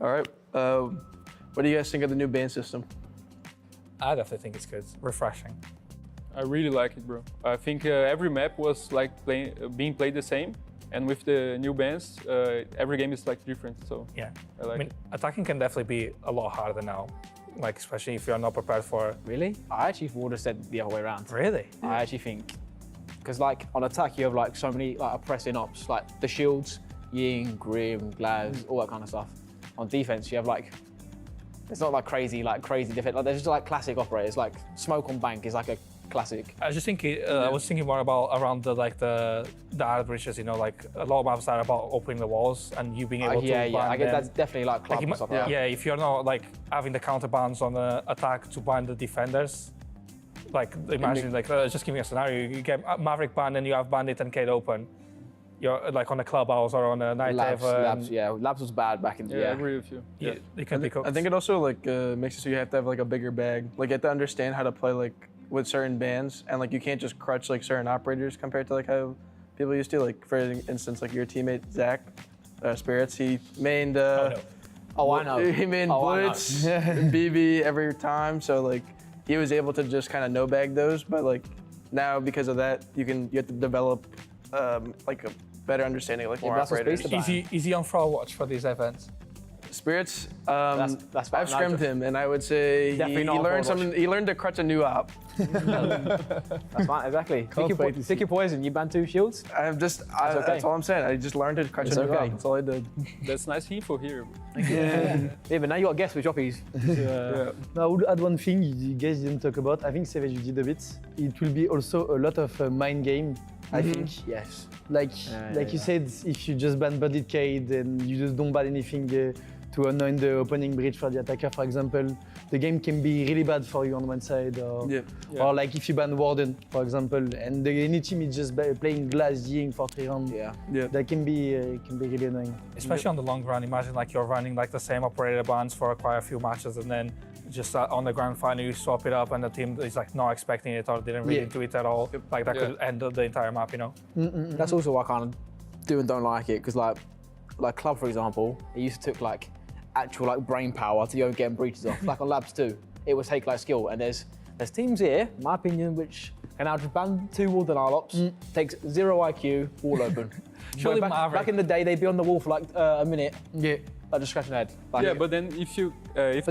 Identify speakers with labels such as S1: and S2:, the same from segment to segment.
S1: All right. What do you guys think of the new ban system?
S2: I definitely think it's good. Refreshing.
S3: I really like it, bro. I think every map was like being played the same, and with the new bans, every game is like different. So
S2: Yeah.
S3: I like it.
S2: Attacking can definitely be a lot harder now. Like, especially if you're not prepared for...
S4: Really? I actually would have said the other way around.
S2: Really?
S4: I actually think, because like on attack you have like so many like oppressing ops, like the shields, Ying, Grim, Glaz, all that kind of stuff. On defense you have like, it's not like crazy different. Like, there's just like classic operators. Like Smoke on Bank is like a classic.
S2: I was just thinking. I was thinking more about around the art bridges. You know, like a lot of maps are about opening the walls and you being able to.
S4: Yeah. I get
S2: them.
S4: that's definitely like club and stuff like that.
S2: Yeah, if you're not like having the counter bans on the attack to ban the defenders, like imagine just giving a scenario, you get Maverick banned and you have Bandit and Kate open. You're like on a clubhouse or on a night
S4: Labs, Labs was bad back in the
S3: Yeah, I agree with you.
S2: Yeah, they can be cooked.
S1: I think it also like makes it so you have to have like a bigger bag. Like you have to understand how to play like with certain bans, and like you can't just crutch like certain operators compared to like how people used to. Like for instance, like your teammate Zach Spirits, he mained.
S4: I know.
S1: He mained Blitz and BB every time, so like he was able to just kind of no bag those. But like now because of that, you have to develop like a better understanding of like more operators.
S2: Is he on Fraud Watch for these events?
S1: Spirits,
S4: that's
S1: I've scrimmed him, and I would say he learned something. He learned to crutch a new op.
S4: That's fine, exactly. Pick your poison. You ban 2 shields.
S1: That's all I'm saying. I just learned to crutch a new op. That's all I did.
S3: That's nice info here.
S4: Yeah, but now you got to guess with joppies.
S5: No, I would add one thing you guys didn't talk about. I think Savage you did a bit. It will be also a lot of mind game. I think.
S4: Yes.
S5: Like you said, if you just ban Bandit K, then you just don't ban anything to annoy the opening bridge for the attacker, for example. The game can be really bad for you on one side, or like if you ban Warden, for example, and any team is just playing Glass Ying for 3 rounds. That can be really annoying.
S2: Especially on the long run. Imagine like you're running like the same operator bans for quite a few matches, and then just on the grand final you swap it up and the team is like not expecting it or didn't read into it at all. Like that could end the entire map, you know?
S4: That's also why I kind of do and don't like it, because like Club, for example, it used to take like actual like brain power to go getting breaches off. Like on Labs 2, it would take like skill, and there's teams here, in my opinion, which can now just ban 2 Warden Arlops, takes 0 IQ, wall open.
S2: Surely
S4: back in the day, they'd be on the wall for like a minute. Like just scratching their head. Like,
S3: but then if the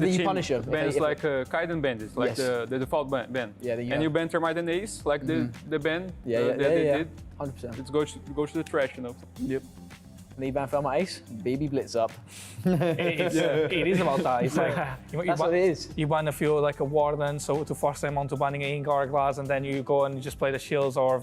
S4: you
S3: team
S4: punish them.
S3: bans like Kaiden bandits, like the default ban, and you ban Termite and Ace, like the ban they did,
S4: 100%.
S3: it goes to the trash, you know.
S4: Yep. And you ban Felma Ace, baby blitz up.
S2: It is about that. It's like
S4: That's what it is.
S2: You ban a few like a Warden, so to force them onto banning an Ingar Glass, and then you go and you just play the shields or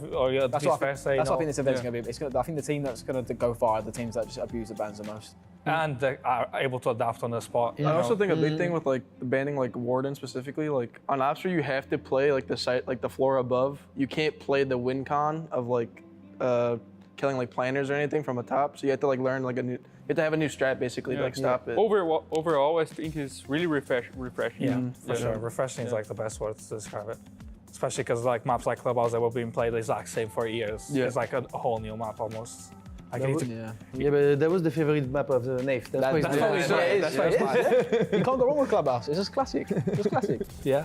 S4: That's what I think this event's going to be. I think the team that's going to go far are the teams that just abuse the bans the most.
S2: And they are able to adapt on the spot.
S1: I also think a big thing with like banning like Warden specifically, like on Obster you have to play like the site, like the floor above. You can't play the win con of like killing like planners or anything from the top. So you have to like learn like you have to have a new strat basically to like stop it.
S3: Overall, I think it's really refreshing.
S2: Yeah, for sure. Refreshing is like the best word to describe it. Especially because like maps like Clubhouse that were being played the exact same for years. It's like a whole new map almost.
S5: But that was the favorite map of the Nave. That's why
S4: it's You can't go wrong with Clubhouse. It's just classic. Just classic.
S2: Yeah.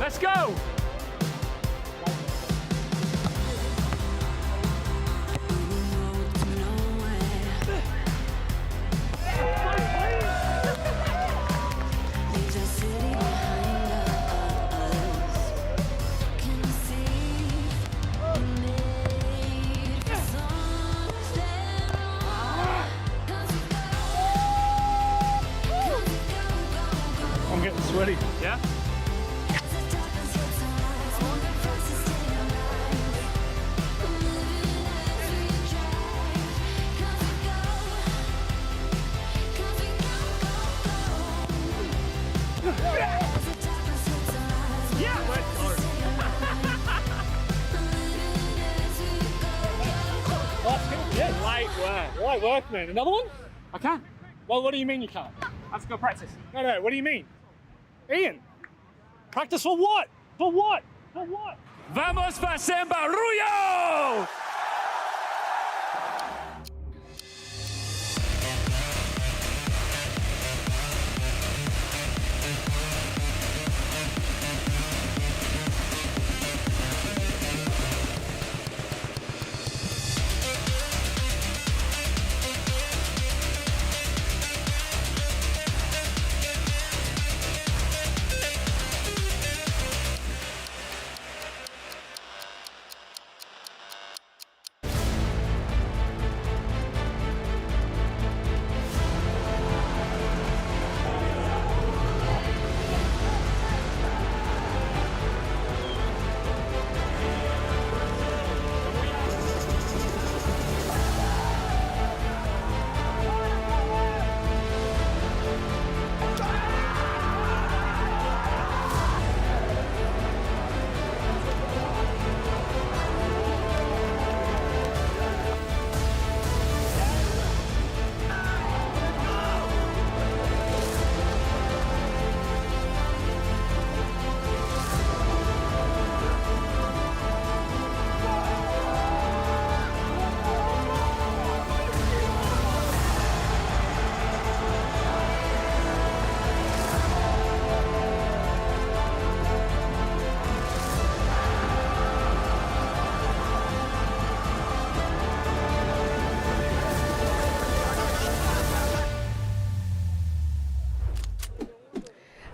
S6: Let's go! I'm getting sweaty. Yeah? Light work, man. Another one? I can't. Well, what do you mean you can't? Let's go practice. No, what do you mean? Ian, practice for what? For what? For what? Vamos para Samba, Ruyo!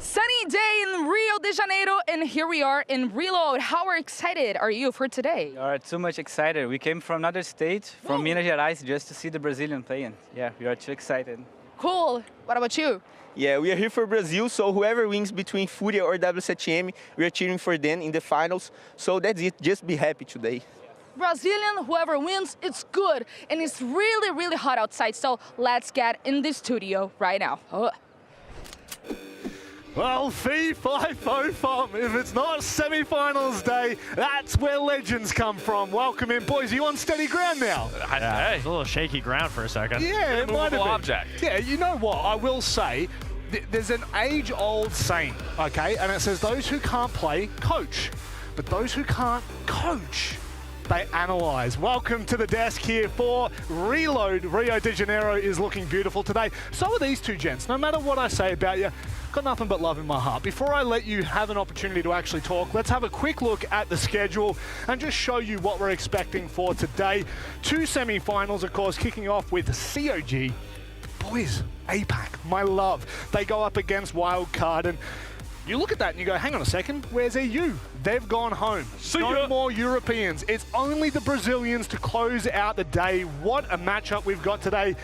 S7: Sunny day in Rio de Janeiro, and here we are in Reload. How excited are you for today?
S8: We are too much excited. We came from another state, from Minas Gerais, just to see the Brazilian playing. Yeah, we are too excited.
S7: Cool. What about you?
S9: Yeah, we are here for Brazil, so whoever wins between Fúria or W7M, we are cheering for them in the finals. So that's it, just be happy today.
S7: Brazilian, whoever wins, it's good. And it's really, really hot outside, so let's get in the studio right now.
S6: Well, fee, fi, fo, fum. If it's not semi-finals day, that's where legends come from. Welcome in, boys. Are you on steady ground now?
S10: Yeah, it's a little shaky ground for a second.
S6: Yeah, it might have been.
S10: Object.
S6: Yeah, you know what? I will say, there's an age-old saying, okay? And it says, those who can't play, coach. But those who can't coach, they analyze. Welcome to the desk here for Reload. Rio de Janeiro is looking beautiful today. So are these two gents. No matter what I say about you, got nothing but love in my heart. Before I let you have an opportunity to actually talk, let's have a quick look at the schedule and just show you what we're expecting for today. Two semi-finals, of course, kicking off with COG. Boys, APAC, my love. They go up against Wildcard, and you look at that and you go, hang on a second, where's EU? They've gone home. No more Europeans. It's only the Brazilians to close out the day. What a matchup we've got today.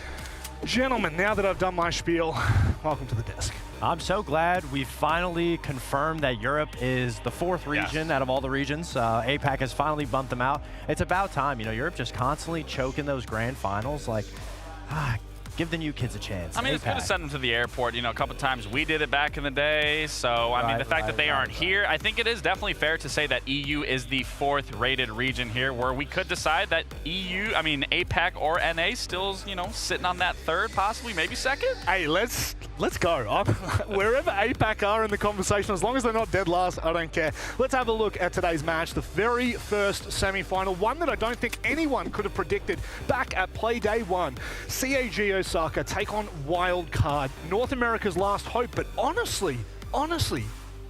S6: Gentlemen, now that I've done my spiel, welcome to the desk.
S10: I'm so glad we finally confirmed that Europe is the fourth region out of all the regions. APAC has finally bumped them out. It's about time. You know, Europe just constantly choking those grand finals. Like, give the new kids a chance.
S11: I mean, it's good to send them to the airport. You know, a couple times we did it back in the day. So, I mean, the fact that they aren't here, I think it is definitely fair to say that EU is the fourth rated region here, where we could decide that APAC or NA still, you know, sitting on that third, possibly, maybe second.
S6: Hey, let's go. Wherever APAC are in the conversation, as long as they're not dead last, I don't care. Let's have a look at today's match, the very first semi-final, one that I don't think anyone could have predicted back at play day one. CAG Osaka take on Wildcard, North America's last hope, but honestly,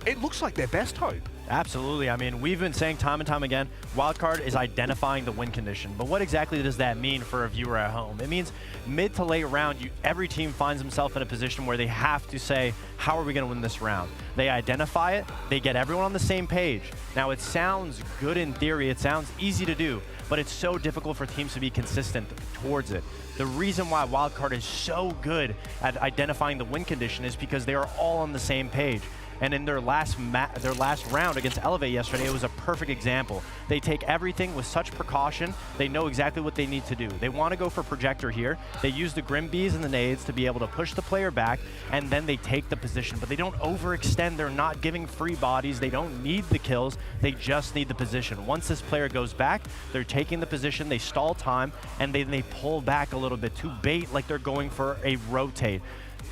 S6: it looks like their best hope.
S10: Absolutely. I mean, we've been saying time and time again, wildcard is identifying the win condition. But what exactly does that mean for a viewer at home? It means mid to late round, every team finds themselves in a position where they have to say, how are we going to win this round? They identify it, they get everyone on the same page. Now, it sounds good in theory, it sounds easy to do, but it's so difficult for teams to be consistent towards it. The reason why wildcard is so good at identifying the win condition is because they are all on the same page. And in their last round against Elevate yesterday, it was a perfect example. They take everything with such precaution. They know exactly what they need to do. They want to go for projector here. They use the Grim Bees and the nades to be able to push the player back, and then they take the position. But they don't overextend. They're not giving free bodies. They don't need the kills. They just need the position. Once this player goes back, they're taking the position. They stall time, and they pull back a little bit to bait like they're going for a rotate.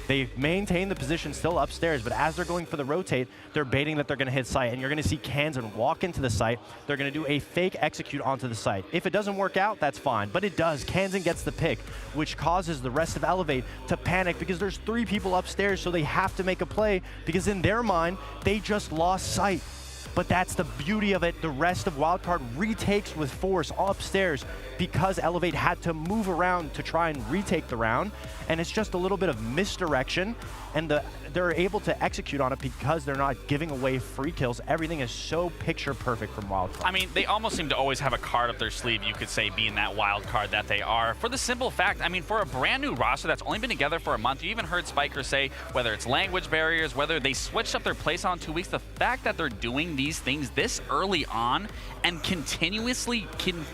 S10: They maintain the position still upstairs, but as they're going for the rotate, they're baiting that they're going to hit site, and you're going to see Kansan walk into the site. They're going to do a fake execute onto the site. If it doesn't work out, that's fine, but it does. Kansan gets the pick, which causes the rest of Elevate to panic because there's 3 people upstairs, so they have to make a play because in their mind, they just lost sight. But that's the beauty of it. The rest of wildcard retakes with force upstairs because Elevate had to move around to try and retake the round. And it's just a little bit of misdirection. And they're able to execute on it because they're not giving away free kills. Everything is so picture perfect from wildcard.
S11: I mean, they almost seem to always have a card up their sleeve, you could say, being that wild card that they are. For the simple fact, I mean, for a brand new roster that's only been together for a month, you even heard Spiker say, whether it's language barriers, whether they switched up their playstyle in 2 weeks, the fact that they're doing these things this early on and continuously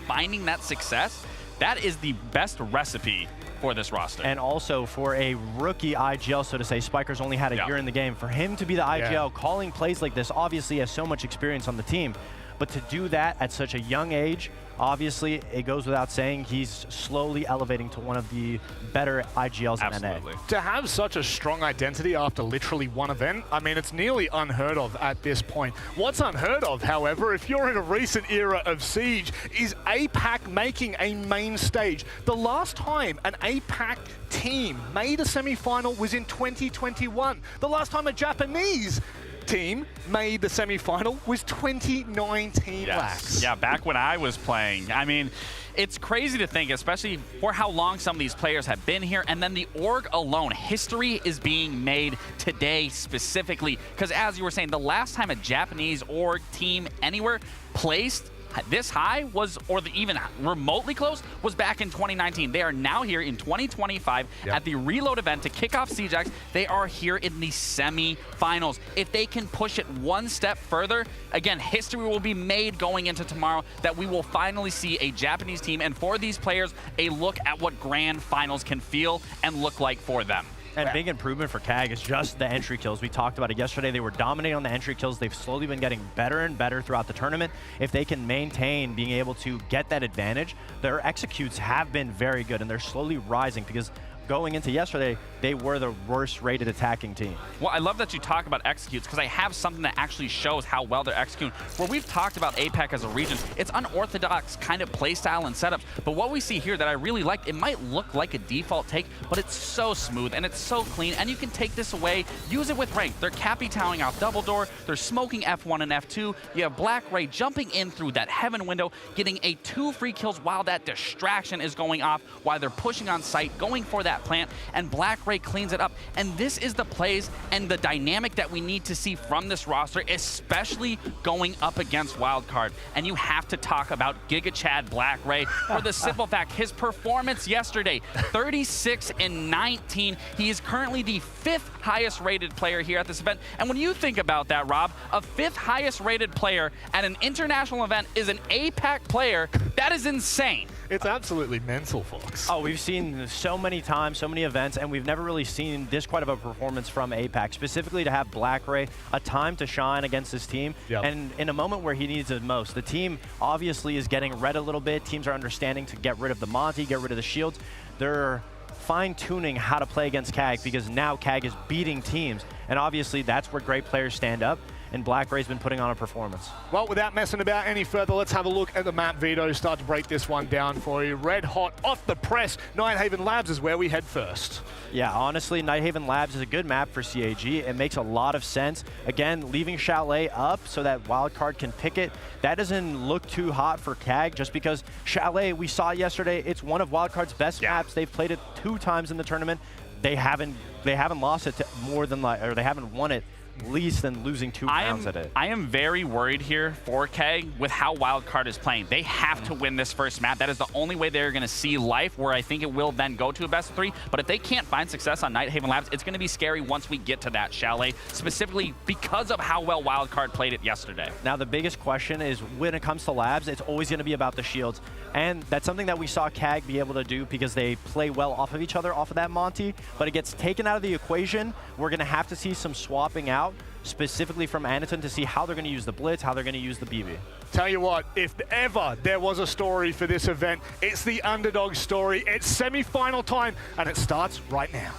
S11: finding that success, that is the best recipe for this roster.
S10: And also for a rookie IGL, so to say, Spiker's only had a year in the game. For him to be the IGL calling plays like this, obviously has so much experience on the team, but to do that at such a young age, obviously it goes without saying he's slowly elevating to one of the better IGLs in NA.
S6: To have such a strong identity after literally one event, I mean, it's nearly unheard of at this point. What's unheard of, however, if you're in a recent era of Siege, is APAC making a main stage. The last time an APAC team made a semi-final was in 2021. The last time a Japanese team made the semi-final was 2019. Lax.
S11: Yeah, back when I was playing. I mean, it's crazy to think, especially for how long some of these players have been here, and then the org alone. History is being made today specifically, because as you were saying, the last time a Japanese org team anywhere placed this high was, or even remotely close, was back in 2019. They are now here in 2025 at the Reload event to kick off CJAX. They are here in the semi-finals. If they can push it one step further, again, history will be made going into tomorrow that we will finally see a Japanese team, and for these players, a look at what grand finals can feel and look like for them.
S10: And big improvement for CAG is just the entry kills. We talked about it yesterday. They were dominating on the entry kills. They've slowly been getting better and better throughout the tournament. If they can maintain being able to get that advantage, their executes have been very good, and they're slowly rising because going into yesterday, they were the worst rated attacking team.
S11: Well, I love that you talk about executes because I have something that actually shows how well they're executing. Where we've talked about APAC as a region, it's unorthodox kind of playstyle and setups, but what we see here that I really like, it might look like a default take, but it's so smooth and it's so clean, and you can take this away, use it with rank. They're Cappy towing out double door, they're smoking F1 and F2, you have Black Ray jumping in through that heaven window, getting 2 free kills while that distraction is going off, while they're pushing on site, going for that plant, and Black Ray cleans it up. And this is the plays and the dynamic that we need to see from this roster, especially going up against Wildcard. And you have to talk about Giga Chad Black Ray for the simple fact, his performance yesterday, 36-19. He is currently the 5th highest rated player here at this event. And when you think about that, Rob, a 5th highest rated player at an international event is an APAC player. That is insane.
S6: It's absolutely mental, Fox.
S10: Oh, we've seen so many times, so many events, and we've never really seen this quite of a performance from APAC, specifically to have Black Ray a time to shine against his team, and in a moment where he needs it most. The team obviously is getting read a little bit. Teams are understanding to get rid of the Monty, get rid of the shields. They're fine-tuning how to play against CAG because now CAG is beating teams, and obviously that's where great players stand up. and Black Ray's been putting on a performance.
S6: Well, without messing about any further, let's have a look at the map. Vito, start to break this one down for you. Red hot off the press. Nighthaven Labs is where we head first.
S10: Yeah, honestly, Nighthaven Labs is a good map for CAG. It makes a lot of sense. Again, leaving Chalet up so that Wildcard can pick it. That doesn't look too hot for CAG just because Chalet, we saw yesterday, it's one of Wildcard's best maps. They've played it 2 times in the tournament. They haven't lost it to more than or they haven't won it least than losing 2 rounds at it.
S11: I am very worried here for CAG with how Wildcard is playing. They have to win this first map. That is the only way they're going to see life, where I think it will then go to a best of 3. But if they can't find success on Nighthaven Labs, it's going to be scary once we get to that Chalet, specifically because of how well Wildcard played it yesterday.
S10: Now, the biggest question is when it comes to Labs, it's always going to be about the shields. And that's something that we saw CAG be able to do because they play well off of each other, off of that Monty. But it gets taken out of the equation. We're going to have to see some swapping out, specifically from Anaton, to see how they're going to use the Blitz, how they're going to use the BB.
S6: Tell you what, if ever there was a story for this event, it's the underdog story. It's semi-final time, and it starts right now.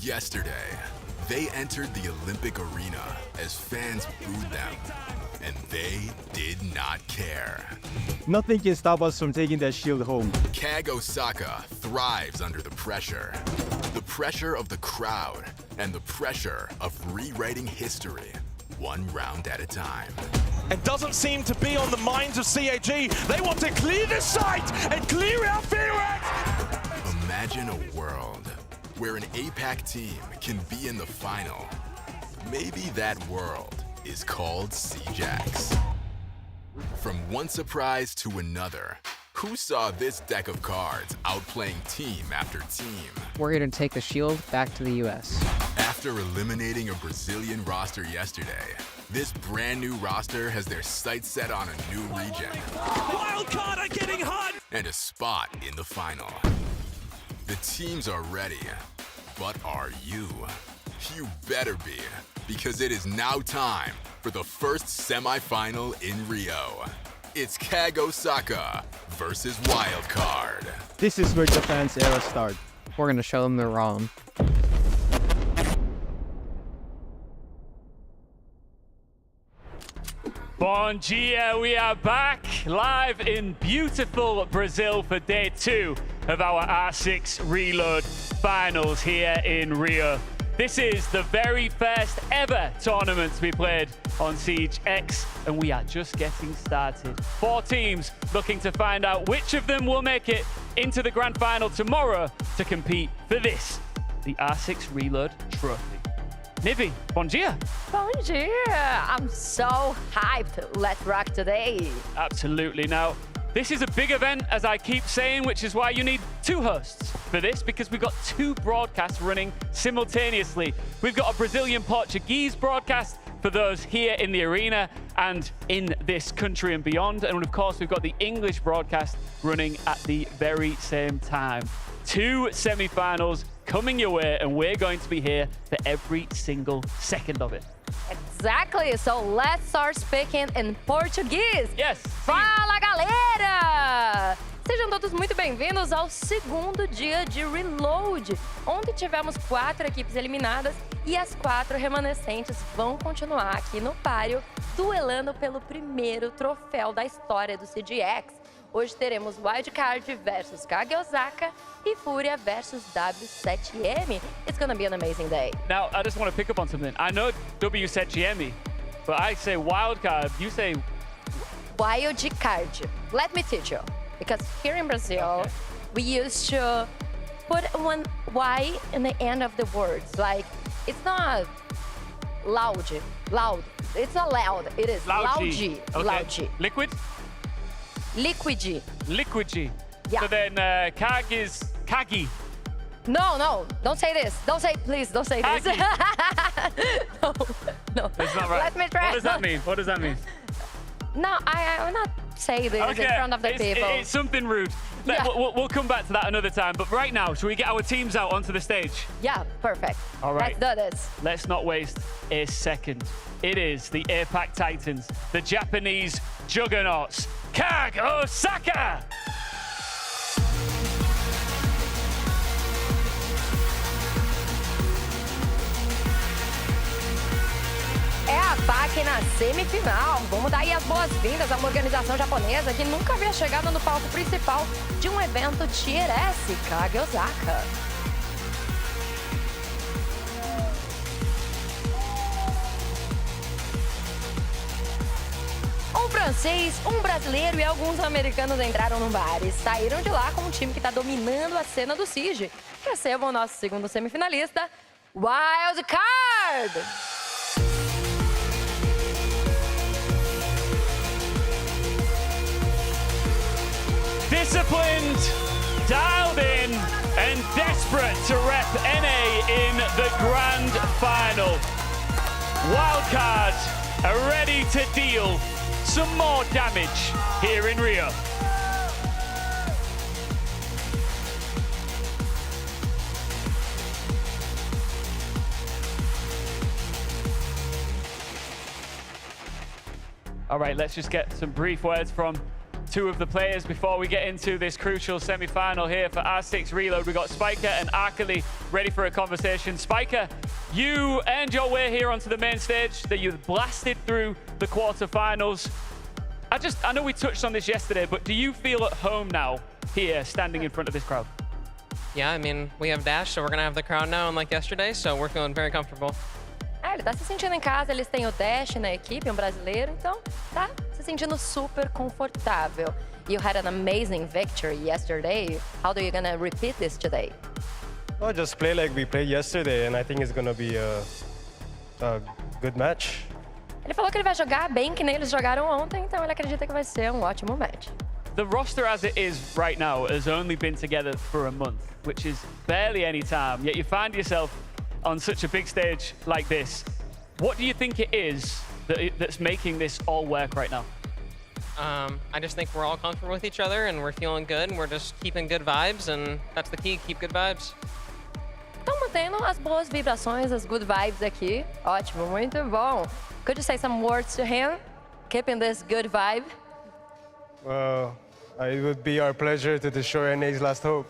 S12: Yesterday, they entered the Olympic arena as fans booed them, and they did not care.
S13: Nothing can stop us from taking that shield home.
S12: CAG Osaka thrives under the pressure. The pressure of the crowd and the pressure of rewriting history, 1 round at a time.
S14: It doesn't seem to be on the minds of CAG. They want to clear the site and clear out Fearax!
S12: Imagine a world where an APAC team can be in the final. Maybe that world is called CJAX. From one surprise to another, who saw this deck of cards outplaying team after team?
S15: We're going to take the shield back to the US.
S12: After eliminating a Brazilian roster yesterday, this brand new roster has their sights set on a new region.
S14: Wildcard are getting hot!
S12: And a spot in the final. The teams are ready, but are you? You better be, because it is now time for the first semifinal in Rio. It's CAG Osaka versus Wildcard.
S13: This is where Japan's era starts.
S15: We're going to show them they're wrong.
S16: Bom dia, we are back live in beautiful Brazil for day 2 of our R6 Reload finals here in Rio. This is the very first ever tournament to be played on Siege X, and we are just getting started. 4 teams looking to find out which of them will make it into the grand final tomorrow to compete for this, the R6 Reload Trophy. Nivi, bon dia.
S17: Bon dia. I'm so hyped. Let's rock today.
S16: Absolutely. Now, this is a big event, as I keep saying, which is why you need 2 hosts for this, because we've got 2 broadcasts running simultaneously. We've got a Brazilian-Portuguese broadcast for those here in the arena and in this country and beyond. And of course, we've got the English broadcast running at the very same time. 2 semifinals coming your way, and we're going to be here for every single second of it.
S17: Exactly. So let's start speaking in Portuguese.
S16: Yes.
S17: Fala, galera! Sejam todos muito bem-vindos ao segundo dia de Reload, onde tivemos 4 equipes eliminadas e as 4 remanescentes vão continuar aqui no páreo, duelando pelo primeiro troféu da história do CGX. Hoje teremos Wildcard versus CAG Osaka e Fúria versus W7M. It's gonna be an amazing day.
S16: Now, I just want to pick up on something. I know W7M, but I say Wildcard, you say...
S17: Wildcard. Let me teach you. Because here in Brazil, we used to put one Y in the end of the words. Like, it's not loud. It's not loud. It is loudy.
S16: Okay.
S17: Loudy.
S16: Liquid?
S17: Liquidy.
S16: Liquidy.
S17: Yeah.
S16: So then CAG is Kagi.
S17: No, don't say this. Please don't say this. No.
S16: That's not right.
S17: Let me try.
S16: What does that mean? What does that mean?
S17: No, I will not say this in front of the people.
S16: It's something rude.
S17: Yeah.
S16: We'll come back to that another time. But right now, should we get our teams out onto the stage?
S17: Yeah, perfect.
S16: All right.
S17: Let's do this.
S16: Let's not waste a second. It is the APAC Titans, the Japanese juggernauts, CAG Osaka!
S17: aqui na semifinal. Vamos dar aí as boas-vindas a uma organização japonesa que nunca havia chegado no palco principal de um evento Tier S, Kage Osaka. Um francês, um brasileiro e alguns americanos entraram no bar e saíram de lá com um time que está dominando a cena do Siege. Recebam o nosso segundo semifinalista, Wild Card!
S16: Disciplined, dialed in, and desperate to rep NA in the grand final. Wildcard are ready to deal some more damage here in Rio. All right, let's just get some brief words from two of the players before we get into this crucial semi-final here for R6 Reload. We've got Spiker and Arkely ready for a conversation. Spiker, you earned your way here onto the main stage, that you blasted through the quarterfinals. I know we touched on this yesterday, but do you feel at home now here, standing in front of this crowd?
S15: Yeah, I mean, we have Dash, so we're going to have the crowd now, unlike yesterday, so we're feeling very comfortable.
S17: Ele tá se sentindo em casa, eles têm o Dash na equipe, um brasileiro, então tá se sentindo super confortável. You had an amazing victory yesterday. How are you gonna repeat this today?
S18: Well, just play like we played yesterday, and I think it's gonna be a good match.
S17: Ele falou que ele vai jogar bem que nem eles jogaram ontem, então ele acredita que vai ser um ótimo match.
S16: The roster as it is right now has only been together for a month, which is barely any time, yet you find yourself on such a big stage like this. What do you think it is that's making this all work right now?
S15: I just think we're all comfortable with each other and we're feeling good and we're just keeping good vibes, and that's the key, keep good vibes.
S17: Estão mantendo as boas vibrações, as good vibes aqui. Ótimo, muito bom. Could you say some words to him, keeping this good vibe?
S18: It would be our pleasure to destroy NA's last hope.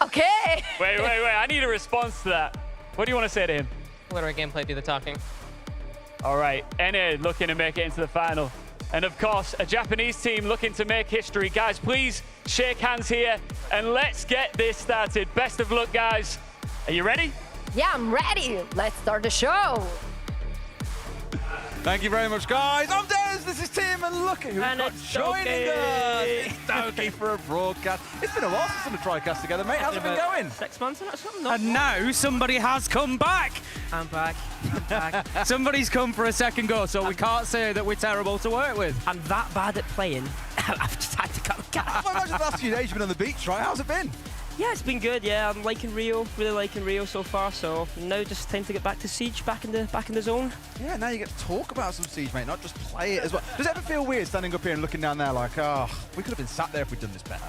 S17: Okay.
S16: Wait. I need a response to that. What do you want to say to him?
S15: Let our gameplay do the talking.
S16: All right, NA looking to make it into the final. And of course, a Japanese team looking to make history. Guys, please shake hands here and let's get this started. Best of luck, guys. Are you ready?
S17: Yeah, I'm ready. Let's start the show.
S19: Thank you very much, guys. I'm Des, this is Tim, and look at who's got joining us. It's Doki for a broadcast. It's been a while since we've done a TriCast together, mate. How's it been going?
S20: 6 months or something.
S19: And now somebody has come back.
S20: I'm back.
S19: Somebody's come for a second go, so we can't say that we're terrible to work with.
S20: I'm that bad at playing. I've just had to cut the cat.
S19: I imagine the last few days you've been on the beach, right? How's it been?
S20: Yeah, it's been good. Yeah, I'm liking Rio, really liking Rio so far. So now just time to get back to Siege, back in the zone.
S19: Yeah, now you get to talk about some Siege, mate, not just play it as well. Does it ever feel weird standing up here and looking down there like, oh, we could have been sat there if we'd done this better?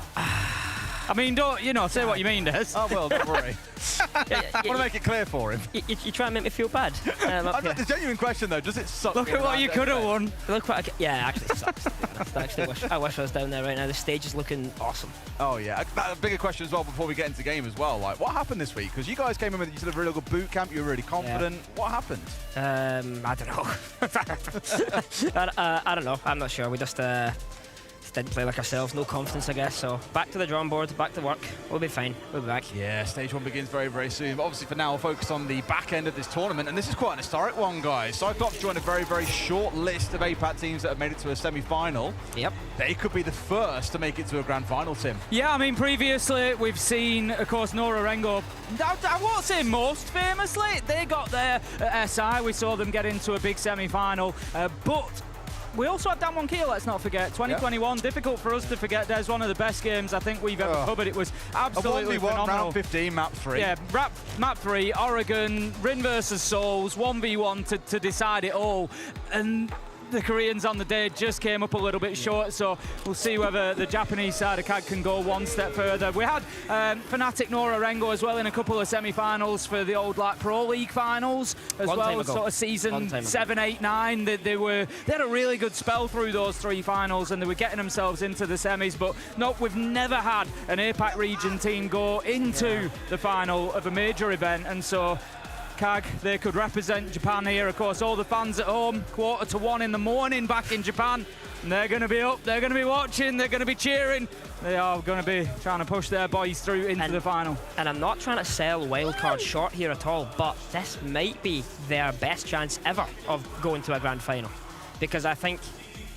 S19: I mean, don't, say what you mean, Des. Oh, well, don't worry. I want to make it clear for him.
S20: You try and make me feel bad.
S19: The genuine question, though, does it suck?
S20: Look at what you could have won.
S19: Look
S20: what actually it sucks, to be honest. I wish I was down there right now. The stage is looking awesome.
S19: Oh, yeah. A bigger question as well before we get into game as well. Like, what happened this week? Because you guys came in with a really good boot camp. You were really confident. Yeah. What happened?
S20: I don't know. I don't know. I'm not sure. We just didn't play like ourselves, no confidence, I guess. So back to the drawing board, back to work. We'll be fine. We'll be back.
S19: Yeah, stage one begins very, very soon. But obviously, for now, we'll focus on the back end of this tournament, and this is quite an historic one, guys. Cyclops joined a very, very short list of APAC teams that have made it to a semi-final.
S20: Yep.
S19: They could be the first to make it to a grand final, Tim.
S21: Yeah, I mean, previously we've seen, of course, Nora Rengo. I won't say most famously. They got there at SI. We saw them get into a big semi-final, but we also had Damwon Kia, let's not forget. 2021, difficult for us to forget. There's one of the best games I think we've ever covered. It was absolutely phenomenal.
S19: Round 15, map 3.
S21: Yeah, map 3, Oregon, Rin versus Souls, 1v1 to decide it all. And the Koreans on the day just came up a little bit short, so we'll see whether the Japanese side of CAD can go one step further. We had Fnatic Nora Rengo as well in a couple of semi-finals for the old Pro League finals as well, sort of season 7, 8, 9. They had a really good spell through those 3 finals, and they were getting themselves into the semis, but no, we've never had an APAC region team go into the final of a major event, and so CAG, they could represent Japan here. Of course, all the fans at home, 1:45 in the morning back in Japan. And they're going to be up, they're going to be watching, they're going to be cheering. They are going to be trying to push their boys through into the final.
S20: And I'm not trying to sell wildcard short here at all, but this might be their best chance ever of going to a grand final. Because I think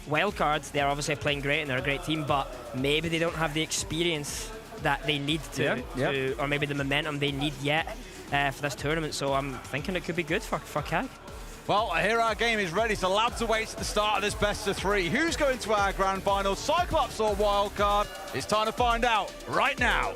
S20: wildcards, they're obviously playing great and they're a great team, but maybe they don't have the experience that they need to, or maybe the momentum they need yet for this tournament. So I'm thinking it could be good for CAG.
S19: Well, here our game is ready, so Labs awaits at the start of this best of 3. Who's going to our grand final, Cyclops or Wildcard? It's time to find out right now.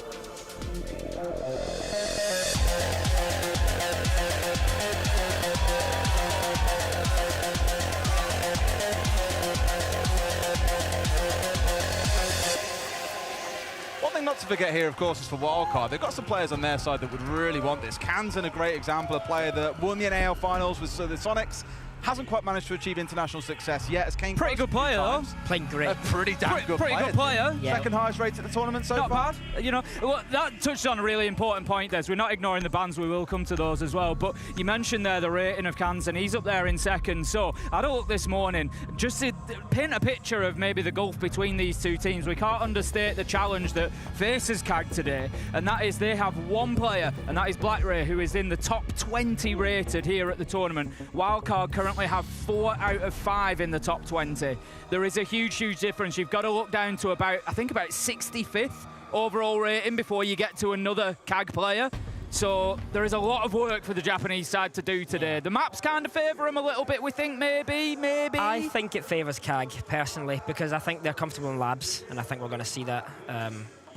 S19: One thing not to forget here, of course, is for Wildcard. They've got some players on their side that would really want this. Kansan, a great example, a player that won the NAL finals with the Sonics. Hasn't quite managed to achieve international success yet. As Kane
S21: pretty good player though.
S20: Playing great.
S19: A pretty damn good player.
S21: Pretty good player.
S20: Yeah.
S19: Second highest rate at the tournament so
S21: Not
S19: far.
S21: bad. You know, well, that touched on a really important point there. So we're not ignoring the bans. We will come to those as well. But you mentioned there the rating of Kansan. He's up there in second. So I had a look this morning just to paint a picture of maybe the gulf between these two teams. We can't understate the challenge that faces CAG today, and that is they have one player, and that is BlackRay, who is in the top 20 rated here at the tournament. Wildcard currently have 4 out of 5 in the top 20. There is a huge difference. You've got to look down to about 65th overall rating before you get to another CAG player. So there is a lot of work for the Japanese side to do today. The maps kind of favour them a little bit, we think, maybe.
S20: I think it favours CAG, personally, because I think they're comfortable in Labs, and I think we're going to see that.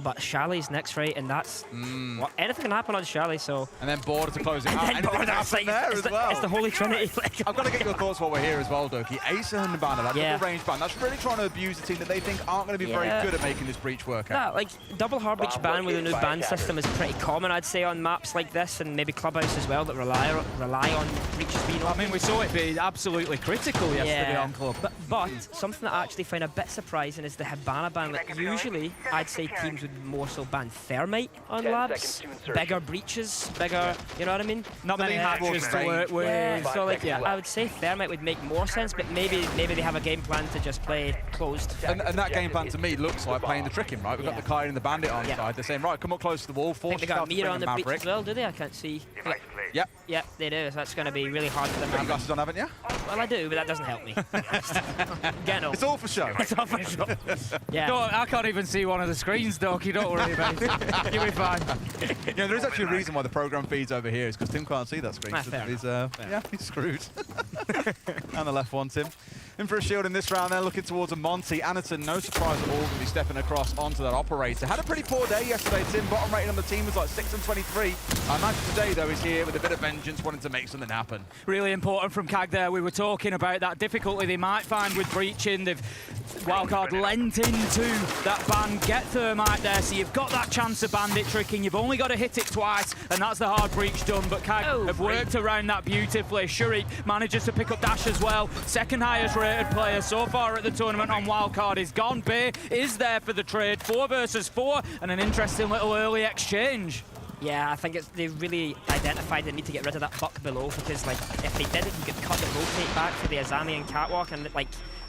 S20: But Shali's next, right? And that's anything can happen on Shali. So
S19: and then Border to close it out.
S20: And
S19: Anything can happen there as well.
S20: It's the Holy Trinity.
S19: I've got to get your thoughts while we're here as well, Doki. Acer and Nibana, that double range ban, that's really trying to abuse the team that they think aren't going to be very good at making this breach work out.
S20: Yeah, like double hard breach ban with a new ban system is pretty common, I'd say, on maps like this, and maybe Clubhouse as well that rely on breaches being open.
S21: I mean, we saw it be absolutely critical yesterday on Club.
S20: But something that I actually find a bit surprising is the Hibana ban. Like, usually, I'd say teams would more so ban Thermite on Labs, bigger breaches, bigger, you know what I mean?
S21: Not many hatches to work with.
S20: Yeah. So like, I would say Thermite would make more sense, but maybe they have a game plan to just play closed.
S19: And that game plan to me looks like playing the tricking, right? We've got the Kai and the Bandit on side. They're saying, right, come up close to the wall, force
S20: they got Mira on the breach as well, do they? I can't see.
S19: Yep.
S20: Yeah, they do. So that's going to be really hard for them.
S19: Got your glasses on, haven't you?
S20: Well, I do, but that doesn't help me.
S19: It's all for show.
S20: It's all for show. Yeah.
S21: I can't even see one of the screens, Doki. Don't worry about it. You'll be fine.
S19: There is actually a reason why the program feeds over here. Is because Tim can't see that screen. He's screwed. And the left one, Tim. In for a shield in this round, they're looking towards a Monty. Anaton, no surprise at all, going to be stepping across onto that operator. Had a pretty poor day yesterday, Tim. Bottom rating on the team was like 6 and 23. Imagine today, though, is here with a bit of vengeance, wanting to make something happen.
S21: Really important from CAG there. We were talking about that difficulty they might find with breaching. They've Wildcard lent into that ban, get Thermite there, so you've got that chance of bandit tricking. You've only got to hit it twice, and that's the hard breach done. But CAG have worked around that beautifully. Shuri manages to pick up Dash as well. Second highest rated player so far at the tournament on Wildcard is gone. Bay is there for the trade. 4 versus 4, and an interesting little early exchange.
S20: Yeah, I think they really identified the need to get rid of that buck below, because like if they didn't, you could cut the rotate back to the Azami and Catwalk, and like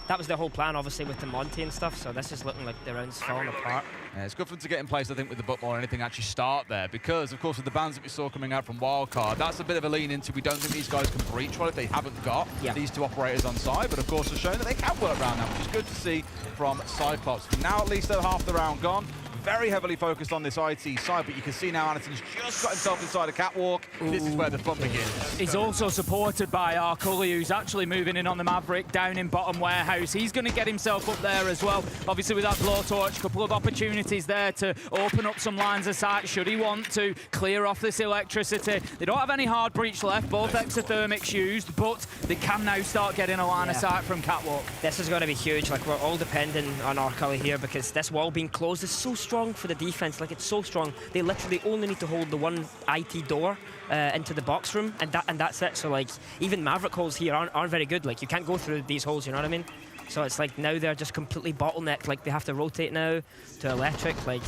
S20: that was their whole plan, obviously, with the Monty and stuff. So this is looking like the round's falling apart.
S19: Yeah, it's good for them to get in place, I think, with the book more and anything actually start there, because, of course, with the bans that we saw coming out from Wildcard, that's a bit of a lean into we don't think these guys can breach well if they haven't got these two operators on side, but, of course, have shown that they can work around that, which is good to see from Cyclops. Now, at least, they're half the round gone. Very heavily focused on this IT side, but you can see now Anaton's just got himself inside a catwalk. This is where the fun begins.
S21: He's also supported by Arcully, who's actually moving in on the Maverick down in bottom warehouse. He's going to get himself up there as well. Obviously with that blowtorch, a couple of opportunities there to open up some lines of sight should he want to clear off this electricity. They don't have any hard breach left, both exothermics used, but they can now start getting a line of sight from Catwalk.
S20: This is going to be huge. Like, we're all dependent on Arcully here, because this wall being closed is so strong for the defense. Like, it's so strong. They literally only need to hold the one IT door into the box room, and that's it. So like, even Maverick holes here aren't very good. Like, you can't go through these holes, you know what I mean? So it's like now they're just completely bottlenecked. Like, they have to rotate now to electric. Like,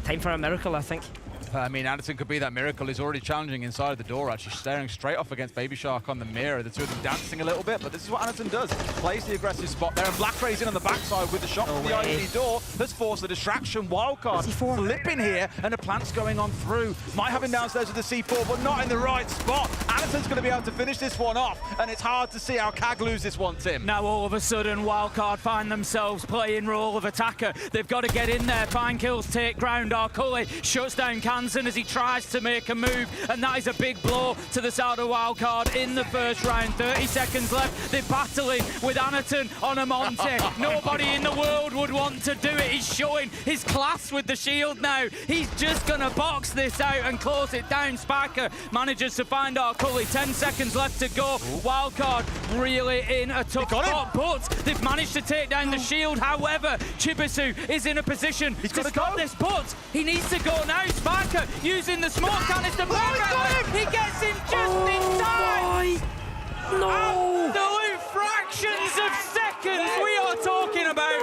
S20: time for a miracle, I think.
S19: I mean, Anderson could be that miracle. He's already challenging inside of the door, actually staring straight off against Baby Shark on the mirror. The two of them dancing a little bit, but this is what Anderson does. Plays the aggressive spot there, and Blackray's in on the backside with the shot from the IED door. That's forced the distraction. Wildcard flipping here, and the plant's going on through. Might have him downstairs with the C4, but not in the right spot. Anderson's going to be able to finish this one off, and it's hard to see how CAG lose this one, Tim.
S21: Now all of a sudden, Wildcard find themselves playing role of attacker. They've got to get in there, find kills, take ground. Arcully shuts down Kansan as he tries to make a move, and that is a big blow to the side of Wildcard in the first round. 30 seconds left. They're battling with Anaton on a Monte. Nobody in the world would want to do it. He's showing his class with the shield now. He's just going to box this out and close it down. Spiker manages to find Arcully. 10 seconds left to go. Wildcard really in a tough spot, but they've managed to take down the shield. However, Chibisu is in a position to stop this, but he needs to go now. Spiker using the smoke canister. He gets him just in time.
S20: No!
S21: Absolute fractions of seconds we are talking about.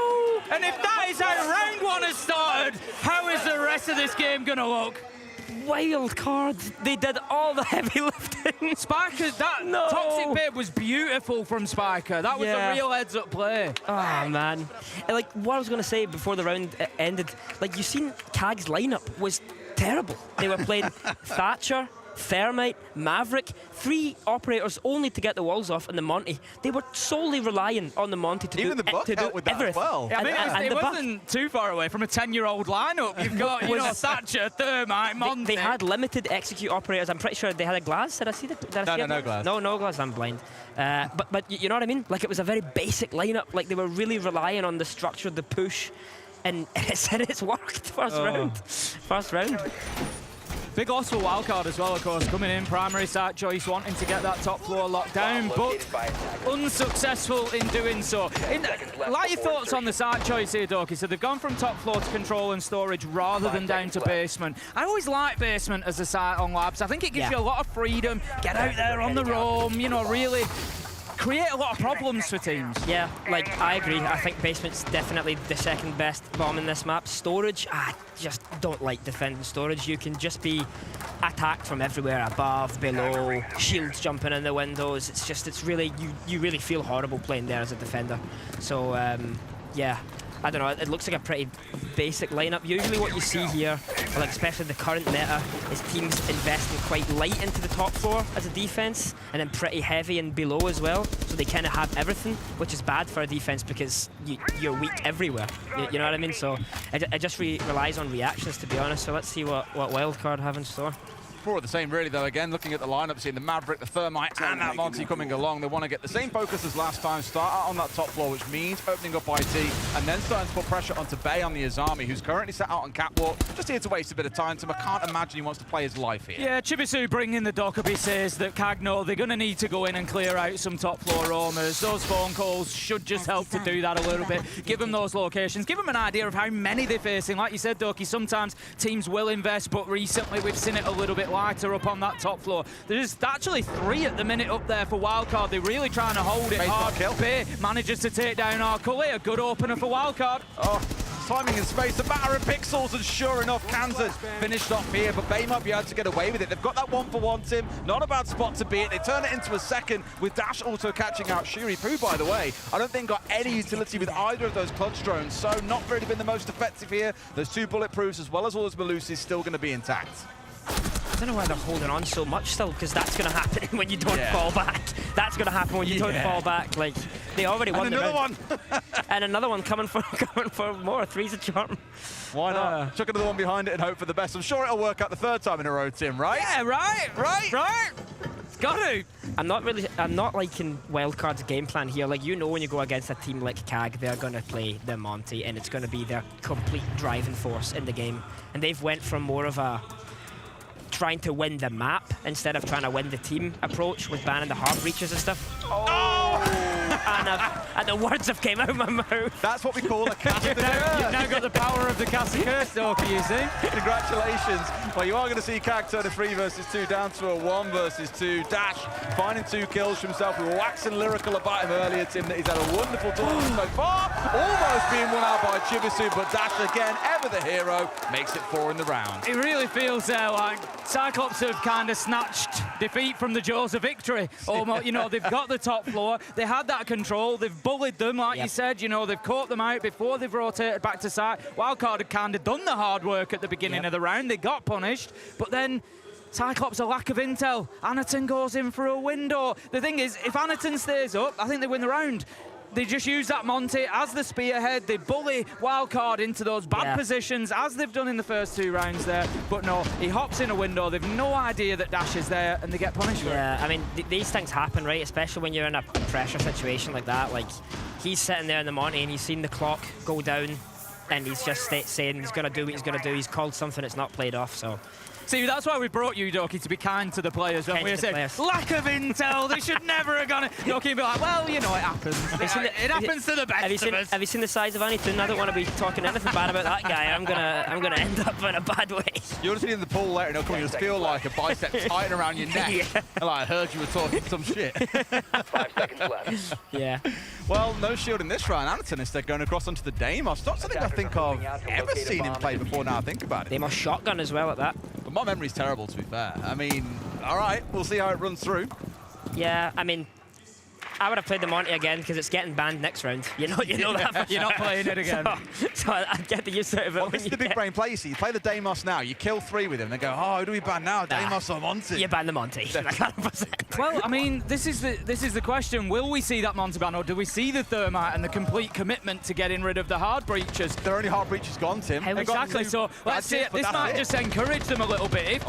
S21: And if that is how round one has started, how is the rest of this game going to look?
S20: Wild card. They did all the heavy lifting.
S21: Spiker, that Toxic Babe was beautiful from Spiker. That was a real heads-up play.
S20: Oh, man. And, like, what I was going to say before the round ended, like, you seen CAG's lineup was terrible. They were playing Thatcher, Thermite, Maverick, 3 operators only to get the walls off, and the Monty. They were solely relying on the Monty to
S19: Even
S20: do,
S19: the Buck
S20: to do
S19: helped with that
S20: everything.
S19: as well.
S21: Yeah, I mean, it wasn't too far away from a 10-year-old lineup. You've got, you know, Thatcher, Thermite, Monty.
S20: They had limited execute operators. I'm pretty sure they had a glass. Did I see that?
S19: No glass.
S20: No glass. I'm blind. But you know what I mean? Like, it was a very basic lineup. Like, they were really relying on the structure, the push, and it's worked. First round.
S21: Big loss for Wildcard as well, of course, coming in, primary site choice, wanting to get that top floor locked down, but unsuccessful in doing so. Like your thoughts on the site choice here, Doki. So they've gone from top floor to control and storage rather than down to basement. I always like basement as a site on Labs. I think it gives you a lot of freedom, get out there on the roam, you know, really create a lot of problems for teams.
S20: Yeah, like, I agree. I think basement's definitely the second best bomb in this map. Storage, I just don't like defending storage. You can just be attacked from everywhere, above, below, shields jumping in the windows. It's really, you really feel horrible playing there as a defender. So, yeah. I don't know, it looks like a pretty basic lineup. Usually what you see here, like especially the current meta, is teams investing quite light into the top floor as a defense, and then pretty heavy and below as well. So they kind of have everything, which is bad for a defense because you're weak everywhere. You know what I mean? So it just relies on reactions, to be honest. So let's see what Wildcard have in store.
S19: More of the same, really, though. Again, looking at the lineup, seeing the Maverick, the Thermite, and that Monty coming along. They want to get the same focus as last time, start out on that top floor, which means opening up IT, and then starting to put pressure onto Bay on the Azami, who's currently sat out on catwalk, just here to waste a bit of time. So I can't imagine he wants to play his life here.
S21: Yeah, Chibisu bringing the Dokkaebi says that CAG know they're going to need to go in and clear out some top floor roamers. Those phone calls should just help to do that a little bit. Give them those locations, give them an idea of how many they're facing. Like you said, Doki, sometimes teams will invest, but recently we've seen it a little bit lighter up on that top floor. There's actually 3 at the minute up there for Wildcard. They're really trying to hold it hard. Bay manages to take down Arcully. A good opener for Wildcard.
S19: Oh, timing and space, a matter of pixels, and sure enough, Kansas finished off here, but Bay might be able to get away with it. They've got that 1-for-1, Tim. Not a bad spot to be it. They turn it into a second with Dash also catching out Shuri, who, by the way, I don't think got any utility with either of those clutch drones, so not really been the most effective here. Those 2 bulletproofs, as well as all those Malusis, still going to be intact.
S20: I don't know why they're holding on so much still, because that's going to happen when you don't fall back. That's going to happen when you don't fall back. Like, they already won the round. And another one coming for more. 3's a charm.
S19: Why not? Chuck another one behind it and hope for the best. I'm sure it'll work out the 3rd time in a row, Tim, right?
S21: Yeah, right. It's got to.
S20: I'm not liking Wildcard's game plan here. Like, you know, when you go against a team like CAG, they're going to play the Monty, and it's going to be their complete driving force in the game. And they've went from more of a trying to win the map instead of trying to win the team approach with banning the hard breaches and stuff. And the words have came out of my mouth.
S19: That's what we call a cast of the curse.
S21: You've now got the power of the cast of curse, Doki, you see?
S19: Congratulations. Well, you are going to see CAG turn a 3 versus 2 down to a 1 versus 2. Dash finding 2 kills for himself. We were waxing lyrical about him earlier, Tim, that he's had a wonderful tournament so far. Almost being won out by Chibisu, but Dash again, ever for the hero, makes it 4 in the round.
S21: It really feels like Cyclops have kind of snatched defeat from the jaws of victory. Almost, you know, they've got the top floor, they had that control, they've bullied them, like you said, you know, they've caught them out before they've rotated back to side. Wildcard had kind of done the hard work at the beginning of the round, they got punished, but then Cyclops, a lack of intel. Anaton goes in for a window. The thing is, if Anaton stays up, I think they win the round. They just use that Monty as the spearhead. They bully Wildcard into those bad positions, as they've done in the first 2 rounds there. But no, he hops in a window. They've no idea that Dash is there, and they get punished for it.
S20: Yeah, I mean, these things happen, right? Especially when you're in a pressure situation like that. Like, he's sitting there in the Monty, and he's seen the clock go down, and he's just saying he's going to do what he's going to do. He's called something that's not played off, so...
S21: See, that's why we brought you, Doki, to be kind to the players. When we said, lack of intel, they should never have gone. Doki would be like, well, you know, it happens. It happens to the best of us.
S20: Have you seen the size of Anaton? I don't want to be talking anything bad about that guy. I'm gonna end up in a bad way.
S19: You'll just be in the pool later and it'll come, you'll just feel like a bicep tighten around your neck. And like, I heard you were talking some shit.
S1: 5 seconds left.
S20: Yeah.
S19: Well, no shield in this round. Anaton instead going across onto the Deimos. Not something I think I've ever seen him play before now I think about it.
S20: Deimos shotgun as well at that.
S19: But my memory's terrible, to be fair. I mean, all right, we'll see how it runs through.
S20: Yeah, I mean, I would have played the Monty again because it's getting banned next round. You know that.
S21: You're not playing it again.
S20: So I'd get the use out of it.
S19: Well, this is the big brain play, you see. You play the Deimos now, you kill 3 with him, they go, oh, who do we ban now? Deimos or Monty?
S20: You ban the Monty.
S21: Well, I mean, this is the question. Will we see that Monty ban, or do we see the Thermite and the complete commitment to getting rid of the hard breaches?
S19: There are only hard breaches gone, Tim.
S21: Exactly, so let's see it. This might just encourage them a little bit.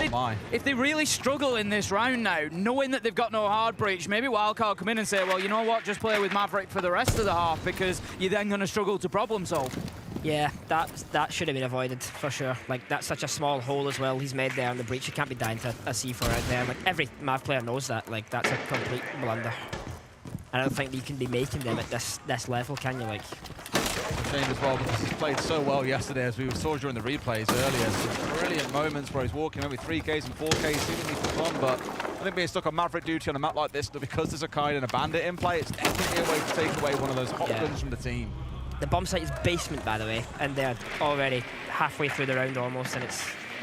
S21: If they really struggle in this round now, knowing that they've got no hard breach, maybe Wildcard come in and say, well, you know what, just play with Maverick for the rest of the half, because you're then going to struggle to problem solve.
S20: Yeah, that should have been avoided for sure. Like, that's such a small hole as well he's made there on the breach. You can't be dying to a C4 out there. Like, every Mav player knows that. Like, that's a complete blunder. I don't think you can be making them at this level, can you? Like,
S19: Shame as well, because he's played so well yesterday, as we saw during the replays earlier. Some brilliant moments where he's walking maybe 3Ks and 4Ks, seemingly for fun, but I think being stuck on Maverick duty on a map like this, because there's a Kaid and a Bandit in play, it's definitely a way to take away one of those hot guns from the team.
S20: the bomb site is basement, by the way, and they're already halfway through the round almost, and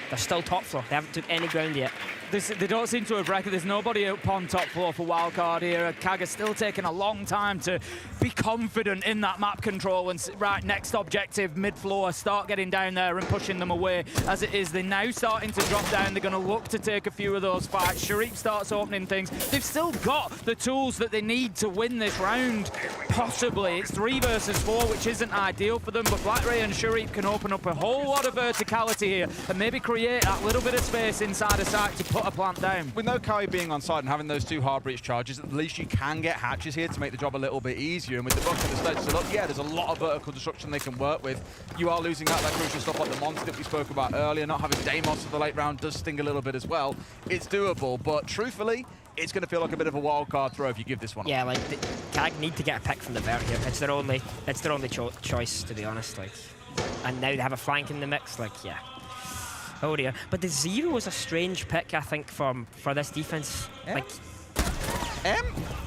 S20: they're still top floor. They haven't took any ground yet.
S21: They don't seem to have reckoned. There's nobody up on top floor for Wildcard here. Kaga's still taking a long time to be confident in that map control and right, next objective, mid-floor, start getting down there and pushing them away. As it is, they're now starting to drop down. They're going to look to take a few of those fights. Sharif starts opening things. They've still got the tools that they need to win this round, possibly. It's 3 versus 4, which isn't ideal for them, but Black Ray and Sharif can open up a whole lot of verticality here and maybe create that little bit of space inside a site to put a plant down.
S19: With no Kai being on side and having those 2 hard breach charges, at least you can get hatches here to make the job a little bit easier. And with the bucket of the sledge, so look, yeah, there's a lot of vertical destruction they can work with. You are losing out that crucial stuff like the monster that we spoke about earlier. Not having Deimos for the late round does sting a little bit as well. It's doable, but truthfully, it's going to feel like a bit of a wild card throw if you give this one.
S20: Yeah, like Kag need to get a pick from the vert here. It's their only choice, to be honest. Like, and now they have a flank in the mix. Like, yeah. Oh dear. But the Zero was a strange pick, I think, for this defense.
S19: Yeah.
S20: Like,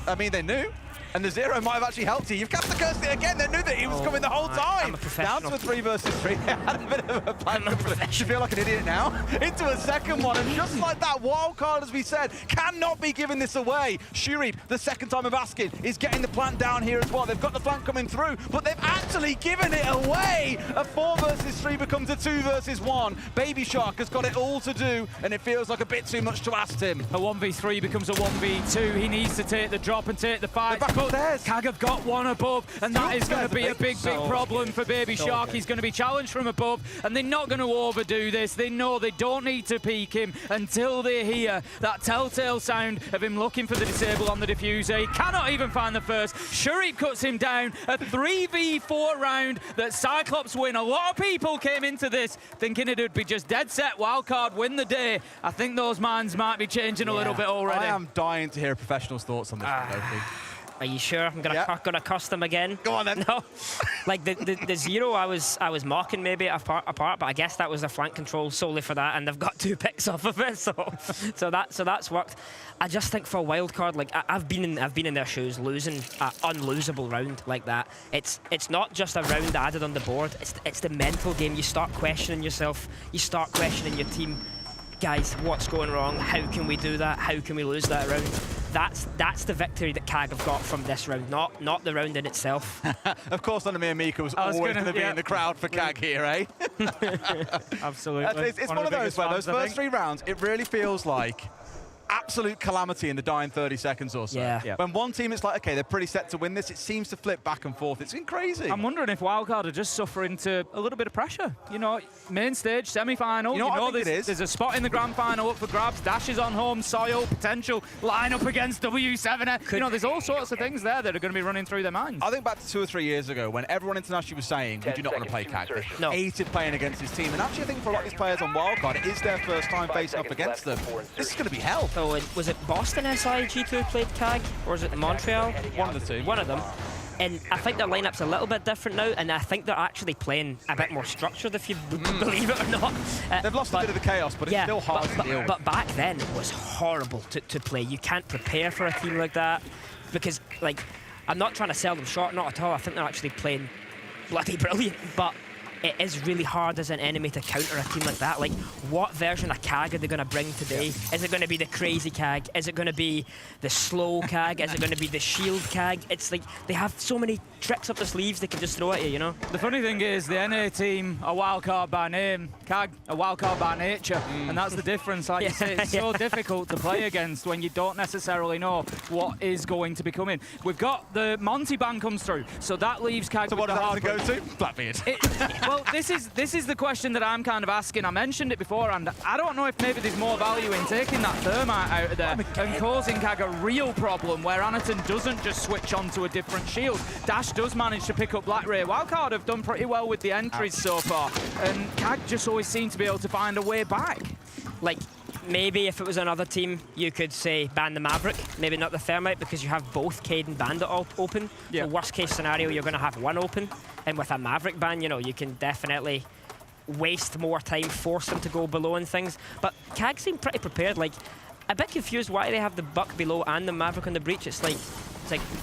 S19: I mean, they knew. And the Zero might have actually helped you. You've cast the curse again. They knew that he was coming the whole time.
S20: I'm a professional.
S19: Down to a 3 versus 3. Had a bit of a plan. You feel like an idiot now? Into a second one. And just like that, wild card, as we said, cannot be giving this away. Shurip, the second time of asking, is getting the plant down here as well. They've got the flank coming through, but they've actually given it away. A 4 versus 3 becomes a 2 versus 1. Baby Shark has got it all to do, and it feels like a bit too much to ask him.
S21: A 1v3 becomes a 1v2. He needs to take the drop and take the fight. Kag have got one above, and that is going to be a big problem for Baby Shark. He's going to be challenged from above, and they're not going to overdo this. They know they don't need to peek him until they hear that telltale sound of him looking for the disable on the diffuser. He cannot even find the first. Sharif cuts him down. A 3v4 round that Cyclops win. A lot of people came into this thinking it would be just dead set wildcard win the day. I think those minds might be changing a little bit already.
S19: I am dying to hear professionals' thoughts on this one, Loki.
S20: Are you sure? I'm gonna cuss them again.
S19: Go on then.
S20: No, like the 0, I was mocking maybe apart, but I guess that was their flank control solely for that, and they've got 2 picks off of it. So that's worked. I just think for a wild card, like I've been in their shoes, losing an unlosable round like that. It's not just a round added on the board. It's the mental game. You start questioning yourself. You start questioning your team. Guys, what's going wrong? How can we do that? How can we lose that round? That's the victory that CAG have got from this round, not the round in itself.
S19: Of course, Nonamir Mika was always going to be in the crowd for CAG here, eh?
S21: Absolutely.
S19: It's one of those where those first 3 rounds, it really feels like absolute calamity in the dying 30 seconds or so.
S20: Yeah.
S19: When one team, it's like, okay, they're pretty set to win this. It seems to flip back and forth. It's been crazy.
S21: I'm wondering if Wildcard are just suffering to a little bit of pressure. You know, main stage, semi-final.
S19: You know what I think it is?
S21: There's a spot in the grand final up for grabs. Dash is on home soil, potential line up against W7. You know, there's all sorts of things there that are going to be running through their minds.
S19: I think back to 2 or 3 years ago when everyone internationally was saying, we do not want to play CAG. They hated playing against his team. And actually, I think for a lot of these players on Wildcard, it is their first time facing up against them. This is going to be hell.
S20: So was it Boston SI G2 played CAG, or is it Montreal?
S19: One of the 2.
S20: One of them. And I think their lineup's a little bit different now, and I think they're actually playing a bit more structured, if you believe it or not.
S19: They've lost a bit of the chaos, but it's still hard to deal with.
S20: But back then, it was horrible to play. You can't prepare for a team like that, because, like, I'm not trying to sell them short, not at all. I think they're actually playing bloody brilliant, but it is really hard as an enemy to counter a team like that. Like, what version of CAG are they going to bring today? Is it going to be the crazy CAG? Is it going to be the slow CAG? Is it going to be the shield CAG? It's like they have so many tricks up their sleeves they can just throw at you, you know?
S21: The funny thing is, the NA team are wildcard by name, CAG a wildcard by nature, and that's the difference. Like you say, it's so difficult to play against when you don't necessarily know what is going to be coming. We've got the Monty ban comes through, so that leaves CAG
S19: So
S21: with
S19: what does
S21: the
S19: that
S21: hard
S19: have to go to? Blackbeard.
S21: Well, this is the question that I'm kind of asking. I mentioned it before, and I don't know if maybe there's more value in taking that thermite out of there and causing CAG a real problem where Anaton doesn't just switch onto a different shield. Dash does manage to pick up Black Ray. Wildcard have done pretty well with the entries so far, and CAG just always seem to be able to find a way back.
S20: Like, maybe if it was another team, you could say ban the Maverick, maybe not the Thermite, because you have both Cade and Bandit open. So worst case scenario, you're going to have one open. And with a Maverick ban, you know, you can definitely waste more time, force them to go below and things. But CAG seem pretty prepared. Like, a bit confused why they have the Buck below and the Maverick on the breach. It's like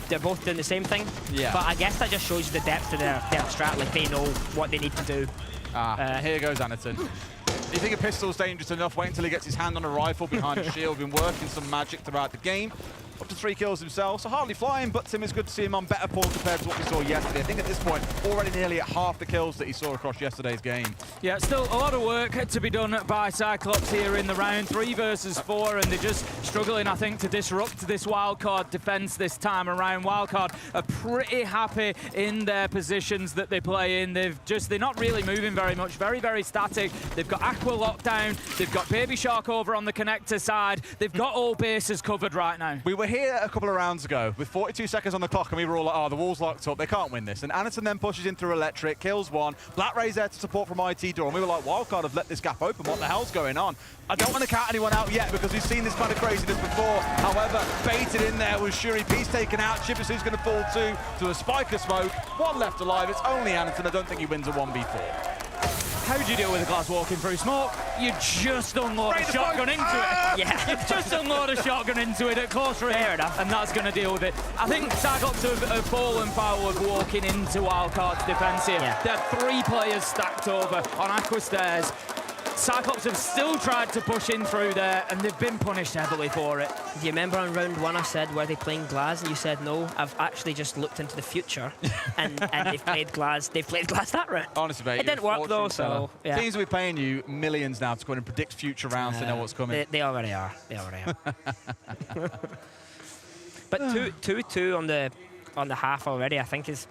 S20: they're both doing the same thing.
S19: Yeah.
S20: But I guess that just shows you the depth of their strat. Like, they know what they need to do.
S19: Here goes Anaton. You think a pistol's dangerous enough? Wait until he gets his hand on a rifle behind a shield. Been working some magic throughout the game. Up to 3 kills himself, so hardly flying, but Tim, it's good to see him on better form compared to what we saw yesterday. I think at this point, already nearly at half the kills that he saw across yesterday's game.
S21: Yeah, still a lot of work to be done by Cyclops here in the round. 3 versus 4, and they're just struggling, I think, to disrupt this wildcard defense this time around. Wildcard are pretty happy in their positions that they play in. They're not really moving very much, very static. They've got Aqua lockdown, they've got Baby Shark over on the connector side. They've got all bases covered right now.
S19: We were here a couple of rounds ago with 42 seconds on the clock, and we were all like, oh, the wall's locked up, they can't win this. And Anaton then pushes in through Electric, kills one. Black Ray's there to support from IT Door, and we were like, Wildcard have let this gap open. What the hell's going on? I don't want to count anyone out yet because we've seen this kind of craziness before. However, baited in there was Shuri. Peace taken out. Shibasu's going to fall too to a spike of smoke. One left alive. It's only Anaton. I don't think he wins a 1v4.
S21: How do you deal with a glass walking through smoke? You just unload a shotgun into it. Yeah, you just unload a shotgun into it at close range. Fair enough. And that's going to deal with it. I think Cyclops have fallen foul of walking into Wildcard's defense here.
S20: Yeah.
S21: They had 3 players stacked over on Aqua Stairs. Cyclops have still tried to push in through there, and they've been punished heavily for it.
S20: Do you remember on round 1 I said, were they playing Glass? And you said no. I've actually just looked into the future, and they've played Glass. They've played Glass that round.
S19: Honestly, mate,
S20: it didn't work though. So yeah.
S19: Teams will be paying you millions now to go in and predict future rounds to know what's coming.
S20: They already are. They already are. But 2-2 on the half already, I think it's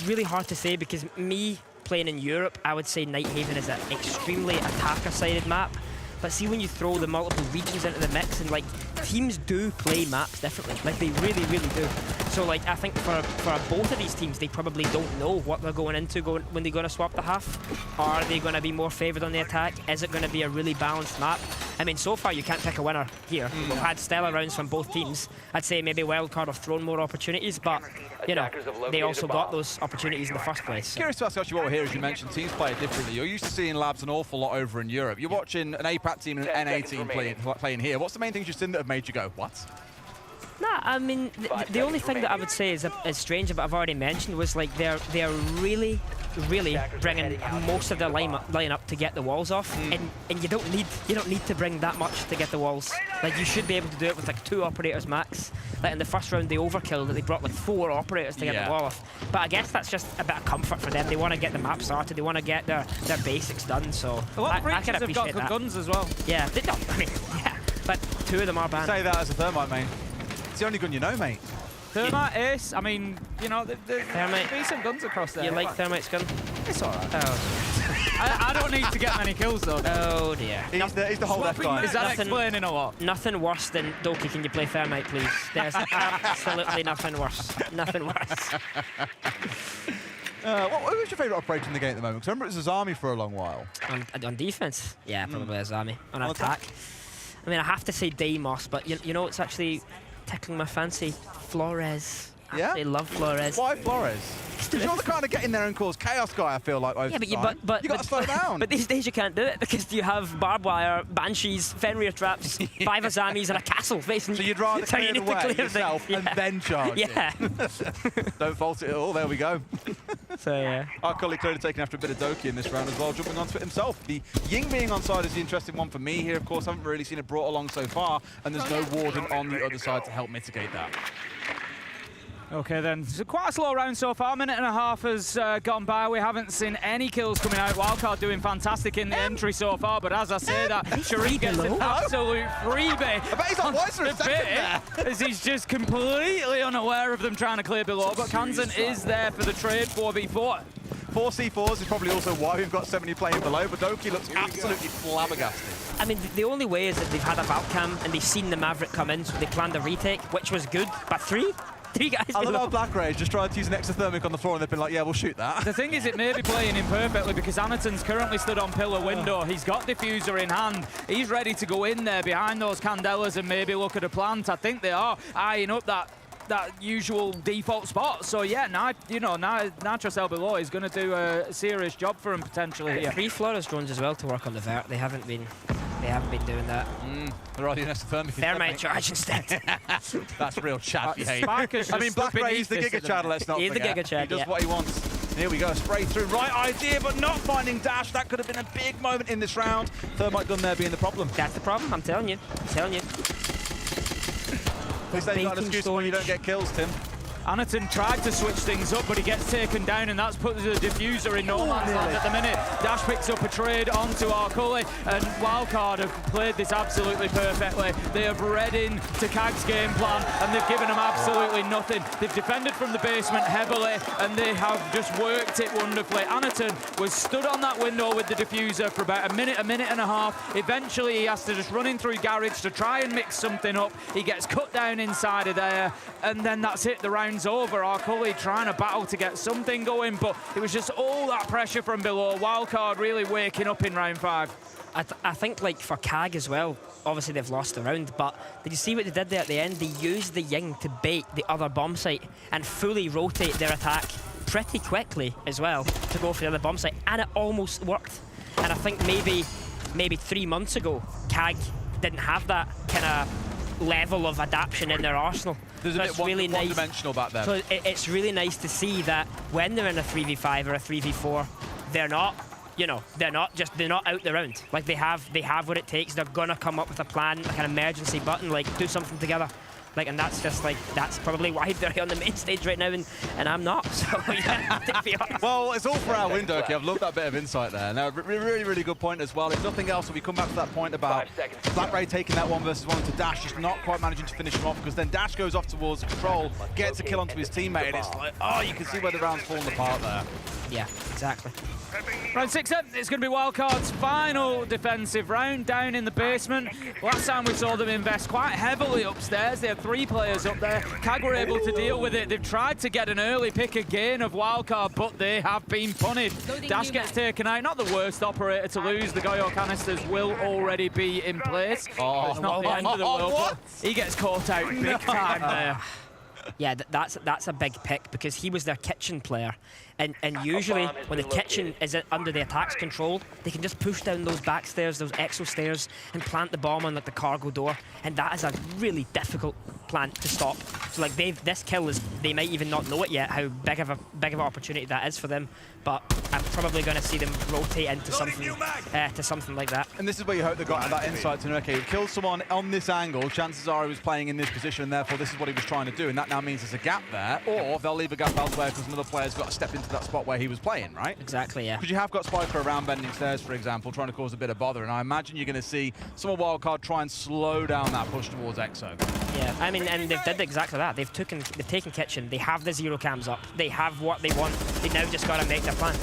S20: really hard to say, because me playing in Europe, I would say Nighthaven is an extremely attacker-sided map. But see, when you throw the multiple regions into the mix, and like, teams do play maps differently. Like, they really do. So like, I think for both of these teams, they probably don't know what they're going into when they're going to swap the half. Are they going to be more favoured on the attack? Is it going to be a really balanced map? I mean, so far you can't pick a winner here. We've had stellar rounds from both teams. I'd say maybe Wildcard have thrown more opportunities, but you know, they also got those opportunities in the first place. So.
S19: Curious to ask actually what we're here, as you mentioned, teams play it differently. You're used to seeing labs an awful lot over in Europe. You're watching an APAC team and an NA team playing here. What's the main things you've seen that have made you go, what?
S20: Nah, I mean, the only thing that I would say is strange, but I've already mentioned, was like they're really bringing most of their lineup to get the walls off, and you don't need to bring that much to get the walls. Like, you should be able to do it with like 2 operators max. Like in the first round, they overkilled it. They brought like 4 operators to get the wall off. But I guess that's just a bit of comfort for them. They want to get the map started. They want to get their basics done. So
S21: a lot of breaches
S20: have
S21: got good guns as well.
S20: Yeah, I mean, yeah, but 2 of them are banned.
S19: Say that as a Thermite main. It's the only gun you know, mate.
S21: Thermite, Ace, I mean, you know, there's decent guns across there.
S20: You like Thermite's gun?
S21: It's alright.
S20: Oh.
S21: I don't need to get many kills though.
S20: Oh dear.
S19: He's the whole left guy.
S21: Is that explaining a lot?
S20: Nothing worse than Doki, can you play Thermite, please? There's absolutely nothing worse. Nothing worse.
S19: What was your favourite operator in the game at the moment? Because I remember it was Azami for a long while.
S20: On defense? Yeah, probably Azami. On attack? I mean, I have to say Deimos, but you know, it's actually tickling my fancy. Flores.
S19: Yeah?
S20: I love Flores.
S19: Why Flores? Because you're the kind of get in there and cause chaos guy, I feel like.
S20: Yeah, but
S19: you got to slow down.
S20: But these days you can't do it because you have barbed wire, banshees, Fenrir traps, 5 Azamis, and a castle facing.
S19: So you'd rather
S20: so
S19: clear the way yourself and then charge it. Don't fault it at all. There we go.
S20: So yeah.
S19: Our colleague clearly taking after a bit of Doki in this round as well, jumping onto it himself. The Ying being on side is the interesting one for me here. Of course, I haven't really seen it brought along so far, and there's no Warden on the other side to help mitigate that.
S21: Okay then, so quite a slow round so far. 1.5 minutes has gone by. We haven't seen any kills coming out. Wildcard doing fantastic in the entry so far, but as I say that, Sharif gets an absolute freebie.
S19: I bet he's not wise for a second there.
S21: As he's just completely unaware of them trying to clear below, but Kansan is there for the trade 4v4.
S19: 4 C4s is probably also why we've got 70 playing below, but Doki looks absolutely flabbergasted.
S20: I mean, the only way is that they've had a Valcam and they've seen the Maverick come in, so they planned a retake, which was good, but 3 guys
S19: I love how Black Rage just tried to use an extra thermic on the floor and they've been like, yeah, we'll shoot that.
S21: The thing is, it may be playing imperfectly because Anaton's currently stood on pillar window. He's got diffuser in hand. He's ready to go in there behind those candelas and maybe look at a plant. I think they are eyeing up that usual default spot. So yeah, Nitrocell below is going to do a serious job for him potentially here.
S20: 3 Flores drones as well to work on the vert. They haven't been doing that.
S19: They're already an extra
S20: Thermite charge instead.
S19: That's real chat behaviour. I mean, Black Ray is the Giga Chad, let's not forget.
S20: He's the Giga Chad,
S19: He does what he wants. Here we go, spray through. Right idea, but not finding Dash. That could have been a big moment in this round. Thermite gun there being the problem.
S20: That's the problem, I'm telling you.
S19: Please say you got an excuse when you don't get kills, Tim.
S21: Anaton tried to switch things up, but he gets taken down, and that's put the diffuser in no man's land at the minute. Dash picks up a trade onto Arcully, and Wildcard have played this absolutely perfectly. They have read into Kag's game plan, and they've given him absolutely nothing. They've defended from the basement heavily, and they have just worked it wonderfully. Anaton was stood on that window with the diffuser for about a minute and a half. Eventually, he has to just run in through garage to try and mix something up. He gets cut down inside of there, and then that's it. The round's over. Arcully trying to battle to get something going, but it was just all that pressure from below. Wildcard really waking up in round 5.
S20: I think, like, for Kag as well, obviously they've lost the round, but did you see what they did there at the end? They used the Ying to bait the other bomb site and fully rotate their attack pretty quickly as well to go for the other bomb site, and it almost worked. And I think maybe 3 months ago, Kag didn't have that kind of level of adaptation in their arsenal.
S19: There's a bit really one-dimensional back there.
S20: So it's really nice to see that when they're in a 3v5 or a 3v4, they're not out the round. Like, they have what it takes. They're gonna come up with a plan, like an emergency button, like do something together. Like, and that's just like, that's probably why they're on the main stage right now, and I'm not. So yeah, to be honest.
S19: Well, it's all for our win, Doki. I've loved that bit of insight there. Now, really good point as well. If nothing else, we come back to that point about Black Ray taking that 1v1 to Dash, just not quite managing to finish him off, because then Dash goes off towards control, gets a kill onto his teammate, and it's like, oh, you can see where the round's falling apart there.
S20: Yeah, exactly.
S21: Round 6 up, it's going to be Wildcard's final defensive round down in the basement. Last time we saw them invest quite heavily upstairs. They had 3 players up there. CAG were able to deal with it. They've tried to get an early pick again of Wildcard, but they have been punished. Dash gets taken out. Not the worst operator to lose. The Goyo canisters will already be in place. It's not the end of the world, but he gets caught out big time there.
S20: Yeah, that's a big pick because he was their kitchen player. And usually when the kitchen is under the attack's control, they can just push down those back stairs, those exo stairs, and plant the bomb on like the cargo door. And that is a really difficult plant to stop. So like this kill is, they might even not know it yet how big of an opportunity that is for them. But I'm probably going to see them rotate into something like that.
S19: And this is where you hope they got that insight to know, okay, he killed someone on this angle, chances are he was playing in this position, and therefore this is what he was trying to do, and that now means there's a gap there, or they'll leave a gap elsewhere because another player's got to step into that spot where he was playing, right?
S20: Exactly, yeah.
S19: Because you have got Spiker around bending stairs, for example, trying to cause a bit of bother, and I imagine you're going to see some of Wildcard try and slow down that push towards Exo.
S20: Yeah, I mean, and they've did exactly that. They've taken kitchen, they have the 0 cams up, they have what they want, they now just got to make their plan.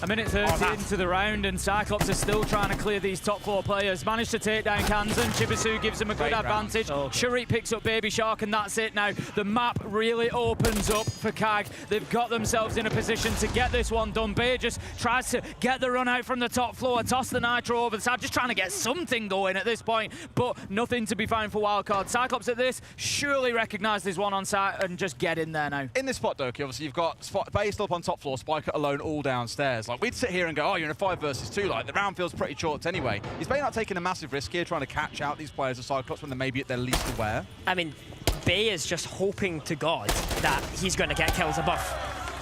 S21: A minute 30 into the round, and Cyclops are still trying to clear these top 4 players. Managed to take down Kansan. Chibisu gives him a good advantage. Sharik picks up Baby Shark, and that's it now. The map really opens up for CAG. They've got themselves in a position to get this one done. Bay just tries to get the run out from the top floor, toss the Nitro over the side, just trying to get something going at this point, but nothing to be found for Wildcard. Cyclops at this surely recognise this one on site and just get in there now.
S19: In this spot, Doki, obviously you've got Bay still up on top floor, Spiker alone all downstairs. Like, we'd sit here and go, oh, you're in a 5 versus 2, like, the round feels pretty short anyway. Is Bay not taking a massive risk here, trying to catch out these players of Cyclops when they're maybe at their least aware?
S20: I mean, Bay is just hoping to God that he's going to get kills above.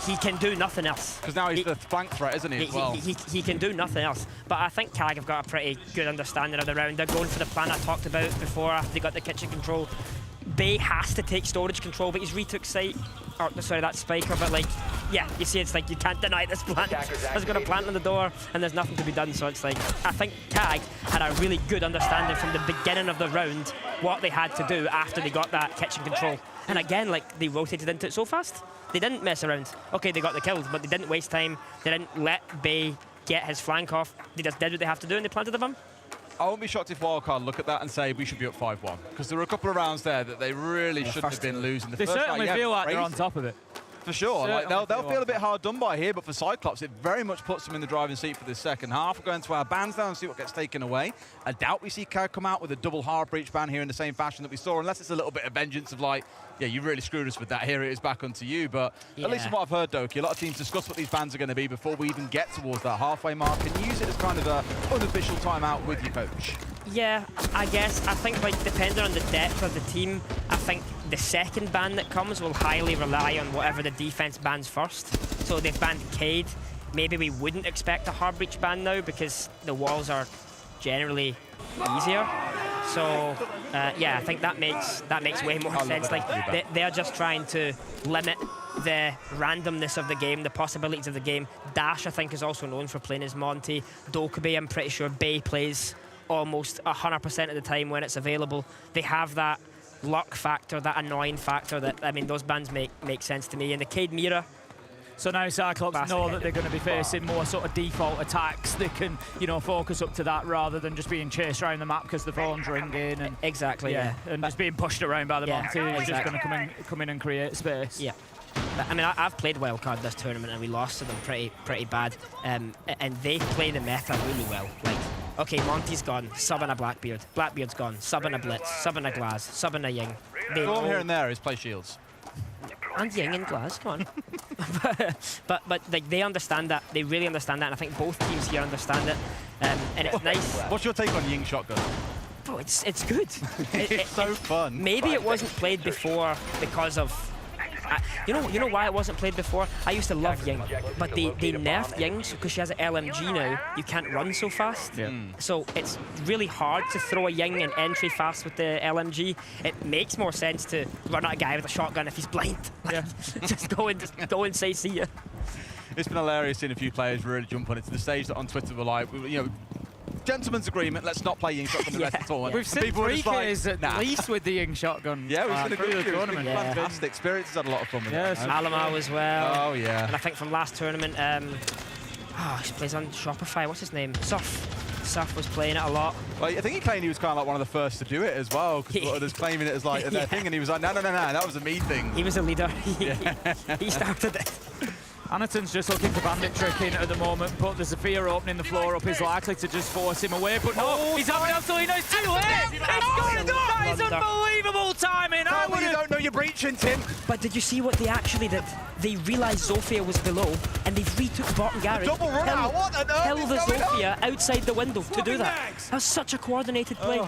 S20: He can do nothing else.
S19: Because now he's the flank threat, isn't he, as well?
S20: He can do nothing else. But I think CAG have got a pretty good understanding of the round. They're going for the plan I talked about before after they got the kitchen control. Bay has to take storage control, but he's retook site. Or, sorry, that's Spiker, but like, yeah, you see, it's like you can't deny this plant. There's got a plant on the door, and there's nothing to be done. So it's like, I think CAG had a really good understanding from the beginning of the round what they had to do after they got that kitchen control. And again, like, they rotated into it so fast. They didn't mess around. Okay, they got the kills, but they didn't waste time. They didn't let Bay get his flank off. They just did what they have to do, and they planted the bomb.
S19: I won't be shocked if Wildcard look at that and say we should be up 5-1, because there were a couple of rounds there that they really shouldn't have been losing.
S21: They certainly feel like they're on top of it.
S19: For sure, like, they'll feel a bit hard done by here, but for Cyclops, it very much puts them in the driving seat for this second half. We're going to our bans now and see what gets taken away. I doubt we see CAG come out with a double hard breach ban here in the same fashion that we saw, unless it's a little bit of vengeance of like, yeah, you really screwed us with that, here it is back onto you. But at least from what I've heard, Doki, a lot of teams discuss what these bans are going to be before we even get towards that halfway mark and use it as kind of an unofficial timeout with your coach.
S20: Yeah, I guess. I think, like, depending on the depth of the team, I think the second ban that comes will highly rely on whatever the defense bans first. So they've banned Cade. Maybe we wouldn't expect a hard breach ban now because the walls are generally easier. So yeah, I think that makes way more sense. Like, they're just trying to limit the randomness of the game, the possibilities of the game. Dash, I think, is also known for playing as Monty. Dokkaebi, I'm pretty sure Bay plays almost 100% of the time when it's available. They have that luck factor, that annoying factor that, I mean, those bans make sense to me. And the Cade Mira.
S21: So now Cyclops know that they're going to be facing more sort of default attacks. They can, you know, focus up to that rather than just being chased around the map because the phone's ringing. And
S20: exactly, yeah.
S21: And just being pushed around by the Monty who's just going to come in and create space.
S20: Yeah. I mean, I've played wildcard this tournament and we lost to them pretty bad. And they play the meta really well. Like, okay, Monty's gone, sub and a Blackbeard. Blackbeard's gone, sub and a Blitz, sub and a Glass, sub and a Ying.
S19: All here and there is play shields.
S20: And Ying and Glass, come on. but like, they understand that. They really understand that, and I think both teams here understand it. And it's nice.
S19: What's your take on Ying shotgun?
S20: Oh, it's good.
S19: It's so fun.
S20: Maybe it wasn't played before because of. You know why it wasn't played before? I used to love Ying, but they nerfed Ying because she has an LMG now. You can't run so fast. Yeah. So it's really hard to throw a Ying and entry fast with the LMG. It makes more sense to run at a guy with a shotgun if he's blind. Yeah. just go and say see ya.
S19: It's been hilarious seeing a few players really jump on it to the stage that on Twitter were like, you know, gentleman's agreement. Let's not play Ying Shotgun the rest of the tournament.
S21: We've seen
S19: People were just
S21: 3Ks at least with the Ying Shotgun.
S19: Yeah, we've seen a
S21: through
S19: good
S21: the tournament.
S19: fantastic. Spirits has had a lot of fun with
S21: Yeah,
S19: it.
S15: Alamo as well.
S19: Oh, yeah.
S15: And I think from last tournament, he plays on Shopify. What's his name? Surf was playing it a lot.
S19: Well, I think he claimed he was kind of like one of the first to do it as well, because others claiming it as like their thing, and he was like, no, that was a me thing.
S15: He was a leader. He started it.
S21: Anaton's just looking for bandit trick in at the moment, but the Zafir opening the floor up is likely to just force him away. But no, he's having absolutely no. It's too late. That is unbelievable timing.
S19: You don't know you're breaching, Tim.
S20: But did you see what they actually did? They realised Zofia was below, and they retook the bottom garage.
S19: Double run out. What on earth
S20: Held the
S19: is going on?
S20: Zofia outside the window to do that. That was such a coordinated play.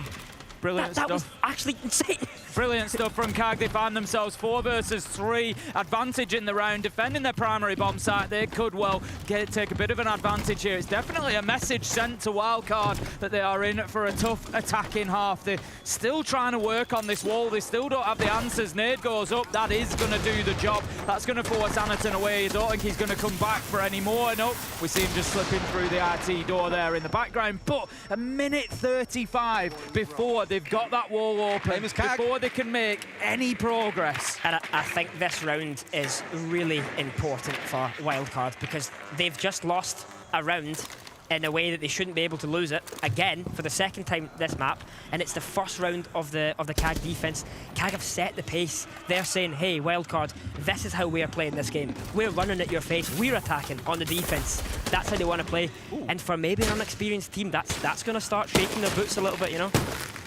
S21: Brilliant
S20: That
S21: stuff.
S20: was actually insane.
S21: Brilliant stuff from KAG. They find themselves 4 versus 3 advantage in the round, defending their primary bomb site. They could well take a bit of an advantage here. It's definitely a message sent to Wildcard that they are in for a tough attacking half. They're still trying to work on this wall. They still don't have the answers. Nade goes up. That is going to do the job. That's going to force Anaton away. I don't think he's going to come back for any more. Nope. We see him just slipping through the IT door there in the background. But a minute 35 before they've got that wall open, before they can make any progress.
S20: And I think this round is really important for Wildcard because they've just lost a round in a way that they shouldn't be able to lose it again for the second time this map, and it's the first round of the KAG defense. KAG have set the pace. They're saying, hey, Wildcard, this is how we are playing this game. We're running at your face. We're attacking on the defense. That's how they want to play. And for maybe an unexperienced team, that's going to start shaking their boots a little bit, you know.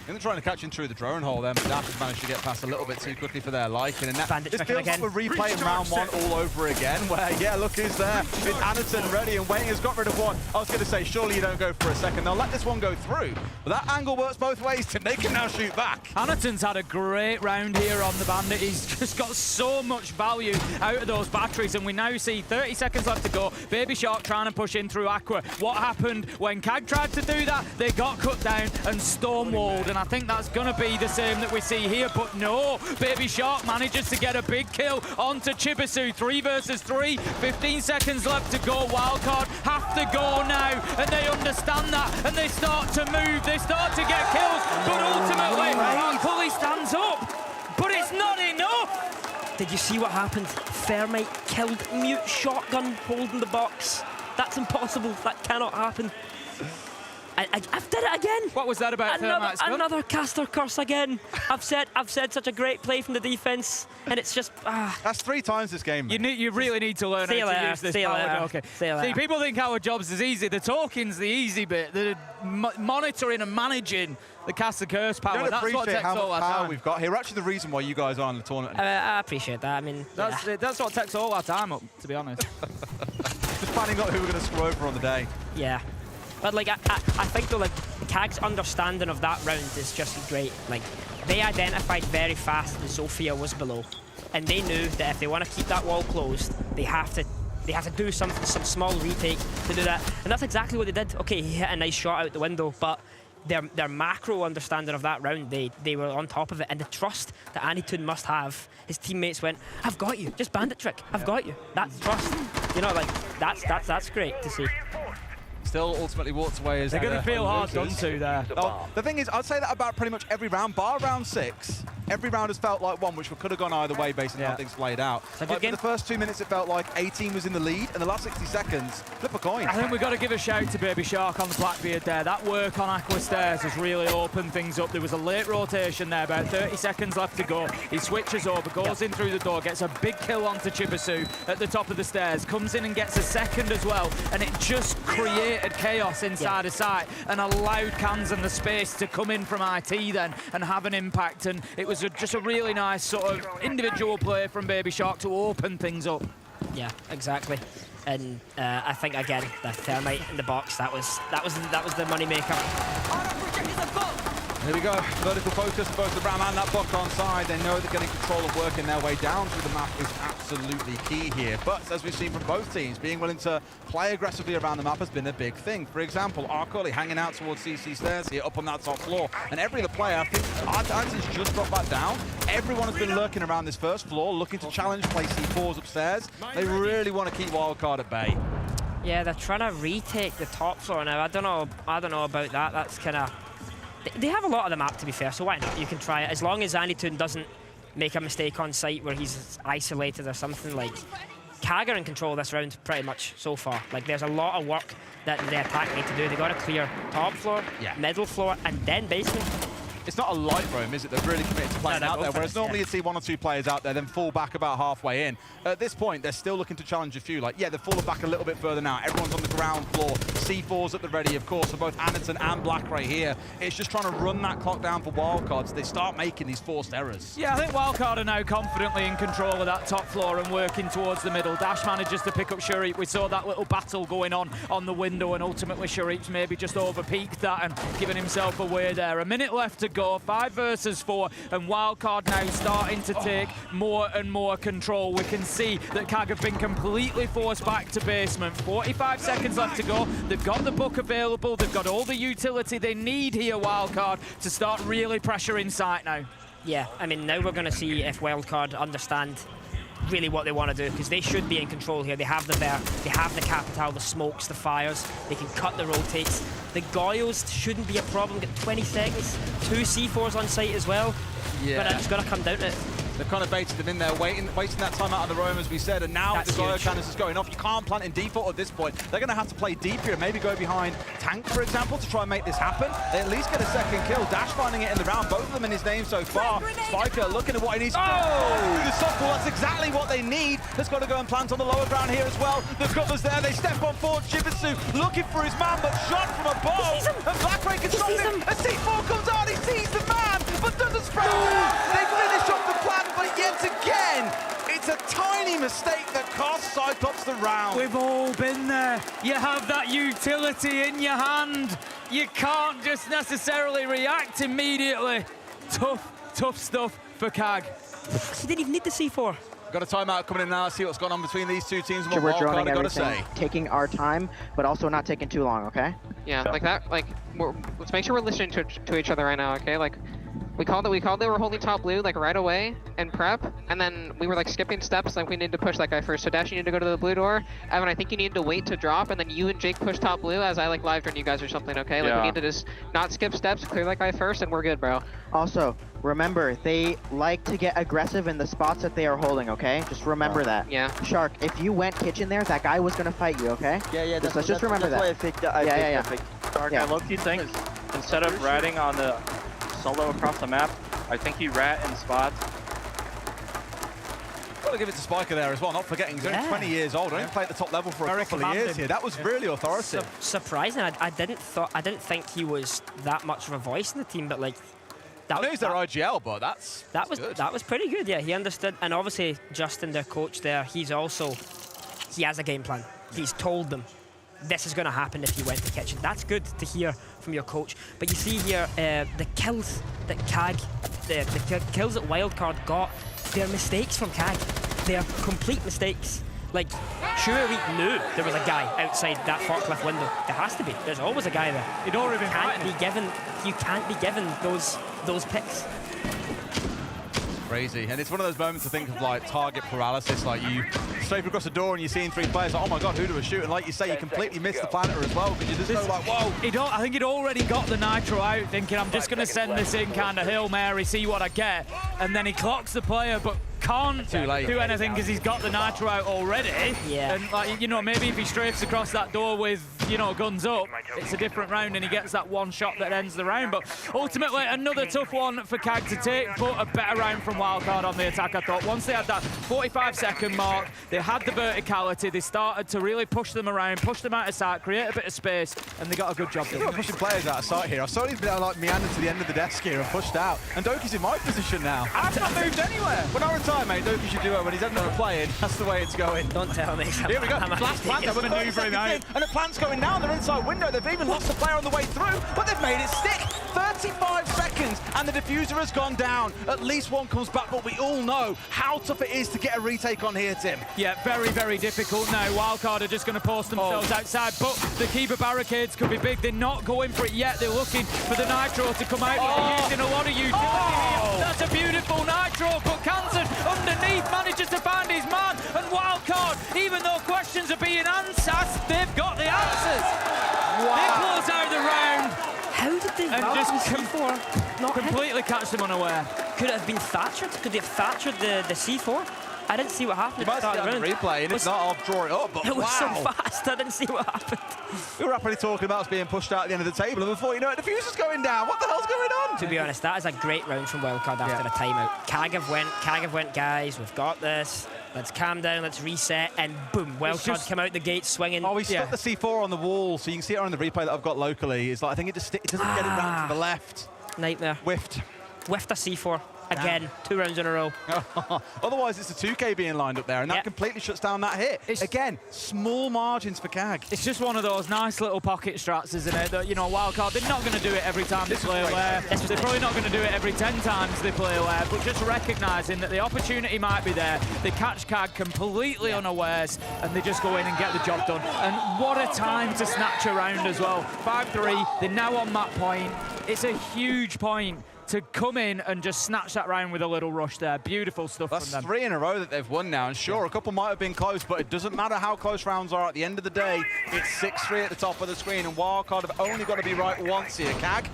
S19: And they're trying to catch him through the drone hole there, but Dash has managed to get past a little bit too quickly for their liking. And that, this feels like we're replaying round 1 all over again, where, yeah, look who's there. With Anaton ready, and Wayne has got rid of one. I was going to say, surely you don't go for a second. They'll let this one go through. But that angle works both ways, Tim. They can now shoot back.
S21: Anaton's had a great round here on the Bandit. He's just got so much value out of those batteries, and we now see 30 seconds left to go. Baby Shark trying to push in through Aqua. What happened when KAG tried to do that? They got cut down and stonewalled, and I think that's going to be the same that we see here, but no, Baby Shark manages to get a big kill onto Chibisu. 3 versus 3, 15 seconds left to go. Wildcard have to go now, and they understand that, and they start to move, they start to get kills, but ultimately, Pulley stands up, but it's not enough.
S20: Did you see what happened? Thermite killed Mute Shotgun holding the box. That's impossible, that cannot happen. I've did it again.
S21: What was that about Thermite's gun?
S20: Another caster curse again. I've said such a great play from the defense, and it's just
S19: That's 3 times this game.
S21: You really need to learn how to use this power. Okay. See, people think our jobs is easy. The talking's the easy bit. The monitoring and managing the caster curse power.
S19: You don't
S21: That's what
S19: appreciate
S21: takes all
S19: how
S21: our
S19: much power
S21: time.
S19: we've got here. Actually, the reason why you guys are in the tournament.
S20: I appreciate that. I mean,
S21: that's what takes all our time up, to be honest.
S19: Just finding out who we're going to screw over on the day.
S20: Yeah. But like I think though, like KAG's understanding of that round is just great. Like they identified very fast that Zofia was below, and they knew that if they want to keep that wall closed, they have to do some small retake to do that, and that's exactly what they did. Okay, he hit a nice shot out the window, but their macro understanding of that round, they were on top of it, and the trust that Anaton must have. His teammates went, "I've got you, just bandit trick. I've got you." That's trust. You know, like that's great to see.
S19: Still ultimately walks away as
S21: they're going to feel hard done to there.
S19: Oh, the thing is, I'd say that about pretty much every round, bar round 6. Every round has felt like one, which could have gone either way based on how things played out. Like in the first 2 minutes, it felt like 18 was in the lead, and the last 60 seconds, flip a coin.
S21: I think we've got to give a shout to Baby Shark on the Blackbeard there. That work on Aqua Stairs has really opened things up. There was a late rotation there, about 30 seconds left to go. He switches over, goes in through the door, gets a big kill onto Chibisu at the top of the stairs, comes in and gets a second as well, and it just created chaos inside a site and allowed Kansan the space to come in from IT then and have an impact, and it was just a really nice sort of individual play from Baby Shark to open things up.
S20: Yeah, exactly. And I think again the Thermite in the box, that was the money maker.
S19: Here we go, vertical focus for both the Ram and that Buck on side. They know that getting control of working their way down through the map is absolutely key here. But as we've seen from both teams, being willing to play aggressively around the map has been a big thing. For example, Arcoli hanging out towards CC Stairs here up on that top floor. And every other player, I think Artan's just dropped back down. Everyone has been lurking around this first floor, looking to challenge, play C4s upstairs. They really want to keep Wildcard at bay.
S20: Yeah, they're trying to retake the top floor now. I don't know about that. That's kind of... They have a lot of the map, to be fair, so why not? You can try it. As long as Anitoon doesn't make a mistake on site where he's isolated or something. Like, KAG are in control of this round pretty much so far. Like, there's a lot of work that the attack need to do. They got to clear top floor, middle floor, and then basement.
S19: It's not a light roam, is it? They're really committed to playing out there, whereas normally you'd see 1 or 2 players out there, then fall back about halfway in. At this point, they're still looking to challenge a few. Like, yeah, they're falling back a little bit further now. Everyone's on the ground floor. C4's at the ready, of course, for both Anitoon and Black right here. It's just trying to run that clock down for Wildcards. They start making these forced errors.
S21: Yeah, I think Wildcard are now confidently in control of that top floor and working towards the middle. Dash manages to pick up Sharif. We saw that little battle going on the window, and ultimately Sharif's maybe just over-peaked that and given himself away there. A minute left to go, 5 versus 4, and Wildcard now starting to take more and more control. We can see that KAG have been completely forced back to basement. 45 seconds left to go. They've got the book available. They've got all the utility they need here, Wildcard, to start really pressuring site now.
S20: Yeah, I mean, now we're going to see if Wildcard understand really what they want to do, because they should be in control here. They have the Bear, they have the Capital, the smokes, the fires. They can cut the rotates. The Goyles shouldn't be a problem. Get 20 seconds. 2 C4s on site as well.
S19: Yeah.
S20: But it's got to come down to it.
S19: They've kind of baited them in there, wasting that time out of the roam, as we said, and now the Goyo cannons is going off. You can't plant in default at this point. They're going to have to play deep here, maybe go behind Tank, for example, to try and make this happen. They at least get a second kill. Dash finding it in the round, both of them in his name so far. Spiker looking at what he needs. Oh! The softball, that's exactly what they need. That's got to go and plant on the lower ground here as well. The cover's there, they step on forward. Shibitsu looking for his man, but shot from above. And Blackray can stop him. A C4 comes out, he sees the man, but doesn't spread out. They finish off the plan, but yet again, it's a tiny mistake that costs Cyclops the round.
S21: We've all been there. You have that utility in your hand. You can't just necessarily react immediately. Tough stuff for KAG.
S20: He didn't even need the C4.
S19: Got a timeout coming in now. See what's going on between these two teams. And
S3: We're
S19: what
S3: droning
S19: Wildcard got to say.
S3: everything, taking our time, but also not taking too long, okay?
S15: Yeah, like that. Like, let's make sure we're listening to each other right now, okay? Like, we called they were holding top blue like right away and prep, and then we were like skipping steps, like we need to push that guy first. So Dash, you need to go to the blue door. Evan, I think you need to wait to drop, and then you and Jake push top blue as I like live turn you guys or something, okay? Like we need to just not skip steps, clear that guy first, and we're good, bro.
S3: Also, remember, they like to get aggressive in the spots that they are holding, okay? Just remember that.
S15: Yeah.
S3: Shark, if you went kitchen there, that guy was gonna fight you, okay?
S22: Yeah,
S3: Let's just remember that.
S22: That's why I picked that.
S23: Shark, I low-key think instead of ratting on the solo across the map, I think he rat in spots.
S19: Got to give it to Spiker there as well, not forgetting he's only 20 years old. Only played at the top level for a couple of years here. That was really authoritative.
S20: Surprising. I didn't think he was that much of a voice in the team, but like
S19: I know he's their IGL, but
S20: that was pretty good. Yeah, he understood, and obviously Justin, their coach there, he has a game plan. He's told them this is going to happen if you went to kitchen. That's good to hear from your coach. But you see here, the kills that KAG, the kills that Wildcard got, they're mistakes from KAG. They're complete mistakes. Like, sure, we knew there was a guy outside that forklift window. There has to be. There's always a guy there.
S21: He'd already been
S20: You can't be given those picks.
S19: Crazy, and it's one of those moments to think of like target paralysis, like you strafe across the door and you're seeing 3 players, like, oh my god, who do I shoot? And like you say, you completely miss the planter as well, because you just know like, whoa.
S21: I think he'd already got the nitro out, thinking I'm just going to send this in kind of Hail Mary, see what I get. And then he clocks the player, but can't do anything because he's got the nitro out already.
S20: Yeah.
S21: And like, you know, maybe if he strafes across that door with, you know, guns up, it's a different round and he gets that one shot that ends the round. But ultimately, another tough one for KAG to take, but a better round from Wildcard on the attack, I thought. Once they had that 45-second mark, they had the verticality, they started to really push them around, push them out of sight, create a bit of space, and they got a good job done.
S19: They're pushing players out of sight here. I saw he's been like meandered to the end of the desk here and pushed out. And Doki's in my position now. I've not moved anywhere. When I retire, mate, Doki should do it when he's not playing. That's the way it's going.
S20: Don't tell me.
S19: Here we go. Flash plant. They're maneuvering out. And the plant's going down. They're inside window. They've even lost the player on the way through, but they've made it stick. 35 seconds, and the diffuser has gone down. At least one comes back, but we all know how tough it is to get a retake on here, Tim.
S21: Yeah, very, very difficult now. Wildcard are just going to post themselves outside, but the keeper barricades could be big. They're not going for it yet. They're looking for the nitro to come out. They're using a lot of utility here. That's a beautiful nitro, but Kansan underneath manages to find his man, and Wildcard, even though questions are being answered, they've got
S20: not
S21: completely catch them unaware.
S20: Could it have been Thatchered? Could they have Thatchered the C4? I didn't see what happened.
S19: You might see it on the replay, and if not, I'll draw it up. But
S20: it was so
S19: wow.
S20: fast, I didn't see what happened.
S19: We were rapidly talking about us being pushed out at the end of the table, and before you know it, the fuse is going down. What the hell's going on?
S20: To be honest, that is a great round from Wildcard after a timeout. Kagav went, guys, we've got this. Let's calm down, let's reset, and boom, Wildcard come out the gate swinging.
S19: Oh, he stuck the C4 on the wall, so you can see it on the replay that I've got locally. It's like, I think it doesn't get it round to the left.
S20: Nightmare.
S19: Whiffed
S20: a C4. Again, 2 rounds in a row.
S19: Otherwise, it's a 2K being lined up there, and that completely shuts down that hit. Again, small margins for Kag.
S21: It's just one of those nice little pocket strats, isn't it? That, you know, Wildcard, they're not going to do it every time they play aware. They're probably not going to do it every 10 times they play aware, but just recognising that the opportunity might be there. They catch Kag completely unawares, and they just go in and get the job done. And what a time to snatch a round as well. 5-3, they're now on that point. It's a huge point to come in and just snatch that round with a little rush there. Beautiful stuff from them.
S19: That's 3 in a row that they've won now, and sure, a couple might have been close, but it doesn't matter how close rounds are. At the end of the day, it's 6-3 at the top of the screen, and Wildcard have only got to be right once here. Kag,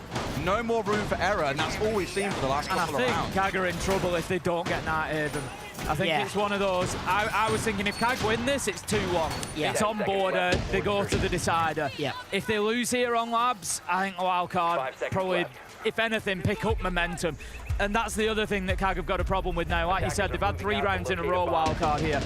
S19: no more room for error, and that's all we've seen for the last couple of rounds.
S21: I think Kag are in trouble if they don't get Night Haven. I think it's one of those. I was thinking if Kag win this, it's 2-1. It's on border, they go to the decider. If they lose here on Labs, I think Wildcard probably, if anything, pick up momentum. And that's the other thing that Kag have got a problem with now. Like you said, they've had 3 rounds in a row Wildcard here.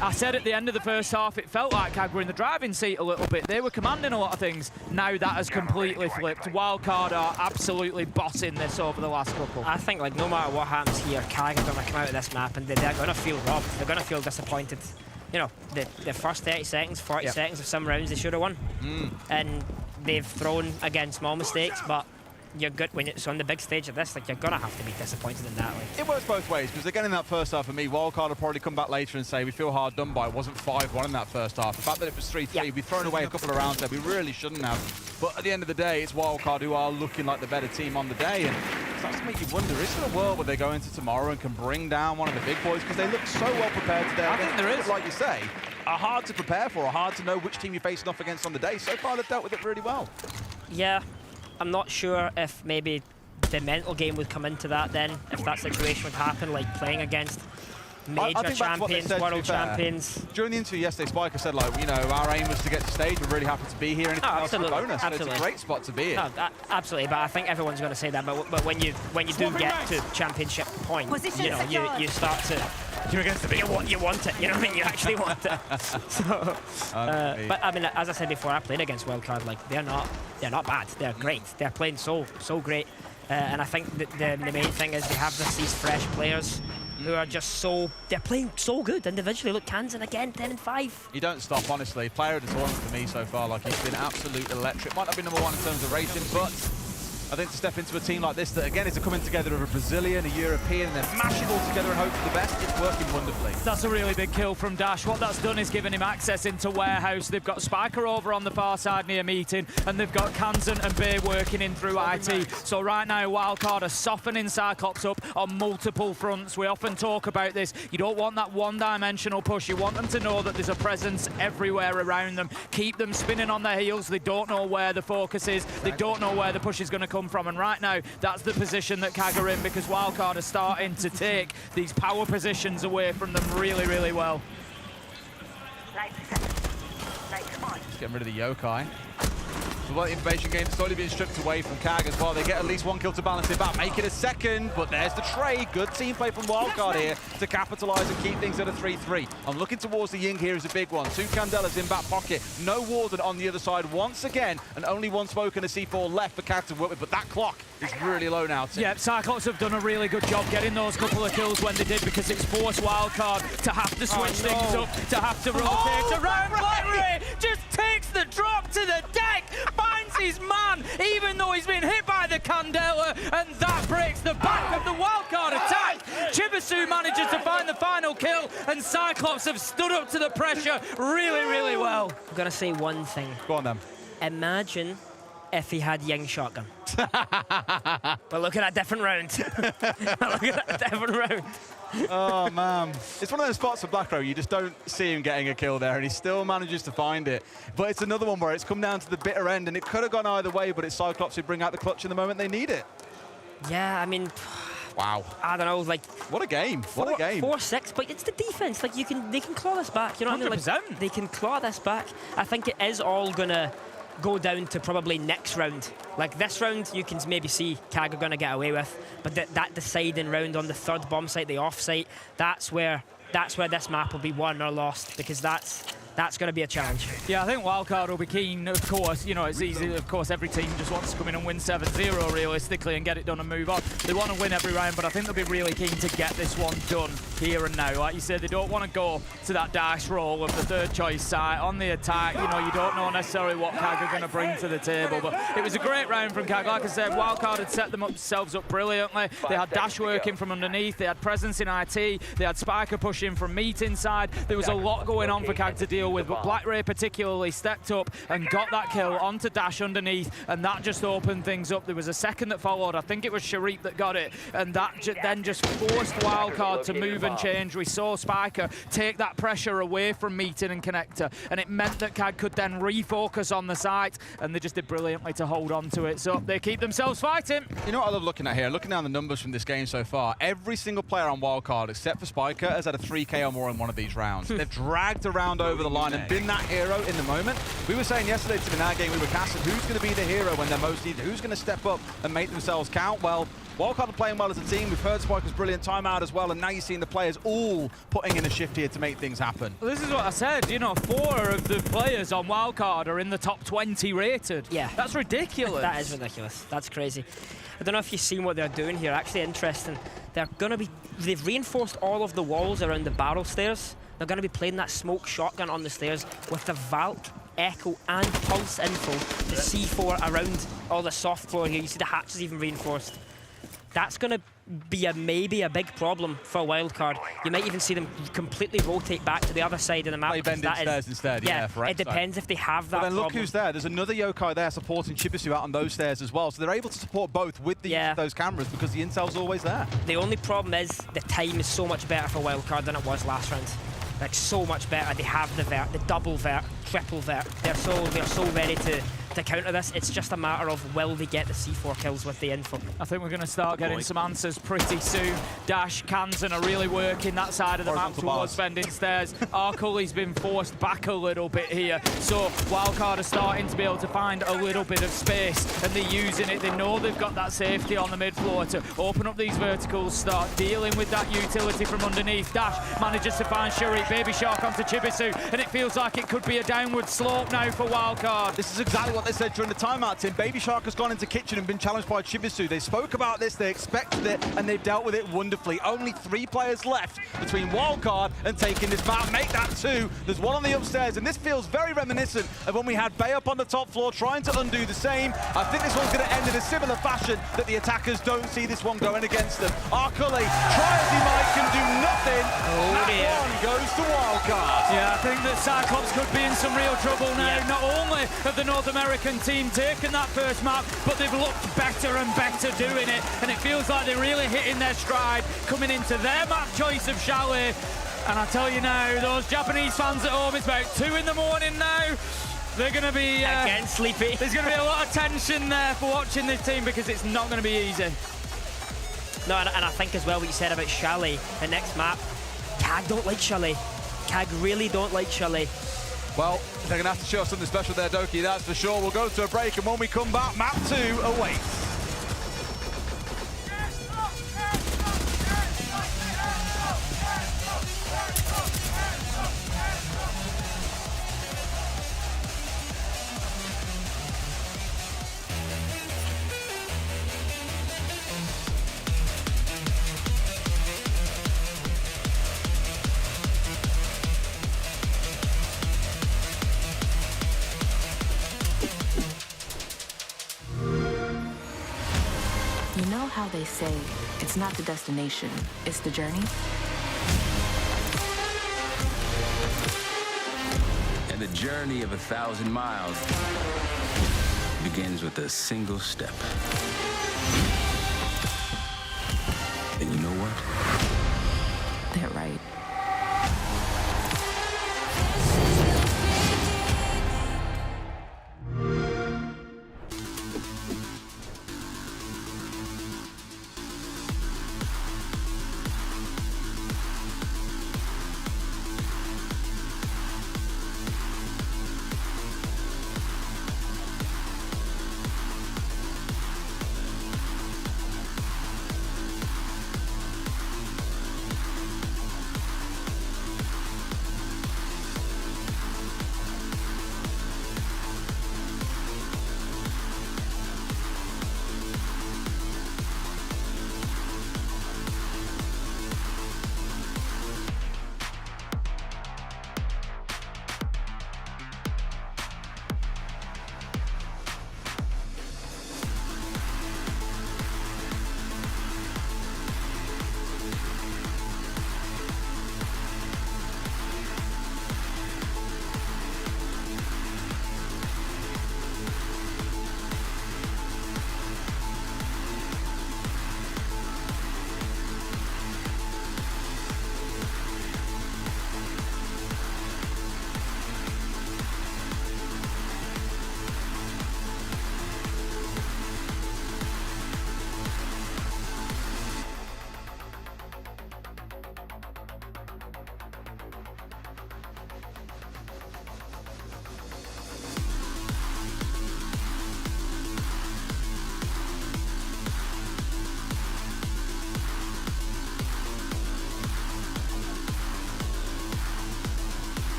S21: I said at the end of the first half, it felt like Kag were in the driving seat a little bit. They were commanding a lot of things. Now that has completely flipped. Wildcard are absolutely bossing this over the last couple.
S20: I think, like, no matter what happens here, Kag are going to come out of this map and they're going to feel robbed. They're going to feel disappointed. You know, the first 30 seconds, 40 seconds of some rounds they should have won. And they've thrown, again, small mistakes, but you're good when it's on the big stage of this. Like, you're gonna have to be disappointed in that. Like,
S19: it works both ways, because again in that first half for me, Wildcard will probably come back later and say we feel hard done by. It wasn't 5-1 in that first half. The fact that it was 3-3, we've thrown away a couple of rounds there. We really shouldn't have. But at the end of the day, it's Wildcard who are looking like the better team on the day, and it starts to make you wonder: is there a world where they go into tomorrow and can bring down one of the big boys? Because they look so well prepared today.
S21: I think there is,
S19: like you say, are hard to prepare for, or hard to know which team you're facing off against on the day. So far, they've dealt with it really well.
S20: yeah, I'm not sure if maybe the mental game would come into that then, if that situation would happen, like playing against major champions, world champions.
S19: During the interview yesterday, Spiker said, like, you know, our aim was to get to stage. We're really happy to be here, and it's a bonus.
S20: Absolutely.
S19: It's a great spot to be in.
S20: No, absolutely, but I think everyone's going to say that. But when you do get to championship point, you know, you start to.
S19: You're against the big one.
S20: You want it. You know what I mean? You actually want it. So, but I mean, as I said before, I played against Wildcard. Like, they're not bad. They're great. They're playing so great. And I think that the main thing is they have these fresh players who are just they're playing so good individually. Look, Kansan again, 10-5.
S19: You don't stop, honestly. Player of the tournament for me so far. Like, he's been absolute electric. Might not be #1 in terms of rating, but I think to step into a team like this that, again, is a coming together of a Brazilian, a European, and then mash it all together and hope for the best, it's working wonderfully.
S21: That's a really big kill from Dash. What that's done is given him access into Warehouse. They've got Spiker over on the far side near Meeting, and they've got Kansan and Bay working in through IT. So right now, Wildcard are softening Cyclops up on multiple fronts. We often talk about this. You don't want that one-dimensional push. You want them to know that there's a presence everywhere around them. Keep them spinning on their heels. They don't know where the focus is. They don't know where the push is going to come from, and right now that's the position that Kag are in, because Wildcard are starting to take these power positions away from them really well.
S19: Just getting rid of the Yokai. So what information gain slowly being stripped away from Kag as well. They get at least 1 kill to balance it back, make it a second, but there's the trade. Good team play from Wildcard here to capitalise and keep things at a 3-3. I'm looking towards the Ying here as a big one. 2 Candelas in back pocket. No Warden on the other side once again, and only 1 smoke and a C4 left for Kag to work with, but that clock is really low now, too.
S21: Yeah, Cyclops have done a really good job getting those couple of kills when they did, because it's forced Wildcard to have to switch things up, to have to rotate around. Blackberry just takes the drop to the deck, finds his man, even though he's been hit by the Candela, and that breaks the back of the Wildcard attack. Chibisu manages to find the final kill, and Cyclops have stood up to the pressure really well.
S20: I'm going to say one thing.
S19: Go on, then.
S20: Imagine if he had Ying shotgun. We're looking at a different round. We're looking at a different round.
S19: Oh, man. It's one of those spots for Blackrow, you just don't see him getting a kill there, and he still manages to find it. But it's another one where it's come down to the bitter end, and it could have gone either way, but it's Cyclops who bring out the clutch in the moment they need it.
S20: Yeah, I mean,
S19: wow.
S20: I don't know, like
S19: what a game! What a game!
S20: 4-6, but it's the defense. Like they can claw this back. You know what I mean? Like, they can claw this back. I think it is all gonna go down to probably next round. Like this round, you can maybe see CAG are gonna get away with, but that deciding round on the third bomb site, the off site, that's where this map will be won or lost, because that's going to be a challenge.
S21: Yeah, I think Wildcard will be keen, of course. You know, it's easy. Of course, every team just wants to come in and win 7-0 realistically and get it done and move on. They want to win every round, but I think they'll be really keen to get this one done here and now. Like you said, they don't want to go to that dash roll of the third choice site on the attack. You know, you don't know necessarily what CAG are going to bring to the table, but it was a great round from CAG. Like I said, Wildcard had set themselves up brilliantly. They had dash working from underneath. They had presence in IT. They had Spiker pushing from meat inside. There was a lot going on for CAG to deal with, but Black Ray particularly stepped up and got that kill onto dash underneath, and that just opened things up. There was a second that followed. I think it was Sharif that got it, and that then just forced Wildcard to move and change. We saw Spiker take that pressure away from Meeting and Connector, and it meant that CAG could then refocus on the site, and they just did brilliantly to hold on to it. So they keep themselves fighting.
S19: You know what I love looking at here? Looking down the numbers from this game so far, every single player on Wildcard, except for Spiker, has had a 3K or more in one of these rounds. They've dragged around over the line and been that hero in the moment. We were saying yesterday to in our game, we were casting who's going to be the hero when they're most needed, who's going to step up and make themselves count. Well, Wildcard are playing well as a team. We've heard Spiker's brilliant timeout as well, and now you're seeing the players all putting in a shift here to make things happen.
S21: Well, this is what I said, you know, 4 of the players on Wildcard are in the top 20 rated.
S20: Yeah.
S21: That's ridiculous.
S20: That is ridiculous. That's crazy. I don't know if you've seen what they're doing here. Actually interesting. They've reinforced all of the walls around the barrel stairs. They're going to be playing that smoke shotgun on the stairs with the Valk, Echo and Pulse info, the C4 around all the soft floor here. You see the hatches even reinforced. That's going to be maybe a big problem for Wildcard. You might even see them completely rotate back to the other side of the map.
S19: Play bending stairs instead, yeah, for
S20: it depends if they have that
S19: But then look
S20: problem.
S19: who's there. There's another Yokai there supporting Chibisu out on those stairs as well. So they're able to support both with those cameras because the intel's always there.
S20: The only problem is the time is so much better for Wildcard than it was last round. Like so much better. They have the vert, the double vert, triple vert. They're so ready to counter this. It's just a matter of will they get the C4 kills with the info.
S21: I think we're going to start getting some answers pretty soon. Dash, Kansan are really working that side of the map towards bending stairs. Arcully's been forced back a little bit here. So Wildcard are starting to be able to find a little bit of space, and they're using it. They know they've got that safety on the mid floor to open up these verticals, start dealing with that utility from underneath. Dash manages to find Shuri, Baby Shark onto Chibisu, and it feels like it could be a downward slope now for Wildcard.
S19: This is exactly what they said during the timeout, Tim. Baby Shark has gone into kitchen and been challenged by Chibisu. They spoke about this, they expected it, and they've dealt with it wonderfully. Only 3 players left between Wildcard and taking this map. Make that 2. There's one on the upstairs, and this feels very reminiscent of when we had Bay up on the top floor trying to undo the same. I think this one's going to end in a similar fashion, that the attackers don't see this one going against them. Arcully, try as he might, can do nothing. That one goes to Wildcard.
S21: Yeah, I think that Cyclops could be in some real trouble now. Not only have the North American team taken that first map, but they've looked better and better doing it, and it feels like they're really hitting their stride coming into their map choice of Chalet. And I tell you now, those Japanese fans at home, it's about 2 in the morning now. They're going to be
S20: again sleepy.
S21: There's going to be a lot of tension there for watching this team, because it's not going to be easy.
S20: No, and I think as well what you said about Chalet, the next map, CAG don't like Chalet. CAG really don't like Chalet.
S19: Well, they're going to have to show us something special there, Doki, that's for sure. We'll go to a break, and when we come back, map 2 awaits.
S4: You know how they say, it's not the destination, it's the journey?
S5: And the journey of 1,000 miles begins with a single step. And you know what?
S4: They're right.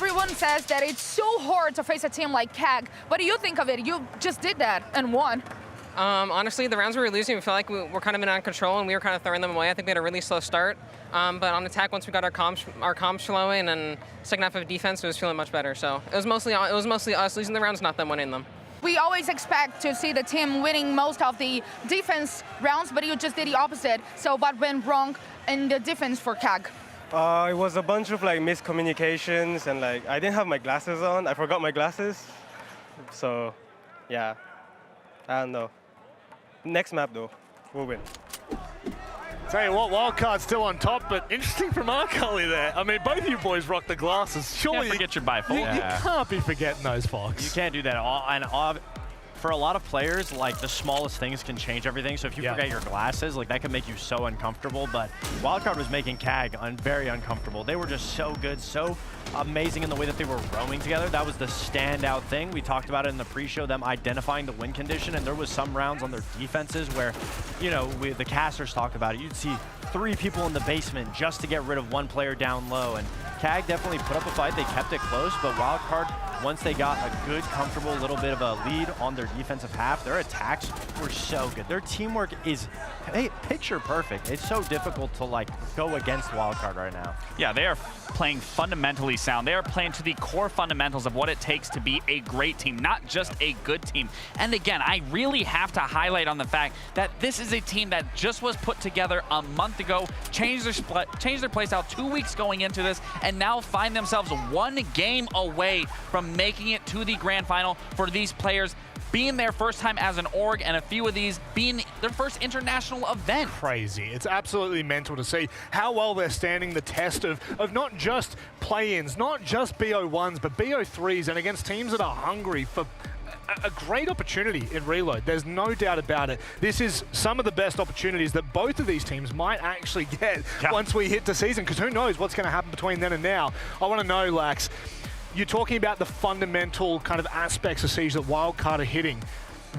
S7: everyone says that it's so hard to face a team like KAG. What do you think of it? You just did that and won.
S15: Honestly, the rounds we were losing, we felt like we were kind of out of control and we were kind of throwing them away. I think we had a really slow start. But on attack, once we got our comms flowing and second half of defense, it was feeling much better. So it was mostly us losing the rounds, not them winning them.
S7: We always expect to see the team winning most of the defense rounds, but you just did the opposite. So what went wrong in the defense for KAG?
S18: It was a bunch of like miscommunications and like I didn't have my glasses on. I forgot my glasses. So, yeah, I don't know. Next map though, we'll win.
S6: Tell you what, Wildcard's still on top, but interesting from our Cully there. I mean, both of you boys rock the glasses. Surely
S11: Can't forget your bifold.
S6: You can't be forgetting those, Fox.
S10: You can't do that. For a lot of players, like the smallest things can change everything. So if you forget your glasses, like that can make you so uncomfortable. But Wildcard was making KAG very uncomfortable. They were just so good, so amazing in the way that they were rowing together. That was the standout thing. We talked about it in the pre-show, them identifying the win condition, and there was some rounds on their defenses where, you know, the casters talked about it. You'd see 3 people in the basement just to get rid of 1 player down low, and KAG definitely put up a fight. They kept it close, but Wildcard, once they got a good, comfortable little bit of a lead on their defensive half, their attacks were so good. Their teamwork is picture perfect. It's so difficult to like go against Wildcard right now.
S11: Yeah, they are playing fundamentally sound. They are playing to the core fundamentals of what it takes to be a great team, not just a good team. And again, I really have to highlight on the fact that this is a team that just was put together a month ago, changed their play style 2 weeks going into this, and now find themselves 1 game away from making it to the grand final for these players being their first time as an org, and a few of these being their first international event.
S6: Crazy. It's absolutely mental to see how well they're standing the test of not just play-ins, not just BO1s, but BO3s, and against teams that are hungry for a great opportunity in Reload. There's no doubt about it. This is some of the best opportunities that both of these teams might actually get once we hit the season, because who knows what's going to happen between then and now. I want to know, Lax, you're talking about the fundamental kind of aspects of Siege that Wildcard are hitting.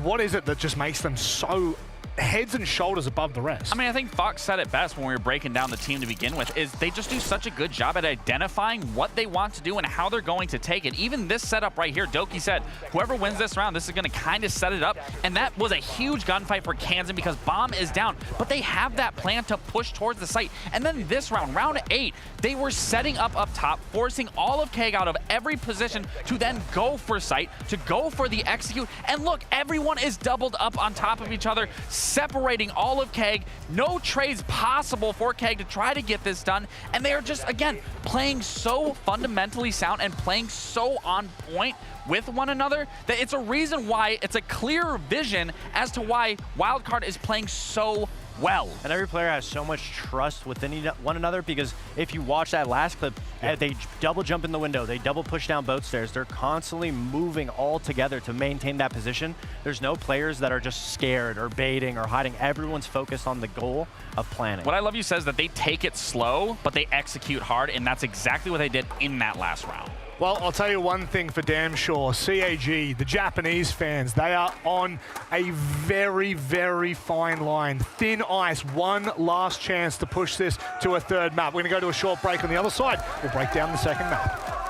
S6: What is it that just makes them so heads and shoulders above the rest?
S11: I mean, I think Fox said it best when we were breaking down the team to begin with, is they just do such a good job at identifying what they want to do and how they're going to take it. Even this setup right here, Doki said, whoever wins this round, this is going to kind of set it up. And that was a huge gunfight for Kansan because Bomb is down, but they have that plan to push towards the site. And then this round, round 8, they were setting up top, forcing all of KAG out of every position to then go for site, to go for the execute. And look, everyone is doubled up on top of each other, separating all of KAG. No trades possible for KAG to try to get this done. And they are just, again, playing so fundamentally sound and playing so on point with one another that it's a reason why it's a clear vision as to why Wildcard is playing so well.
S10: And every player has so much trust within one another, because if you watch that last clip, they double jump in the window, they double push down boat stairs, they're constantly moving all together to maintain that position. There's no players that are just scared or baiting or hiding. Everyone's focused on the goal of planning.
S11: What I love you says that they take it slow, but they execute hard, and that's exactly what they did in that last round.
S6: Well, I'll tell you one thing for damn sure. CAG, the Japanese fans, they are on a very, very fine line. Thin ice, one last chance to push this to a third map. We're going to go to a short break on the other side. We'll break down the second map.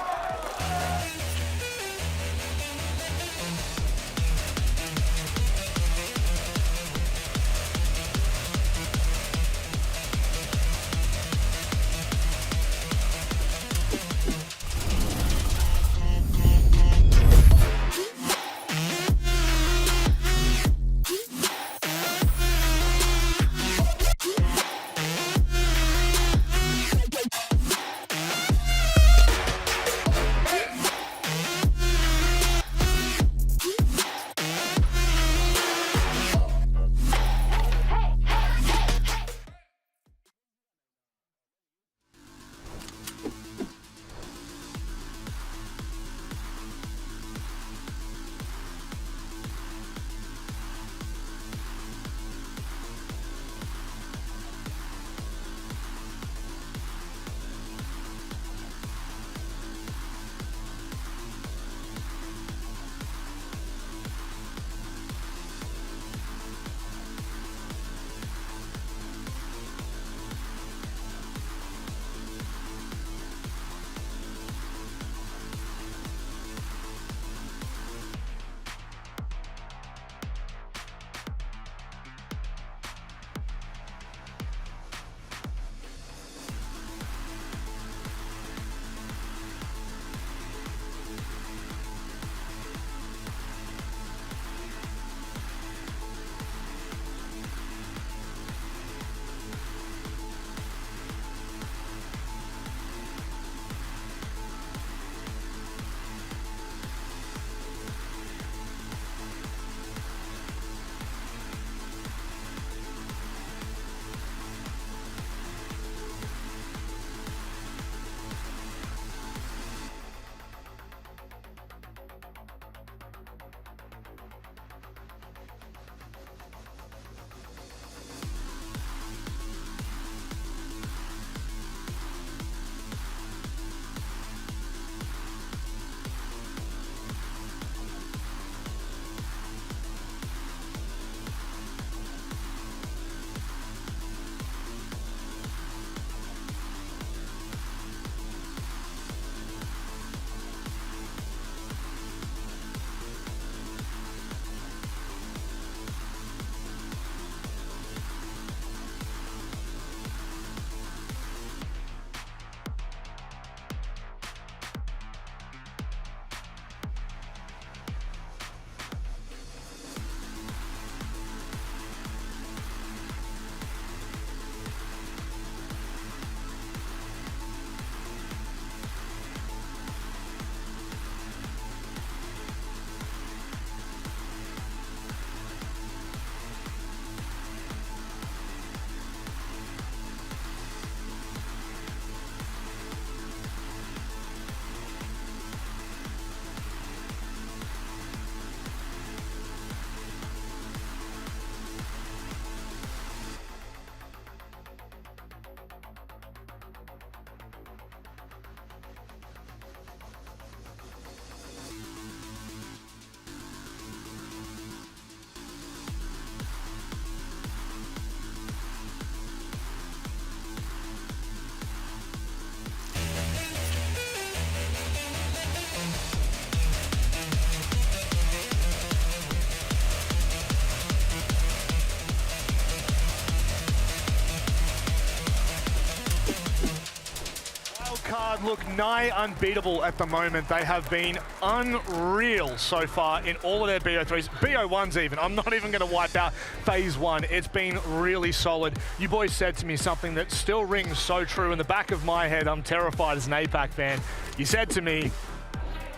S6: Wildcard look nigh unbeatable at the moment. They have been unreal so far in all of their BO3s, BO1s even. I'm not even going to wipe out Phase 1. It's been really solid. You boys said to me something that still rings so true in the back of my head. I'm terrified as an APAC fan. You said to me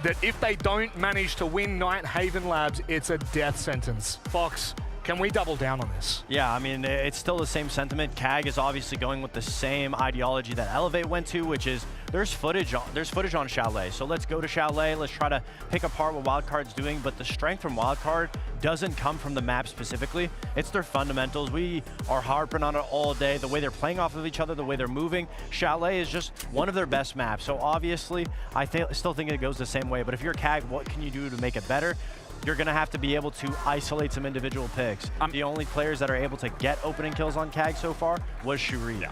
S6: that if they don't manage to win Night Haven Labs, it's a death sentence. Fox, can we double down on this?
S10: Yeah, I mean, it's still the same sentiment. CAG is obviously going with the same ideology that Elevate went to, which is there's footage on Chalet. So let's go to Chalet. Let's try to pick apart what Wildcard's doing. But the strength from Wildcard doesn't come from the map specifically. It's their fundamentals. We are harping on it all day. The way they're playing off of each other, the way they're moving. Chalet is just one of their best maps. So obviously, I still think it goes the same way. But if you're CAG, what can you do to make it better? You're going to have to be able to isolate some individual picks. The only players that are able to get opening kills on CAG so far was Shuri.
S11: Yeah.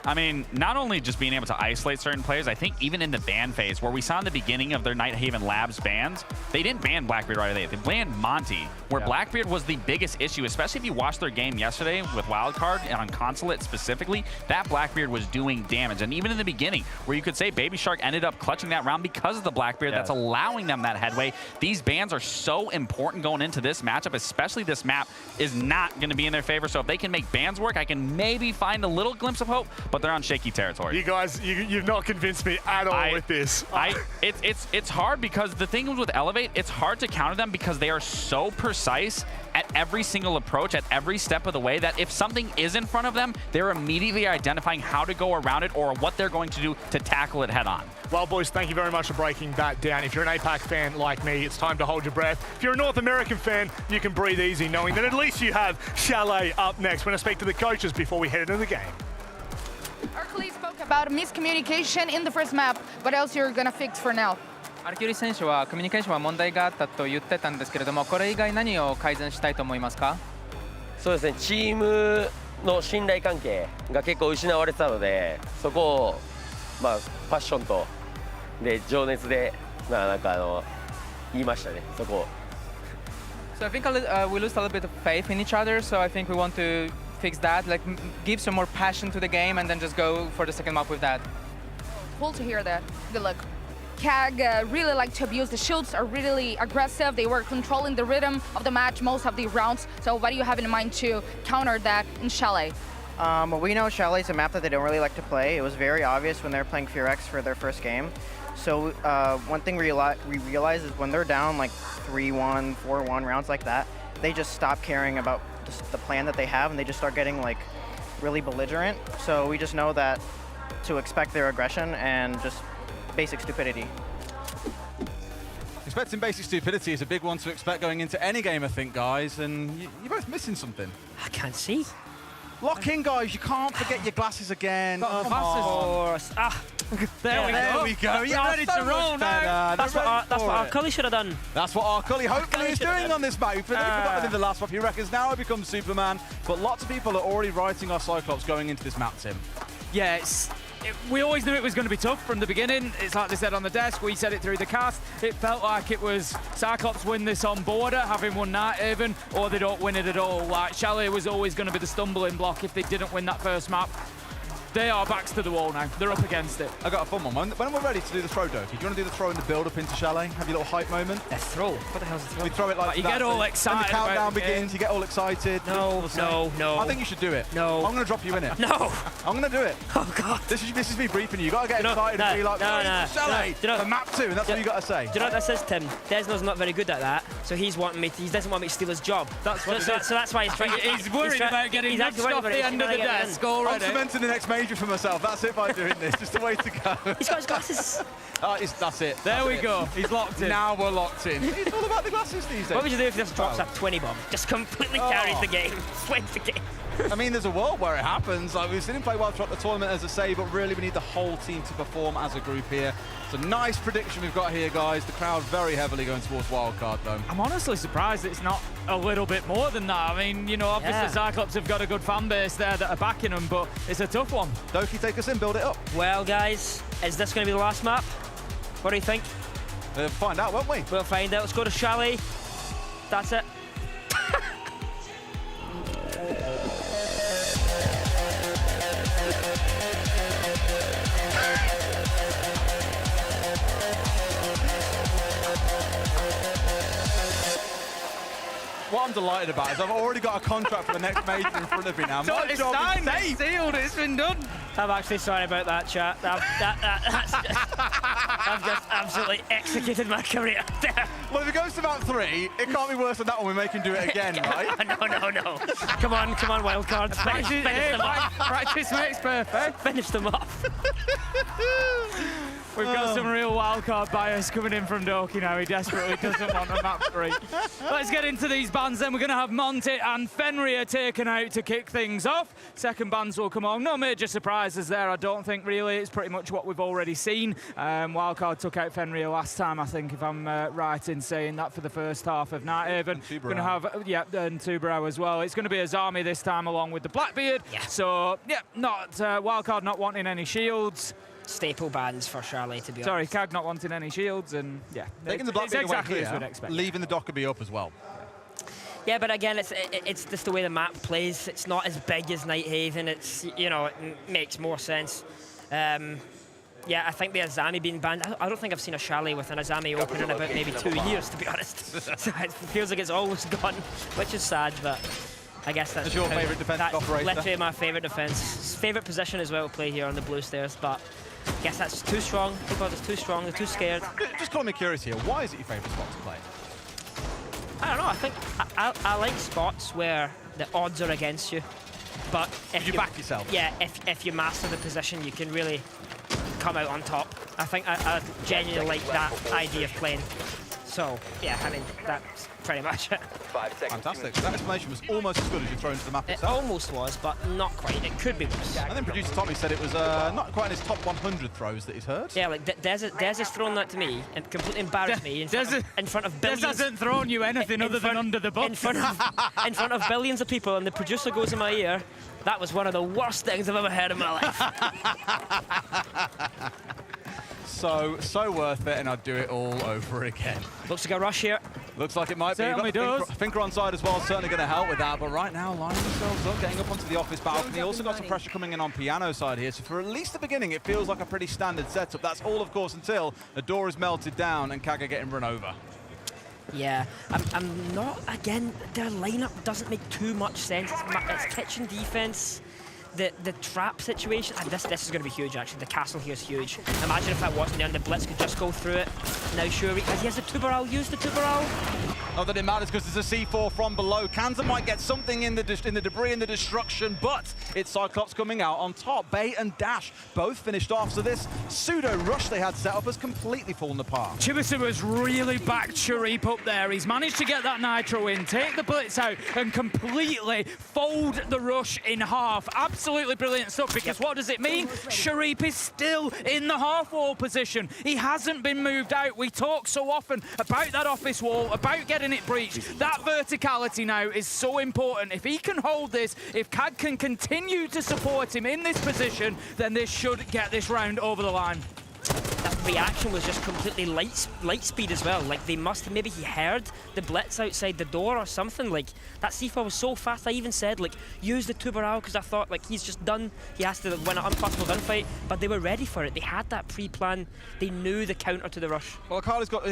S11: I mean, not only just being able to isolate certain players, I think even in the ban phase, where we saw in the beginning of their Night Haven Labs bans, they didn't ban Blackbeard right away. They banned Monty, where Blackbeard was the biggest issue, especially if you watched their game yesterday with Wildcard and on Consulate specifically, that Blackbeard was doing damage. And even in the beginning, where you could say Baby Shark ended up clutching that round because of the Blackbeard that's allowing them that headway. These bans are so important going into this matchup, especially this map is not going to be in their favor. So if they can make bans work, I can maybe find a little glimpse of hope, but they're on shaky territory.
S6: You guys, you've not convinced me at all with this.
S11: It's hard because the thing is with Elevate, it's hard to counter them because they are so precise at every single approach, at every step of the way, that if something is in front of them, they're immediately identifying how to go around it or what they're going to do to tackle it head on.
S6: Well, boys, thank you very much for breaking that down. If you're an APAC fan like me, it's time to hold your breath. If you're a North American fan, you can breathe easy knowing that at least you have Chalet up next. We're going to speak to the coaches before we head into the game.
S7: Arclay spoke about miscommunication in the first map. What else you're gonna fix for now?
S2: アルキュリー選手はコミュニケーションは問題があったと言ってたんですけれども、これ以外何を改善したいと思いますか？
S8: そうですね、チームの信頼関係が結構失われてたので、そこをファッションとで情熱でなんか言いましたね、そこを。
S2: So I think we lose a little bit of faith in each other, so I think we want to fix that, like give some more passion to the game and then just go for the second map with that.
S7: Cool to hear that. Good luck. CAG really like to abuse the shields, are really aggressive. They were controlling the rhythm of the match most of the rounds. So what do you have in mind to counter that in Chalet?
S22: We know Chalet is a map that they don't really like to play. It was very obvious when they were playing Furex for their first game. So one thing we realize is when they're down like 3-1, 4-1 rounds like that, they just stop caring about the plan that they have and they just start getting like really belligerent. So we just know that to expect their aggression and just basic stupidity.
S19: Expecting basic stupidity is a big one to expect going into any game, I think, guys. And you're both missing something.
S20: I can't see.
S19: Lock in, guys. You can't forget your glasses again.
S21: There we go.
S19: You're ready to roll now.
S20: That's what Arclay should have done.
S19: That's what Arclay hopefully is doing on this map. He forgot in the last map. He reckons now I become Superman. But lots of people are already writing our Cyclops going into this map, Tim.
S21: Yeah, we always knew it was going to be tough from the beginning. It's like they said on the desk, we said it through the cast. It felt like it was Cyclops win this on border, having won Night Haven, or they don't win it at all. Like, Chalet was always going to be the stumbling block if they didn't win that first map. They are backs to the wall now. They're up against it.
S19: I got a fun one. When we're ready to do the throw, Doki, do you want to do the throw in the build-up into Chalet? Have your little hype moment?
S20: A throw? What the hell's a throw?
S19: We throw it like
S21: you get all excited.
S19: When the countdown begins, you get all excited.
S20: No.
S19: I think you should do it.
S20: No.
S19: I'm going to drop you in it.
S20: No.
S19: I'm going to do it.
S20: Oh, God.
S19: This is me briefing you. You got to get excited and be like, Chalet, the map 2, and that's what you got to say.
S20: Do you know what this is, Tim? Desno's not very good at that, so he doesn't want me to steal his job. So that's why he's trying.
S21: He's worried about getting nudged off the end of the desk already.
S19: I'm cementing the next major for myself. That's it by doing this. Just a way to go.
S20: He's got his glasses.
S19: That's it.
S21: There we go. He's locked in.
S19: Now we're locked in. It's all about the glasses these days.
S20: What would you do if he just drops that 20 bomb? Just completely carries the game. Wins the game.
S19: I mean, there's a world where it happens. Like, we've seen him play well throughout the tournament, as I say, but really we need the whole team to perform as a group here. It's a nice prediction we've got here, guys. The crowd very heavily going towards Wildcard, though.
S21: I'm honestly surprised it's not a little bit more than that. I mean, you know, obviously Cyclops have got a good fan base there that are backing them, but it's a tough one.
S19: Doki, take us in, build it up.
S20: Well, guys, is this going to be the last map? What do you think?
S19: We'll find out, won't we?
S20: We'll find out. Let's go to Chalet. That's it.
S19: what I'm delighted about is I've already got a contract for the next major in front of me now. My
S21: It's
S19: job
S21: signed,
S19: is
S21: it's
S19: safe.
S21: sealed, it's been done.
S20: I'm actually sorry about that, chat. I've just absolutely executed my career there.
S19: Well, if it goes to about 3, it can't be worse than that one. We make him do it again, right?
S20: No. Come on, wildcards. Finish them off.
S21: Practice makes perfect.
S20: Finish them off.
S21: We've got some real wildcard bias coming in from Doki now. He desperately doesn't want a map 3. Let's get into these bans then. We're going to have Monty and Fenrir taken out to kick things off. Second bans will come on. No major surprises there, I don't think, really. It's pretty much what we've already seen. Wildcard took out Fenrir last time, I think, if I'm right in saying that, for the first half of Nighthaven. Going to have, and Tubarão as well. It's going to be Azami this time along with the Blackbeard.
S20: Yeah.
S21: So, not Wildcard not wanting any shields.
S20: Staple bans for Charlie, to be honest.
S21: Sorry, Cag not wanting any shields, and
S19: taking the Blackbeard
S21: exactly
S19: away
S21: as we'd
S19: here,
S21: expect.
S19: leaving the Dockerby up as well.
S20: Yeah, but again, it's just the way the map plays. It's not as big as Nighthaven. It's, it makes more sense. Yeah, I think the Azami being banned, I don't think I've seen a Charlie with an Azami open in about maybe 2 years, to be honest. So it feels like it's almost gone, which is sad, but I guess that's
S19: your favourite defensive operator?
S20: Literally my favourite defence. Favourite position as well to play here on the blue stairs, but I guess that's too strong. People are just too strong, they're too scared.
S19: Just call me curious here. Why is it your favourite spot to play?
S20: I don't know. I think I like spots where the odds are against you, but if
S19: you back yourself.
S20: Yeah, if you master the position, you can really come out on top. I think I genuinely like that idea of playing. So yeah, I mean that's pretty much it.
S1: 5 seconds.
S19: Fantastic. That explanation was almost as good as you throw into the map
S20: It
S19: itself.
S20: almost was, but not quite. It could be worse.
S19: And then producer Tommy said it was not quite in his top 100 throws that he's heard.
S20: Yeah, like Des has thrown that to me and completely embarrassed me in front of billions.
S21: Des hasn't thrown you anything other than under the bus.
S20: In front of billions of people, and the producer goes in my ear. That was one of the worst things I've ever heard in my life.
S19: So worth it, and I'd do it all over again.
S20: Looks like a rush here.
S19: Looks like it might be.
S21: Certainly does.
S19: Finker on side as well, certainly going to help with that. But right now, lining themselves up, getting up onto the office balcony. Also got some pressure coming in on Piano side here. So for at least the beginning, it feels like a pretty standard setup. That's all, of course, until the door is melted down and Kaga getting run over.
S20: Yeah, I'm not, again, their lineup doesn't make too much sense. It's kitchen defense, the trap situation. And this is going to be huge, actually. The castle here is huge. Imagine if that wasn't there and the Blitz could just go through it. Now Shuri, he has the Tubarão, use the Tubarão.
S19: Not that it matters because there's a C4 from below. Kanza might get something in the debris and the destruction, but it's Cyclops coming out on top. Bay and Dash both finished off, so this pseudo rush they had set up has completely fallen apart.
S21: Chibisa has really backed Sharif up there. He's managed to get that Nitro in, take the Blitz out, and completely fold the rush in half. Absolutely brilliant stuff, because what does it mean? Sharif is still in the half-wall position. He hasn't been moved out. We talk so often about that office wall, about getting it breached. That verticality now is so important. If he can hold this, if Cag can continue to support him in this position, then this should get this round over the line.
S20: That reaction was just completely light speed as well. Like they must have, maybe he heard the Blitz outside the door or something. Like that C4 was so fast. I even said like use the Tubarão because I thought like he's just done. He has to win an impossible gunfight. But they were ready for it. They had that pre-plan. They knew the counter to the rush.
S19: Well, Akali's got 2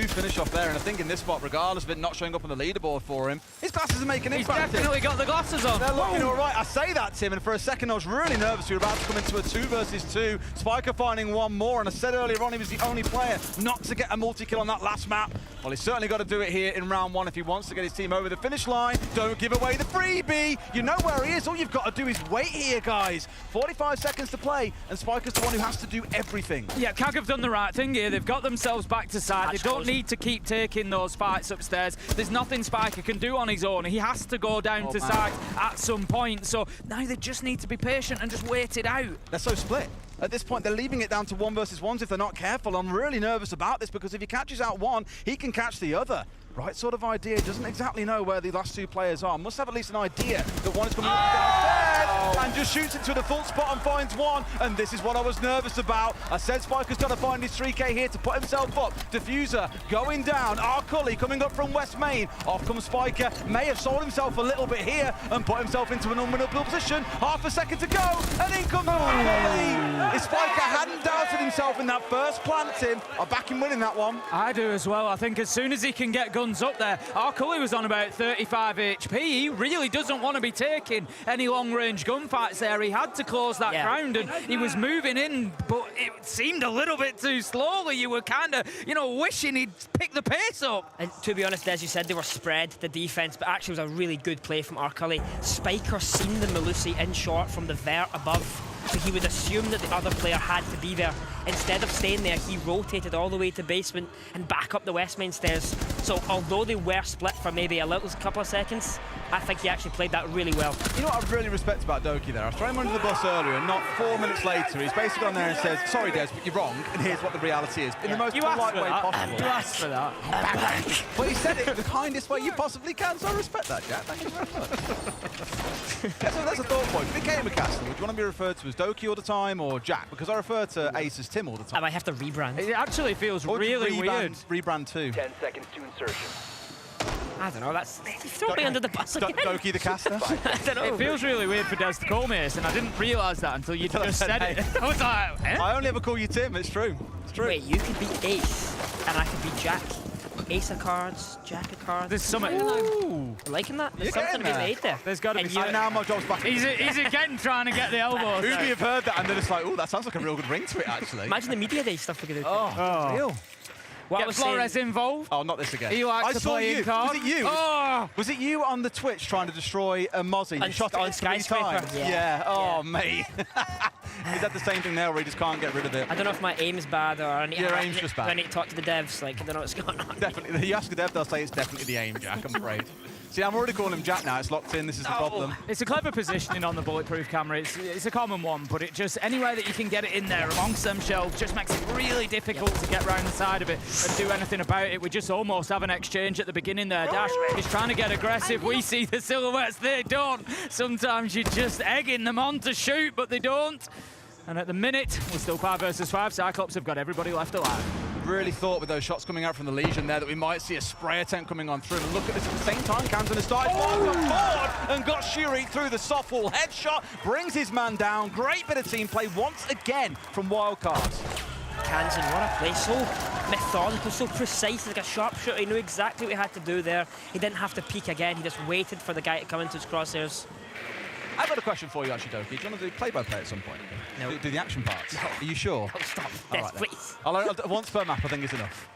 S19: finish off there, and I think in this spot, regardless of it not showing up on the leaderboard for him, his glasses are making impact.
S21: He's definitely got the glasses on.
S19: They're looking all right. I say that, Tim, and for a second I was really nervous we were about to come into a 2 versus 2. Spiker finding one more, and I said earlier on he was the only player not to get a multi-kill on that last map. Well, he's certainly got to do it here in round 1 if he wants to get his team over the finish line. Don't give away the freebie. You know where he is. All you've got to do is wait here, guys. 45 seconds to play, and Spiker's the one who has to do everything.
S21: Yeah, Cag have done the right thing here. They've got themselves back to side. They don't need to keep taking those fights upstairs. There's nothing Spiker can do on his own. He has to go down to side at some point. So now they just need to be patient and just wait it out.
S19: They're so split. At this point, they're leaving it down to 1 versus 1s if they're not careful. I'm really nervous about this because if he catches out one, he can catch the other. Right sort of idea, doesn't exactly know where the last 2 players are. Must have at least an idea that one is coming downstairs. dead and just shoots into the full spot and finds one. And this is what I was nervous about. I said Spiker's got to find his 3K here to put himself up. Diffuser going down. Arcully coming up from West Main. Off comes Spiker. May have sold himself a little bit here and put himself into an unwinnable position. Half a second to go, and in comes Arcully. If Spiker hadn't doubted himself in that first plant, Tim, I back him winning that one.
S21: I do as well. I think as soon as he can get guns up there, Arcully was on about 35 HP. He really doesn't want to be taking any long-range gunfights there. He had to close that ground, and he was moving in, but it seemed a little bit too slowly. You were kind of, you know, wishing he'd pick the pace up.
S20: And to be honest, as you said, they were spread, the defense, but actually it was a really good play from Arcully. Spiker seen the Melusi in short from the vert above, so he would assume that the other player had to be there. Instead of staying there, he rotated all the way to basement and back up the West Main stairs. So although they were split for maybe a couple of seconds, I think he actually played that really well.
S19: You know what I really respect about Doki there? I threw him under the bus earlier, and not 4 minutes later, he's basically on there and says, sorry, Des, but you're wrong, and here's what the reality is. In the most polite way possible.
S21: You asked for that.
S19: But he said it in the kindest way you possibly can, so I respect that, Jack. Thank you very much. That's a thought point. If it became a castle, would you want to be referred to as Doki all the time, or Jack? Because I refer to Ace as Tim all the time.
S20: I might have to rebrand.
S21: It actually feels really weird.
S19: Rebrand too.
S1: 10 seconds to insertion.
S20: I don't know, that's... Throw me under the bus again.
S19: Doki the caster?
S20: I don't know.
S21: It feels really weird for Des to call me Ace, and I didn't realise that until you just said it. I was like, eh?
S19: I only ever call you Tim, it's true. It's true.
S20: Wait, you could be Ace, and I could be Jack. Ace of cards, Jack of cards.
S21: There's something.
S20: Ooh. Liking that? There's something to be made there.
S21: There's got to be
S19: And now my job's back.
S21: He's again trying to get the elbows.
S19: Who'd have heard that and they're just like, oh, that sounds like a real good ring to it, actually.
S20: Imagine the media day stuff we could do.
S21: Oh.
S19: Real.
S20: What
S21: Get
S20: was
S21: Flores involved.
S19: Oh, not this again.
S21: He likes
S19: I
S21: to
S19: saw
S21: play
S19: you.
S21: in cards.
S19: Was it you?
S21: Oh.
S19: Was it you on the Twitch trying to destroy a Mozzie? You shot it
S20: on
S19: 3
S20: Skyscraper.
S19: times.
S20: Yeah.
S19: Oh, mate. Is that the same thing now where he just can't get rid of it?
S20: I don't know if my aim's bad or I need,
S19: Your aim's just bad.
S20: I need to talk to the devs. Like, I don't know what's going on.
S19: Definitely. You ask a dev, they'll say it's definitely the aim, Jack, I'm afraid. See, I'm already calling him Jack now. It's locked in. This is the problem.
S21: It's a clever positioning on the bulletproof camera. It's a common one, but it just, anywhere that you can get it in there amongst them shelves just makes it really difficult to get round the side of it and do anything about it. We just almost have an exchange at the beginning there. Dash is trying to get aggressive. We see the silhouettes. They don't. Sometimes you're just egging them on to shoot, but they don't. And at the minute, we're still 5 versus 5. Cyclops have got everybody left alive.
S19: Really thought with those shots coming out from the Legion there that we might see a spray attempt coming on through. And look at this at the same time, Camden has started forward and got Shuri through the soft wall headshot, brings his man down. Great bit of team play once again from Wildcards.
S20: Kansan, what a play. So methodical, so precise, like a sharpshooter. He knew exactly what he had to do there. He didn't have to peek again. He just waited for the guy to come into his crosshairs.
S19: I've got a question for you, actually, Doki. Do you want to do play-by-play at some point?
S20: No.
S19: Do the action parts?
S20: No.
S19: Are you sure?
S20: Oh, stop.
S19: All
S20: Yes,
S19: right, then.
S20: please.
S19: I'll once per map, I think, is enough.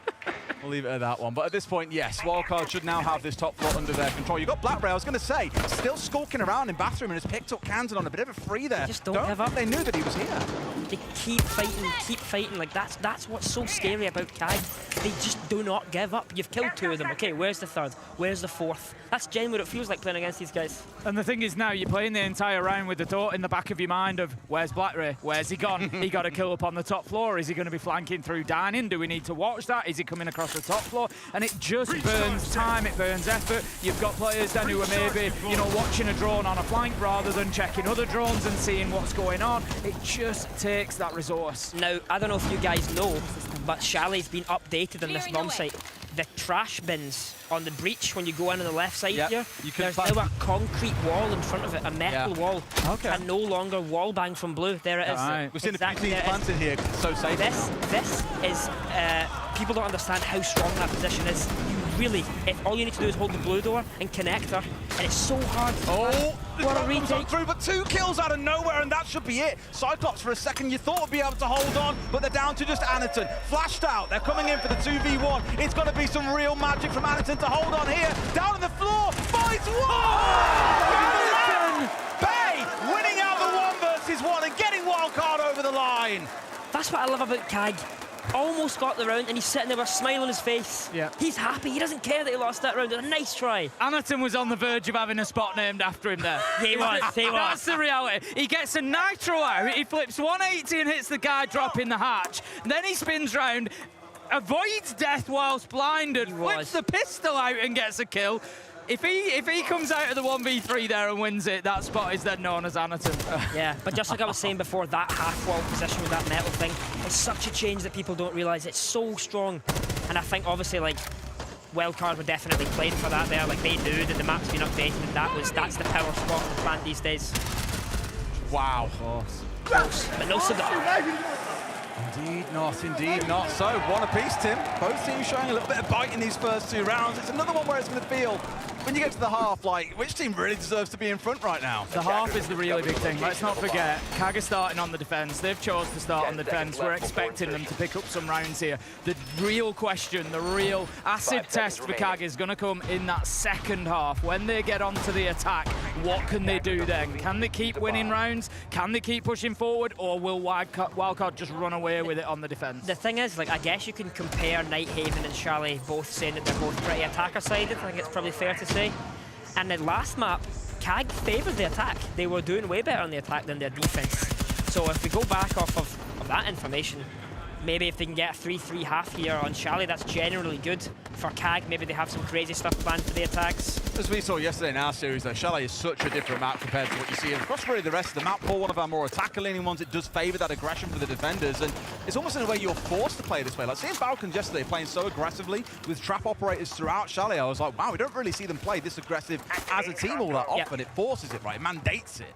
S19: We'll leave it at that one. But at this point, yes, Wildcard should now have this top floor under their control. You've got Blackray, I was going to say, still skulking around in bathroom and has picked up Kansan on a bit of a free there.
S20: Just don't give up.
S19: They knew that he was here.
S20: They keep fighting. Like, that's what's so scary about CAG. They just do not give up. You've killed 2 of them. Okay, where's the 3rd? Where's the 4th? That's genuinely what it feels like playing against these guys.
S21: And the thing is now, you're playing the entire round with the thought in the back of your mind of, where's Blackray? Where's he gone? He got a kill up on the top floor. Is he going to be flanking through dining? Do we need to watch that? Is he coming across the top floor? And it just burns time, it burns effort. You've got players then who are maybe, you know, watching a drone on a flank rather than checking other drones and seeing what's going on. It just takes that resource.
S20: Now, I don't know if you guys know, but Chalet's been updated on this bomb site. The trash bins on the breach, when you go in on the left side here, there's now a concrete wall in front of it, a metal wall.
S21: Okay.
S20: And no longer wall bang from blue. There it is.
S19: Right. We've seen
S20: exactly
S19: a few teams planted here, so safe.
S20: This is, people don't understand how strong that position is. You really, if all you need to do is hold the blue door and connect her, and it's so hard.
S19: Oh,
S20: what a retake.
S19: Through, but 2 kills out of nowhere, and that should be it. Cyclops, for a second, you thought would be able to hold on, but they're down to just Anaton. Flashed out, they're coming in for the 2v1. It's got to be some real magic from Anaton to hold on here. Down on the floor, fights Anaton! Bay winning out the 1 versus 1 and getting Wildcard over the line.
S20: That's what I love about CAG. Almost got the round, and he's sitting there with a smile on his face.
S21: Yeah.
S20: He's happy. He doesn't care that he lost that round. A nice try.
S21: Anaton was on the verge of having a spot named after him there.
S20: He was.
S21: That's the reality. He gets a nitro out, he flips 180 and hits the guy dropping the hatch. And then he spins round, avoids death whilst blinded, flips the pistol out and gets a kill. If he comes out of the 1v3 there and wins it, that spot is then known as Anaton.
S20: Yeah, but just like I was saying before, that half-wall position with that metal thing, it's such a change that people don't realise. It's so strong. And I think, obviously, like, Wildcard were definitely playing for that there. Like, they knew that the map's been updated, and that's the power spot of the plant these days.
S19: Wow.
S20: Close, but no cigar.
S19: Indeed not. So, one apiece, Tim. Both teams showing a little bit of bite in these first 2 rounds. It's another one where it's going to feel, when you get to the half, like, which team really deserves to be in front right now?
S21: The half is the really big thing. Let's not forget, KAG is starting on the defense. They've chose to start on the defense. We're expecting them to pick up some rounds here. The real question, the real acid test for KAG is going to come in that second half. When they get onto the attack, what can they do then? Can they keep winning rounds? Can they keep pushing forward? Or will Wildcard just run away with it on the defense?
S20: The thing is, like, I guess you can compare Nighthaven and Chalet both saying that they're both pretty attacker-sided. I think it's probably fair to say. And the last map, KAG favoured the attack. They were doing way better on the attack than their defense. So if we go back off of that information, maybe if they can get a 3-3 half here on Chalet, that's generally good. For KAG, maybe they have some crazy stuff planned for the attacks.
S19: As we saw yesterday in our series, though, Chalet is such a different map compared to what you see across really the rest of the map. For one of our more attacker-leaning ones, it does favour that aggression for the defenders, and it's almost in a way you're forced to play this way. Like seeing Falcons yesterday playing so aggressively with trap operators throughout Chalet, I was like, wow, we don't really see them play this aggressive as a team all that often. It forces it, right? It mandates it.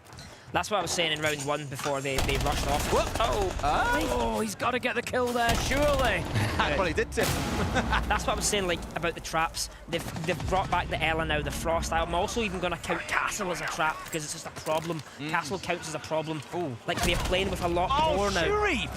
S20: That's what I was saying in round 1 before they rushed off.
S21: Oh, he's got to get the kill there, surely.
S19: Well, he did, Tim.
S20: That's what I was saying, like, about the traps. They've brought back the Ela now, the Frost. I'm also even going to count Castle as a trap because it's just a problem. Castle counts as a problem. Like, they're playing with a lot more now.
S19: Shurip!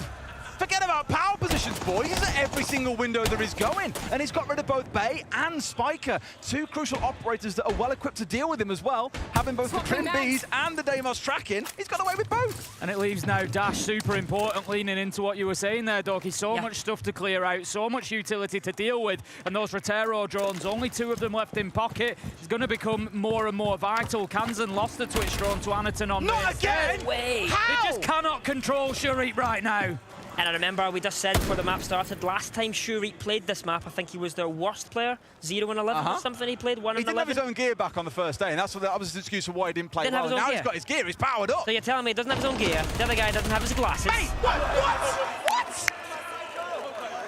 S19: Forget about power positions, boys. He's at every single window there is going. And he's got rid of both Bay and Spiker, 2 crucial operators that are well equipped to deal with him as well. Having both the Trim Bees and the Deimos tracking, he's got away with both.
S21: And it leaves now Dash super important, leaning into what you were saying there, Doki. So much stuff to clear out, so much utility to deal with. And those Rotero drones, only 2 of them left in pocket, is going to become more and more vital. Kansan lost the Twitch drone to Anaton on
S19: Not again!
S20: No way!
S21: They just cannot control Shurip right now.
S20: And I remember we just said before the map started, last time Shurip played this map, I think he was their worst player. 0-11 or something he played, 1-11.
S19: He didn't have his own gear back on the first day, and that was his excuse for why he didn't play well. Now he's got his gear, he's powered up.
S20: So you're telling me he doesn't have his own gear, the other guy doesn't have his glasses.
S19: Mate, what?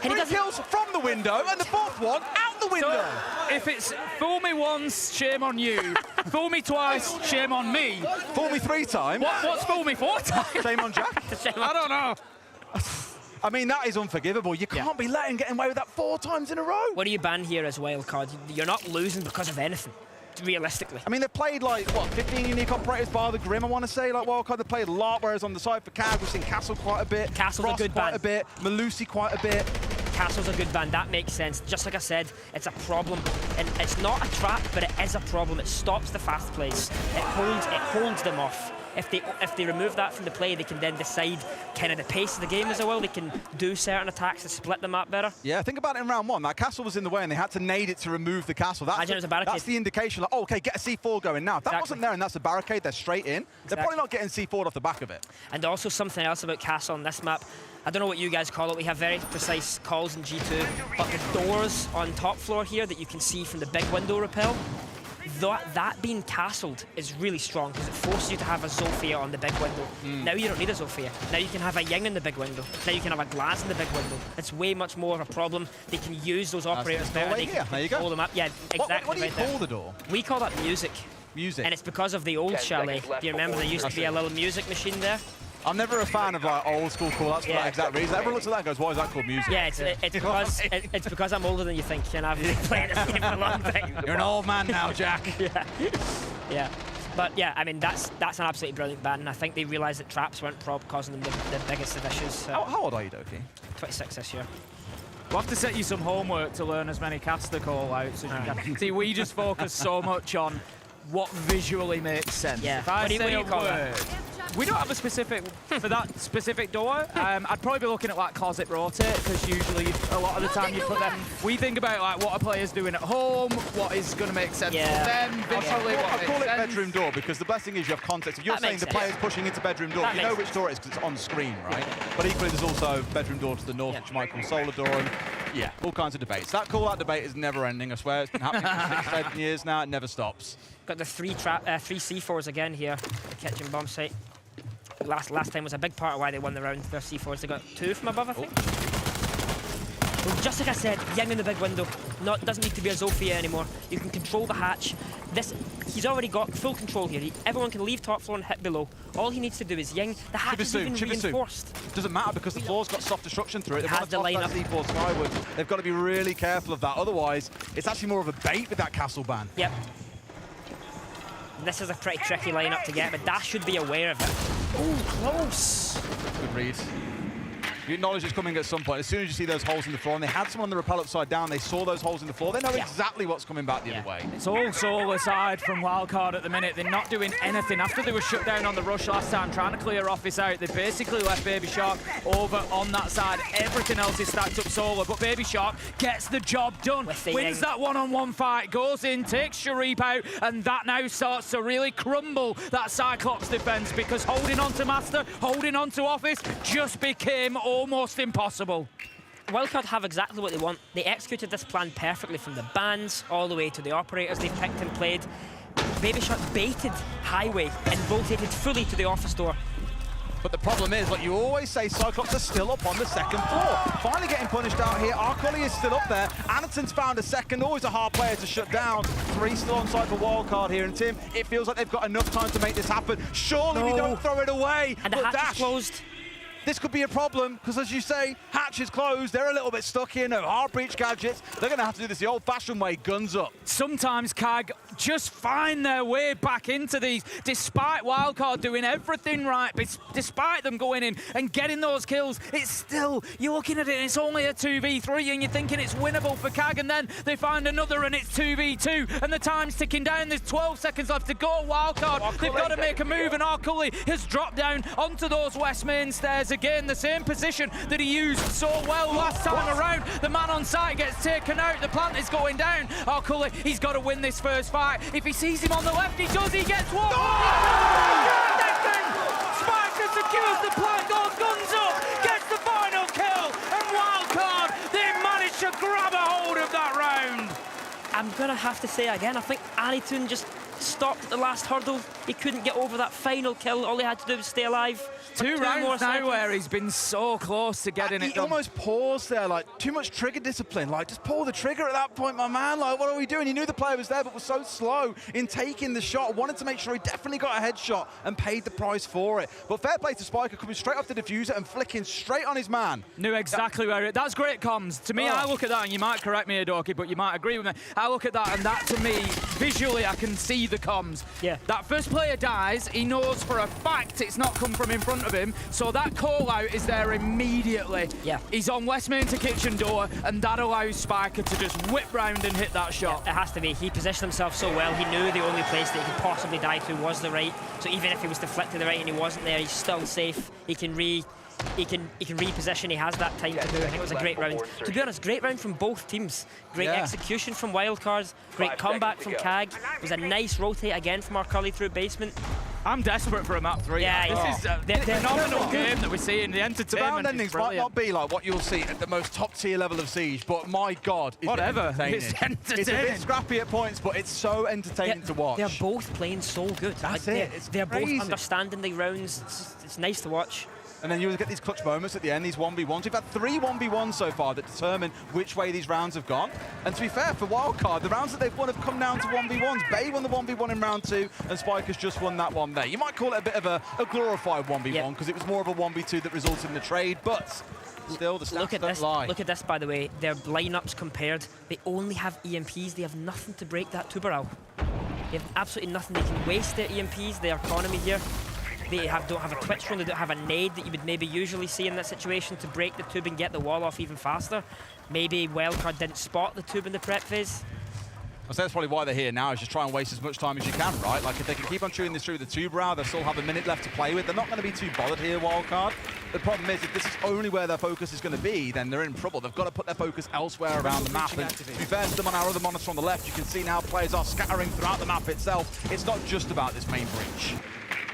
S19: And 3 kills from the window, and the 4th one out the window.
S21: So if it's fool me once, shame on you. Fool me twice, shame on me.
S19: Fool me 3 times.
S21: What's fool me 4 times?
S19: Shame on Jack.
S21: I don't know.
S19: I mean, that is unforgivable. You can't be letting get away with that 4 times in a row.
S20: What do you ban here as wildcard? You're not losing because of anything, realistically.
S19: I mean, they've played, like, what, 15 unique operators bar the Grim, I want to say, like, wildcard. They've played a lot, whereas on the side for KAG, we've seen Castle quite a bit.
S20: Castle's
S19: Frost
S20: a good
S19: quite
S20: ban.
S19: a bit. Malusi quite a bit.
S20: Castle's a good ban, that makes sense. Just like I said, it's a problem. And it's not a trap, but it is a problem. It stops the fast plays. It holds them off. If they remove that from the play, they can then decide kind of the pace of the game as well. They can do certain attacks to split them up better.
S19: Yeah, think about it in round 1. That castle was in the way and they had to nade it to remove the castle.
S20: Imagine it was a barricade.
S19: That's the indication, like, oh, okay, get a C4 going now. If that wasn't there and that's a barricade, they're straight in. They're probably not getting C4'd off the back of it.
S20: And also something else about castle on this map. I don't know what you guys call it. We have very precise calls in G2, but the doors on top floor here that you can see from the big window rappel, that being castled is really strong because it forces you to have a Zofia on the big window. Now you don't need a Zofia. Now you can have a Ying in the big window. Now you can have a Glass in the big window. It's way much more of a problem. They can use those operators better. They can control them up. Yeah, exactly.
S19: What do you call the door?
S20: We call that music.
S19: Music.
S20: And it's because of the old chalet. Do you remember there used to be a little music machine there?
S19: I'm never a fan of like old school call-outs for that exact reason. Everyone looks at that and goes, why is that called music?
S20: Yeah, it's because I'm older than you think, and I've been playing this game for a long time.
S19: You're an old man now, Jack.
S20: Yeah. But yeah, I mean, that's an absolutely brilliant ban, and I think they realised that traps weren't causing them the biggest of issues.
S19: How old are you, Doki?
S20: 26 this year.
S21: We'll have to set you some homework to learn as many caster call-outs as you can. See, we just focus so much on what visually makes sense.
S20: Yeah.
S21: If I say a word, we don't have a specific for that specific door. I'd probably be looking at like closet rotate because usually a lot of the time you put them. We think about like what are players doing at home, what is going to make sense for them visually.
S19: I call it bedroom door because the best thing is you have context. If you're saying the player's pushing into bedroom door, you know which door it is because it's on screen, right? But equally, there's also bedroom door to the north, which you might call solar door. And Yeah, all kinds of debates. That call-out debate is never ending, I swear. It's been happening for 6, 7 years now. It never stops.
S20: Got the three C4s again here, the kitchen bomb site. Last time was a big part of why they won the round. Their C4s, they got 2 from above, I think. Well, just like I said, Ying in the big window. Doesn't need to be a Zofia anymore. You can control the hatch. He's already got full control here. Everyone can leave top floor and hit below. All he needs to do is Ying. The hatch is even reinforced.
S19: Doesn't matter because the floor's got soft destruction through it. They
S20: has the lineup.
S19: C4 skyward. They've got to be really careful of that. Otherwise, it's actually more of a bait with that castle ban.
S20: Yep. This is a pretty tricky lineup to get, but Dash should be aware of it. Oh, close.
S19: Good read. You acknowledge it's coming at some point. As soon as you see those holes in the floor, and they had someone on the rappel upside down, they saw those holes in the floor, they know exactly what's coming back the other way.
S21: It's all solo side from Wildcard at the minute. They're not doing anything. After they were shut down on the rush last time, trying to clear Office out, they basically left Baby Shark over on that side. Everything else is stacked up solo, but Baby Shark gets the job done. Wins that one-on-one fight, goes in, takes Sharif out, and that now starts to really crumble that Cyclops defense, because holding on to Master, holding on to Office just became almost impossible.
S20: Wildcard have exactly what they want. They executed this plan perfectly from the bans all the way to the operators they've picked and played. Baby Shark baited Highway and rotated fully to the office door.
S19: But the problem is, like you always say, Cyclops are still up on the second floor. Finally getting punished out here. Arcully is still up there. Anderton's found a second. Always a hard player to shut down. 3 still on side for Wildcard here. And Tim, it feels like they've got enough time to make this happen. Surely we don't throw it away.
S20: And the hatch is closed.
S19: This could be a problem, because as you say, hatch is closed, they're a little bit stuck here, no hard breach gadgets. They're going to have to do this the old-fashioned way, guns up.
S21: Sometimes CAG just find their way back into these, despite Wildcard doing everything right, despite them going in and getting those kills. It's still, you're looking at it, and it's only a 2v3, and you're thinking it's winnable for CAG, and then they find another, and it's 2v2, and the time's ticking down. There's 12 seconds left to go. Wildcard, they've got to make a move, and Arcully has dropped down onto those west main stairs. Again, the same position that he used so well last time around. The man on site gets taken out. The plant is going down. Arcully, he's got to win this first fight. If he sees him on the left, he does. He gets one. Spiker secures the plant, goes guns up, gets the final kill, and Wildcard, they managed to grab a hold of that round.
S20: I'm going to have to say again, I think Anitun just stopped at the last hurdle. He couldn't get over that final kill. All he had to do was stay alive.
S21: 2 rounds now where he's been so close to getting it done.
S19: He almost paused there, like, too much trigger discipline. Like, just pull the trigger at that point, my man. Like, what are we doing? He knew the player was there, but was so slow in taking the shot. Wanted to make sure he definitely got a headshot and paid the price for it. But fair play to Spiker, coming straight off the diffuser and flicking straight on his man.
S21: Knew exactly where it... That's great comms. To me, I look at that, and you might correct me, Adoki, but you might agree with me. I look at that, and that, to me, visually, I can see the comms.
S20: Yeah.
S21: That first player dies, he knows for a fact it's not come from in front of him, so that call out is there immediately.
S20: Yeah.
S21: He's on west main to kitchen door, and that allows Spiker to just whip round and hit that shot.
S20: Yeah, it has to be. He positioned himself so well. He knew the only place that he could possibly die to was the right. So even if he was to flick to the right and he wasn't there, he's still safe. He can reposition. He has that time to do. I think it was a great round. To be honest, great round from both teams. Great execution from Wildcards. Great comeback from CAG. It was a nice rotate again from Arcully through basement.
S21: I'm desperate for a map 3.
S20: Yeah,
S21: this is a phenomenal game that we're seeing. The entertainment
S19: The round endings might not be like what you'll see at the most top-tier level of Siege, but my God, is
S21: whatever.
S19: It entertaining.
S21: It's entertaining.
S19: It's a bit scrappy at points, but it's so entertaining to watch.
S20: They're both playing so good.
S19: That's it.
S20: They're both understanding the rounds. It's nice to watch.
S19: And then you get these clutch moments at the end, these 1v1s. We've had 3 1v1s so far that determine which way these rounds have gone. And to be fair, for Wildcard, the rounds that they've won have come down to 1v1s. Bay won the 1v1 in round 2, and Spiker's just won that one there. You might call it a bit of a glorified 1v1, because it was more of a 1v2 that resulted in the trade, but still, the stats don't lie.
S20: Look at this, by the way. Their lineups compared, they only have EMPs. They have nothing to break that Tuberal. They have absolutely nothing. They can waste their EMPs, their economy here. They don't have a twitch drone, they don't have a nade that you would maybe usually see in that situation to break the tube and get the wall off even faster. Maybe Wildcard didn't spot the tube in the prep phase.
S19: I say that's probably why they're here now, is just try and waste as much time as you can, right? Like, if they can keep on chewing this through the tube round, they'll still have a minute left to play with. They're not going to be too bothered here, Wildcard. The problem is, if this is only where their focus is going to be, then they're in trouble. They've got to put their focus elsewhere around the map. And to be fair to them, on our other monitor on the left, you can see now players are scattering throughout the map itself. It's not just about this main breach.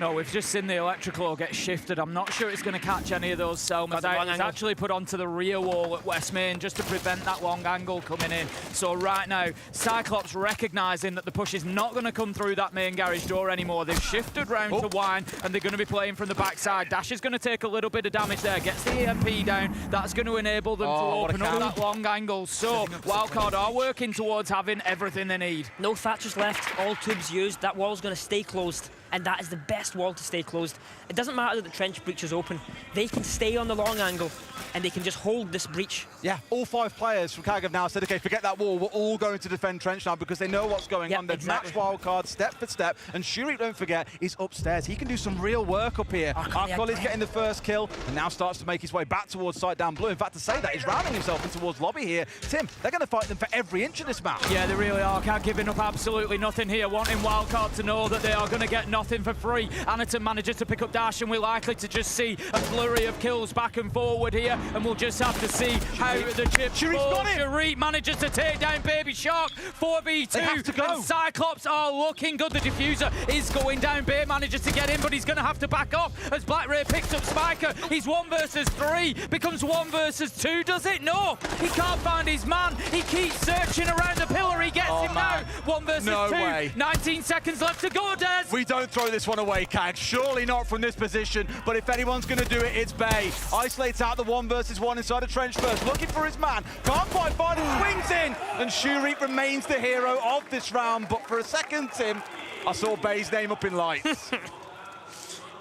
S21: No, we've just seen the electrical get shifted. I'm not sure it's going to catch any of those Selmas out. It's actually put onto the rear wall at West Main just to prevent that long angle coming in. So right now, Cyclops recognising that the push is not going to come through that main garage door anymore. They've shifted round to Wine, and they're going to be playing from the backside. Dash is going to take a little bit of damage there, gets the EMP down. That's going to enable them to open up that long angle. So Wildcard are working towards having everything they need.
S20: No Thatchers left, all tubes used. That wall's going to stay closed, and that is the best wall to stay closed. It doesn't matter that the trench breach is open. They can stay on the long angle, and they can just hold this breach.
S19: Yeah, all 5 players from CAG have now said, okay, forget that wall, we're all going to defend trench now because they know what's going on. They've matched Wildcard step for step, and Shuri, don't forget, is upstairs. He can do some real work up here. Arcoli's getting the first kill, and now starts to make his way back towards site down blue. In fact, to say that, he's rounding himself in towards lobby here. Tim, they're going to fight them for every inch of this map.
S21: Yeah, they really are. Can't giving up absolutely nothing here, wanting Wildcard to know that they are going to get nothing for free. Anaton manages to pick up Dash, and we're likely to just see a flurry of kills back and forward here, and we'll just have to see how the chip falls. Shuri manages to take down Baby Shark, 4v2.
S19: They have to go.
S21: And Cyclops are looking good. The diffuser is going down. Bay manages to get in, but he's going to have to back off as Black Ray picks up Spiker. He's 1 versus 3, becomes 1 versus 2, does it? No, he can't find his man. He keeps searching around the pillar. He gets him now. 1 versus 2.
S19: Way.
S21: 19 seconds left to go, Des.
S19: We don't throw this one away, CAG. Surely not from this position, but if anyone's going to do it, it's Bay. Isolates out the 1 versus 1 inside a trench first, looking for his man. Can't quite find him, swings in, and Shuri remains the hero of this round. But for a second, Tim, I saw Bay's name up in lights.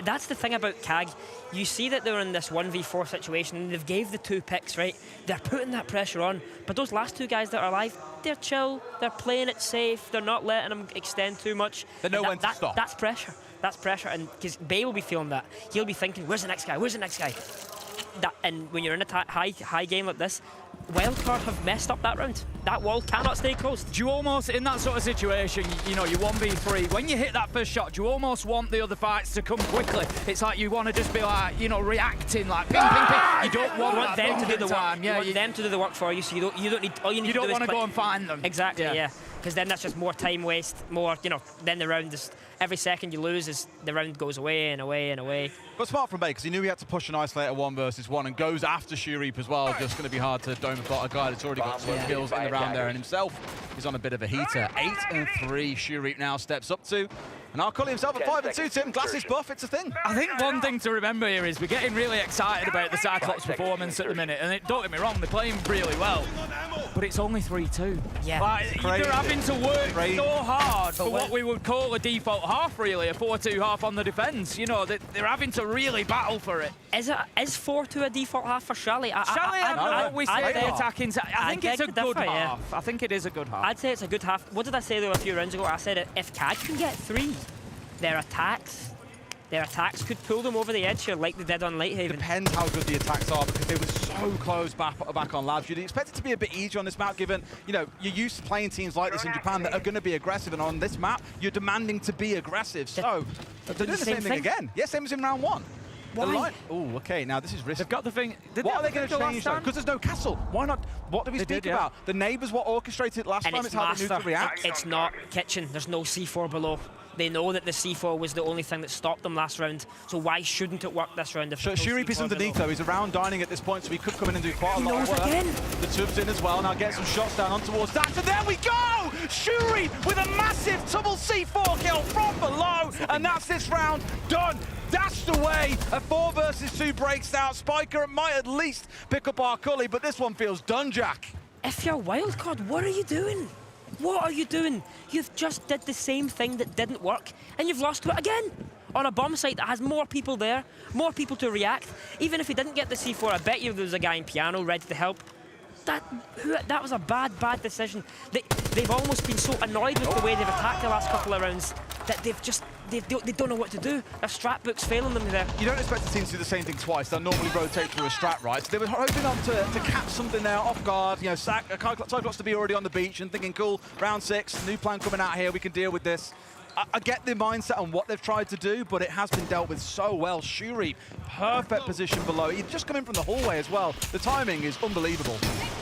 S20: That's the thing about CAG. You see that they're in this 1v4 situation, and they've gave the 2 picks, right? They're putting that pressure on, but those last 2 guys that are alive, they're chill, they're playing it safe, they're not letting them extend too much.
S19: They know when to stop.
S20: That's pressure. That's pressure, and because Bay will be feeling that. He'll be thinking, where's the next guy? Where's the next guy? And when you're in a high game like this, Wildcard have messed up that round. That wall cannot stay closed.
S21: Do you almost, in that sort of situation, you know, you 1v3, when you hit that first shot, do you almost want the other fights to come quickly? It's like you want to just be like, you know, reacting, like ping, ping, ping. You don't want
S20: them to do the work.
S21: time. Yeah,
S20: you want them to do the work for you, so you don't need. All you need
S21: you
S20: to
S21: don't
S20: do
S21: want
S20: is
S21: to go and find them.
S20: Exactly. Yeah. Because then that's just more time waste. More, you know. Then the round is every second you lose, is the round goes away and away and away.
S19: But smart from Bay, because he knew he had to push an isolator 1 versus 1 and goes after Shurip as well. Just going to be hard to dome a guy that's already got 2 kills in the round there, and himself is on a bit of a heater. 8-3 Shurip now steps up to. And Arcoli himself at 5-2, Tim. Glasses buff, it's a thing.
S21: I think one thing to remember here is we're getting really excited about the Cyclops performance at the minute, and don't get me wrong, they're playing really well, but it's only 3-2.
S20: Yeah.
S21: Like, they're having to work so hard for what we would call a default half, really, a 4-2 half on the defence. You know, they're having to really battle for it.
S20: Is 4-2 a default half for Shally?
S21: I know what we say the attacking side. I think it's a good half.
S20: Yeah.
S21: I think it is a good half.
S20: I'd say it's a good half. What did I say though a few rounds ago? I said if CAG can get 3, their attacks could pull them over the edge here like they did on Lighthaven.
S19: Depends how good the attacks are, because they were so close back on Labs. You'd expect it to be a bit easier on this map, given, you know, you're used to playing teams like this in Japan that are going to be aggressive, and on this map, you're demanding to be aggressive. So, they're doing the same thing again. Yeah, same as in round 1.
S21: Why?
S19: Oh, okay, now this is risky.
S21: They've got the thing.
S19: What are they going to change, though? Because there's no castle. Why not? What do we speak about? The neighbours what orchestrated last time, it's how they knew to react.
S20: It's not kitchen. There's no C4 below. They know that the C4 was the only thing that stopped them last round, so why shouldn't it work this round?
S19: So Shurip is underneath though, he's around dining at this point, so he could come in and do quite a lot of work.
S20: Again.
S19: The tub's in as well, now get some shots down on towards Dash, and there we go! Shurip with a massive double C4 kill from below, and that's this round done. Dashed away, a 4 versus 2 breaks out. Spiker might at least pick up Arcoli, but this one feels done, Jack.
S20: If you're Wildcard, what are you doing? What are you doing? You've just did the same thing that didn't work, and you've lost to it again. On a bomb site that has more people there, more people to react. Even if he didn't get the C4, I bet you there was a guy in piano ready to help. That was a bad decision. They've almost been so annoyed with the way they've attacked the last couple of rounds that they don't know what to do. Their strat book's failing them there.
S19: You don't expect the team to do the same thing twice. They'll normally rotate through a strat, right? So they were hoping to catch something there off guard. You know, Cyclops to be already on the beach and thinking, cool, round 6, new plan coming out here, we can deal with this. I get the mindset on what they've tried to do, but it has been dealt with so well. Shuri, perfect position below. He's just coming from the hallway as well. The timing is unbelievable.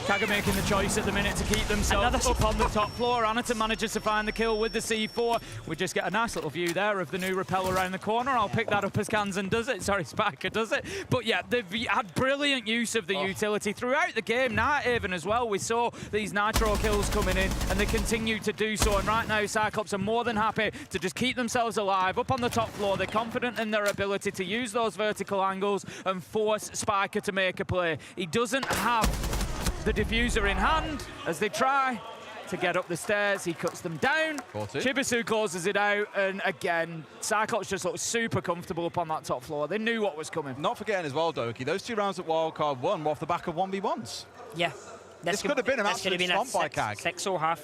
S21: Kaga making the choice at the minute to keep themselves up on the top floor. Anaton manages to find the kill with the C4. We just get a nice little view there of the new rappel around the corner. I'll pick that up as Kansan does it. Sorry, Spiker does it. But yeah, they've had brilliant use of the utility throughout the game. Nighthaven as well. We saw these Nitro kills coming in, and they continue to do so. And right now, Cyclops are more than happy to just keep themselves alive up on the top floor. They're confident in their ability to use those vertical angles and force Spiker to make a play. He doesn't have the diffuser in hand as they try to get up the stairs. He cuts them down. Chibisu closes it out, and again, Cyclops just looked super comfortable up on that top floor. They knew what was coming.
S19: Not forgetting as well, Doki, those 2 rounds at Wildcard 1 were off the back of 1v1s.
S20: Yeah.
S19: This could have been an absolute stomp by Kag.
S20: 6-0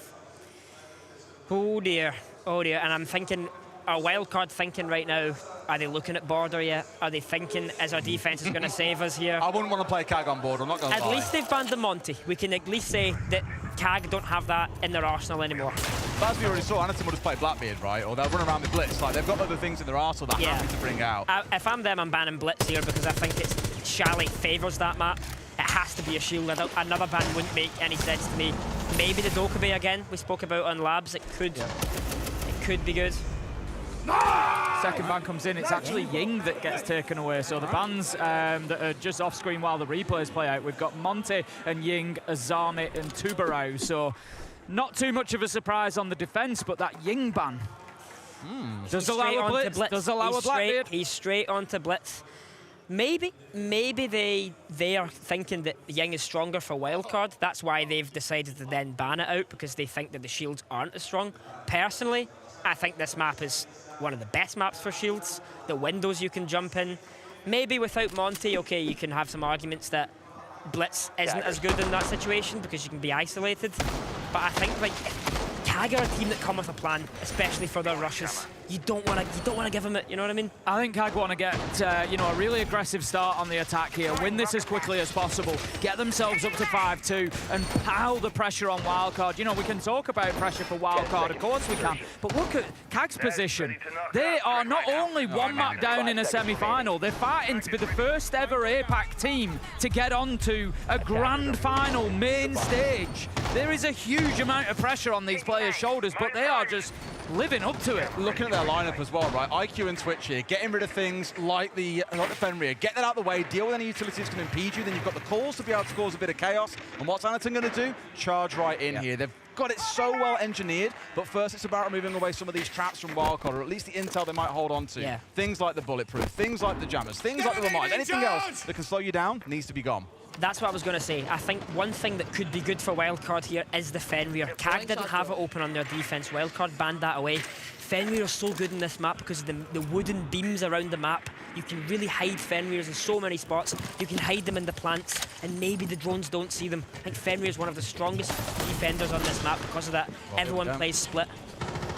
S20: Oh dear, oh dear. And I'm thinking, our wildcard thinking right now, are they looking at border yet? Are they thinking, is our defense is going to save us here?
S19: I wouldn't want to play Kag on board, I'm not going to lie.
S20: At least they've banned the Monty. We can at least say that Kag don't have that in their arsenal anymore.
S19: But as we already saw, Anaton will just play Blackbeard, right? Or they'll run around with Blitz. Like, they've got other things in their arsenal that happy to bring out.
S20: If I'm them, I'm banning Blitz here because I think it's Charlie favours that map. It has to be a shield. Another ban wouldn't make any sense to me. Maybe the Dokkaebi again, we spoke about on Labs. It could be good.
S21: Second ban comes in. It's actually Ying that gets taken away. So the bans that are just off screen while the replays play out, we've got Monty and Ying, Azami and Tubarao. So not too much of a surprise on the defense, but that Ying ban does allow a blitz. Does allow a Blackbeard.
S20: He's straight onto Blitz. Maybe they are thinking that Ying is stronger for wildcard. That's why they've decided to then ban it out, because they think that the shields aren't as strong. Personally, I think this map is one of the best maps for shields. The windows you can jump in. Maybe without Monty, okay, you can have some arguments that Blitz isn't as good in that situation because you can be isolated. But I think like Kag are a team that come with a plan, especially for their rushes. You don't want to give them it. You know what I mean?
S21: I think Kag want to get a really aggressive start on the attack here. Win this as quickly as possible. Get themselves up to 5-2 and pile the pressure on Wildcard. You know, we can talk about pressure for Wildcard, of course we can. But look at Kag's position. They are not only one map down in a semi-final. They're fighting to be the first ever APAC team to get onto a grand final main stage. There is a huge amount of pressure on these players' shoulders, but they are just living up to it.
S19: Looking at their lineup as well, right? IQ and Twitch here, getting rid of things like the Fenrir. Get that out of the way, deal with any utilities that can impede you. Then you've got the calls to be able to cause a bit of chaos. And what's Anaton going to do? Charge right in here. They've got it so well engineered, but first it's about removing away some of these traps from Wildcard, or at least the intel they might hold on to. Things like the bulletproof, things like the jammers, things like the reminders, anything else that can slow you down needs to be gone.
S20: That's what I was going to say. I think one thing that could be good for Wildcard here is the Fenrir. Kag didn't have it open on their defense. Wildcard banned that away. Fenrir are so good in this map because of the wooden beams around the map. You can really hide Fenrirs in so many spots. You can hide them in the plants, and maybe the drones don't see them. I think Fenrir is one of the strongest defenders on this map because of that. Everyone plays split.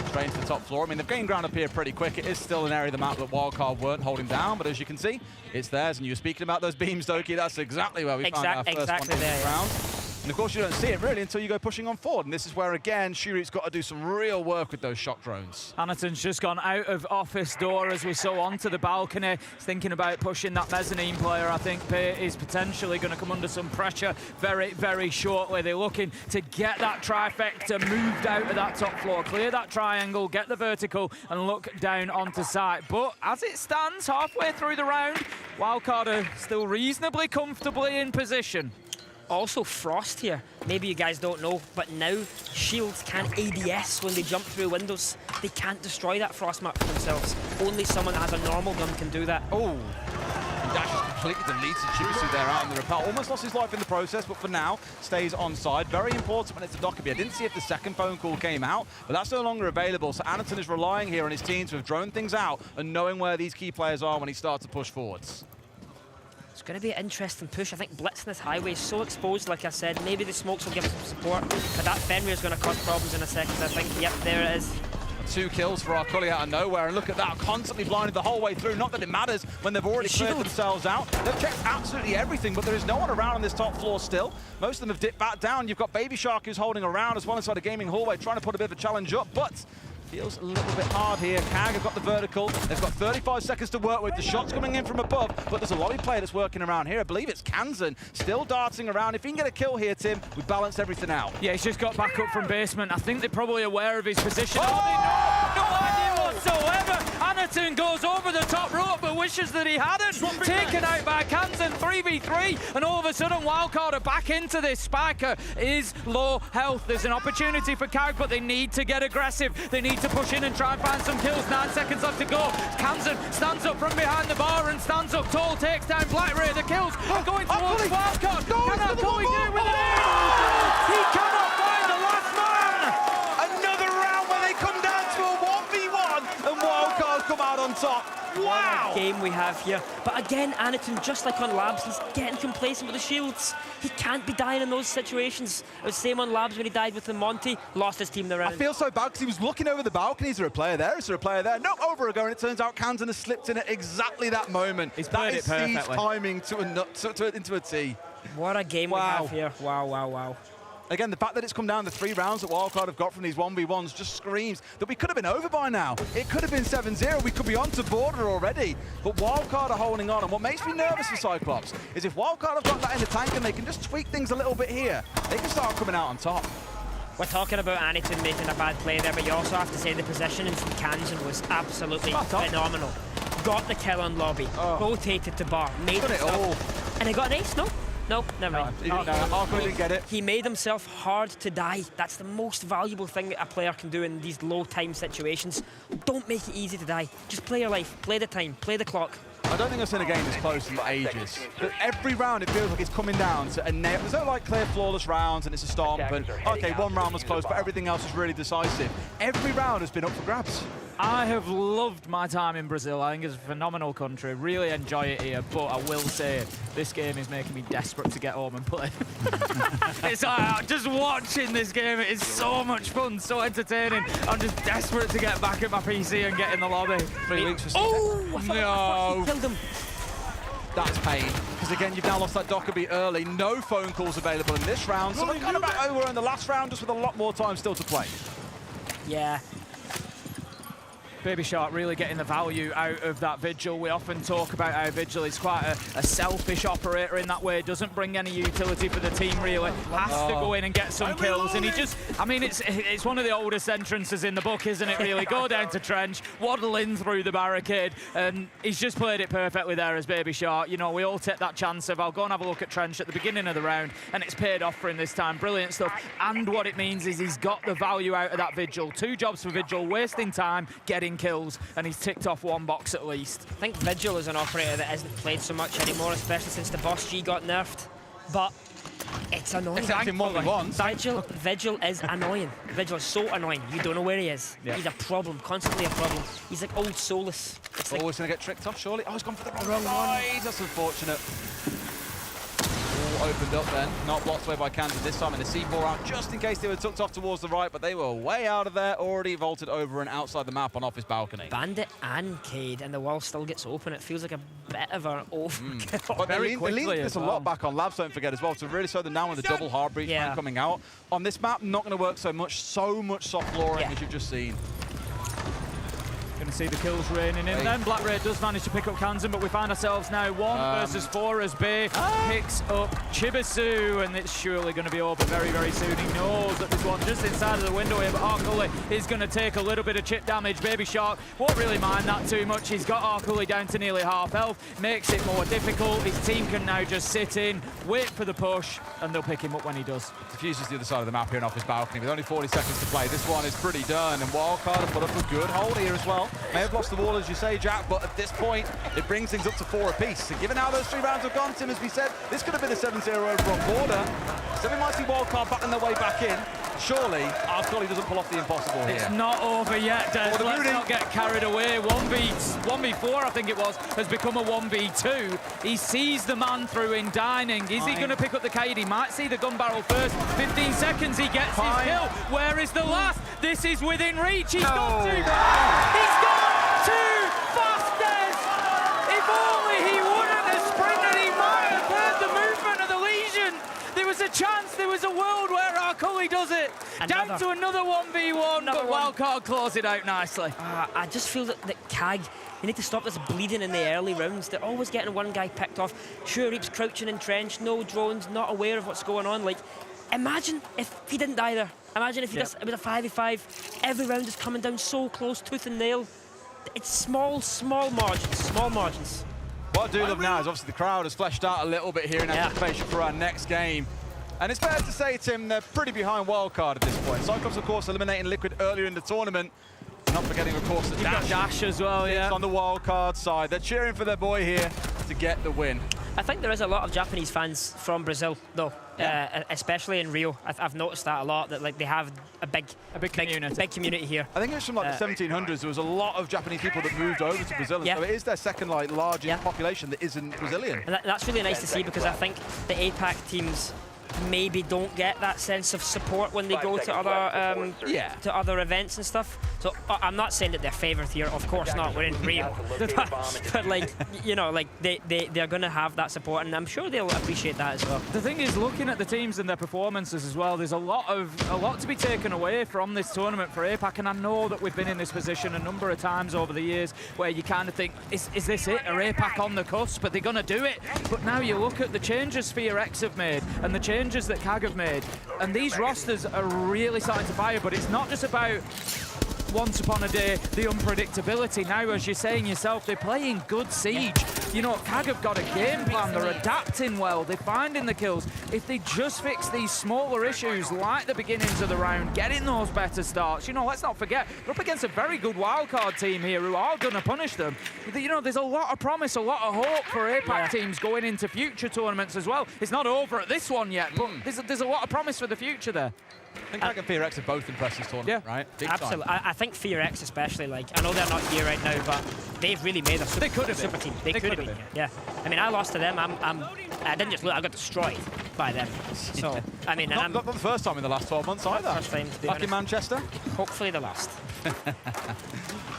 S19: Straight into the top floor. I mean, they've gained ground up here pretty quick. It is still an area of the map that Wildcard weren't holding down, but as you can see, it's theirs. And you were speaking about those beams, Doki. That's exactly where we found our first one in this round. And of course, you don't see it really until you go pushing on forward. And this is where, again, Shuri's got to do some real work with those shock drones.
S21: Anaton's just gone out of office door as we saw onto the balcony. He's thinking about pushing that mezzanine player. I think Pate is potentially going to come under some pressure very, very shortly. They're looking to get that trifecta moved out of that top floor, clear that triangle, get the vertical, and look down onto site. But as it stands, halfway through the round, Wildcard are still reasonably comfortably in position.
S20: Also Frost here, maybe you guys don't know, but now shields can ADS when they jump through windows. They can't destroy that Frost map for themselves. Only someone that has a normal gun can do that.
S19: Oh, Dash has completely deleted Chibisu there out in the rappel. Almost lost his life in the process, but for now, stays on side. Very important when it's a Dokkaebi. I didn't see if the second phone call came out, but that's no longer available. So Anaton is relying here on his team to have drone things out and knowing where these key players are when he starts to push forwards.
S20: It's going to be an interesting push. I think Blitz in this highway is so exposed, like I said. Maybe the smokes will give some support, but that Fenrir is going to cause problems in a second, I think. Yep, there it is.
S19: 2 kills for our Cully out of nowhere, and look at that, constantly blinded the whole way through. Not that it matters when they've already cleared themselves out. They've checked absolutely everything, but there is no one around on this top floor still. Most of them have dipped back down. You've got Baby Shark who's holding around as well inside a gaming hallway, trying to put a bit of a challenge up, but Feels a little bit hard here. Kag have got the vertical. They've got 35 seconds to work with. The shot's coming in from above, but there's a lobby player that's working around here. I believe it's Kansan still darting around. If he can get a kill here, Tim, we balance everything out.
S21: Yeah, he's just got back up from basement. I think they're probably aware of his position. Oh! No idea whatsoever. Anaton goes over the top rope, but wishes that he hadn't. Taken out by Kansan, 3v3, and all of a sudden Wildcard are back into this. Spiker is low health. There's an opportunity for Kag, but they need to get aggressive. They need to push in and try and find some kills. 9 seconds left to go. Kansan stands up from behind the bar and stands up tall, takes down Blackray. The kills are going towards Wildcard. Can Akuli do it with an air? He cannot find the last man!
S19: Another round where they come down to a 1v1 and Wildcard come out on top. Wow!
S20: What a game we have here. But again, Anaton, just like on Labs, he's getting complacent with the shields. He can't be dying in those situations. It was the same on Labs when he died with the Monty, lost his team the round.
S19: I feel so bad because he was looking over the balcony. Is there a player there? Is there a player there? No, over a go, and it turns out Kansan has slipped in at exactly that moment.
S21: He's played it perfectly.
S19: That is Steve's timing into a T.
S20: What a game we have here. Wow, wow, wow.
S19: Again, the fact that it's come down to 3 rounds that Wildcard have got from these 1v1s just screams that we could have been over by now. It could have been 7-0. We could be on to border already. But Wildcard are holding on. And what makes me nervous for Cyclops is if Wildcard have got that in the tank and they can just tweak things a little bit here, they can start coming out on top.
S20: We're talking about Anaton making a bad play there, but you also have to say the positioning from Kansan was absolutely phenomenal. Got the kill on lobby, rotated to bar, made it all. And he got an ace, no? No, never mind.
S19: Didn't get it.
S20: He made himself hard to die. That's the most valuable thing that a player can do in these low-time situations. Don't make it easy to die. Just play your life, play the time, play the clock.
S19: I don't think I've seen a game this close in ages. But every round it feels like it's coming down to a nail. There's no like clear flawless rounds and it's a stomp and okay, one round was close, but everything else is really decisive. Every round has been up for grabs.
S21: I have loved my time in Brazil. I think it's a phenomenal country. Really enjoy it here, but I will say this game is making me desperate to get home and play. It's like, just watching this game, it is so much fun, so entertaining. I'm just desperate to get back at my PC and get in the lobby.
S19: 3 weeks for
S20: I killed him.
S19: That's pain. Because again, you've now lost that Dockerby early. No phone calls available in this round. So we're kind of back over in the last round, just with a lot more time still to play.
S20: Yeah.
S21: Baby Shark really getting the value out of that Vigil. We often talk about how Vigil is quite a selfish operator in that way. Doesn't bring any utility for the team, really. Has to go in and get some kills. And he just, I mean, it's one of the oldest entrances in the book, isn't it, really? Go down to Trench, waddle in through the barricade. And he's just played it perfectly there as Baby Shark. You know, we all take that chance of, I'll go and have a look at Trench at the beginning of the round. And it's paid off for him this time. Brilliant stuff. And what it means is he's got the value out of that Vigil. 2 jobs for Vigil, wasting time, getting kills, and he's ticked off 1 box at least.
S20: I think Vigil is an operator that isn't played so much anymore, especially since the Boss G got nerfed. But it's annoying. Vigil is annoying. Vigil is so annoying. You don't know where he is. Yeah. He's a problem, constantly a problem. He's like old Solus. It's
S19: always going to get tricked off, surely. Oh, he's gone for the wrong side. That's unfortunate. Opened up then, not blocked away by Kansan this time in the C4 round, just in case they were tucked off towards the right, but they were way out of there, already vaulted over and outside the map on off his balcony.
S20: Bandit and Cade, and the wall still gets open. It feels like a bit of an overkill.
S19: But they lean this a lot back on Labs, don't forget as well, to really slow them down with the double hard breach coming out. On this map, not going to work so much soft flooring as you've just seen.
S21: Going to see the kills raining in then. Blackray does manage to pick up Kansan, but we find ourselves now 1 versus 4 as Bay picks up Chibisu, and it's surely going to be over very, very soon. He knows that there's one just inside of the window here, but Arkuli is going to take a little bit of chip damage. Baby Shark won't really mind that too much. He's got Arkuli down to nearly half health, makes it more difficult. His team can now just sit in, wait for the push, and they'll pick him up when he does.
S19: Diffuses the other side of the map here and off his balcony with only 40 seconds to play. This one is pretty done, and Wildcard have put up a good hold here as well. May have lost the wall, as you say, Jack, but at this point, it brings things up to 4 apiece. And given how those 3 rounds have gone, Tim, as we said, this could have been a 7-0 over on border. So we might see Wildcard battling their way back in. Surely, Arkuli doesn't pull off the impossible here.
S21: It's not over yet, Des. Let's not get carried away. 1v4, I think it was, has become a 1v2. He sees the man through in Dining. Is he going to pick up the Cade? He might see the gun barrel first. 15 seconds, he gets his kill. Where is the last? This is within reach. He's gone too far. He's gone too fast, Des. If only he wouldn't have sprinted, he might have heard the movement of the Legion. There was a chance, there was a world where Arkuli does does it. Down to another 1v1, but Wildcard close it out nicely.
S20: I just feel that CAG, you need to stop this bleeding in the early rounds. They're always getting one guy picked off. Sure, Reap's crouching entrenched, no drones, not aware of what's going on. Like, imagine if he didn't die there. Imagine if it was a 5v5. Every round is coming down so close, tooth and nail. It's small margins.
S19: What I do love now is obviously the crowd has fleshed out a little bit here in anticipation for our next game. And it's fair to say, Tim, they're pretty behind Wildcard at this point. Cyclops, of course, eliminating Liquid earlier in the tournament. Not forgetting, of course, that
S21: Dash as well,
S19: on the Wildcard side. They're cheering for their boy here to get the win.
S20: I think there is a lot of Japanese fans from Brazil, though, especially in Rio. I've noticed that a lot, that like they have a big community here.
S19: I think it was from like the 1700s. There was a lot of Japanese people that moved over to Brazil, so it is their second largest population that isn't Brazilian.
S20: And that's really nice to see, because I think the APAC teams maybe don't get that sense of support when they go to other events and stuff. So I'm not saying that they're favoured here, of course not, we're in Rio. But like, you know, like they're going to have that support, and I'm sure they'll appreciate that as well.
S21: The thing is, looking at the teams and their performances as well, there's a lot to be taken away from this tournament for APAC, and I know that we've been in this position a number of times over the years where you kind of think, is this it? Are APAC on the cusp? But they're going to do it. But now you look at the changes FearX have made and the changes that CAG have made, and these rosters are really starting to fire. But it's not just about once upon a day the unpredictability. Now, as you're saying yourself, they're playing good Siege. You know, CAG have got a game plan, they're adapting well, they're finding the kills. If they just fix these smaller issues like the beginnings of the round, getting those better starts, you know, let's not forget, they're up against a very good wildcard team here who are going to punish them. You know, there's a lot of promise, a lot of hope for APAC teams going into future tournaments as well. It's not over at this one yet, but there's a lot of promise for the future there.
S19: I think CAG and FearX have both impressed this tournament, right? Big
S20: Absolutely.
S19: time.
S20: I think FearX especially, like, I know they're not here right now, but they've really made a super team. They could have been. Yeah. I mean, I lost to them. I didn't just lose, I got destroyed by them. So, I mean,
S19: not the first time in the last 12 months either.
S20: First time, to be
S19: Back
S20: honest.
S19: in Manchester?
S20: Hopefully the last.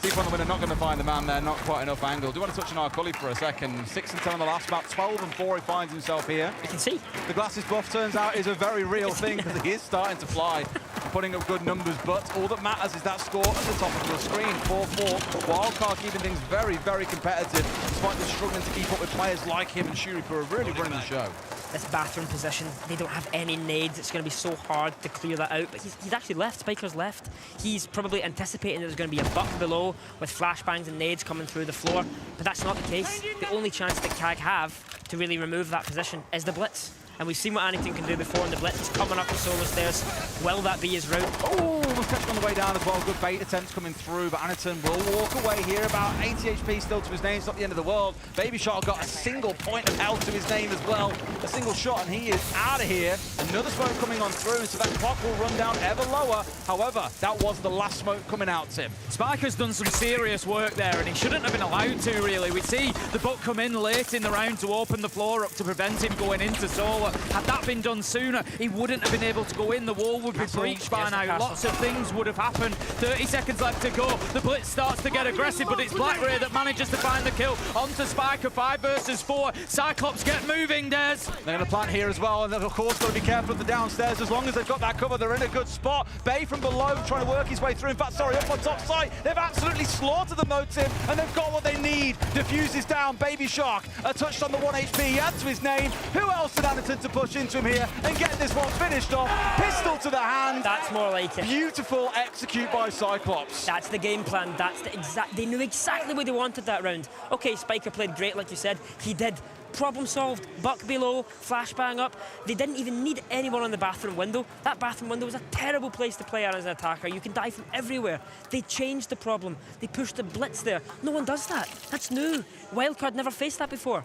S19: Deep on the winner, not going to find the man there, not quite enough angle. Do you want to touch on our Cully for a second? 6 and 10 on the last map, 12 and 4 he finds himself here.
S20: You can see.
S19: The glasses buff, turns out, is a very real thing, because he is starting to fly, putting up good numbers, but all that matters is that score at the top of your screen, 4-4. Wildcard keeping things very, very competitive, despite the struggling to keep up with players like him and Shuri, who are really running the show.
S20: This bathroom position, they don't have any nades. It's going to be so hard to clear that out. But he's actually left. Spiker's left. He's probably anticipating that there's going to be a buck below with flashbangs and nades coming through the floor. But that's not the case. The only chance that CAG have to really remove that position is the blitz. And we've seen what Anything can do before, and the blitz is coming up the solo stairs. Will that be his route?
S19: Oh, almost catch on the way down as well. Good bait attempts coming through, but Anything will walk away here. About 80 HP still to his name. It's not the end of the world. Baby Shark got a single point of health to his name as well. A single shot, and he is out of here. Another smoke coming on through, so that clock will run down ever lower. However, that was the last smoke coming out, Tim.
S21: Spiker's done some serious work there, and he shouldn't have been allowed to, really. We see the buck come in late in the round to open the floor up to prevent him going into solo. Had that been done sooner, he wouldn't have been able to go in. The wall would be breached by now. Lots of things would have happened. 30 seconds left to go. The blitz starts to get aggressive, but it's Black Ray that manages to find the kill. Onto Spiker, 5 versus 4. Cyclops get moving, Des.
S19: They're going to plant here as well, and of course got to be careful of the downstairs. As long as they've got that cover, they're in a good spot. Bay from below trying to work his way through. In fact, sorry, up on top site. They've absolutely slaughtered them though, Tim, and they've got what they need. Diffuse is down. Baby Shark touched on the 1 HP. He adds to his name. Who else did Anderton to push into him here and get this one finished off? Pistol to the hand.
S20: That's more like it.
S19: Beautiful execute by Cyclops.
S20: That's the game plan. That's the exact. They knew exactly what they wanted that round. Okay, Spiker played great, like you said. He did. Problem solved. Buck below, flashbang up. They didn't even need anyone on the bathroom window. That bathroom window was a terrible place to play as an attacker. You can die from everywhere. They changed the problem. They pushed the blitz there. No one does that. That's new. Wildcard never faced that before.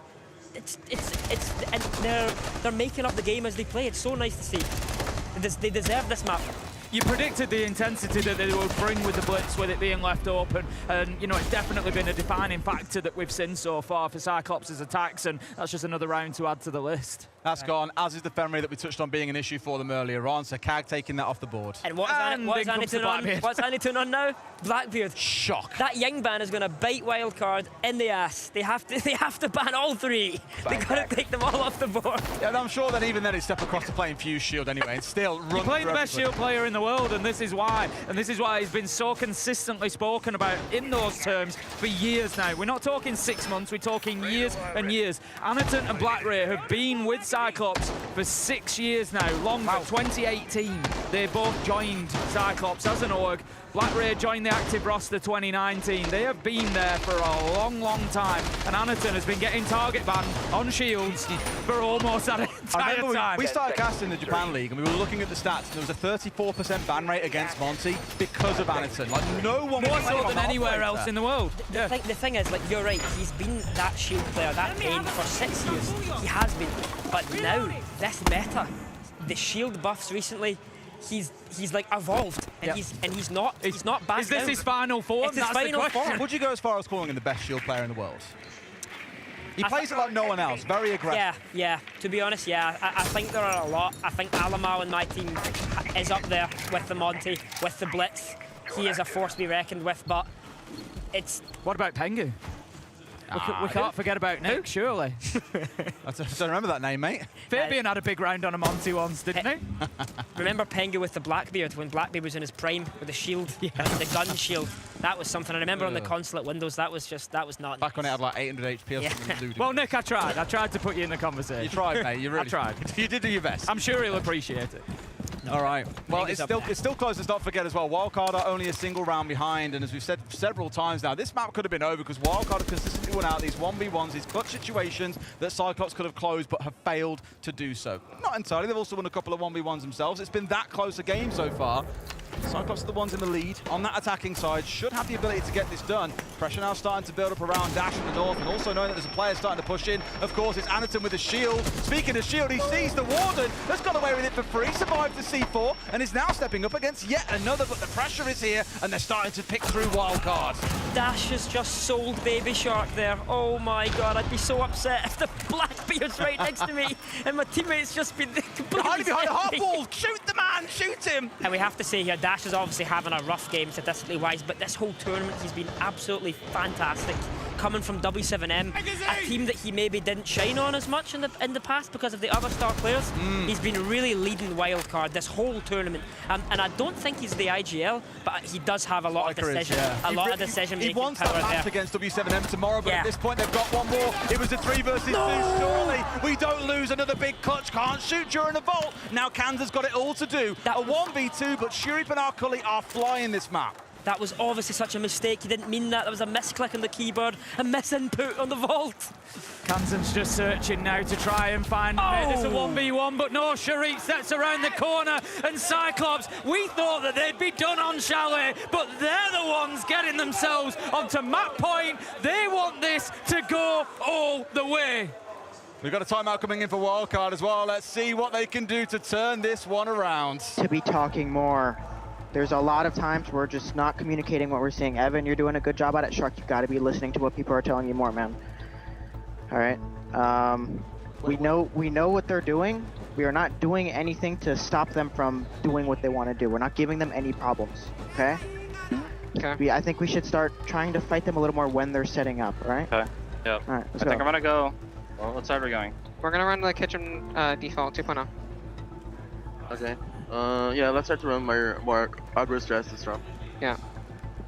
S20: And they're making up the game as they play. It's so nice to see. They deserve this map.
S21: you predicted the intensity that they would bring with the blitz, with it being left open, and you know it's definitely been a defining factor that we've seen so far for Cyclops' attacks, and that's just another round to add to the list.
S19: That's gone, as is the Fenrir that we touched on being an issue for them earlier on, so CAG taking that off the board.
S20: And what's Anitun on now? Blackbeard.
S19: Shock.
S20: That Ying ban is going to bite Wildcard in the ass. They have to ban all three. They got to take them all off the board.
S19: Yeah, and I'm sure that even then it's step across to playing Fuse Shield anyway, and still run.
S21: You're playing the best Shield player in the world, and this is why. And this is why he's been so consistently spoken about in those terms for years now. We're not talking 6 months, we're talking years and years. Anitun and BlackRay have been with Cyclops for 6 years now, longer. 2018, they both joined Cyclops as an org. BlackRay joined the active roster 2019. They have been there for a long, long time. And Anitun has been getting target banned on Shields for almost that entire time.
S19: We started casting the Japan League and we were looking at the stats. And there was a 34% ban rate against Monty because of Anitun. Like no one
S21: more so than anywhere else in the world.
S20: The thing is, like, you're right, he's been that Shield player, that pain for 6 years. He has been. But now, this meta, the Shield buffs recently, he's like evolved, and he's not back.
S21: Is this his final form?
S20: It's his final form.
S19: Would you go as far as calling him the best Shield player in the world? He plays it like no one else, very aggressive.
S20: Yeah. To be honest, yeah. I think there are a lot. I think Alamal in my team is up there with the Monty, with the Blitz. He is a force to be reckoned with, but it's...
S21: What about Pengu? We can't forget about Nuke, surely.
S19: I don't remember that name, mate.
S21: Fabian had a big round on a Monty once, didn't he?
S20: Remember Pengu with the Blackbeard, when Blackbeard was in his prime with the shield, the gun shield? That was something. I remember on the console at Windows, that was nuts.
S19: Back when it had like 800 HP or something.
S21: Well, Nick, I tried to put you in the conversation.
S19: You tried, mate. You really
S21: tried.
S19: You did do your best.
S21: I'm sure he'll appreciate it.
S19: All right. Well, it's still close. Let's not forget as well. Wildcard are only a single round behind, and as we've said several times now, this map could have been over because Wildcard have consistently won out these 1v1s, these clutch situations that Cyclops could have closed but have failed to do so. Not entirely. They've also won a couple of 1v1s themselves. It's been that close a game so far. Cyclops are the ones in the lead on that attacking side, should have the ability to get this done. Pressure now starting to build up around Dash in the north, and also knowing that there's a player starting to push in. Of course, it's Anitun with the shield. Speaking of shield, he sees the Warden, has got away with it for free, survived the C4, and is now stepping up against yet another, but the pressure is here, and they're starting to pick through Wildcard.
S20: Dash has just sold Baby Shark there. Oh my god, I'd be so upset if the Blackbeard's right next to me, and my teammates just been completely
S19: behind the half wall! Shoot the man! Shoot him!
S20: And we have to say here, Dash is obviously having a rough game statistically wise, but this whole tournament he's been absolutely fantastic. Coming from W7M, a team that he maybe didn't shine on as much in the past because of the other star players. He's been really leading Wildcard this whole tournament, and I don't think he's the IGL, but he does have a lot of decision, decision-making
S19: power there. He wants that match against W7M tomorrow, but at this point they've got one more. It was a 3 versus 2. Surely we don't lose another big clutch. Can't shoot during the vault. Now Kanza's got it all to do. A 1v2, but Shurip and Arcully are flying this map.
S20: That was obviously such a mistake. He didn't mean that. That was a misclick on the keyboard, a misinput on the vault.
S21: Kansan's just searching now to try and find it's a 1v1, but no, Shurip steps around the corner, and Cyclops, we thought that they'd be done on Chalet, but they're the ones getting themselves onto map point. They want this to go all the way.
S19: We've got a timeout coming in for Wildcard as well. Let's see what they can do to turn this one around.
S3: To be talking more. There's a lot of times we're just not communicating what we're seeing. Evan, you're doing a good job at it. Shark, you've got to be listening to what people are telling you more, man. All right. We know what they're doing. We are not doing anything to stop them from doing what they want to do. We're not giving them any problems, okay?
S15: Okay.
S3: I think we should start trying to fight them a little more when they're setting up, all right?
S23: Okay. Yep.
S3: All right,
S23: I think I'm going to go. Well, what side are we going?
S15: We're going to run the kitchen default 2.0.
S9: Okay. Yeah, let's try to run more aggro stress this round.
S15: Yeah.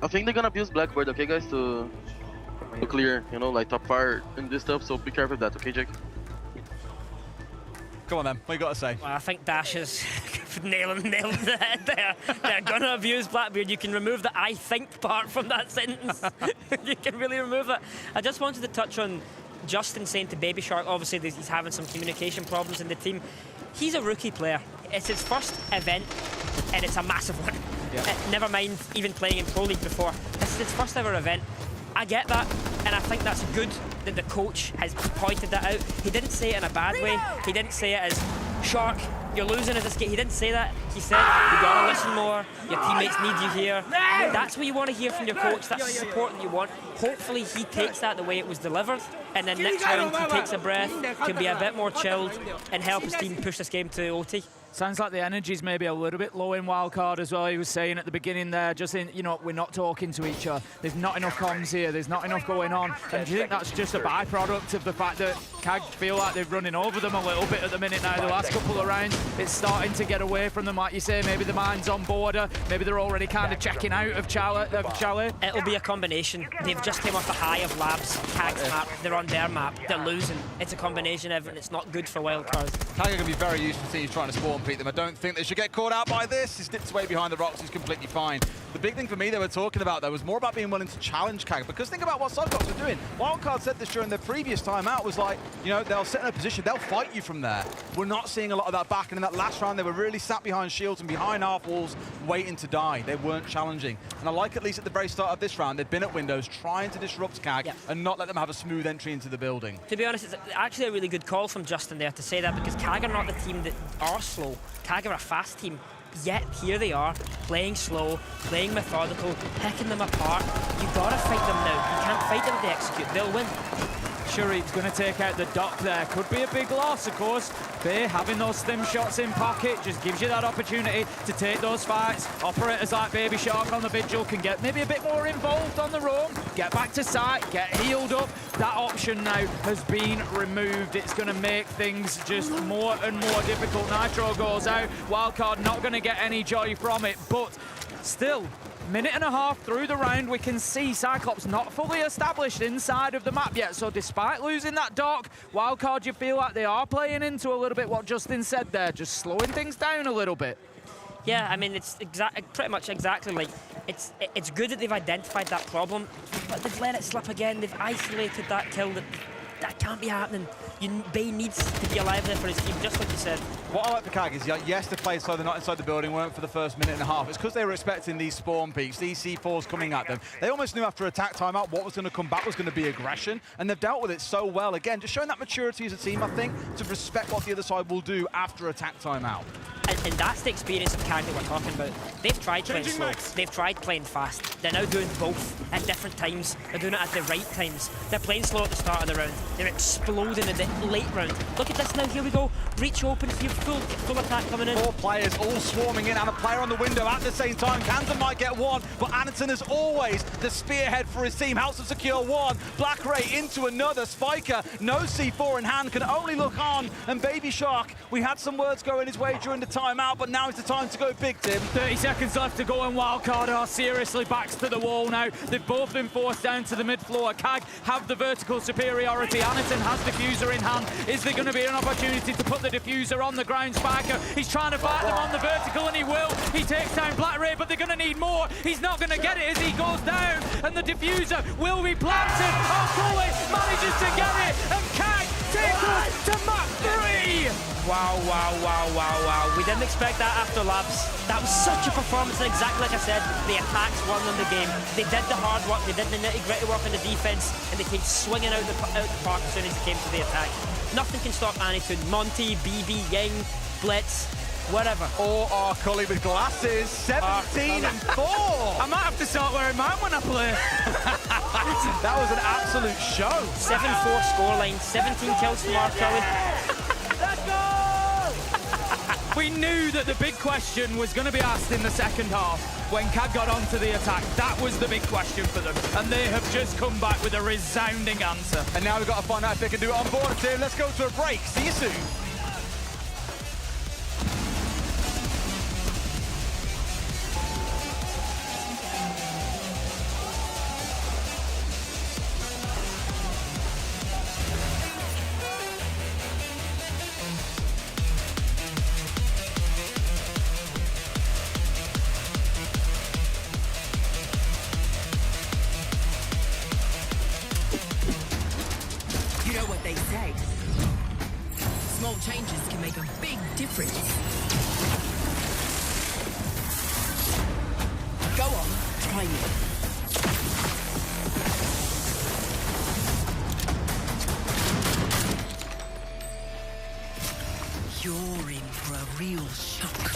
S9: I think they're gonna abuse Blackbird, okay guys, to clear, you know, like top fire and this stuff, so be careful of that, okay Jake?
S19: Come on then, what you got to say?
S20: Well, I think Dash is nailing the head there. They're gonna abuse Blackbeard. You can remove the I think part from that sentence. You can really remove it. I just wanted to touch on Justin saying to Baby Shark, obviously he's having some communication problems in the team. He's a rookie player. It's his first event, and it's a massive one. Never mind even playing in Pro League before. This is his first ever event. I get that, and I think that's good that the coach has pointed that out. He didn't say it in a bad way. He didn't say it as, Shark, you're losing as a skate. He didn't say that. He said, you gotta listen more. Your teammates need you here. That's what you want to hear from your coach. That's the support that you want. Hopefully he takes that the way it was delivered, and then next round he takes a breath, can be a bit more chilled, and help his team push this game to OT.
S21: Sounds like the energy's maybe a little bit low in Wildcard as well. He was saying at the beginning there, just in, you know, we're not talking to each other. There's not enough comms here. There's not enough going on. And do you think that's just a byproduct of the fact that CAG feel like they're running over them a little bit at the minute now? The last couple of rounds, it's starting to get away from them, like you say. Maybe the mind's on border. Maybe they're already kind of checking out of Chalet.
S20: It'll be a combination. They've just came off the high of Labs, CAG's map. They're on their map. They're losing. It's a combination of it. It's not good for Wildcard.
S19: CAG are going to be very used to seeing trying to spawn peek them. I don't think they should get caught out by this. He slips away behind the rocks. He's completely fine. The big thing for me they were talking about, though, was more about being willing to challenge CAG. Because think about what Cyclops are doing. Wildcard said this during their previous timeout, was like, you know, they'll sit in a position, they'll fight you from there. We're not seeing a lot of that back. And in that last round, they were really sat behind shields and behind half walls, waiting to die. They weren't challenging. And I like, at least at the very start of this round, they've been at windows trying to disrupt CAG and not let them have a smooth entry into the building.
S20: To be honest, it's actually a really good call from Justin there to say that, because CAG are not the team that are slow. CAG are a fast team. Yet here they are, playing slow, playing methodical, picking them apart. You gotta fight them now. You can't fight them if they execute. They'll win.
S21: Shuri's going to take out the dock there. Could be a big loss, of course. Bay having those stim shots in pocket just gives you that opportunity to take those fights. Operators like Baby Shark on the Vigil can get maybe a bit more involved on the roam, get back to site, get healed up. That option now has been removed. It's going to make things just more and more difficult. Nitro goes out. Wildcard not going to get any joy from it, but still, minute and a half through the round, we can see Cyclops not fully established inside of the map yet. So despite losing that dock, Wildcard, you feel like they are playing into a little bit what Justin said there, just slowing things down a little bit.
S20: Yeah, I mean, it's pretty much exactly like, it's good that they've identified that problem, but they've let it slip again. They've isolated that kill. That can't be happening. Bay needs to be alive there for his team, just like you said.
S19: What I like for CAG is, yes, they played so they're not inside the building, weren't for the first minute and a half. It's because they were expecting these spawn peaks, these C4s coming at them. They almost knew after attack timeout what was going to come back was going to be aggression, and they've dealt with it so well. Again, just showing that maturity as a team, I think, to respect what the other side will do after attack timeout.
S20: And that's the experience of CAG that we're talking about. They've tried playing slow, they've tried playing fast. They're now doing both at different times. They're doing it at the right times. They're playing slow at the start of the round. They're exploding in the late round. Look at this now, here we go. Breach open here, full attack coming in.
S19: 4 players all swarming in, and a player on the window at the same time. Kanza might get one, but Anderton is always the spearhead for his team. Helps to secure one. Black Ray into another. Spiker, no C4 in hand, can only look on. And Baby Shark, we had some words going his way during the timeout, but now it's the time to go big, Tim.
S21: 30 seconds left to go, and Wildcard are seriously backs to the wall now. They've both been forced down to the mid-floor. CAG have the vertical superiority. Anderton has diffuser in hand. Is there going to be an opportunity to put the diffuser on the ground? Spiker, he's trying to fight them on the vertical, and he will. He takes down Black Ray, but they're going to need more. He's not going to get it as he goes down, and the diffuser will be planted. Bullet manages to get it, and CAG take us to map 3.
S20: Wow, wow, wow, wow, wow. We didn't expect that after Labs. That was such a performance, and exactly like I said, the attacks won them the game. They did the hard work, they did the nitty-gritty work on the defense, and they came swinging out the park as soon as it came to the attack. Nothing can stop Anytune. Monty, BB, Ying, Blitz, whatever.
S19: Or our colleague with glasses, 17 and 4.
S21: I might have to start wearing mine when I play.
S19: That was an absolute show.
S20: 7-4 scoreline, 17 kills from our Cully.
S21: Let's go! We knew that the big question was going to be asked in the second half when CAG got onto the attack. That was the big question for them, and they have just come back with a resounding answer.
S19: And now we've got to find out if they can do it on board, Tim. Let's go to a break. See you soon.
S4: Small changes can make a big difference. Go on, try me.
S12: You're in for a real shock.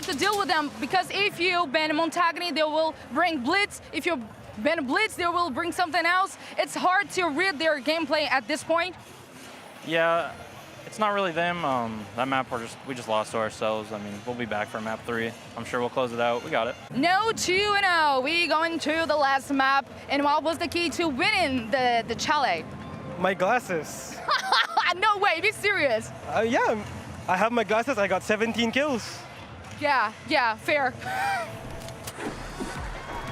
S7: To deal with them, because if you ban Montagny, they will bring Blitz. If you ban Blitz, they will bring something else. It's hard to read their gameplay at this point.
S13: Yeah, it's not really them. That map we just lost to ourselves. I mean, we'll be back for map 3. I'm sure we'll close it out. We got it.
S7: No 2-0. We going to the last map. And what was the key to winning the Chalet?
S18: My glasses.
S7: No way, be serious.
S18: Yeah, I have my glasses. I got 17 kills.
S7: Yeah, fair.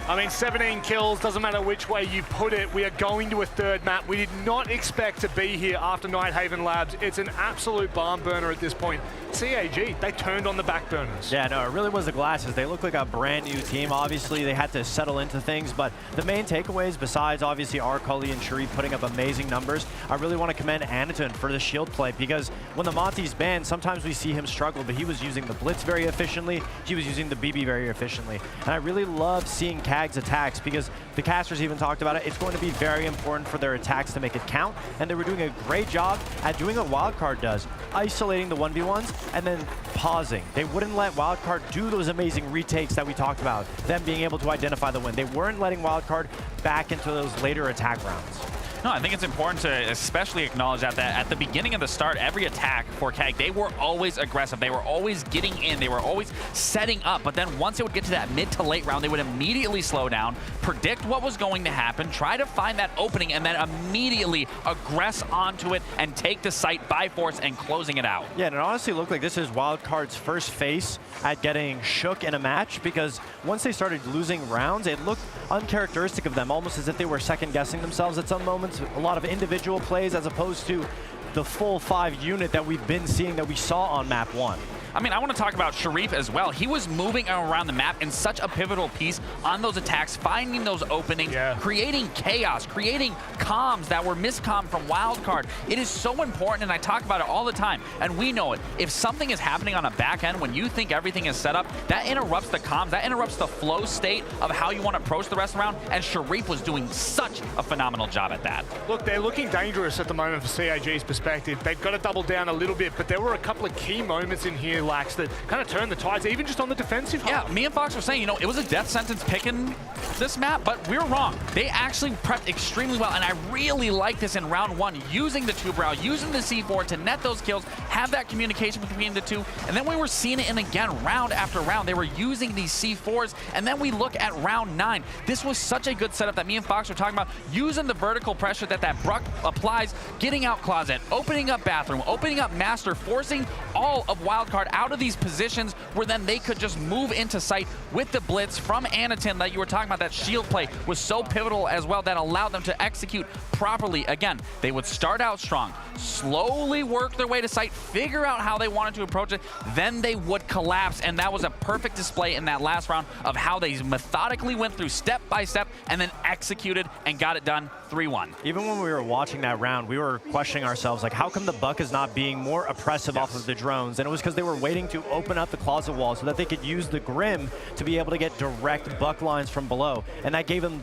S6: I mean, 17 kills, doesn't matter which way you put it. We are going to a third map. We did not expect to be here after Nighthaven Labs. It's an absolute barn burner at this point. CAG, they turned on the back burners.
S10: Yeah, no, it really was the glasses. They look like a brand new team. Obviously, they had to settle into things, but the main takeaways, besides obviously Arcully and Shuri putting up amazing numbers, I really want to commend Anaton for the shield play, because when the Monty's banned, sometimes we see him struggle, but he was using the Blitz very efficiently. He was using the BB very efficiently. And I really love seeing Kag's attacks, because the casters even talked about it. It's going to be very important for their attacks to make it count, and they were doing a great job at doing what Wildcard does, isolating the 1v1s and then pausing. They wouldn't let Wildcard do those amazing retakes that we talked about, them being able to identify the win. They weren't letting Wildcard back into those later attack rounds.
S11: No, I think it's important to especially acknowledge that at the beginning of the start, every attack for KEG, they were always aggressive. They were always getting in. They were always setting up. But then once it would get to that mid to late round, they would immediately slow down, predict what was going to happen, try to find that opening, and then immediately aggress onto it and take the site by force and closing it out.
S10: Yeah, and it honestly looked like this is Wildcard's first face at getting shook in a match, because once they started losing rounds, it looked uncharacteristic of them, almost as if they were second-guessing themselves at some moments. A lot of individual plays as opposed to the full 5 unit that we've been seeing that we saw on map 1.
S11: I mean, I want to talk about Sharif as well. He was moving around the map in such a pivotal piece on those attacks, finding those openings, creating chaos, creating comms that were miscomm from Wildcard. It is so important, and I talk about it all the time, and we know it. If something is happening on a back end when you think everything is set up, that interrupts the comms, that interrupts the flow state of how you want to approach the rest of the round, and Sharif was doing such a phenomenal job at that.
S6: Look, they're looking dangerous at the moment from CIG's perspective. They've got to double down a little bit, but there were a couple of key moments in here, Lax, that kind of turned the tides, even just on the defensive half.
S11: Yeah, me and Fox were saying, you know, it was a death sentence picking this map, but we were wrong. They actually prepped extremely well, and I really like this in round 1, using the 2-brow, using the C4 to net those kills, have that communication between the two, and then we were seeing it in again, round after round. They were using these C4s, and then we look at round 9. This was such a good setup that me and Fox were talking about, using the vertical pressure that Bruck applies, getting out Closet, opening up Bathroom, opening up Master, forcing all of Wildcard out of these positions where then they could just move into sight with the blitz from Anakin that you were talking about. That shield play was so pivotal as well that allowed them to execute properly. Again, they would start out strong, slowly work their way to sight, figure out how they wanted to approach it, then they would collapse, and that was a perfect display in that last round of how they methodically went through step by step and then executed and got it done 3-1.
S10: Even when we were watching that round, we were questioning ourselves, like, how come the Buck is not being more oppressive off of the drones? And it was because they were waiting to open up the closet wall so that they could use the Grim to be able to get direct Buck lines from below. And that gave them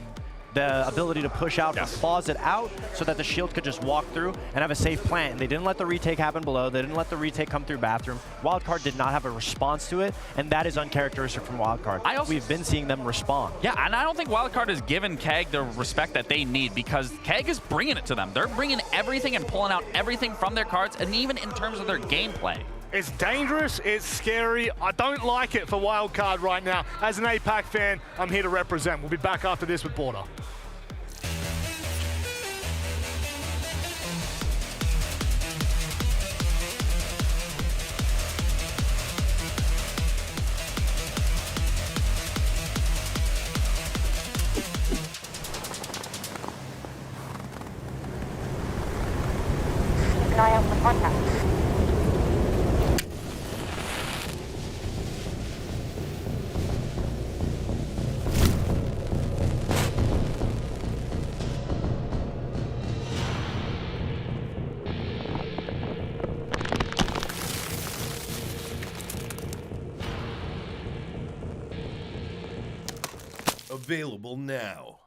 S10: the ability to push out the closet out so that the shield could just walk through and have a safe plant. And they didn't let the retake happen below. They didn't let the retake come through Bathroom. Wildcard did not have a response to it, and that is uncharacteristic from Wildcard. We've been seeing them respond.
S11: Yeah, and I don't think Wildcard has given KEG the respect that they need, because KEG is bringing it to them. They're bringing everything and pulling out everything from their cards, and even in terms of their gameplay.
S6: It's dangerous, it's scary. I don't like it for Wildcard right now. As an APAC fan, I'm here to represent. We'll be back after this with Border.
S14: Keep an eye out for contact.
S16: Available now.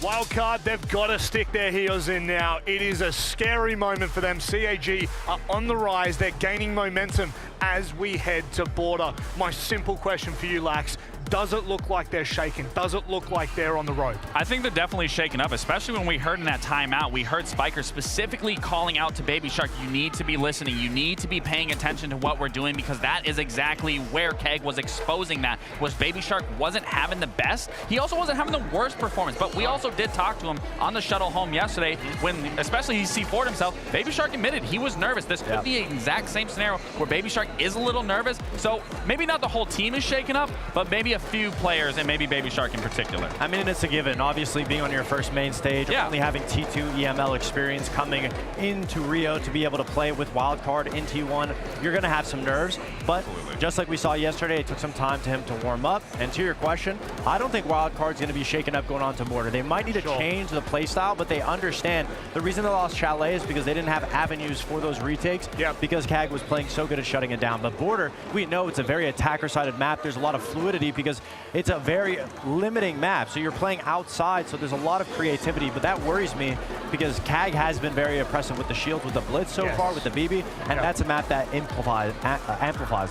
S6: Wildcard, they've got to stick their heels in now. It is a scary moment for them. CAG are on the rise. They're gaining momentum as we head to border. My simple question for you, Lax, does it look like they're shaken? Does it look like they're on the rope?
S11: I think they're definitely shaken up, especially when we heard in that timeout, we heard Spiker specifically calling out to Baby Shark, you need to be listening, you need to be paying attention to what we're doing, because that is exactly where Keg was exposing that, was Baby Shark wasn't having the best. He also wasn't having the worst performance, but we also did talk to him on the shuttle home yesterday when, especially he C4'd himself, Baby Shark admitted he was nervous. This could be the exact same scenario where Baby Shark is a little nervous, so maybe not the whole team is shaken up, but maybe a few players and maybe Baby Shark in particular.
S10: I mean, it's a given. Obviously, being on your first main stage, only having T2 EML experience coming into Rio to be able to play with Wildcard in T1, you're going to have some nerves. But just like we saw yesterday, it took some time to him to warm up. And to your question, I don't think Wildcard's going to be shaken up going on to border. They might need to change the playstyle, but they understand the reason they lost Chalet is because they didn't have avenues for those retakes because CAG was playing so good at shutting it down. But border, we know it's a very attacker-sided map. There's a lot of fluidity because it's a very limiting map. So you're playing outside, so there's a lot of creativity, but that worries me because CAG has been very impressive with the shields, with the Blitz so far, with the BB, and that's a map that amplifies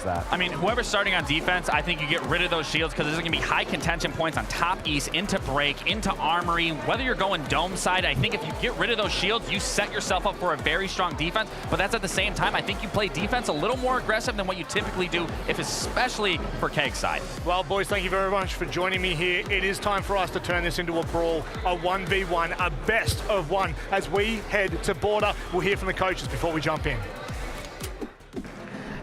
S10: that.
S11: I mean, whoever's starting on defense, I think you get rid of those shields because there's going to be high contention points on top east, into break, into armory. Whether you're going dome side, I think if you get rid of those shields, you set yourself up for a very strong defense, but that's at the same time, I think you play defense a little more aggressive than what you typically do, if especially for Keg's side.
S6: Well, boys, thank you very much for joining me here. It is time for us to turn this into a brawl, a 1v1, a best of one. As we head to border, we'll hear from the coaches before we jump in.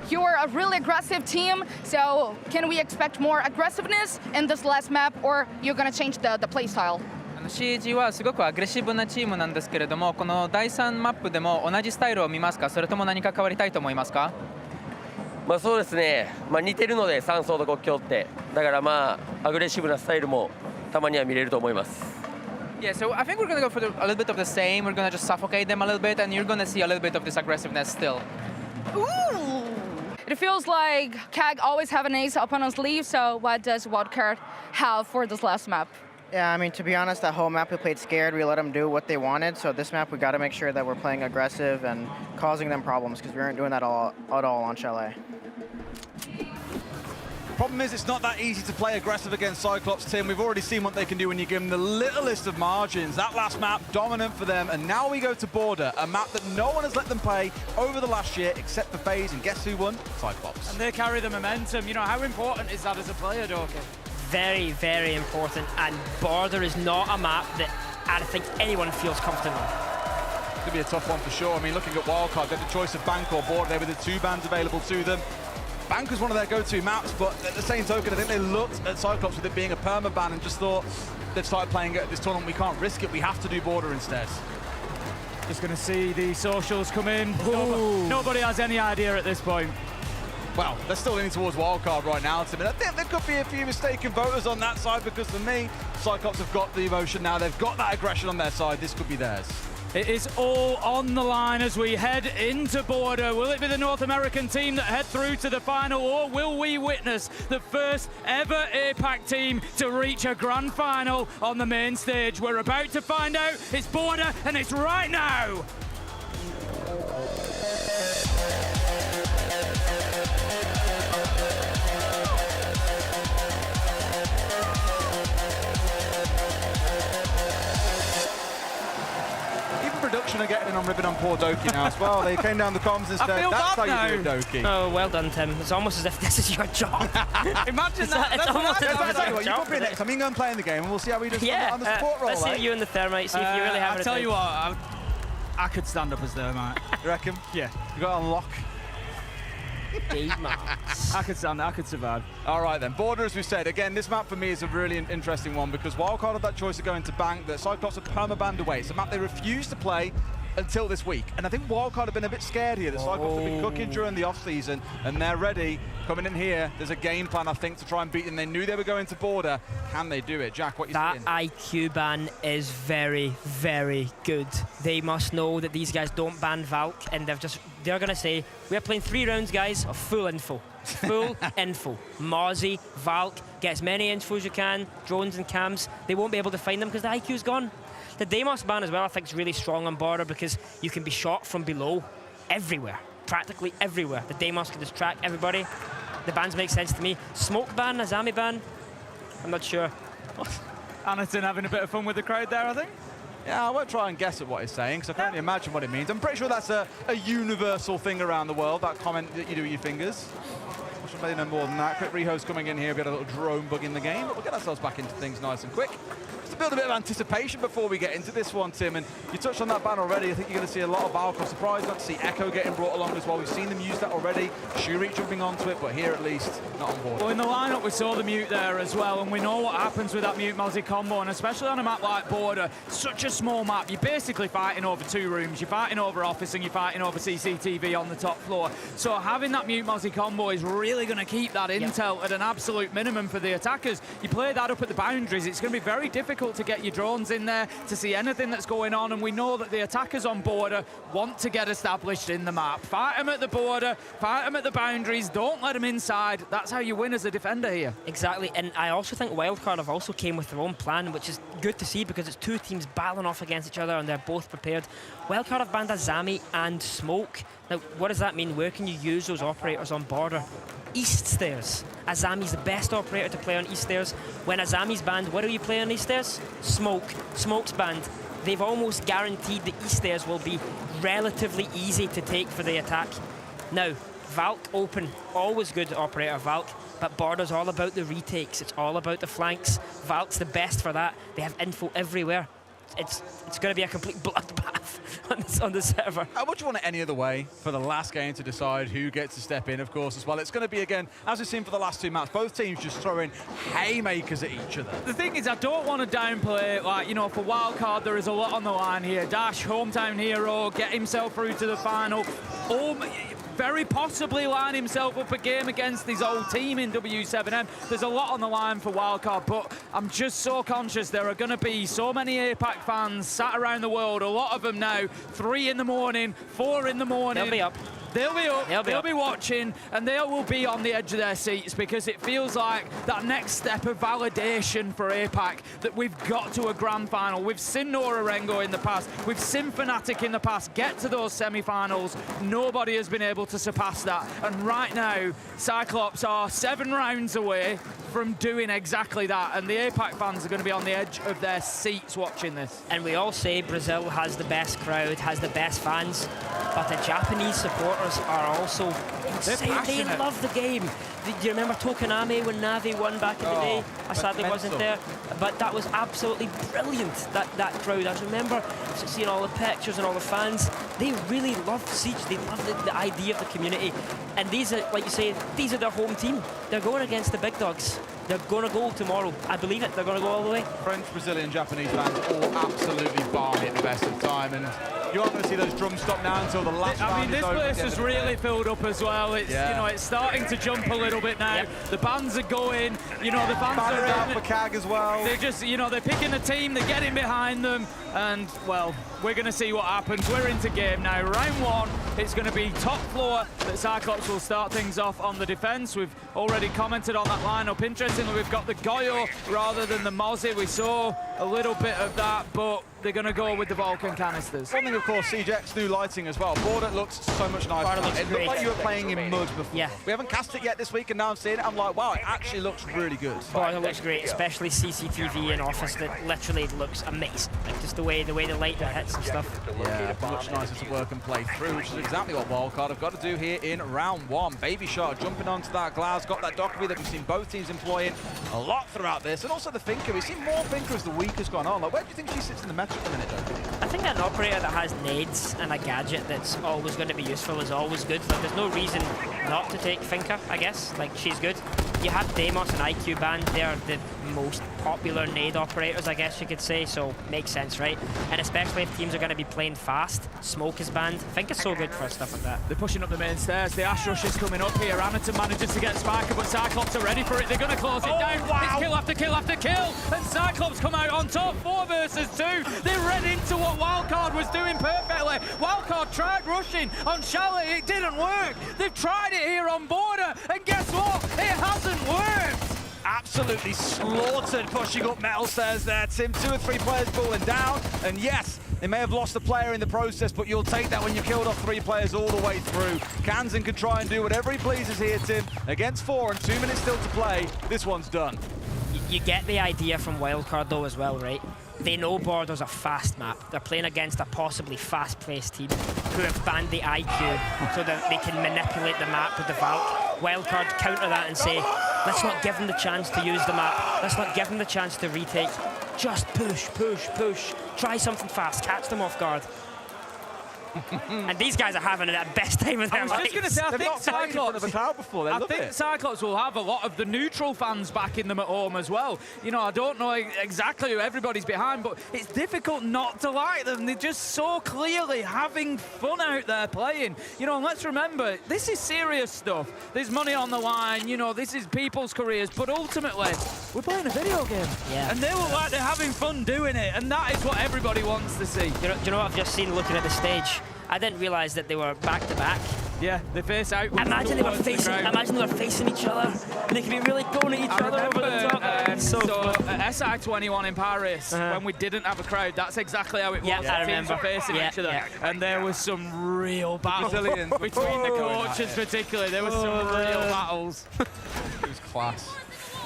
S7: You're a really aggressive team, so can we expect more aggressiveness in this last map, or you're gonna change the play style?
S2: CG はすごくアグレッシブなチームなんですけれども、この第3マップでも同じスタイルを見ますか、それとも何か変わりたいと思いますか？
S8: まあそうですね、似てるので3層と国境って、だからアグレッシブなスタイルもたまには見れると思います。
S2: Yeah, so I think we're gonna go for a little bit of the same. We're gonna just suffocate them a little bit, and you're gonna see a little bit of this aggressiveness still.
S7: Ooh! It feels like CAG always have an ace up on his sleeve, so what does Wildcard have for this last map?
S22: Yeah, I mean, to be honest, that whole map we played scared. We let them do what they wanted. So this map, we got to make sure that we're playing aggressive and causing them problems because we weren't doing that at all on Chalet.
S19: Problem is, it's not that easy to play aggressive against Cyclops, Tim. We've already seen what they can do when you give them the littlest of margins. That last map, dominant for them. And now we go to border, a map that no one has let them play over the last year except for FaZe. And guess who won? Cyclops.
S21: And they carry the momentum. You know, how important is that as a player, Doki?
S20: Very, very important. And border is not a map that I think anyone feels comfortable.
S19: It's going to be a tough one for sure. I mean, looking at Wildcard, they had the choice of Bank or Border. They were the two bans available to them. Bank was one of their go-to maps, but at the same token, I think they looked at Cyclops with it being a perma-ban and just thought, they've started playing at this tournament, we can't risk it, we have to do Border instead.
S21: Just going to see the socials come in. Nobody has any idea at this point.
S19: Well, they're still leaning towards Wildcard right now, Tim. I think there could be a few mistaken voters on that side because for me, Cyclops have got the emotion now. They've got that aggression on their side. This could be theirs.
S21: It is all on the line as we head into border. Will it be the North American team that head through to the final, or will we witness the first ever APAC team to reach a grand final on the main stage? We're about to find out. It's border, and it's right now.
S19: Production are getting in on ribbon on poor Doki now as well. They came down the comms and said, that's how you do it, Doki.
S20: Oh, well done, Tim. It's almost as if this is your job.
S21: Imagine that.
S20: It's almost as if it's your
S19: You
S20: job.
S19: put me next time, you can go and play in the game and we'll see how we do on the support role.
S20: Let's see you in the thermite, see if you really have it.
S21: I'll tell you what, I could stand up as thermite.
S19: You reckon?
S21: Yeah.
S19: You got to unlock.
S21: I could stand, I could survive.
S19: All right then, Border, as we said, again, this map for me is a really interesting one because Wildcard had that choice of going to Bank, that Cyclops are perma-banned away. It's a map they refuse to play until this week. And I think Wildcard have been a bit scared here. The Cyclops have been cooking during the off-season and they're ready. Coming in here, there's a game plan, I think, to try and beat them. They knew they were going to Border. Can they do it? Jack, what you saying?
S20: That IQ ban is very, very good. They must know that these guys don't ban Valk, and they've just they're going to say, we're playing 3 rounds, guys, of full info. Full info. Mozzie, Valk, get as many info as you can, drones and cams. They won't be able to find them because the IQ's gone. The Deimos ban as well, I think, is really strong on Border because you can be shot from below everywhere, practically everywhere. The Deimos can just track everybody. The bans make sense to me. Smoke ban, Azami ban, I'm not sure.
S21: Anaton having a bit of fun with the crowd there, I think.
S19: Yeah, I won't try and guess at what he's saying, because I can only imagine what it means. I'm pretty sure that's a universal thing around the world, that comment that you do with your fingers. I should maybe know more than that. Quick rehost coming in here, we had a little drone bug in the game, but we'll get ourselves back into things nice and quick. Just to build a bit of anticipation before we get into this one, Tim, and you touched on that ban already. I think you're going to see a lot of Valk. I'm surprised not to see Echo getting brought along as well. We've seen them use that already. Shuri jumping onto it, but here at least, not on board.
S21: Well, in the lineup, we saw the mute there as well, and we know what happens with that mute Mozzie combo, and especially on a map like Border, such a small map, you're basically fighting over 2 rooms. You're fighting over office and you're fighting over CCTV on the top floor. So having that mute Mozzie combo is really going to keep that intel at an absolute minimum for the attackers. You play that up at the boundaries, it's going to be very difficult to get your drones in there to see anything that's going on, and we know that the attackers on Border want to get established in the map. Fight them at the border, fight them at the boundaries, don't let them inside. That's how you win as a defender here.
S20: Exactly, and I also think Wildcard have also came with their own plan, which is good to see because it's 2 teams battling off against each other and they're both prepared. Wildcard have banned Azami and Smoke. Now, what does that mean? Where can you use those operators on Border? East stairs. Azami's the best operator to play on East stairs. When Azami's banned, what do you play on East stairs? Smoke. Smoke's banned. They've almost guaranteed the East stairs will be relatively easy to take for the attack. Now, Valk open, always good operator Valk, but Border's all about the retakes. It's all about the flanks. Valk's the best for that. They have info everywhere. It's going to be a complete bloodbath on the server.
S19: How much you want it any other way for the last game to decide who gets to step in, of course, as well? It's going to be, again, as we've seen for the last 2 maps, both teams just throwing haymakers at each other.
S21: The thing is, I don't want to downplay, like, you know, for Wildcard, there is a lot on the line here. Dash, hometown hero, get himself through to the final. Very possibly line himself up a game against his old team in W7M. There's a lot on the line for Wildcard, but I'm just so conscious there are going to be so many APAC fans sat around the world, a lot of them now, 3 in the morning, 4 in the morning.
S20: They'll be up.
S21: They'll be up, they'll be watching, and they will be on the edge of their seats because it feels like that next step of validation for APAC that we've got to a grand final. We've seen Nora Rengo in the past, we've seen Fnatic in the past get to those semi-finals. Nobody has been able to surpass that, and right now, Cyclops are 7 rounds away from doing exactly that, and the APAC fans are going to be on the edge of their seats watching this.
S20: And we all say Brazil has the best crowd, has the best fans, but the Japanese supporters are also insane. They love the game. Do you remember Tokonami when Navi won back in the day? I sadly wasn't there, but that was absolutely brilliant, that crowd. I remember seeing all the pictures and all the fans. They really love Siege. They love the idea of the community. And these are, like you say, these are their home team. They're going against the big dogs. They're going to go tomorrow. I believe it. They're going to go all the way.
S19: French, Brazilian, Japanese fans all absolutely balmy at the best of time, and you aren't going to see those drums stop now until the last round.
S21: I mean, this place is really filled up as well. It's,
S19: yeah,
S21: you know, it's starting to jump a little bit now. Yep. The bands are going. You know, the fans are
S19: out for CAG as well.
S21: They're just, you know, they're picking a team. They're getting behind them, and well, we're going to see what happens. We're into game now. Round 1. It's going to be top floor that Cyclops will start things off on the defense. We've already commented on that lineup. Interestingly, we've got the Goyo rather than the Mozzie. We saw a little bit of that, but they're going to go with the Vulcan canisters.
S19: One thing, of course, CJ's new lighting as well. Border looks so much nicer. It looked like you were playing in mud before.
S20: Yeah.
S19: We haven't cast it yet this week, and now I'm seeing it. I'm like, wow, it actually looks really good.
S20: Border looks great, especially CCTV in office. That literally looks amazing. Like just the way the light that hits and stuff.
S19: Yeah, much nicer to work and play through, which is exactly what Wildcard have got to do here in round 1. Baby Shark jumping onto that glass, got that Dockery that we've seen both teams employing a lot throughout this, and also the Finker. We've seen more Finker as the week has gone on. Like, where do you think she sits in the match at the minute, Joe?
S20: I think an operator that has nades and a gadget that's always going to be useful is always good. Like, there's no reason not to take Finker, I guess. Like, she's good. you have Deimos and IQ banned. They're the most popular nade operators, I guess you could say, so makes sense, right? And especially if teams are going to be playing fast, smoke is banned. I think it's so good for stuff like that.
S21: They're pushing up the main stairs. The Ash Rush is coming up here. Anaton manages to get Spiker, but Cyclops are ready for it. They're going to close it down.
S11: Wow.
S21: It's kill after kill after kill. And Cyclops come out on top, 4 versus 2. They read into what Wildcard was doing perfectly. Wildcard tried rushing on Charlotte. It didn't work. They've tried it here on Border, and guess what? It hasn't worked.
S19: Absolutely slaughtered, pushing up metal stairs there, Tim. 2 or 3 players falling down, and yes, they may have lost a player in the process, but you'll take that when you've killed off 3 players all the way through. Kansan can try and do whatever he pleases here, Tim. Against 4 and 2 minutes still to play, this one's done.
S20: You get the idea from Wildcard though as well, right? They know Border's a fast map. They're playing against a possibly fast-paced team who have banned the IQ so that they can manipulate the map with the Valk. Wildcard counter that and say, let's not give them the chance to use the map. Let's not give them the chance to retake. Just push, push, push. Try something fast, catch them off guard. And these guys are having the best time of their lives.
S21: I was just going to say, I think
S19: Cyclops
S21: Cyclops will have a lot of the neutral fans backing them at home as well. You know, I don't know exactly who everybody's behind, but it's difficult not to like them. They're just so clearly having fun out there playing. You know, and let's remember, this is serious stuff. There's money on the line, you know, this is people's careers, but ultimately, we're playing a video game.
S20: Yeah.
S21: And they look like they're having fun doing it, and that is what everybody wants to see.
S20: Do you know what I've just seen looking at the stage? I didn't realise that they were back-to-back.
S21: Yeah, they face out.
S20: Imagine they were facing each other. And they could be really going at each other over the top.
S21: So at SI21 in Paris, when we didn't have a crowd, that's exactly how it was.
S20: Yeah, I
S21: Teams
S20: remember.
S21: were facing each other. And there was some real battles between the coaches particularly. There was some real battles.
S19: It was class.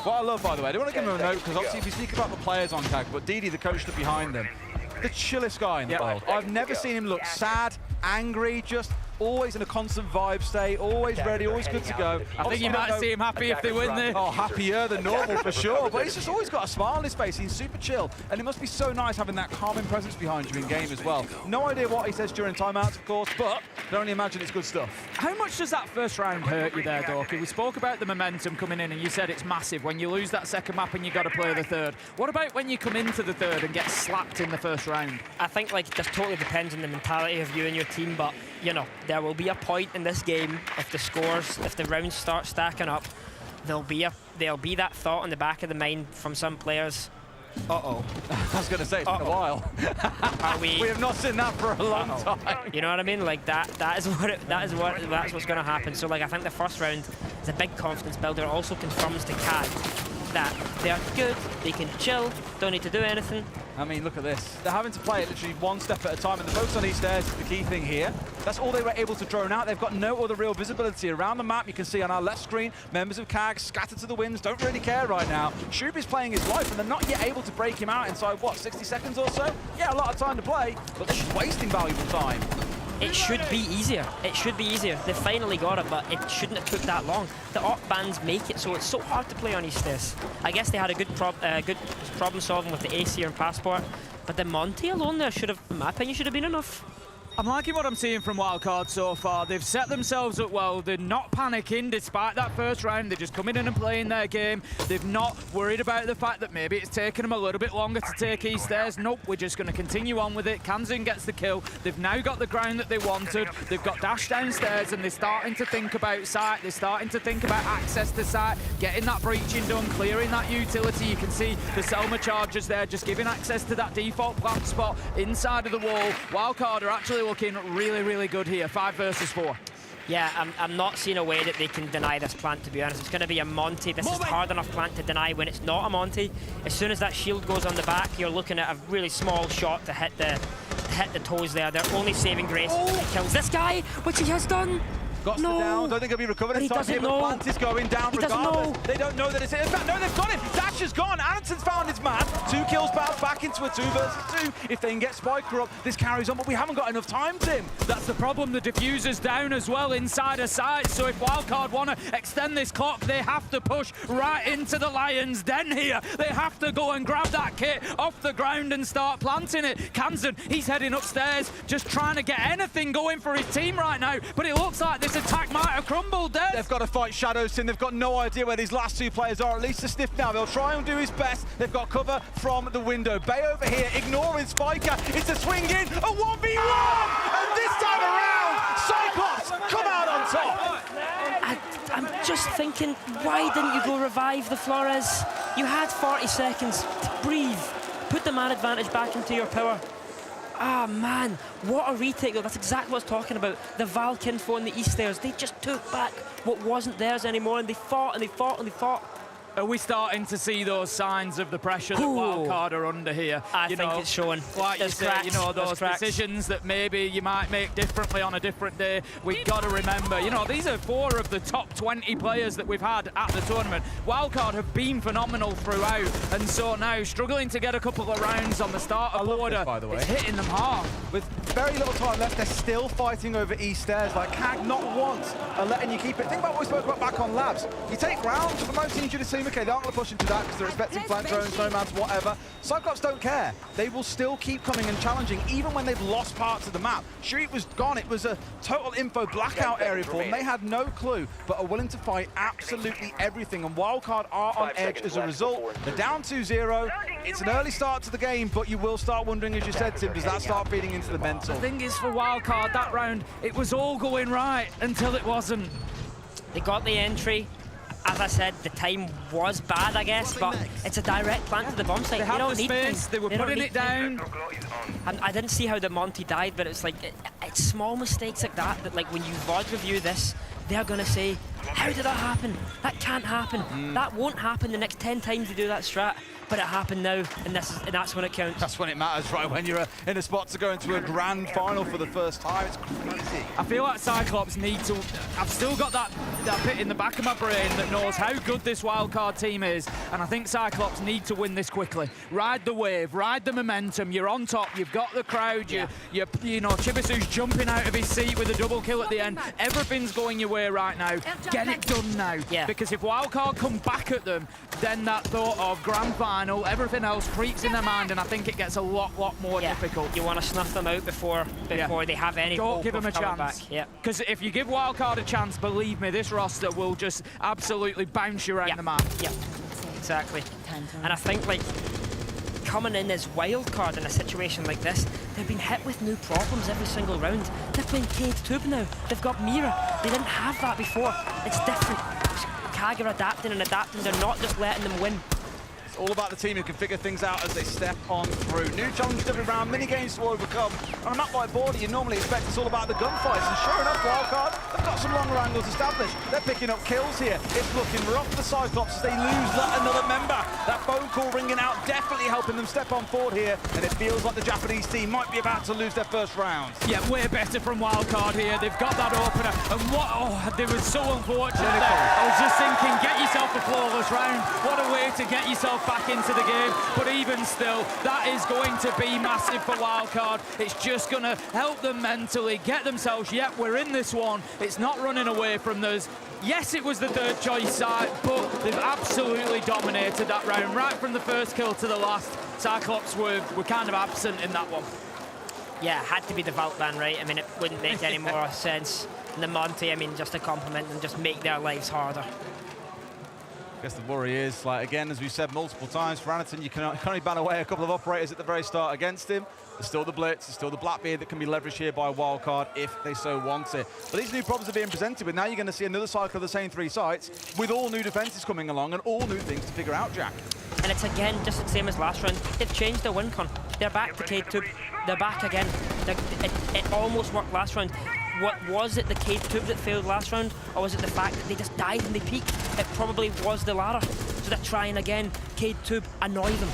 S19: What I love, by the way, I don't want to give him a note, because obviously if you speak about the players on CAG, but Didi, the coach, stood behind them. The chillest guy in the world. I've never seen him look sad, angry, just always in a constant vibe state, always ready, always good to go.
S21: I think you might see him happy if they win this.
S19: Oh, happier than normal for sure, but he's just always got a smile on his face. He's super chill, and it must be so nice having that calming presence behind you in game as well. No idea what he says during timeouts, of course, but I can only imagine it's good stuff.
S21: How much does that first round hurt you there, Dorky? We spoke about the momentum coming in, and you said it's massive when you lose that second map and you got to play the third. What about when you come into the third and get slapped in the first round?
S20: I think this totally depends on the mentality of you and your team, but you know, there will be a point in this game if the scores, if the rounds start stacking up, there'll be that thought in the back of the mind from some players. Uh-oh.
S19: I was going to say, it's been a while. We have not seen that for a long time.
S20: You know what I mean? Like that's what's going to happen. So like I think the first round is a big confidence builder. It also confirms to CAG that they're good, they can chill, don't need to do anything.
S19: I mean, look at this. They're having to play it literally one step at a time, and the focus on these stairs is the key thing here. That's all they were able to drone out. They've got no other real visibility around the map. You can see on our left screen, members of CAG scattered to the winds, don't really care right now. Shoop is playing his life, and they're not yet able to break him out inside, what, 60 seconds or so? Yeah, a lot of time to play, but they're just wasting valuable time.
S20: It should be easier. It should be easier. They finally got it, but it shouldn't have took that long. The op bans make it so it's so hard to play on these stairs. I guess they had a good problem solving with the AC and Passport, but the Monty alone there should have, in my opinion, should have been enough.
S21: I'm liking what I'm seeing from Wildcard so far. They've set themselves up well. They're not panicking despite that first round. They're just coming in and playing their game. They've not worried about the fact that maybe it's taken them a little bit longer to take East stairs. Nope, we're just going to continue on with it. Kansan gets the kill. They've now got the ground that they wanted. They've got dash downstairs, and they're starting to think about site. They're starting to think about access to site, getting that breaching done, clearing that utility. You can see the Selma chargers there, just giving access to that default plant spot inside of the wall. Wildcard are actually looking really, really good here, 5 versus 4.
S20: Yeah, I'm not seeing a way that they can deny this plant, to be honest. It's going to be a Monty. This is hard enough plant to deny when it's not a Monty. As soon as that shield goes on the back, you're looking at a really small shot to hit the toes there. Their only saving grace kills this guy, which he has done.
S19: Got down. Don't think he'll be recovered in time here, but Plant is going down regardless. They don't know that it's it. In fact, no, they've got him. Dash has gone. Anaton's found his man. 2 kills back into a 2 versus 2. If they can get Spiker up, this carries on, but we haven't got enough time, Tim.
S21: That's the problem. The diffuser's down as well inside a site. So if Wildcard want to extend this clock, they have to push right into the Lions' den here. They have to go and grab that kit off the ground and start planting it. Kansan, he's heading upstairs, just trying to get anything going for his team right now. But it looks like this This attack might have crumbled, Des.
S19: They've got to fight Shadow's Team. They've got no idea where these last two players are, at least a sniff now. They'll try and do his best. They've got cover from the window. Bay over here, ignoring Spiker. It's a swing in, a 1v1! And this time around, Cyclops come out on top!
S20: I'm just thinking, why didn't you go revive the Flores? You had 40 seconds to breathe. Put the man advantage back into your power. Ah, man, what a retake, though. That's exactly what I was talking about. The Valk info and the Eastairs, they just took back what wasn't theirs anymore, and they fought and they fought and they fought.
S21: Are we starting to see those signs of the pressure that Wildcard are under here?
S20: I think it's showing.
S21: Like you say, you know, those decisions that maybe you might make differently on a different day. We've got to remember, you know, these are 4 of the top 20 players that we've had at the tournament. Wildcard have been phenomenal throughout, and so now struggling to get a couple of rounds on the start of order.
S19: By the way,
S21: it's hitting them hard.
S19: With very little time left, they're still fighting over East Stairs. Like, CAG not once are letting you keep it. Think about what we spoke about back on Labs. You take rounds for most teams you'd assume, okay, they aren't going to push into that because they're expecting flank drones, nomads, whatever. Cyclops don't care. They will still keep coming and challenging, even when they've lost parts of the map. Street was gone. It was a total info blackout area for them. They had no clue, but are willing to fight absolutely everything. And Wildcard are on edge as a result. They're down 2-0. It's an early start to the game, but you will start wondering, as you said, Tim, does that start feeding into the mental?
S21: The thing is, for Wildcard, that round, it was all going right until it wasn't.
S20: They got the entry. As I said, the time was bad, I guess, but it's a direct plant to the bomb site.
S21: They had
S20: don't
S21: the
S20: need
S21: space, they were putting it down.
S20: I didn't see how the Monty died, but it's like, it's small mistakes like that, that like when you VOD review this, they're gonna say, how did that happen? That can't happen. That won't happen the next 10 times you do that strat. But it happened now, and that's when it counts.
S19: That's when it matters, right? When you're in a spot to go into a grand final for the first time. It's crazy.
S21: I feel like Cyclops need to... I've still got that bit in the back of my brain that knows how good this wildcard team is, and I think Cyclops need to win this quickly. Ride the wave, ride the momentum. You're on top, you've got the crowd, you know, Chibisu's jumping out of his seat with a double kill at the end. Everything's going your way right now. Get it done now.
S20: Yeah.
S21: Because if wildcard come back at them, then that thought of grand final, everything else creeps in their mind, and I think it gets a lot more difficult.
S20: You want to snuff them out before they have any
S21: Don't
S20: hope
S21: give them a
S20: of coming
S21: chance.
S20: back. Yeah.
S21: Because if you give Wildcard a chance, believe me, this roster will just absolutely bounce you around the map.
S20: Yeah, exactly. And I think, like, coming in as Wildcard in a situation like this, they've been hit with new problems every single round. They're playing Cade Tube now. They've got Mira. They didn't have that before. It's different. CAG are adapting and adapting. They're not just letting them win.
S19: It's all about the team who can figure things out as they step on through. New challenges every round, mini games to overcome. On a map like Border, you normally expect it's all about the gunfights, and sure enough, Wildcard, they've got some longer angles established. They're picking up kills here. It's looking rough for the Cyclops as they lose another member. That phone call ringing out, definitely helping them step on forward here, and it feels like the Japanese team might be about to lose their first round.
S21: Yeah, way better from Wildcard here. They've got that opener, and they were so unfortunate there. I was just thinking, get yourself a flawless round. What a way to get yourself back into the game, but even still, that is going to be massive for Wildcard. It's just going to help them mentally get themselves, yep, we're in this one. It's not running away from us. Yes, it was the third choice side, but they've absolutely dominated that round. Right from the first kill to the last, Cyclops were kind of absent in that one.
S20: Yeah, it had to be the Valk ban, right? I mean, it wouldn't make any more sense. And the Monty, I mean, just to compliment them, just make their lives harder.
S19: I guess the worry is, like, again, as we've said multiple times, for Anaton, you can only ban away a couple of operators at the very start against him. There's still the Blitz, there's still the Blackbeard that can be leveraged here by Wildcard if they so want it. But these new problems are being presented with. Now you're going to see another cycle of the same 3 sites with all new defenses coming along and all new things to figure out, Jack.
S20: And it's again just the same as last round. They've changed their win con. They're back to Cade Tube. They're back again. It almost worked last round. What was it, the Cade Tube that failed last round, or was it the fact that they just died and they peaked? It probably was the latter. So they're trying again. Cade Tube, annoy them.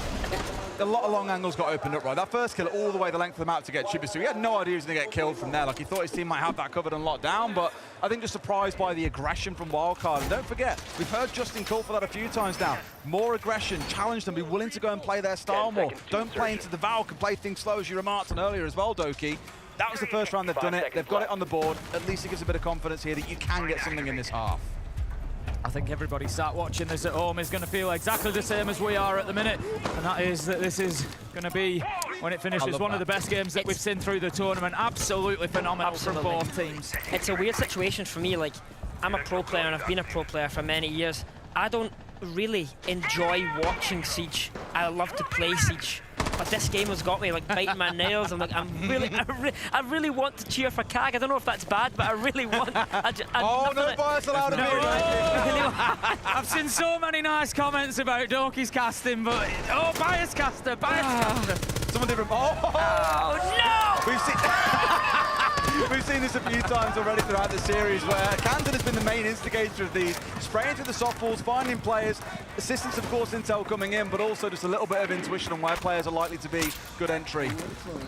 S19: A lot of long angles got opened up, right? That first kill all the way the length of the map to get Chibisu. He had no idea he was going to get killed from there. Like, he thought his team might have that covered and locked down, but I think just surprised by the aggression from Wildcard. And don't forget, we've heard Justin call for that a few times now. More aggression, challenge them, be willing to go and play their style more. Don't play into the Valk and play things slow, as you remarked on earlier as well, Doki. That was the first round they've done it. They've got it on the board. At least it gives a bit of confidence here that you can get something in this half.
S21: I think everybody sat watching this at home is going to feel exactly the same as we are at the minute, and that is that this is going to be when it finishes. One of the best games that we've seen through the tournament. Absolutely phenomenal from both teams.
S20: It's a weird situation for me. Like, I'm a pro player and I've been a pro player for many years. I don't really enjoy watching Siege. I love to play Siege. But this game has got me like biting my nails. I'm like, I really want to cheer for CAG. I don't know if that's bad, but I really want.
S19: Oh, no bias allowed.
S21: I've seen so many nice comments about Doki's casting, but bias caster.
S19: Someone different. Oh
S20: no!
S19: We've seen this a few times already throughout the series where Kansan has been the main instigator of these, spraying through the softballs, finding players, assistance of course intel coming in, but also just a little bit of intuition on where players are likely to be. Good entry.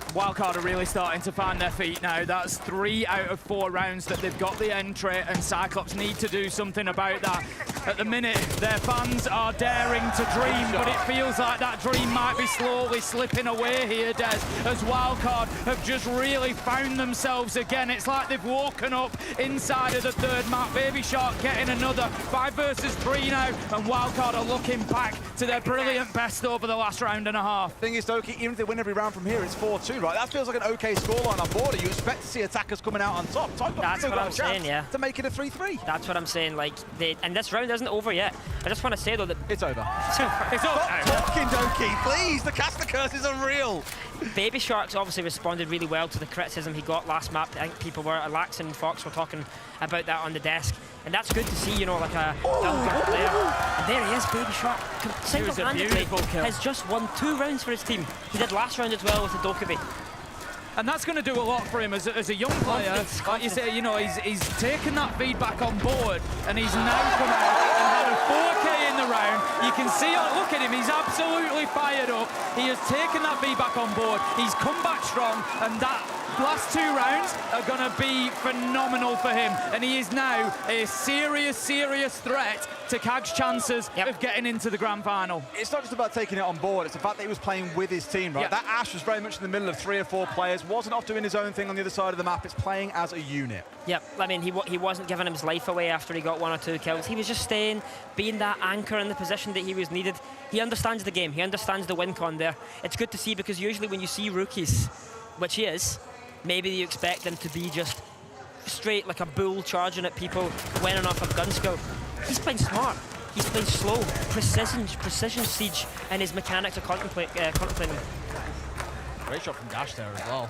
S21: Wildcard are really starting to find their feet now. That's 3 out of 4 rounds that they've got the entry, and Cyclops need to do something about that. At the minute, their fans are daring to dream, but it feels like that dream might be slowly slipping away here, Des, as Wildcard have just really found themselves again. It's like they've woken up inside of the third map. Baby Shark getting another 5 versus 3 now, and Wildcard are looking back to their brilliant best over the last round and a half.
S19: Thing is, Doki, even if they win every round from here, it's 4-2, right? That feels like an okay scoreline on board. You expect to see attackers coming out on top.
S20: That's what I'm saying, yeah.
S19: To make it a 3-3.
S20: That's what I'm saying. Like, and this round isn't over yet. I just want to say though that
S19: it's over.
S20: It's over.
S19: Stop talking, Doki, please. The caster curse is unreal.
S20: Baby Shark's obviously responded really well to the criticism he got last map. I think people were, Lax and Fox were talking about that on the desk. And that's good to see, you know, like a younger player. And there he is, Baby Shark. Single-handedly has just won 2 rounds for his team. He did last round as well with the Dokkaebi.
S21: And that's going to do a lot for him as a young player. Like you say, you know, he's taken that feedback on board, and he's now come out and had a 4K in the round. You can see, look at him, he's absolutely fired up. He has taken that feedback on board. He's come back strong, and that last 2 rounds are going to be phenomenal for him. And he is now a serious threat to CAG's chances of getting into the grand final.
S19: It's not just about taking it on board, it's the fact that he was playing with his team, right? That Ash was very much in the middle of 3 or 4 players, wasn't off doing his own thing on the other side of the map, it's playing as a unit.
S20: Yep, I mean, he wasn't giving his life away after he got 1 or 2 kills. He was just staying, being that anchor in the position that he was needed. He understands the game, he understands the win con there. It's good to see, because usually when you see rookies, which he is, maybe you expect them to be just straight like a bull charging at people, winning off of gun skill. He's playing smart. He's playing slow, precision Siege, and his mechanics are contemplating.
S19: Great shot from Dash there as well.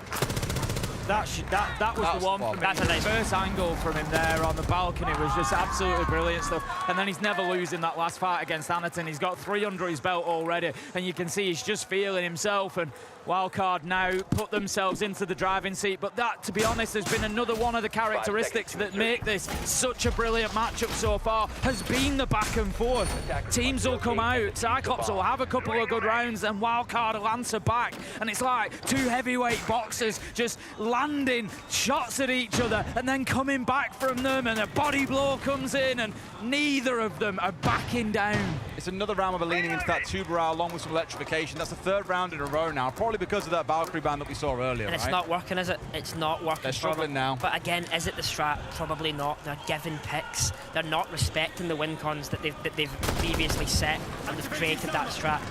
S21: That was the one. That's a nice first angle from him there on the balcony. Was just absolutely brilliant stuff. And then he's never losing that last fight against Anaton. He's got 3 under his belt already, and you can see he's just feeling himself. And Wildcard now put themselves into the driving seat. But that, to be honest, has been another one of the characteristics that make this such a brilliant matchup so far, has been the back and forth. Teams will come out, Cyclops will have a couple of good rounds, and Wildcard will answer back. And it's like 2 heavyweight boxers just landing shots at each other and then coming back from them, and a body blow comes in, and neither of them are backing down.
S19: It's another round where we're leaning into that Tuberal along with some electrification. That's the 3rd round in a row now, probably because of that Valkyrie ban that we saw earlier.
S20: And it's not working, is it? It's not working.
S19: They're struggling now.
S20: But again, is it the strat? Probably not. They're giving picks. They're not respecting the win cons that they've previously set, and they've created that strat.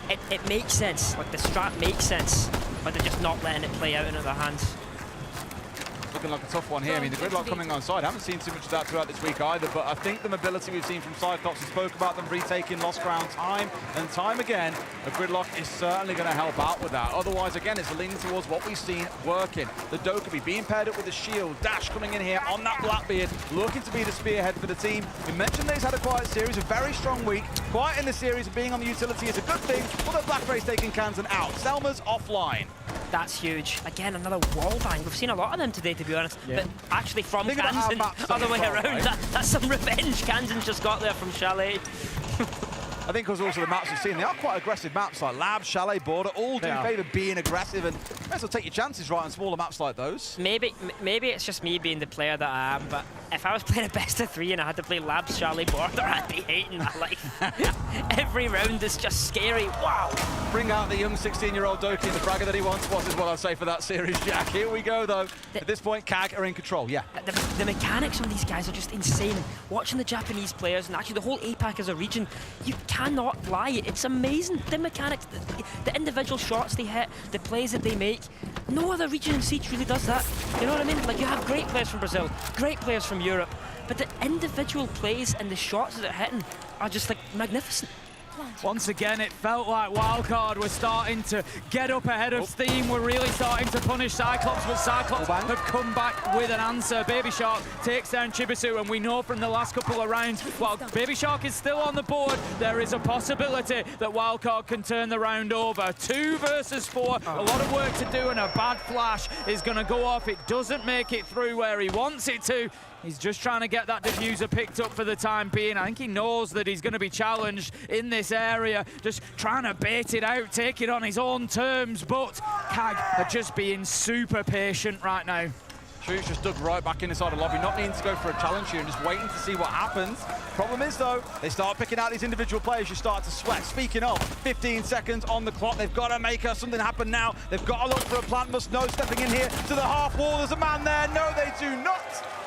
S20: It makes sense. Like, the strat makes sense, but they're just not letting it play out into their hands.
S19: Looking like a tough one here. I mean, the gridlock coming on side. I haven't seen too much of that throughout this week either, but I think the mobility we've seen from Cyclops, we spoke about them retaking lost ground time and time again. A gridlock is certainly going to help out with that. Otherwise, again, it's leaning towards what we've seen working. The Dokkaebi being paired up with the shield. Dash coming in here on that Blackbeard, looking to be the spearhead for the team. We mentioned they've had a quiet series, a very strong week. Quiet in the series and being on the utility is a good thing, although Black Race taking Kansan out. Selma's offline.
S20: That's huge. Again, another wall bang. We've seen a lot of them today, to be honest. But actually from Kansan, other way around. Right? That's some revenge Kansan's just got there from Chalet.
S19: I think because also the maps we've seen, they are quite aggressive maps, like Lab, Chalet, Border, all do favour being aggressive, and you might as well take your chances right on smaller maps like those.
S20: Maybe it's just me being the player that I am, but if I was playing a best of 3 and I had to play Labs Charlie Border, I'd be hating my life. Every round is just scary. Wow.
S19: Bring out the young 16-year-old Doki and the bragger that he once was is what I'd say for that series, Jack. Here we go, though. At this point, CAG are in control, yeah.
S20: The mechanics on these guys are just insane. Watching the Japanese players, and actually the whole APAC as a region, you cannot lie. It's amazing. The mechanics, the individual shots they hit, the plays that they make. No other region in Siege really does that. You know what I mean? Like, you have great players from Brazil, great players from Europe, but the individual plays and the shots that they're hitting are just, like, magnificent.
S21: Once again, it felt like Wildcard was starting to get up ahead of steam. We're really starting to punish Cyclops, but Cyclops have come back with an answer. Baby Shark takes down Chibisu, and we know from the last couple of rounds, while Baby Shark is still on the board, there is a possibility that Wildcard can turn the round over. 2 versus 4, a lot of work to do, and a bad flash is going to go off. It doesn't make it through where he wants it to. He's just trying to get that diffuser picked up for the time being. I think he knows that he's going to be challenged in this area, just trying to bait it out, take it on his own terms, but CAG are just being super patient right now.
S19: Shoot's just dug right back inside the lobby, not needing to go for a challenge here and just waiting to see what happens. Problem is, though, they start picking out these individual players, you start to sweat. Speaking of, 15 seconds on the clock. They've got to make something happen now. They've got to look for a plant. Must know stepping in here to the half wall. There's a man there. No, they do not.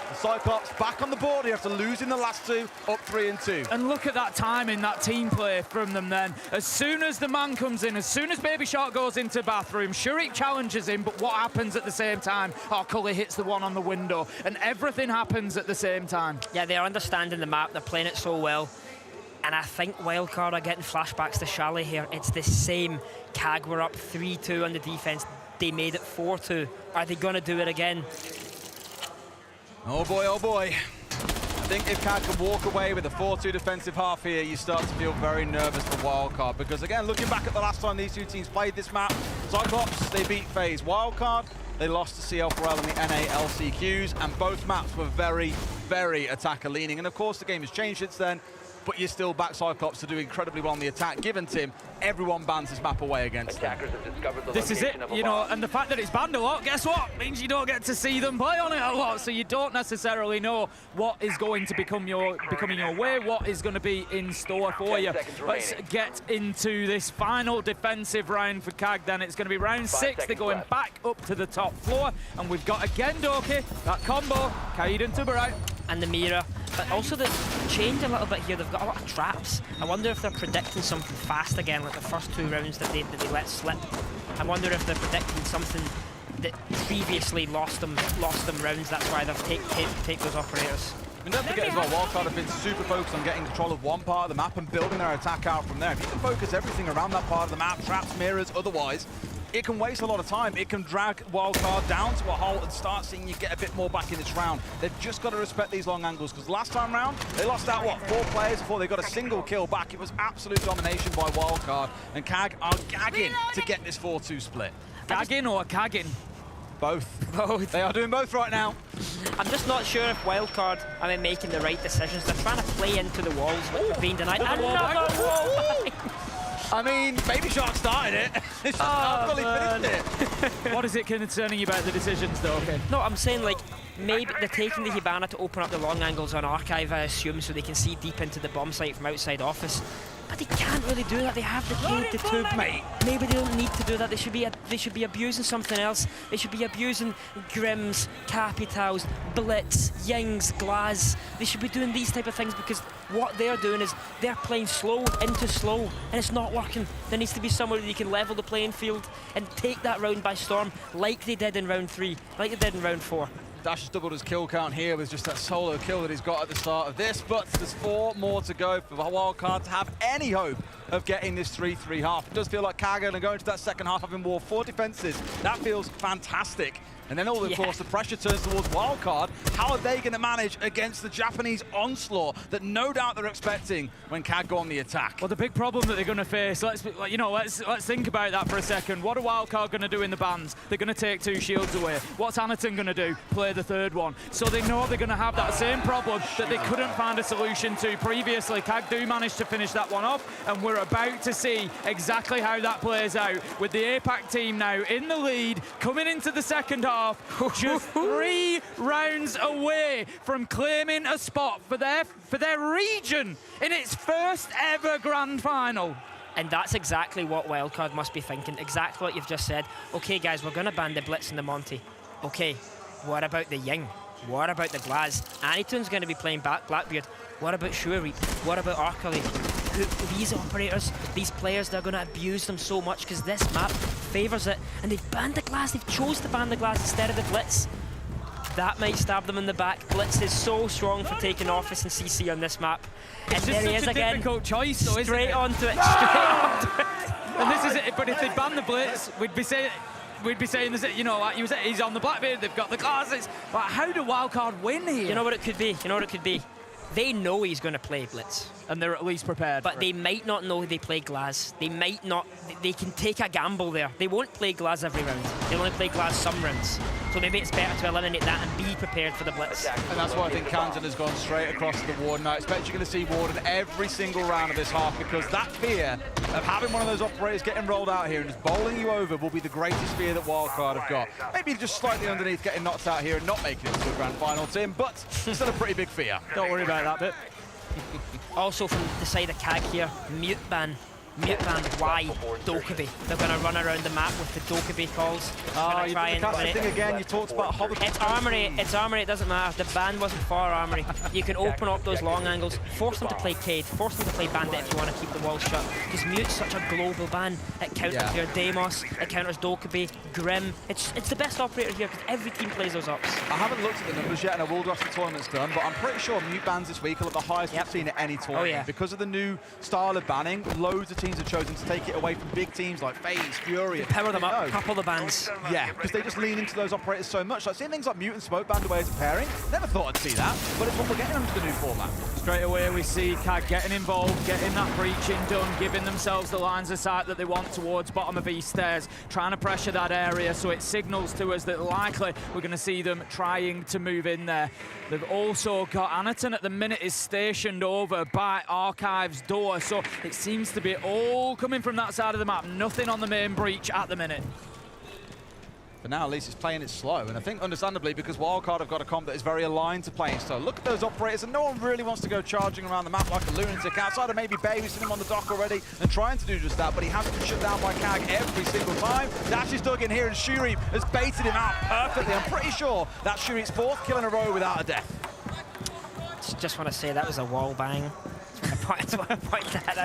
S19: The Cyclops back on the board after losing the last 2, up 3 and 2.
S21: And look at that timing, that team play from them then. As soon as the man comes in, as soon as Baby Shark goes into bathroom, Shurik challenges him, but what happens at the same time? Cully hits the one on the window, and everything happens at the same time.
S20: Yeah, they're understanding the map, they're playing it so well. And I think Wildcard are getting flashbacks to Chalet here. It's the same. CAG were up 3-2 on the defense. They made it 4-2. Are they going to do it again?
S19: Oh boy, oh boy. I think if CAG can walk away with a 4-2 defensive half here, you start to feel very nervous for Wildcard. Because again, looking back at the last time these two teams played this map, Cyclops, they beat FaZe. Wildcard, they lost to CL4L in the NA LCQs, and both maps were very, very attacker leaning. And of course, the game has changed since then, but you still back Cyclops to do incredibly well on the attack. Given Tim, everyone bans this map away against them.
S21: This is it, you know, and the fact that it's banned a lot, guess what? Means you don't get to see them play on it a lot, so you don't necessarily know what is going to becoming your way, what is going to be in store for you. Let's get into this final defensive round for CAG then. It's going to be round 6. They're going back up to the top floor, and we've got again Doki, that combo, Kaiden to Barai.
S20: And the Mira, but also they've changed a little bit here. They've got a lot of traps. I wonder if they're predicting something fast again, like the first 2 rounds that they let slip. I wonder if they're predicting something that previously lost them rounds. That's why they've take those operators.
S19: And don't forget as well, Wildcard have been super focused on getting control of one part of the map and building their attack out from there. If you can focus everything around that part of the map, traps, mirrors, otherwise, it can waste a lot of time. It can drag Wildcard down to a halt and start seeing you get a bit more back in this round. They've just got to respect these long angles, because last time round, they lost out, what, 4 players before they got a single kill back. It was absolute domination by Wildcard, and CAG are gagging to get this 4-2 split.
S21: Gagging or cagging?
S19: Both. Both. They are doing both right now.
S20: I'm just not sure if Wildcard are making the right decisions. They're trying to play into the walls, but they're being denied. Another wall.
S19: I mean, Baby Shark started it. It's just fully finished it.
S21: What is it concerning you about the decisions, though? Okay.
S20: No, I'm saying, like, maybe they're taking the Hibana to open up the long angles on Archive, I assume, so they can see deep into the bomb site from outside office. But they can't really do that. They have the kid, the tube, mate. Maybe they don't need to do that. They should be abusing something else. They should be abusing Grims, Capitals, Blitz, Yings, Glaz. They should be doing these type of things, because what they're doing is they're playing slow into slow, and it's not working. There needs to be somewhere that you can level the playing field and take that round by storm, like they did in round 3, like they did in round 4.
S19: Dash has doubled his kill count here with just that solo kill that he's got at the start of this, but there's 4 more to go for Wildcard to have any hope of getting this 3-3 half. It does feel like CAG are going to go into that second half having won 4 defenses. That feels fantastic. And then, of course, the pressure turns towards Wildcard. How are they going to manage against the Japanese onslaught that no doubt they're expecting when CAG go on the attack?
S21: Well, the big problem that they're going to face, let's think about that for a second. What are Wildcard going to do in the bans? They're going to take 2 shields away. What's Anaton going to do? Play the 3rd one. So they know they're going to have that same problem that they couldn't find a solution to previously. CAG do manage to finish that one off, and we're about to see exactly how that plays out with the APAC team now in the lead, coming into the second half. half, just 3 rounds away from claiming a spot for their region in its first ever grand final.
S20: And that's exactly what Wildcard must be thinking, exactly what you've just said. Okay, guys, we're going to ban the Blitz and the Monty. Okay, what about the Ying? What about the Glaz? Anytoon's going to be playing Blackbeard. What about Shuari? What about Arcali? These operators, these players, they're going to abuse them so much because this map favours it. And they've banned the Glaz. They've chose to ban the Glaz instead of the Blitz. That might stab them in the back. Blitz is so strong for taking Office and CC on this map.
S21: It's
S20: and there he is
S21: such a
S20: again.
S21: difficult choice, though, isn't it?
S20: Onto it. Straight onto it.
S21: And this is it. But if they ban the Blitz, we'd be saying, you know, like he's on the Blackbeard. They've got the classes. But how do Wildcard win here?
S20: You know what it could be? You know what it could be? They know he's going to play Blitz.
S21: And they're at least prepared.
S20: But they might not know they play Glaz. They might not. They can take a gamble there. They won't play Glaz every round. They'll only play Glaz some rounds. So maybe it's better to eliminate that and be prepared for the Blitz.
S19: And that's why I think Camden has gone straight across to the Warden. I expect you're going to see Warden every single round of this half, because that fear of having one of those operators getting rolled out here and just bowling you over will be the greatest fear that Wildcard have got. Maybe just slightly underneath getting knocked out here and not making it to a grand final, Tim, but still a pretty big fear.
S21: Don't worry about that bit.
S20: Also from the side of CAG here, mute ban. Mute ban, why? Dokkaebi. They're going to run around the map with the Dokkaebi calls.
S19: You did the thing again, you talked about hover.
S20: It's Armory, it doesn't matter. The ban wasn't for Armory. You can open up those long angles, force them to play Cade, force them to play Bandit if you want to keep the walls shut. Because Mute's such a global ban. It counters your Deimos, it counters Dokkaebi, Grim. It's the best operator here because every team plays those ups.
S19: I haven't looked at the numbers yet, and I will do after the tournament's done, but I'm pretty sure mute bans this week are the highest we've seen at any tournament. Because of the new style of banning, loads of teams have chosen to take it away from big teams like FaZe, Fury.
S20: Power them up, couple the bans.
S19: Yeah, because they just lean into those operators so much. Like seeing things like Mute and Smoke banned away as a pairing, never thought I'd see that, but it's what we're getting under the new format.
S21: Straight away we see CAG getting involved, getting that breaching done, giving themselves the lines of sight that they want towards bottom of East Stairs, trying to pressure that area, so it signals to us that likely we're going to see them trying to move in there. They've also got Anaton at the minute is stationed over by Archive's door, so it seems to be all coming from that side of the map. Nothing on the main breach at the minute.
S19: But now at least it's playing it slow, and I think understandably because Wildcard have got a comp that is very aligned to playing slow. Look at those operators, and no one really wants to go charging around the map like a lunatic, outside of maybe Bay, who's seen him on the dock already and trying to do just that, but he hasn't been shut down by CAG every single time. Dash is dug in here, and Shuri has baited him out perfectly. I'm pretty sure that's Shuri's 4th kill in a row without a death.
S20: Just want to say that was a wall bang.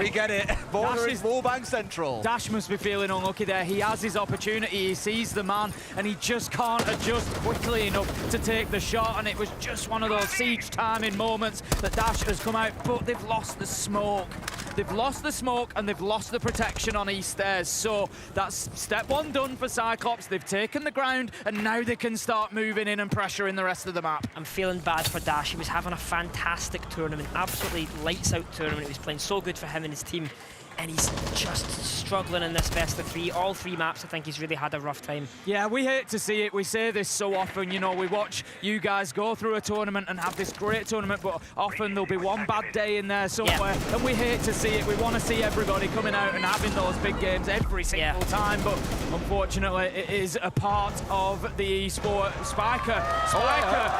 S19: We get it. Border is wallbang central.
S21: Dash must be feeling unlucky there. He has his opportunity. He sees the man, and he just can't adjust quickly enough to take the shot. And it was just one of those siege timing moments that Dash has come out, but they've lost the smoke. They've lost the smoke and they've lost the protection on East Stairs. So that's step 1 done for Cyclops. They've taken the ground, and now they can start moving in and pressuring the rest of the map.
S20: I'm feeling bad for Dash. He was having a fantastic tournament, absolutely lights out tournament. He was playing so good for him and his team, and he's just struggling in this best of 3. All 3 maps, I think he's really had a rough time.
S21: Yeah, we hate to see it. We say this so often, you know, we watch you guys go through a tournament and have this great tournament, but often there'll be one bad day in there somewhere, and we hate to see it. We want to see everybody coming out and having those big games every single time, but unfortunately it is a part of the esport. Spiker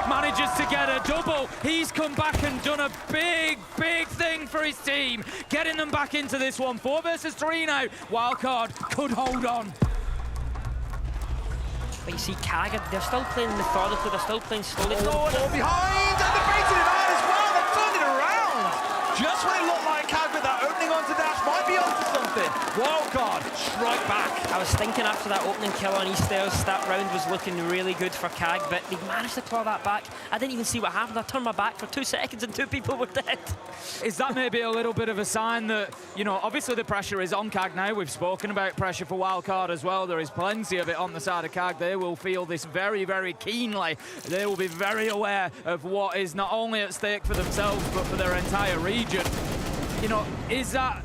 S21: manages to get a double. He's come back and done a big thing for his team, getting them back into this one. 4 versus 3 now. Wildcard could hold on.
S20: But you see CAG, they're still playing methodically, they're still playing slowly.
S19: Oh, behind, and they're baiting him out as well. They've turned it around. Just when it looked like CAG with that opening onto Dash might be onto something. Wildcard, strike back.
S20: I was thinking after that opening kill on East Stairs, that round was looking really good for CAG, but they managed to claw that back. I didn't even see what happened. I turned my back for 2 seconds and 2 people were dead.
S21: Is that maybe a little bit of a sign that, you know, obviously the pressure is on CAG now. We've spoken about pressure for Wildcard as well. There is plenty of it on the side of CAG. They will feel this very, very keenly. They will be very aware of what is not only at stake for themselves, but for their entire region. You know, is that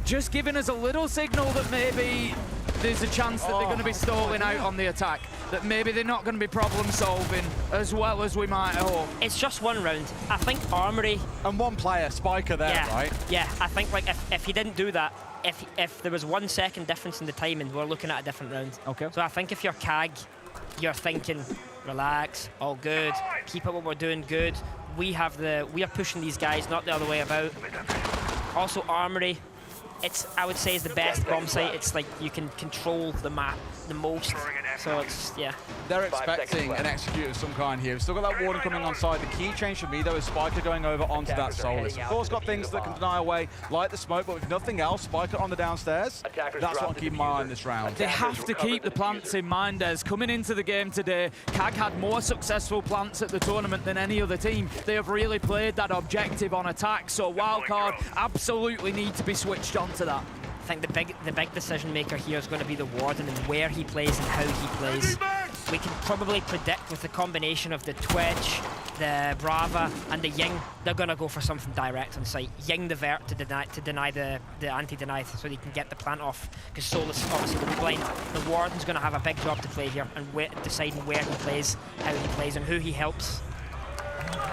S21: just giving us a little signal that maybe there's a chance that they're going to be stalling out on the attack, that maybe they're not going to be problem solving as well as we might hope?
S20: It's just 1 round. I think Armory...
S19: And 1 player, Spiker there, right?
S20: Yeah, I think like if he didn't do that, if there was 1 second difference in the timing, we're looking at a different round.
S21: Okay.
S20: So I think if you're CAG, you're thinking, relax, all good, keep up what we're doing, good. We are pushing these guys, not the other way about. Also, Armory, I would say, is the best bomb site. It's like you can control the map the most. So it's, yeah.
S19: They're expecting an execute of some kind here. We've still got that warden coming on side. The key change for me, though, is Spiker going over onto that Solus. Of course, got things that can deny away, like the smoke, but with nothing else, Spiker on the downstairs. That's what I'm keeping my eye on this round.
S21: They have to keep the plants in mind, as coming into the game today, CAG had more successful plants at the tournament than any other team. They have really played that objective on attack, so wildcard absolutely need to be switched on to that.
S20: I think the big decision maker here is going to be the Warden and where he plays and how he plays. We can probably predict with the combination of the Twitch, the Brava, and the Ying, they're going to go for something direct on site. Ying the Vert to deny the anti-deny so they can get the plant off, because Solus obviously will be blind. The Warden's going to have a big job to play here and deciding where he plays, how he plays, and who he helps.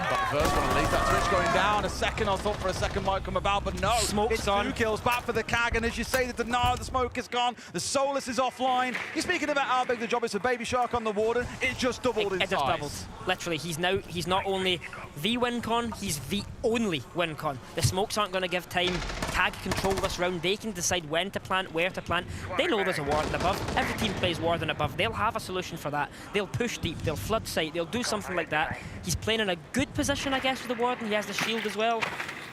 S19: But the first one, at least, that Twitch going down. A second, I thought for a second might come about, but no.
S20: Smoke's
S19: it's
S20: on.
S19: 2 kills back for the CAG, and as you say, the denial, the smoke is gone. The Solus is offline. You're speaking about how big the job is for Baby Shark on the Warden. It just doubled in size.
S20: It just doubled. Literally, he's not only the win con, he's the only win con. The smokes aren't going to give time. CAG control this round. They can decide when to plant, where to plant. They know there's a Warden above. Every team plays Warden above. They'll have a solution for that. They'll push deep. They'll flood site. They'll do something like that. He's playing in a good position, I guess, with the Warden. He has the shield as well.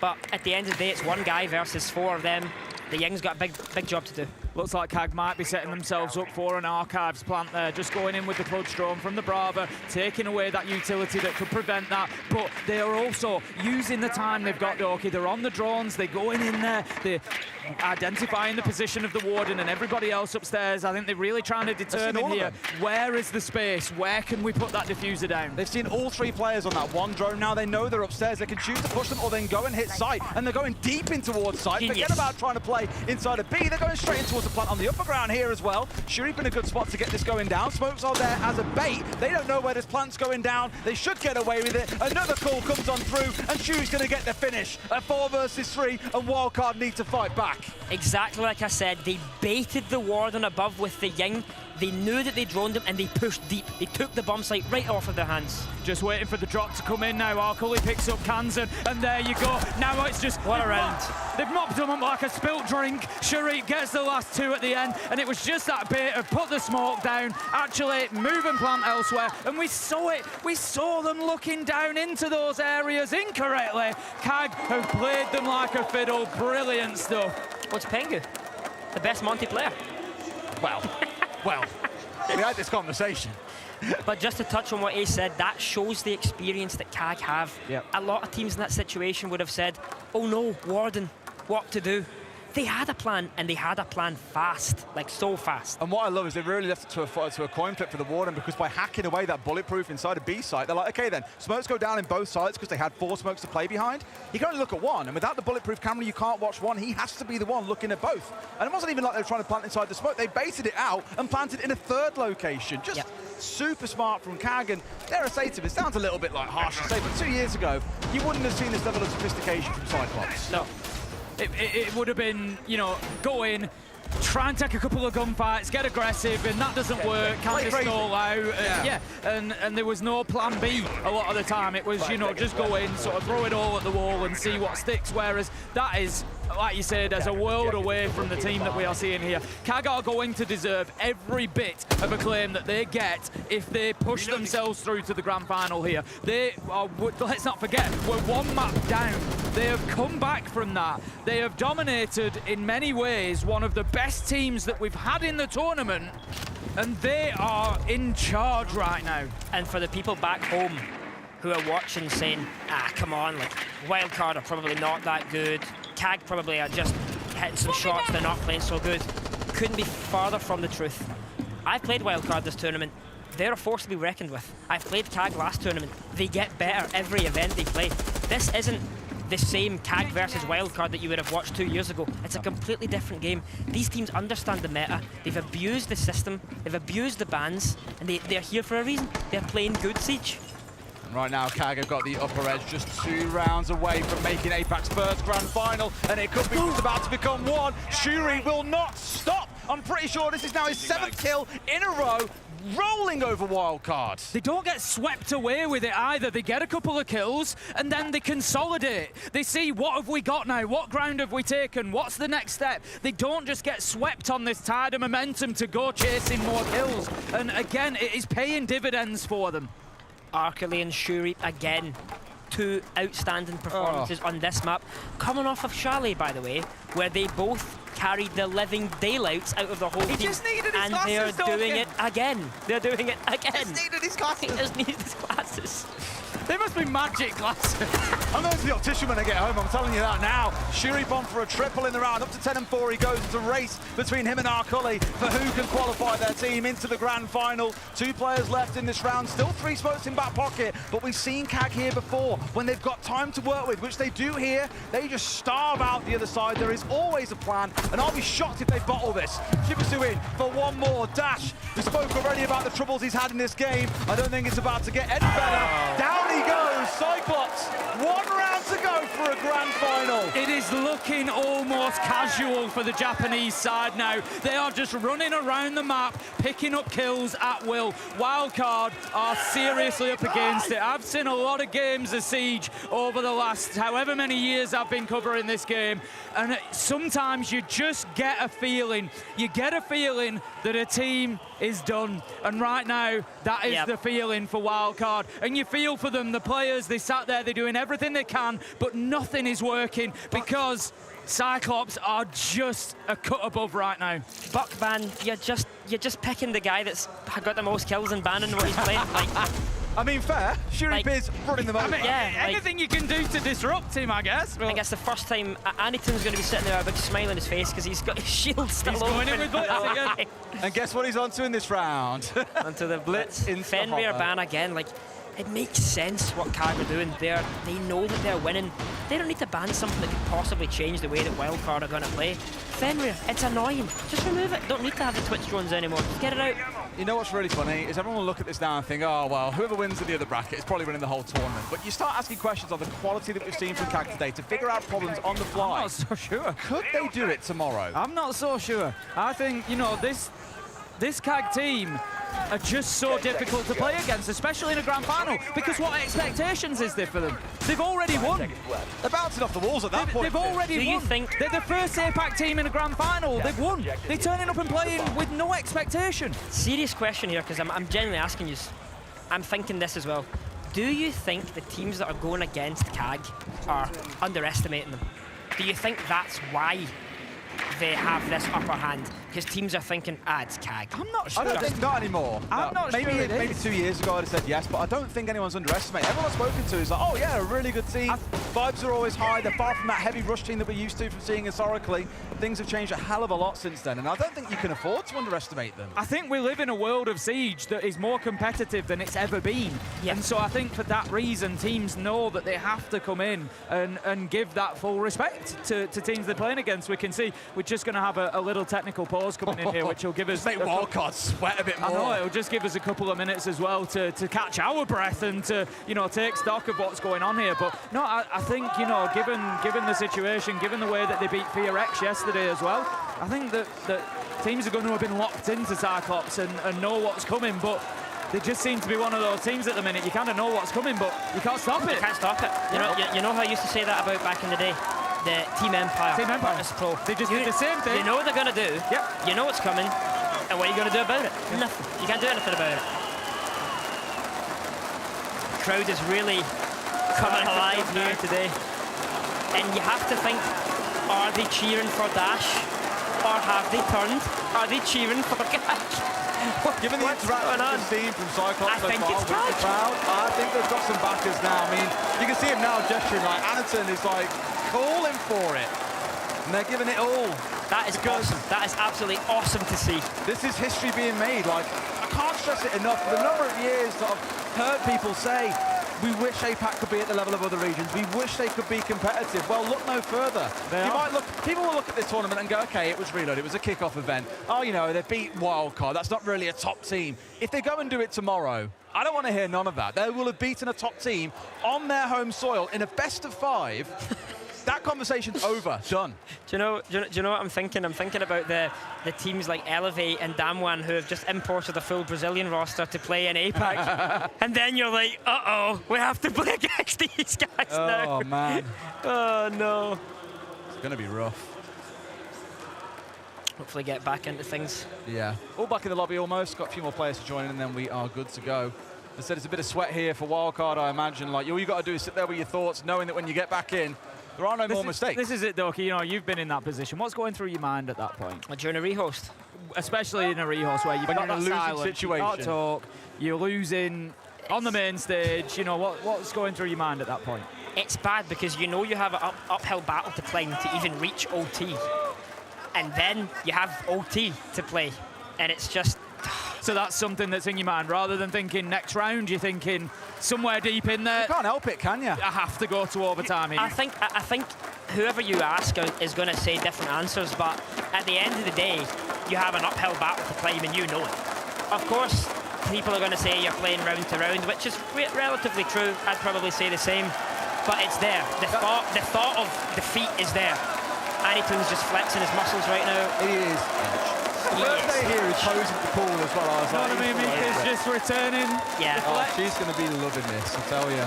S20: But at the end of the day, it's one guy versus 4 of them. The Ying's got a big job to do.
S21: Looks like CAG might be setting themselves up for an Archives plant there, just going in with the Clutch Drone from the Brava, taking away that utility that could prevent that, but they are also using the time they've got, Doki. They're on the drones, they're going in there, they're identifying the position of the Warden and everybody else upstairs. I think they're really trying to determine here, where is the space, where can we put that diffuser down?
S19: They've seen all 3 players on that one drone. Now they know they're upstairs. They can choose to push them or then go and hit site, and they're going deep in towards site.
S20: Genius.
S19: Forget about trying to play inside of B. They're going straight in towards the plant on the upper ground here as well. Shuri in a good spot to get this going down. Smokes are there as a bait. They don't know where this plant's going down. They should get away with it. Another call comes on through, and Shuri's going to get the finish. A 4 versus 3, and Wildcard need to fight back.
S20: Exactly like I said, they baited the Warden above with the Ying. They knew that they droned him and they pushed deep. They took the bomb site right off of their hands.
S21: Just waiting for the drop to come in now. Arcully picks up Kansan, and there you go. Now it's just...
S20: What a round.
S21: They've mopped them up like a spilt drink. Sharik gets the last 2 at the end, and it was just that bit of put the smoke down, actually move and plant elsewhere, and we saw it. We saw them looking down into those areas incorrectly. CAG have played them like a fiddle. Brilliant stuff.
S20: What's Pengu? The best Monty player.
S19: Well, we had this conversation.
S20: But just to touch on what Ace said, that shows the experience that CAG have.
S19: Yep.
S20: A lot of teams in that situation would have said, oh no, Warden, what to do? They had a plan, and they had a plan fast, like so fast.
S19: And what I love is they really left it to a coin flip for the Warden, because by hacking away that bulletproof inside a B site, they're like, okay then, smokes go down in both sides because they had 4 smokes to play behind. You can only look at one, and without the bulletproof camera, you can't watch one. He has to be the one looking at both. And it wasn't even like they were trying to plant inside the smoke. They baited it out and planted in a 3rd location. Just super smart from CAG, and dare I say to him, it sounds a little bit like harsh to say, but 2 years ago, you wouldn't have seen this level of sophistication from Cyclops.
S21: No. It would have been, you know, go in, try and take a couple of gunfights, get aggressive, and that doesn't work, can't just stall out. And there was no plan B a lot of the time. It was, you know, just go in, sort of throw it all at the wall and see what sticks, whereas that is, like you said, as a world away from the team that we are seeing here. CAG are going to deserve every bit of acclaim that they get if they push themselves through to the grand final here. They are, let's not forget, we're 1 map down. They have come back from that. They have dominated, in many ways, one of the best teams that we've had in the tournament, and they are in charge right now.
S20: And for the people back home who are watching saying, come on, like, Wildcard are probably not that good. CAG probably are just hitting some shots, they're not playing so good. Couldn't be farther from the truth. I've played Wildcard this tournament. They're a force to be reckoned with. I've played CAG last tournament. They get better every event they play. This isn't the same CAG versus Wildcard that you would have watched 2 years ago. It's a completely different game. These teams understand the meta. They've abused the system. They've abused the bans, and they're here for a reason. They're playing good Siege.
S19: And right now, CAG have got the upper edge, just 2 rounds away from making APAC's first grand final, and it could be about to become 1. Shuri will not stop. I'm pretty sure this is now his 7th kill in a row. rolling over Wildcard.
S21: They don't get swept away with it either. They get a couple of kills and then they consolidate. They see, what have we got now? What ground have we taken? What's the next step? They don't just get swept on this tide of momentum to go chasing more kills. And again, it is paying dividends for them.
S20: Arkeley and Shuri again. 2 outstanding performances on this map. Coming off of Charlie, by the way, where they both carried the living daylights out of the whole team.
S21: Just needed his
S20: and
S21: glasses,
S20: they're doing it again. They're doing it again.
S21: Just needed his glasses.
S20: He just needed his glasses.
S21: They must be magic glasses.
S19: I'm going to the optician when I get home, I'm telling you that now. Shuri bomb for a triple in the round, up to 10-4 he goes. It's a race between him and Arkeley for who can qualify their team into the grand final. 2 players left in this round, still 3 smokes in back pocket, but we've seen CAG here before. When they've got time to work with, which they do here, they just starve out the other side. There is always a plan, and I'll be shocked if they bottle this. Shibusu in for one more. Dash, we spoke already about the troubles he's had in this game. I don't think it's about to get any better. Down he goes, Cyclops. 1 round to go for a grand final.
S21: It is looking almost casual for the Japanese side now. They are just running around the map, picking up kills at will. Wildcard are seriously up against it. I've seen a lot of games of Siege over the last however many years I've been covering this game, and sometimes you just get a feeling. You get a feeling that a team is done, and right now that is the feeling for Wildcard. And you feel for them, the players, they sat there, they're doing everything they can, but nothing is working because Cyclops are just a cut above right now.
S20: Buckban, you're just picking the guy that's got the most kills and banning what he's playing. Like,
S19: I mean, fair. Shuri Biz running them over.
S21: Anything you can do to disrupt him, I guess.
S20: I guess the first time Aniton's going to be sitting there with a big smile on his face because he's got his shield still
S21: he's
S20: open.
S21: Going in with Blitz again.
S19: And guess what he's onto in this round?
S20: Onto the Blitz. Fenrir ban again. Like, it makes sense what CAG are doing there. They know that they're winning. They don't need to ban something that could possibly change the way that Wildcard are going to play. Fenrir, it's annoying. Just remove it. Don't need to have the Twitch drones anymore. Just get it out.
S19: You know what's really funny is everyone will look at this now and think, oh, well, whoever wins in the other bracket is probably winning the whole tournament. But you start asking questions on the quality that we've seen from CAG today to figure out problems on the fly.
S21: I'm not so sure.
S19: Could they do it tomorrow?
S21: I'm not so sure. I think, you know, this CAG team are just so difficult to play against, especially in a grand final, because what expectations is there for them? They've already won.
S19: They're bouncing off the walls at that point.
S21: They've already won.
S20: You think
S21: they're the first APAC team in a grand final. They've won. They're turning up and playing with no expectation.
S20: Serious question here, because I'm genuinely asking you. I'm thinking this as well. Do you think the teams that are going against CAG are underestimating them? Do you think that's why they have this upper hand? Because teams are thinking, it's CAG.
S21: I'm not sure.
S19: I don't think not anymore.
S21: I'm not
S19: maybe,
S21: sure
S19: maybe 2 years ago I'd have said yes, but I don't think anyone's underestimated. Everyone I've spoken to is like, oh yeah, a really good team. Vibes are always high. They're far from that heavy rush team that we're used to from seeing historically. Things have changed a hell of a lot since then, and I don't think you can afford to underestimate them.
S21: I think we live in a world of Siege that is more competitive than it's ever been. And so I think for that reason, teams know that they have to come in and give that full respect to teams they're playing against. We can see we're just going to have a little technical pause coming in here, which will give us...
S19: Make Wildcard sweat a bit more.
S21: I know, it'll just give us a couple of minutes as well to catch our breath and to, you know, take stock of what's going on here. But no, I think, you know, given the situation, given the way that they beat Fear X yesterday as well, I think that teams are going to have been locked into Cyclops and know what's coming, but they just seem to be one of those teams at the minute. You kind of know what's coming, but you can't stop it.
S20: You can't stop it. You know how I used to say that about back in the day? The Team Empire.
S21: Team Empire.
S20: Pro.
S21: They just did the same thing.
S20: You know what they're going to do.
S21: Yep.
S20: You know what's coming. And what are you going to do about it? Nothing. You can't do anything about it. The crowd is really coming alive here today. And you have to think, are they cheering for Dash? Or have they turned? Are they cheering for CAG?
S19: Given the interaction we've seen from Cyclops so far with the crowd, I think they've got some backers now. I mean, you can see him now gesturing, like Aniton is like calling for it. And they're giving it all.
S20: That is awesome. That is absolutely awesome to see.
S19: This is history being made. Like, I can't stress it enough. For the number of years that I've heard people say, we wish APAC could be at the level of other regions. We wish they could be competitive. Well, look no further. People will look at this tournament and go, okay, it was Reload, it was a kickoff event. Oh, you know, they beat Wildcard. That's not really a top team. If they go and do it tomorrow, I don't want to hear none of that. They will have beaten a top team on their home soil in a best of 5 that conversation's over. Done.
S20: Do you know what I'm thinking? I'm thinking about the teams like Elevate and Damwon who have just imported a full Brazilian roster to play in APAC. And then you're like, uh-oh, we have to play against these guys now.
S19: Oh, man.
S20: Oh, no.
S19: It's going to be rough.
S20: Hopefully get back into things.
S19: Yeah. All back in the lobby almost. Got a few more players to join in, and then we are good to go. As I said, it's a bit of sweat here for wildcard, I imagine. Like, all you got to do is sit there with your thoughts, knowing that when you get back in, there are no more mistakes.
S21: This is it, Doki. You know, you've been in that position. What's going through your mind at that point?
S20: During a rehost.
S21: Especially in a rehost where you've got that silence, you can't talk, you're losing on the main stage. You know, what's going through your mind at that point?
S20: It's bad because you know you have an uphill battle to climb to even reach OT. And then you have OT to play. And it's just...
S21: So that's something that's in your mind. Rather than thinking next round, you're thinking somewhere deep in there.
S19: You can't help it, can you?
S21: I have to go to overtime here.
S20: I think whoever you ask is going to say different answers, but at the end of the day, you have an uphill battle to climb and you know it. Of course, people are going to say you're playing round to round, which is relatively true. I'd probably say the same, but it's there. The thought of defeat is there. Anytoon's just flexing his muscles right now.
S19: He is. The first day here is posing the pool as well. I was
S21: you know
S19: like,
S21: what I mean? Mika's just returning.
S20: Yeah.
S19: Oh, she's going to be loving this, I tell you.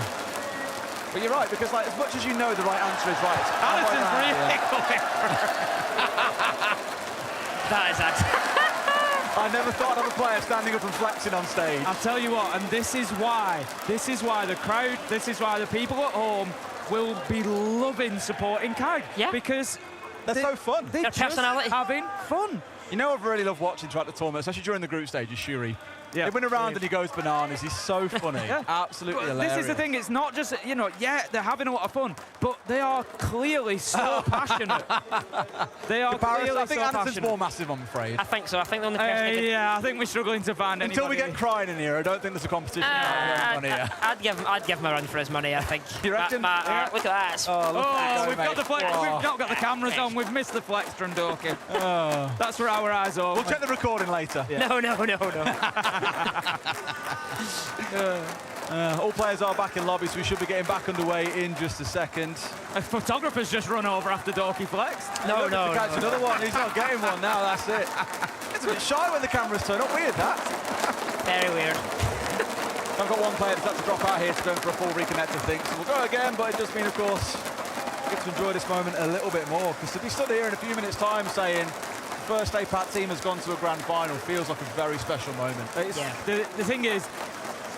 S19: But you're right, because like as much as you know the right answer is right,
S21: Allison's really going for
S20: That is actually...
S19: I never thought of a player standing up and flexing on stage.
S21: I'll tell you what, and this is why the crowd, this is why the people at home will be loving supporting Kag.
S20: Yeah.
S21: Because
S19: they're so fun.
S21: They're
S20: Their personality.
S21: having fun.
S19: You know I've really loved watching throughout the tournament, especially during the group stage, is Shuri.
S21: Yeah.
S19: He went around and he goes bananas. He's so funny.
S21: Yeah.
S19: Absolutely
S21: But
S19: hilarious.
S21: this is the thing, it's not just, you know, yeah, they're having a lot of fun, but they are clearly so passionate. They are clearly
S19: I think
S21: so
S19: Anderson's
S21: passionate.
S19: more massive, I'm afraid.
S20: I think so. I think the only person
S21: Yeah, I think we're struggling to find
S19: Until we
S21: anybody.
S19: get crying in here, I don't think there's a competition.
S20: I'd give him a run for his money, I think.
S19: You reckon?
S20: Look at that.
S21: Oh, we've got the flex.
S19: Oh.
S21: We've not got the cameras on. We've missed the flex from Doki.
S19: Oh.
S21: That's where our eyes are.
S19: We'll check the recording later.
S21: Yeah.
S20: No.
S19: All players are back in lobby, so we should be getting back underway in just a second.
S21: A photographer's just run over after Doki flexed.
S20: No.
S19: Catch another one. He's not getting one now. That's it. It's a bit shy when the cameras turn up. Weird that.
S20: Very weird.
S19: I've got one player that's had to drop out here to go for a full reconnect of things. So we'll go again, but it does mean, of course, we get to enjoy this moment a little bit more. Because to be stood here in a few minutes' time saying the first APAC team has gone to a grand final feels like a very special moment.
S21: Yeah. The thing is,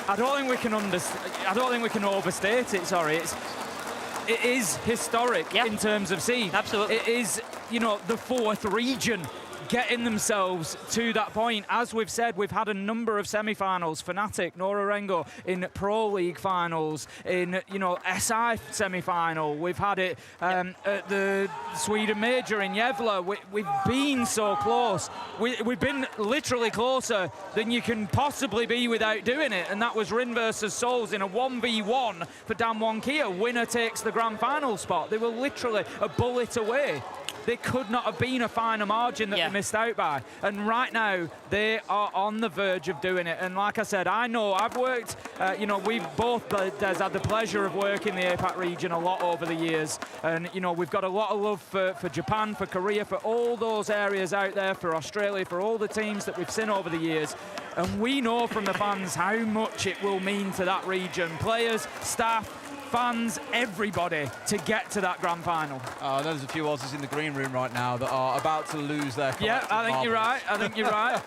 S21: I don't think we can overstate it. Sorry, it is historic in terms of seed.
S20: Absolutely.
S21: It is, you know, the fourth region getting themselves to that point. As we've said, we've had a number of semi-finals. Fnatic, Norarengo in Pro League finals, in, you know, SI semi-final. We've had it at the Sweden Major in Gävle. We've been so close. We've been literally closer than you can possibly be without doing it. And that was Rin versus Souls in a 1v1 for Damwon Kia. Winner takes the grand final spot. They were literally a bullet away. They could not have been a finer margin that they missed out by. And right now, they are on the verge of doing it. And like I said, I know I've worked, you know, we've both, Des, had the pleasure of working the APAC region a lot over the years. And, you know, we've got a lot of love for Japan, for Korea, for all those areas out there, for Australia, for all the teams that we've seen over the years. And we know from the fans how much it will mean to that region. Players, staff, fans, everybody, to get to that grand final.
S19: There's a few Aussies in the green room right now that are about to lose their
S21: Yeah, I think you're right. I think you're right.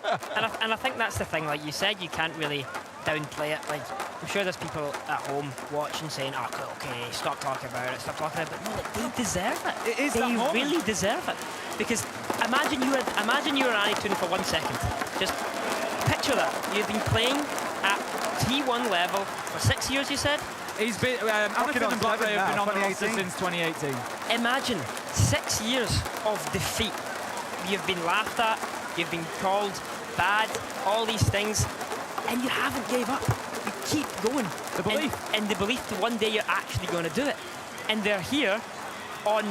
S20: And I think that's the thing. Like you said, you can't really downplay it. Like, I'm sure there's people at home watching saying, oh, okay, stop talking about it, stop talking about it. But no, like, they deserve it.
S21: It is
S20: they
S21: that moment.
S20: really deserve it. Because imagine you were Anytoon for 1 second. Just picture that. You've been playing at T1 level for 6 years, you said?
S21: He's been, Anytoon and Blackray have been on the roster since 2018.
S20: Imagine 6 years of defeat. You've been laughed at, you've been called bad, all these things, and you haven't gave up. You keep going.
S21: The belief.
S20: And the belief that one day you're actually going to do it. And they're here on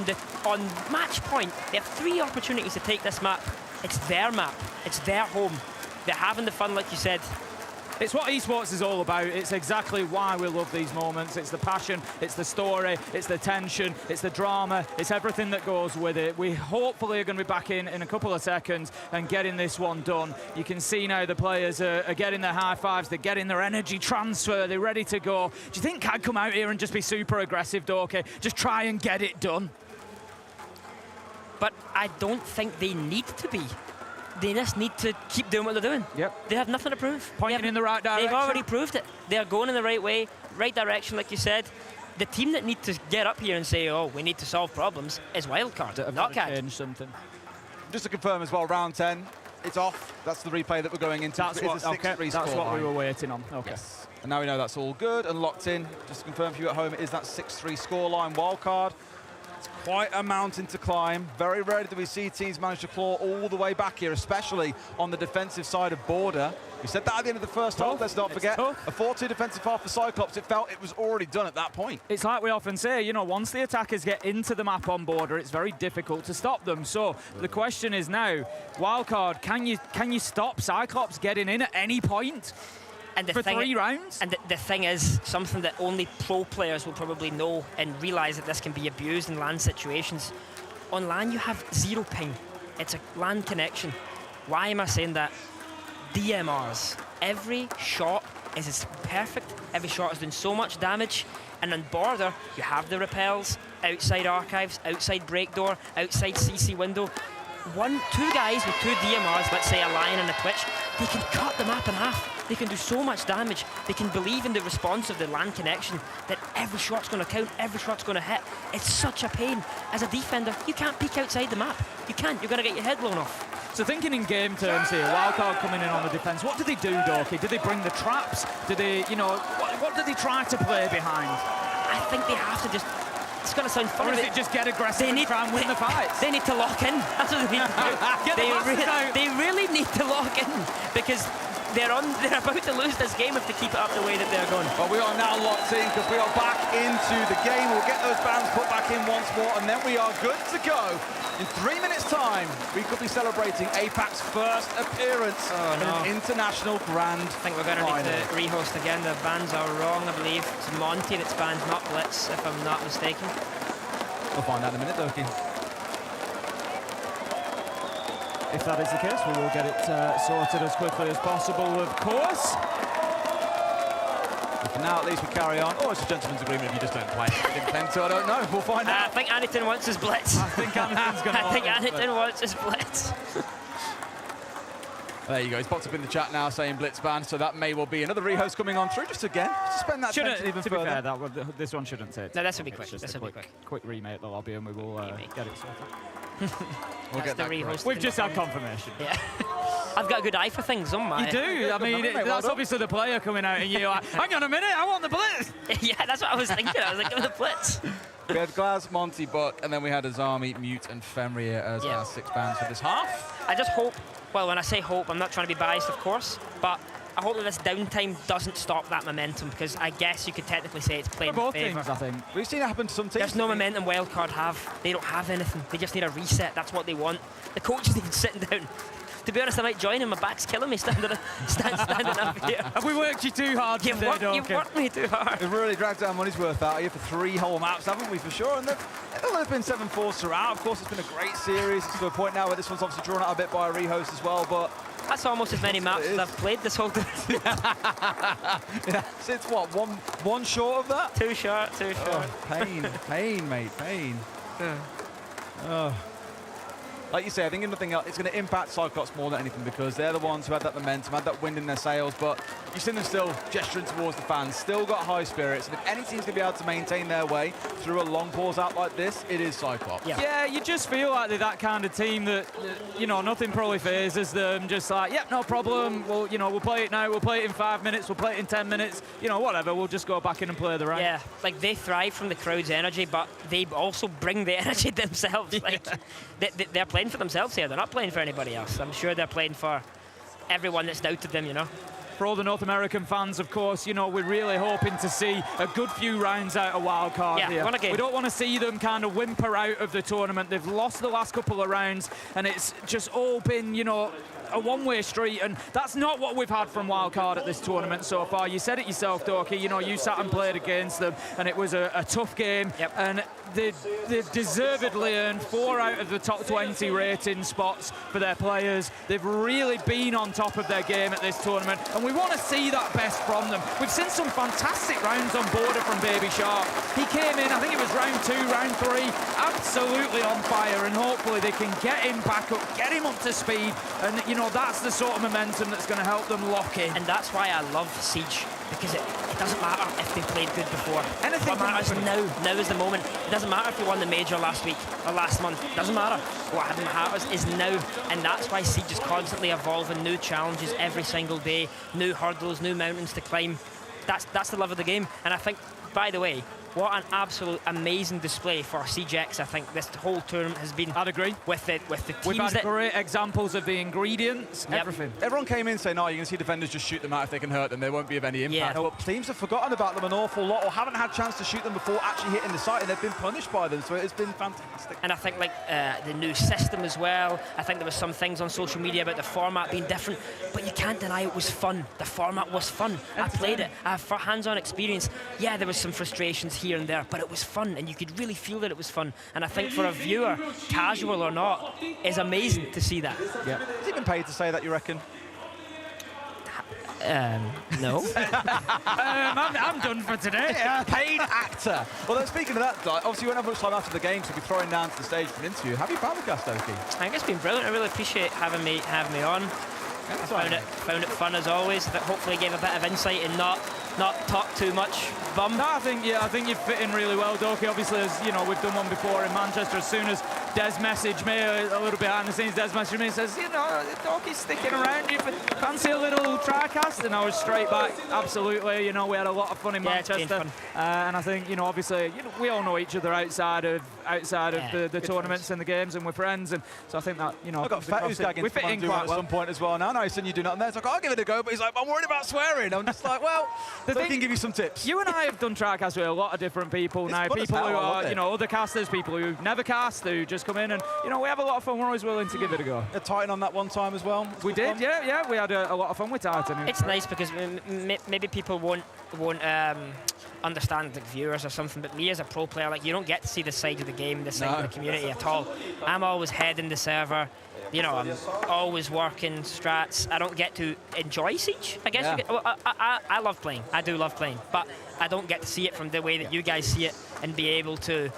S20: match point. They have 3 opportunities to take this map. It's their map. It's their home. They're having the fun, like you said.
S21: It's what esports is all about. It's exactly why we love these moments. It's the passion, it's the story, it's the tension, it's the drama, it's everything that goes with it. We hopefully are going to be back in a couple of seconds and getting this one done. You can see now the players are getting their high fives, they're getting their energy transfer, they're ready to go. Do you think CAD come out here and just be super aggressive, though? Okay, just try and get it done?
S20: But I don't think they need to be. They just need to keep doing what they're doing.
S21: Yep.
S20: They have nothing to prove.
S21: Pointing in the right direction.
S20: They've already proved it. They're going in the right way, right direction, like you said. The team that need to get up here and say, oh, we need to solve problems is Wildcard, not CAD.
S21: Change something.
S19: Just to confirm as well, round 10, it's off. That's the replay that we're going into.
S21: That's what, okay, that's what we were waiting on. Okay.
S19: Yes. And now we know that's all good and locked in. Just to confirm for you at home, it is that 6-3 scoreline wildcard. It's quite a mountain to climb. Very rarely do we see teams manage to claw all the way back here, especially on the defensive side of Border. We said that at the end of the first half, let's not forget. A 4-2 defensive half for Cyclops. It felt it was already done at that point.
S21: It's like we often say, you know, once the attackers get into the map on Border, it's very difficult to stop them. So the question is now, Wildcard, can you stop Cyclops getting in at any point?
S20: And
S21: for 3 rounds?
S20: And the thing is, something that only pro players will probably know and realise that this can be abused in LAN situations. On LAN, you have 0 ping. It's a LAN connection. Why am I saying that? DMRs. Every shot is perfect. Every shot is doing so much damage. And on Border, you have the repels, outside archives, outside break door, outside CC window. 2 guys with 2 DMRs, let's say a Lion and a Twitch, they can cut the map in half. They can do so much damage. They can believe in the response of the LAN connection that every shot's going to count, every shot's going to hit. It's such a pain. As a defender, you can't peek outside the map. You can't. You're going to get your head blown off.
S21: So thinking in game terms here, Wildcard coming in on the defense, what do they do, Dorky? Do they bring the traps? Do they, you know, what do they try to play behind?
S20: I think they have to just... It's going to sound funny.
S21: Or is it just get aggressive and try and win the fights?
S20: They need to lock in. That's what they need to do. They really need to lock in because they're about to lose this game if they keep it up the way that they're going.
S19: But we are now locked in because we are back into the game. We'll get those bans put back in once more and then we are good to go. In 3 minutes' time, we could be celebrating APAC's first appearance in an international grand
S20: I think we're going to need to rehost again. The bans are wrong, I believe. It's Monty that's banned, not Blitz, if I'm not mistaken.
S19: We'll find out in a minute, Doki.
S21: If that is the case, we will get it sorted as quickly as possible, of course.
S19: But for now, at least we carry on. Oh, it's a gentleman's agreement if you just don't play. I didn't think so, I don't know. We'll find out.
S20: I think Aniton wants his Blitz.
S21: I think Aniton's going to
S20: I think Aniton wants his Blitz.
S19: There you go. He's popped up in the chat now saying Blitz ban, so that may well be another rehost coming on through. Just again, to spend that tension even further.
S21: To be fair, this one shouldn't take.
S20: No, this will be quick.
S21: Just
S20: this
S21: a
S20: will be quick.
S21: Quick remake the lobby and we will get it sorted.
S19: We'll get that
S20: rehost.
S21: We've just had confirmation.
S20: Yeah. I've got a good eye for things, don't I?
S21: You do. I mean, that's obviously the player coming out and you're like, hang on a minute, I want the Blitz.
S20: Yeah, that's what I was thinking. I was like, give me the Blitz.
S19: We had Glaz, Monty, Buck, and then we had Azami, Mute, and Fenrir as our 6 bans for this half.
S20: I just hope, well, when I say hope, I'm not trying to be biased, of course, but I hope that this downtime doesn't stop that momentum, because I guess you could technically say it's playing in favour.
S21: I think.
S19: We've seen it happen to some teams.
S20: There's no momentum Wildcard have. They don't have anything. They just need a reset. That's what they want. The coach is even sitting down. To be honest, I might join him. My back's killing me standing up here.
S21: Have we worked you too hard
S20: You've worked me too hard.
S19: We've really dragged our money's worth out here for 3 whole maps, haven't we, for sure? And they've been 7-4s throughout. Of course, it's been a great series. It's to a point now where this one's obviously drawn out a bit by a rehost as well, but...
S20: That's almost as many maps as I've played this whole time.
S19: Yeah, so it's what, one short of that?
S20: 2 short, 2 short.
S19: Oh, pain, mate, pain. Oh. Like you say, I think if nothing else, it's going to impact Cyclops more than anything because they're the ones who had that momentum, had that wind in their sails, but you've seen them still gesturing towards the fans, still got high spirits, and if any team's going to be able to maintain their way through a long pause out like this, it is Cyclops.
S21: Yeah, you just feel like they're that kind of team that, you know, nothing probably phases them, just like, yep, no problem, we'll play it now, we'll play it in 5 minutes, we'll play it in 10 minutes, you know, whatever, we'll just go back in and play the rank.
S20: Yeah, like they thrive from the crowd's energy, but they also bring the energy themselves. Like, they're playing for themselves here. They're not playing for anybody else. I'm sure they're playing for everyone that's doubted them, you know.
S21: For all the North American fans, of course, you know, we're really hoping to see a good few rounds out of Wildcard here. We don't want to see them kind of whimper out of the tournament. They've lost the last couple of rounds, and it's just all been, you know, a one-way street, and that's not what we've had from Wildcard at this tournament so far. You said it yourself, Dorky, you know, you sat and played against them, and it was a tough game, and they deservedly earned 4 out of the top 20 rating spots for their players. They've really been on top of their game at this tournament, and we want to see that best from them. We've seen some fantastic rounds on Border from Baby Shark. He came in, I think it was round 2, round 3, absolutely on fire, and hopefully they can get him back up, get him up to speed, and you know, that's the sort of momentum that's going to help them lock in.
S20: And that's why I love Siege, because it doesn't matter if they played good before.
S21: Anything
S20: what matters now. Now is the moment. It doesn't matter if you won the major last week or last month. It doesn't matter. What matters is now, and that's why Siege is constantly evolving, new challenges every single day, new hurdles, new mountains to climb. That's the love of the game. And I think, by the way, what an absolute amazing display for CGX. I think this whole tournament has been.
S21: I'd agree.
S20: With the teams.
S21: We've had great examples of the ingredients, everything.
S19: Everyone came in saying, "Oh, you can see defenders just shoot them out if they can hurt them. They won't be of any impact." But teams have forgotten about them an awful lot, or haven't had a chance to shoot them before actually hitting the site, and they've been punished by them. So it's been fantastic.
S20: And I think like the new system as well. I think there was some things on social media about the format being different, but you can't deny it was fun. The format was fun. I played it. I have hands-on experience. Yeah, there was some frustrations here and there, but it was fun, and you could really feel that it was fun. And I think for a viewer, casual or not, is amazing to see that.
S19: Yeah. Has he been paid to say that, you reckon?
S20: No.
S21: I'm done for today.
S19: Paid actor. Well, then, speaking of that, obviously you won't have much time after the game, so we'll be throwing down to the stage for an interview. Have you found the cast, Oki?
S20: I think it's been brilliant. I really appreciate having me on. I found it fun as always. That hopefully gave a bit of insight and not talk too much bum.
S21: No, I think you fit in really well, Dorky. Obviously, as you know, we've done one before in Manchester. As soon as Des messaged me a little behind the scenes, Des messaged me and says, you know, Dorky's sticking around. You fancy a little TriCast? And I was straight back. Absolutely. You know, we had a lot of fun in Manchester, and I think, you know, obviously, we all know each other outside of the tournaments and the games, and we're friends. And so I think that, you know,
S19: I've got Fat who's gagging
S21: we fit in quite
S19: at
S21: well.
S19: some point as well. Now he's saying you do nothing there. It's like, I'll give it a go, but he's like, I'm worried about swearing. I'm just like, well, they can give you some tips.
S21: You and I have done TriCast with a lot of different people now. People who are, you know, other casters, people who've never cast, who just come in, and you know, we have a lot of fun. We're always willing to give it a go.
S19: Titan on that one time as well.
S21: We did, yeah. We had a lot of fun with Titan.
S20: It's nice because maybe people won't understand, like viewers or something, but me as a pro player, like, you don't get to see the side of the game, the side of the community at all. I'm always heading the server. You know, I'm always working strats. I don't get to enjoy Siege, I guess. I love playing. I do love playing, but I don't get to see it from the way that you guys see it and be able to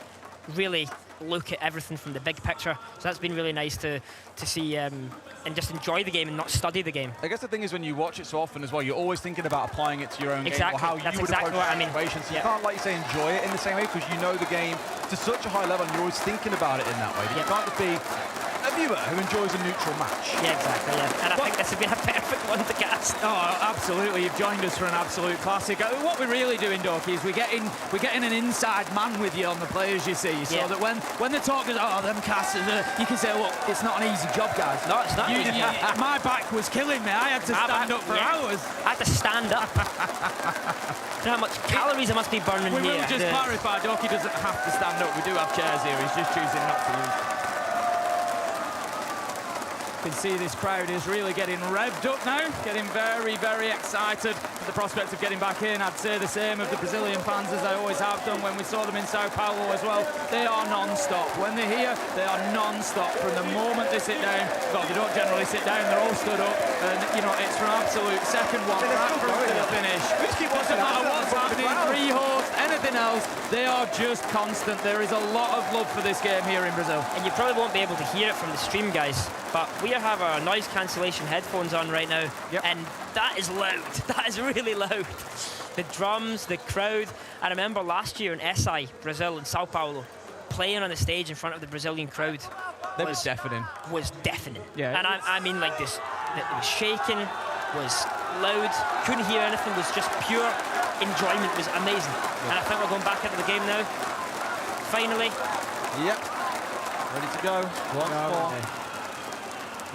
S20: really look at everything from the big picture. So that's been really nice to see and just enjoy the game and not study the game.
S19: I guess the thing is, when you watch it so often as well, you're always thinking about applying it to your own game, or how
S20: That's
S19: you would
S20: exactly
S19: approach
S20: what I mean.
S19: situation. So you can't, like you say, enjoy it in the same way, because you know the game to such a high level and you're always thinking about it in that way. You can't just be a viewer who enjoys a neutral match.
S20: Yeah, exactly, And I think this would be a perfect one to cast.
S21: Oh, absolutely. You've joined us for an absolute classic. What we're really doing, Dorky, is we're getting an inside man with you on the players, you see, so that when the talk goes, oh, them casters, you can say, look, it's not an easy job, guys.
S20: No, it's not.
S21: My back was killing me. I had to stand up for hours.
S20: I had to stand up. You know how much calories I must be burning
S21: we
S20: here.
S21: We will just clarify, Dorky doesn't have to stand up. We do have chairs here. He's just choosing not to use. You can see this crowd is really getting revved up now, getting very, very excited at the prospect of getting back in. I'd say the same of the Brazilian fans, as I always have done when we saw them in Sao Paulo as well. They are non-stop. When they're here, they are non-stop. From the moment they sit down, well, they don't generally sit down, they're all stood up, and you know, it's from absolute second one right through to the finish. Doesn't matter what's happening, free host, anything else, they are just constant. There is a lot of love for this game here in Brazil.
S20: And you probably won't be able to hear it from the stream, guys, but we have our noise cancellation headphones on right now, and that is loud. That is really loud. The drums, the crowd. I remember last year in SI, Brazil, in Sao Paulo, playing on the stage in front of the Brazilian crowd.
S19: That was deafening.
S20: Was deafening.
S19: Yeah.
S20: And I mean, like, this, it was shaking, was loud, couldn't hear anything, was just pure enjoyment, was amazing. And I think we're going back into the game now. Finally.
S19: Yep. Ready to go. Once more.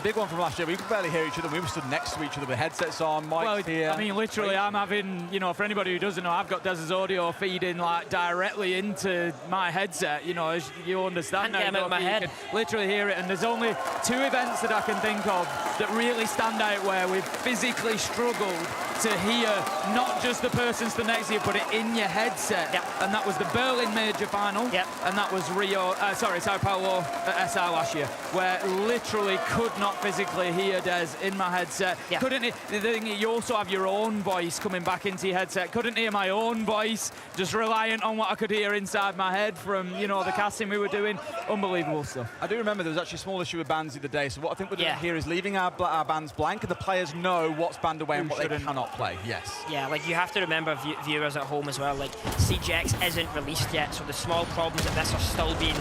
S19: big one from last year. We could barely hear each other. We were stood next to each other with headsets on, mics here.
S21: I mean, literally, I'm having, you know, for anybody who doesn't know, I've got Dez's audio feeding like directly into my headset. You know, as you understand
S20: Can't get
S21: now,
S20: him out of my
S21: you
S20: head.
S21: can literally hear it. And there's only 2 events that I can think of that really stand out where we've physically struggled to hear not just the person stood next to you, put it in your headset.
S20: Yep.
S21: And that was the Berlin Major Final.
S20: Yep.
S21: And that was Sao Paulo at SI last year, where literally could not physically hear Des in my headset.
S20: Yeah.
S21: Couldn't the thing, you also have your own voice coming back into your headset. Couldn't hear my own voice, just reliant on what I could hear inside my head from, you know, the casting we were doing. Unbelievable stuff.
S19: I do remember there was actually a small issue with bans the other day, so what I think we're doing
S20: Yeah.
S19: here is leaving our bans blank, and the players know what's banned away and what they cannot play. Yes.
S20: Yeah, like you have to remember viewers at home as well, like CGX isn't released yet, so the small problems of this are still being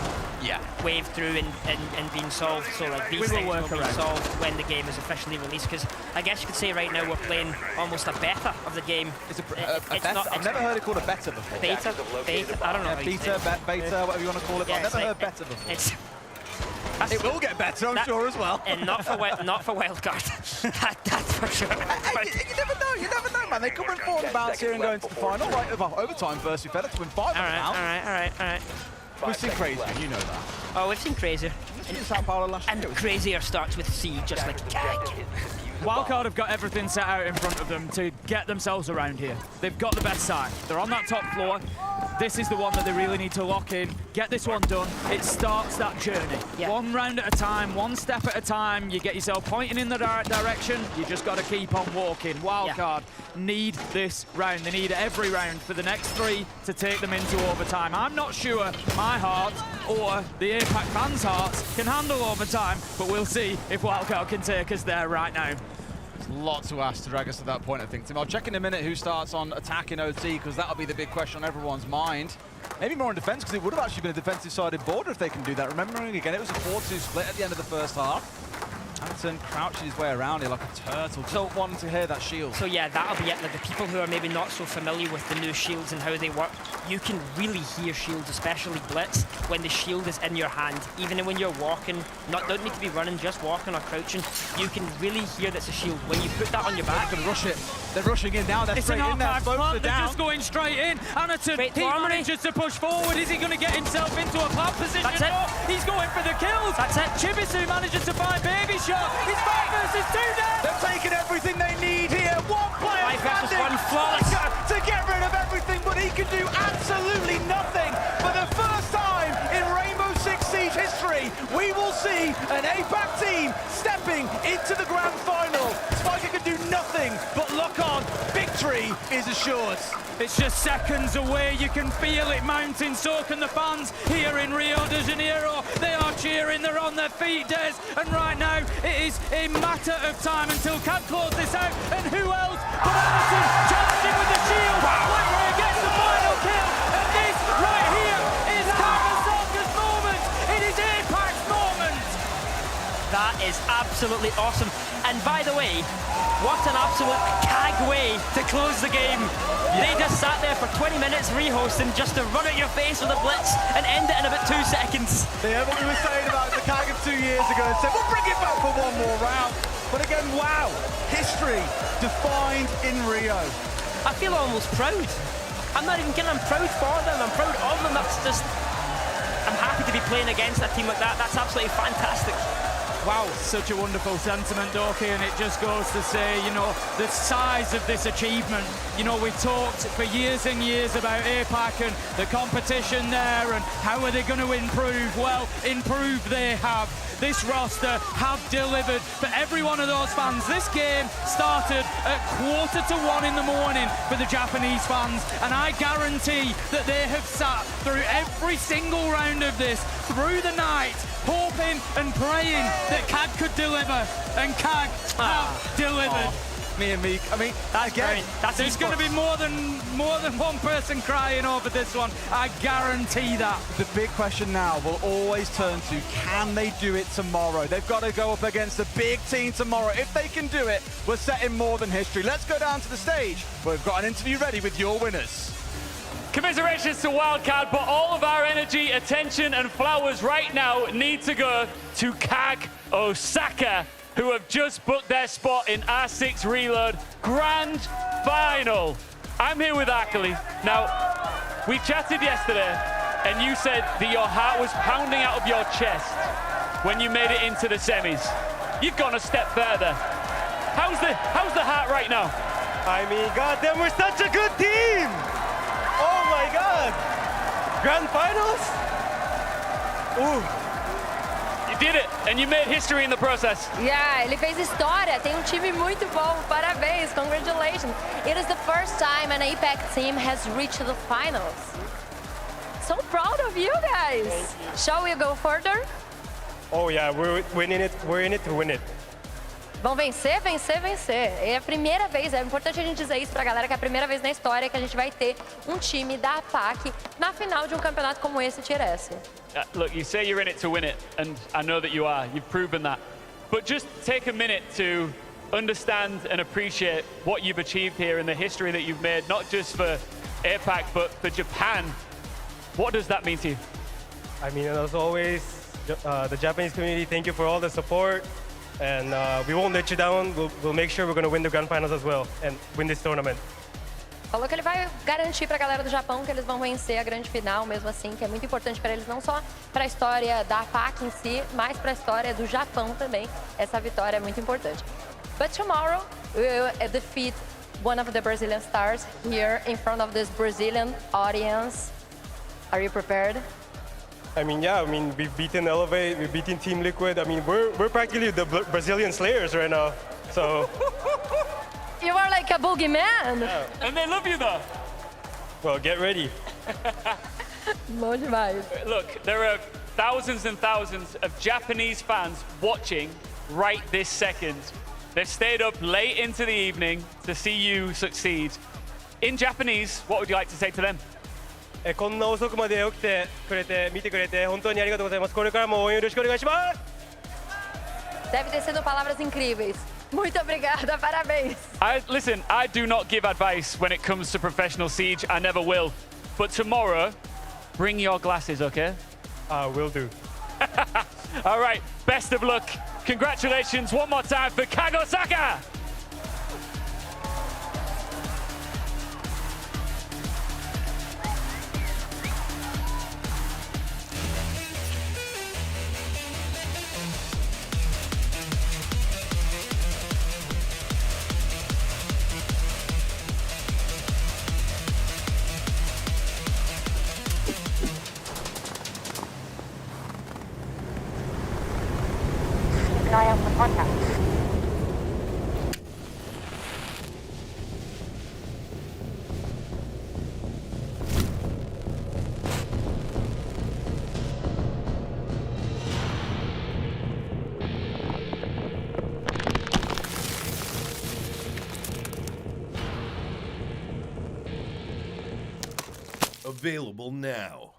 S20: waved through and being solved, so like these things will be solved when the game is officially released, because I guess you could say right now we're playing almost a beta of the game.
S19: It's a beta? I've never heard it called a beta before.
S20: Beta? I don't know.
S19: Beta, beta, whatever you want to call it, but I've never heard beta before. It will get better, I'm sure, as well.
S20: And not for wildcard. That's for sure.
S19: You never know, man. They come in 4 bounce here and go into the final. Right, well, overtime versus Fed to win 5
S20: All right.
S19: We've seen crazy, you know that.
S20: Oh, we've seen crazier. And crazier starts with C, just like Kag.
S21: Wildcard have got everything set out in front of them to get themselves around here. They've got the best side. They're on that top floor. This is the one that they really need to lock in, get this one done. It starts that journey.
S20: Yeah.
S21: 1 round at a time, 1 step at a time. You get yourself pointing in the right direction. You just got to keep on walking. Wildcard need this round. They need every round for the next 3 to take them into overtime. I'm not sure my heart or the APAC fans' hearts can handle overtime, but we'll see if Wildcard can take us there right now.
S19: There's a lot to ask to drag us to that point, I think, Tim. I'll check in a minute who starts on attack in OT, because that'll be the big question on everyone's mind. Maybe more in defense, because it would have actually been a defensive-sided border if they can do that. Remembering, again, it was a 4-2 split at the end of the first half. Anderson crouching his way around here like a turtle, just wanting to hear that shield.
S20: So yeah, that'll be it. Like the people who are maybe not so familiar with the new shields and how they work, you can really hear shields, especially Blitz, when the shield is in your hand. Even when you're walking, don't need to be running, just walking or crouching, you can really hear that's a shield. When you put that on your back,
S19: they're going to rush it. They're rushing in now. They're straight in there.
S21: They're just going straight in. Anderson, he manages to push forward. Is he going to get himself into a plant position?
S20: That's it.
S21: No, he's going for the kills.
S20: That's it.
S21: Chibisu manages to find Baby Shot. He's 5 versus 2 now.
S19: They're taking everything they need here. 1 player
S20: 5 versus 1 flawless
S19: to get rid of everything, but he can do absolutely nothing. For the first time in Rainbow Six Siege history, we will see an APAC team stepping into the grand final. Spiker can do nothing but lock on. Victory is assured.
S21: It's just seconds away. You can feel it mounting. So can the fans here in Rio de Janeiro. They are cheering. They're on their feet, Des. And right now, it is a matter of time until Cad close this out. And who else but Anderson challenging with the shield. Blackberry gets the final kill. And this right here is Kagasaki's moment. It is APAC's moment.
S20: That is absolutely awesome. And by the way, what an absolute Kag way to close the game. They just sat there for 20 minutes rehosting just to run at your face with a blitz and end it in about 2 seconds.
S19: Yeah, what we were saying about the Kag of 2 years ago and said, we'll bring it back for 1 more round. But again, wow, history defined in Rio.
S20: I feel almost proud. I'm not even kidding, I'm proud for them, I'm proud of them. That's just, I'm happy to be playing against a team like that. That's absolutely fantastic.
S21: Wow, such a wonderful sentiment, Doki, and it just goes to say, you know, the size of this achievement. You know, we've talked for years and years about APAC and the competition there and how are they going to improve. Well, improve they have. This roster have delivered for every one of those fans. This game started at 1:45 in the morning for the Japanese fans, and I guarantee that they have sat through every single round of this, through the night, hoping and praying that Kag could deliver, and Kag have delivered.
S19: Me and Meek. I mean, again,
S21: there's going to be more than one person crying over this one. I guarantee that.
S19: The big question now will always turn to, can they do it tomorrow? They've got to go up against a big team tomorrow. If they can do it, we're setting more than history. Let's go down to the stage where we've got an interview ready with your winners.
S5: Commiserations to Wildcard, but all of our energy, attention and flowers right now need to go to Kag Osaka, who have just booked their spot in R6 Reload Grand Final. I'm here with Akali. Now, we chatted yesterday, and you said that your heart was pounding out of your chest when you made it into the semis. You've gone a step further. How's the heart right now?
S18: I mean, goddamn, we're such a good team! Oh my God! Grand Finals? Ooh.
S5: You did it, and you made history in the process.
S1: Yeah, ele fez história. Tem time muito bom. Parabéns, congratulations. It is the first time an APAC team has reached the finals. So proud of you guys. Shall we go further?
S18: Oh yeah, we're winning it. We're in it to win it.
S1: Vão vencer, vencer, vencer. É a primeira vez, é importante a gente dizer isso pra galera, que é a primeira vez na história que a gente vai ter um time da APAC na final de um campeonato como esse, Tier S.
S5: Look, you say you're in it to win it, and I know that you are. You've proven that. But just take a minute to understand and appreciate what you've achieved here and the history that you've made, not just for APAC, but for Japan. What does that mean to you?
S18: I mean, as always, the Japanese community, thank you for all the support. And we won't let you down. We'll make sure we're going to win the Grand Finals as well and win this tournament.
S1: Falou que ele vai garantir para a galera do Japão que eles vão vencer a grande final, mesmo assim, que é muito importante para eles, não só para a história da APAC em si, mas para a história do Japão também. Essa vitória é muito importante. But tomorrow, we will defeat one of the Brazilian stars here in front of this Brazilian audience. Are you prepared?
S18: I mean, yeah, I mean, we've beaten Elevate, we've beaten Team Liquid. I mean, we're practically the Brazilian Slayers right now, so.
S1: You are like a boogeyman.
S18: Yeah.
S5: And they love you though.
S18: Well, get ready.
S1: Bom demais.
S5: Look, there are thousands and thousands of Japanese fans watching right this second. They've stayed up late into the evening to see you succeed. In Japanese, what would you like to say to them?
S18: こんな遅くまで起きてくれて、見てくれて、本当にありがとうございます。これからも応援よろしくお願いします。
S1: Deve ter sido palavras incríveis. Muito obrigada, parabéns.
S5: Listen, I do not give advice when it comes to professional Siege. I never will. But tomorrow, bring your glasses, okay?
S18: Will do.
S5: All right, best of luck. Congratulations one more time for Kagosaka.
S1: Keep an eye out for contact.
S16: Available now.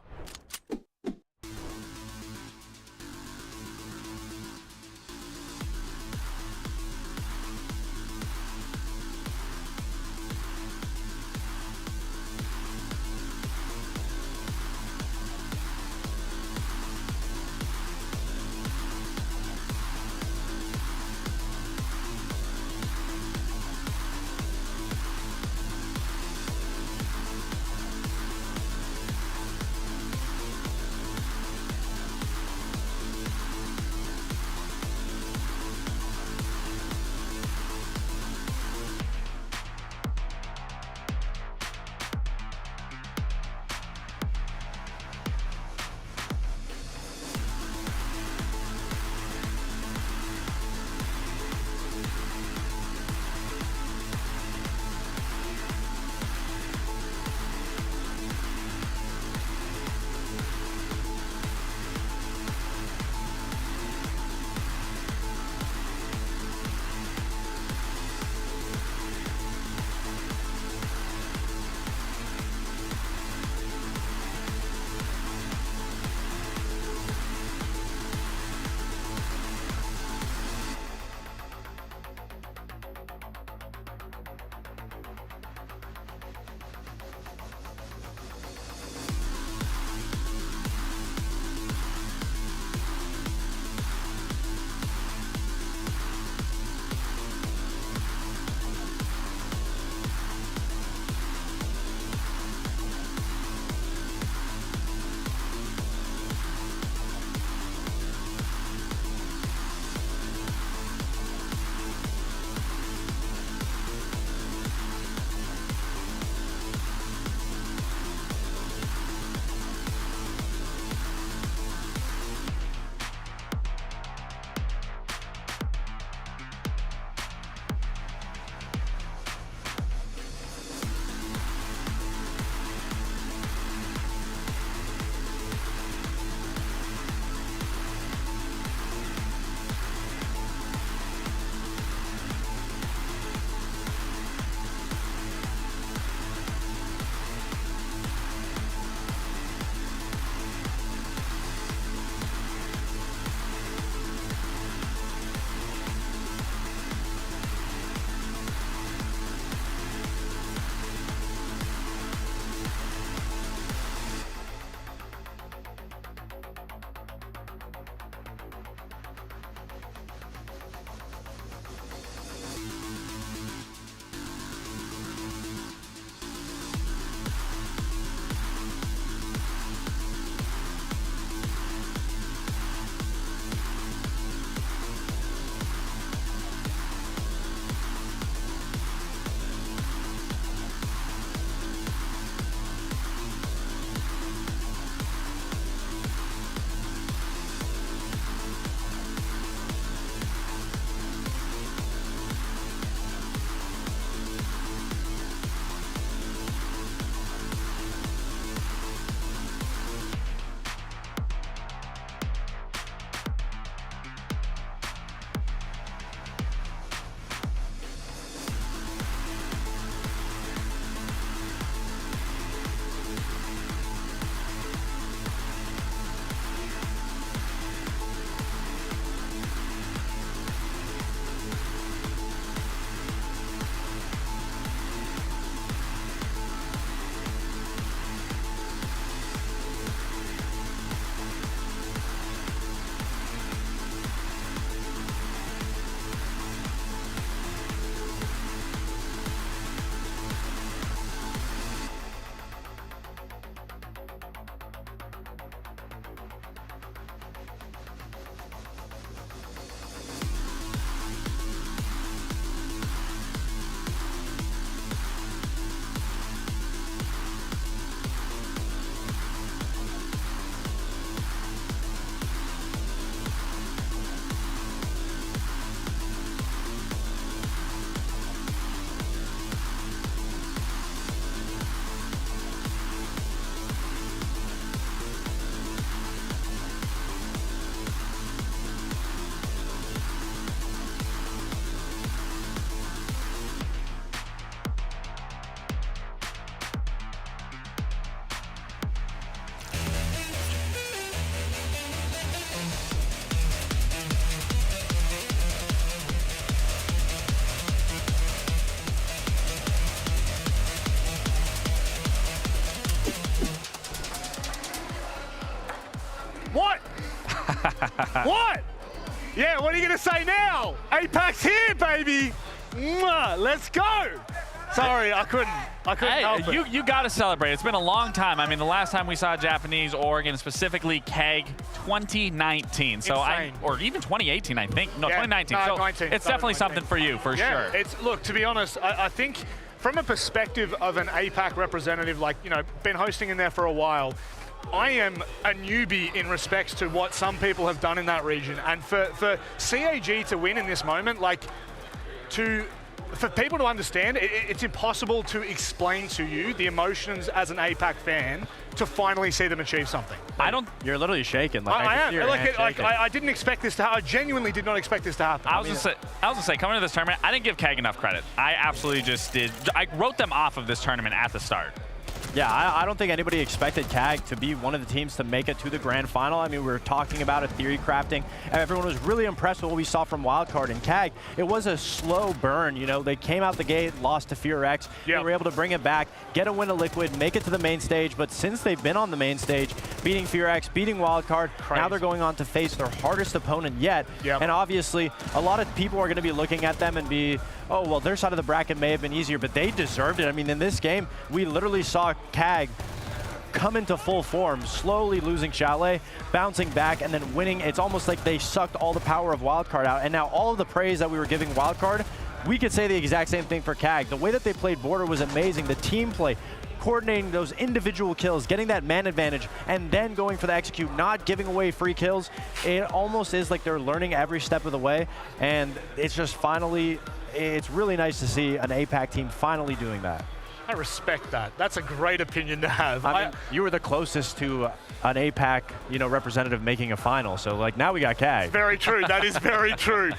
S6: What? Yeah, what are you going to say now? APAC's here, baby. Mwah, let's go. Sorry, I couldn't help it.
S11: You got to celebrate. It's been a long time. I mean, the last time we saw Japanese Oregon, specifically KEG, 2019. So or even 2018, I think. No, 2019. So
S6: 19.
S11: It's definitely something for you, for sure.
S6: Look, to be honest, I think from a perspective of an APAC representative, like, been hosting in there for a while, I am a newbie in respects to what some people have done in that region. And for CAG to win in this moment, for people to understand, it's impossible to explain to you the emotions as an APAC fan to finally see them achieve something.
S10: You're literally shaking.
S6: I am. I didn't expect this to happen. I genuinely did not expect this to happen.
S11: I was gonna say, coming to this tournament, I didn't give KEG enough credit. I absolutely just did. I wrote them off of this tournament at the start.
S10: Yeah, I don't think anybody expected KEG to be one of the teams to make it to the grand final. I mean, we were talking about a theory crafting, and everyone was really impressed with what we saw from Wildcard and KEG. It was a slow burn, They came out the gate, lost to FearX. They were able to bring it back, get a win to Liquid, make it to the main stage. But since they've been on the main stage, beating FearX, beating Wildcard, now they're going on to face their hardest opponent yet. And obviously, a lot of people are going to be looking at them and be, oh, well, their side of the bracket may have been easier, but they deserved it. I mean, in this game, we literally saw KEG come into full form, slowly losing Chalet, bouncing back, and then winning. It's almost like they sucked all the power of Wildcard out. And now all of the praise that we were giving Wildcard, we could say the exact same thing for KEG. The way that they played Border was amazing. The team play, coordinating those individual kills, getting that man advantage, and then going for the execute, not giving away free kills. It almost is like they're learning every step of the way, and it's just finally, it's really nice to see an APAC team finally doing that.
S6: I respect that. That's a great opinion to have.
S10: I mean, you were the closest to an APAC, representative making a final. So, now we got KEG.
S6: It's very true. That is very true.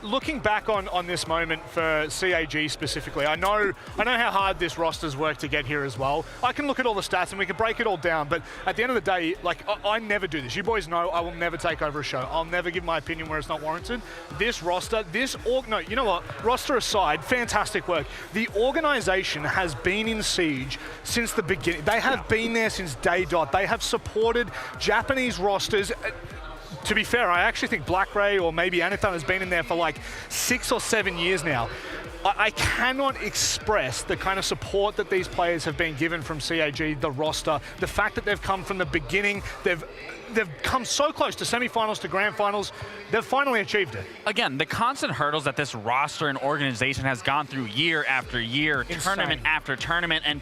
S6: Looking back on this moment for CAG specifically, I know how hard this roster's worked to get here as well. I can look at all the stats and we can break it all down, but at the end of the day, I never do this. You boys know I will never take over a show. I'll never give my opinion where it's not warranted. This roster, you know what? Roster aside, fantastic work. The organization has been in siege since the beginning. They have been there since day dot. They have supported Japanese rosters. To be fair, I actually think Black Ray or maybe Anathan has been in there for 6 or 7 years now. I cannot express the kind of support that these players have been given from CAG, the roster, the fact that they've come from the beginning, they've come so close to semifinals, to grand finals. They've finally achieved it.
S11: Again, the constant hurdles that this roster and organization has gone through year after year, tournament after tournament, and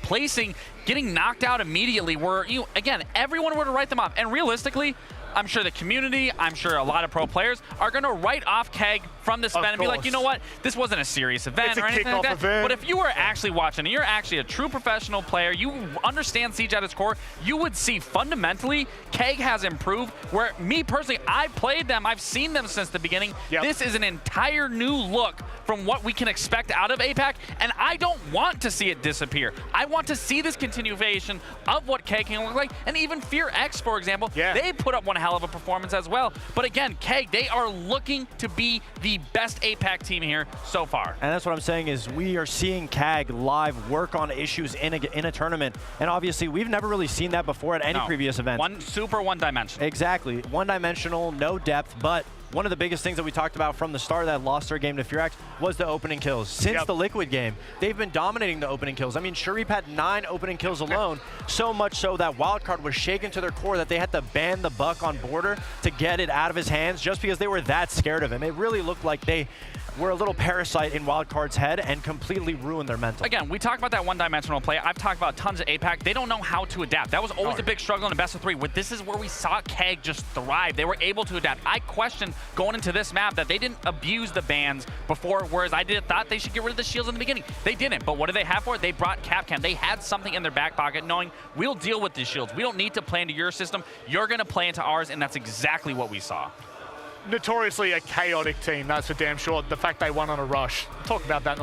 S11: getting knocked out immediately where, again, everyone were to write them off. And realistically, I'm sure the community, I'm sure a lot of pro players are going to write off KEG from this event and be like, you know what, this wasn't a serious event or anything like that. But if you were actually watching, and you're actually a true professional player, you understand Siege at its core, you would see fundamentally KEG has improved. Where me personally, I played them, I've seen them since the beginning. This is an entire new look from what we can expect out of APAC, and I don't want to see it disappear. I want to see this continuation of what KEG can look like, and even FearX, for example, they put up one hell of a performance as well. But again, KEG, they are looking to be the best APAC team here so far.
S10: And that's what I'm saying is we are seeing KEG live work on issues in a tournament. And obviously, we've never really seen that before at any previous event.
S11: Super one-dimensional.
S10: Exactly. One-dimensional, no depth, but one of the biggest things that we talked about from the start of that lost their game to FearX was the opening kills. Since the Liquid game, they've been dominating the opening kills. I mean, Sharif had 9 opening kills alone, so much so that Wildcard was shaken to their core that they had to ban the Buck on Border to get it out of his hands just because they were that scared of him. It really looked like they were a little parasite in Wildcard's head and completely ruined their mental.
S11: Again, we talk about that one-dimensional play. I've talked about tons of APAC. They don't know how to adapt. That was always a big struggle in the best of 3. This is where we saw KEG just thrive. They were able to adapt. I questioned going into this match that they didn't abuse the bans before, whereas I thought they should get rid of the shields in the beginning. They didn't, but what do they have for it? They brought Capcam. They had something in their back pocket knowing we'll deal with these shields. We don't need to play into your system. You're going to play into ours, and that's exactly what we saw.
S6: Notoriously a chaotic team, that's for damn sure. The fact they won on a rush. We'll talk about that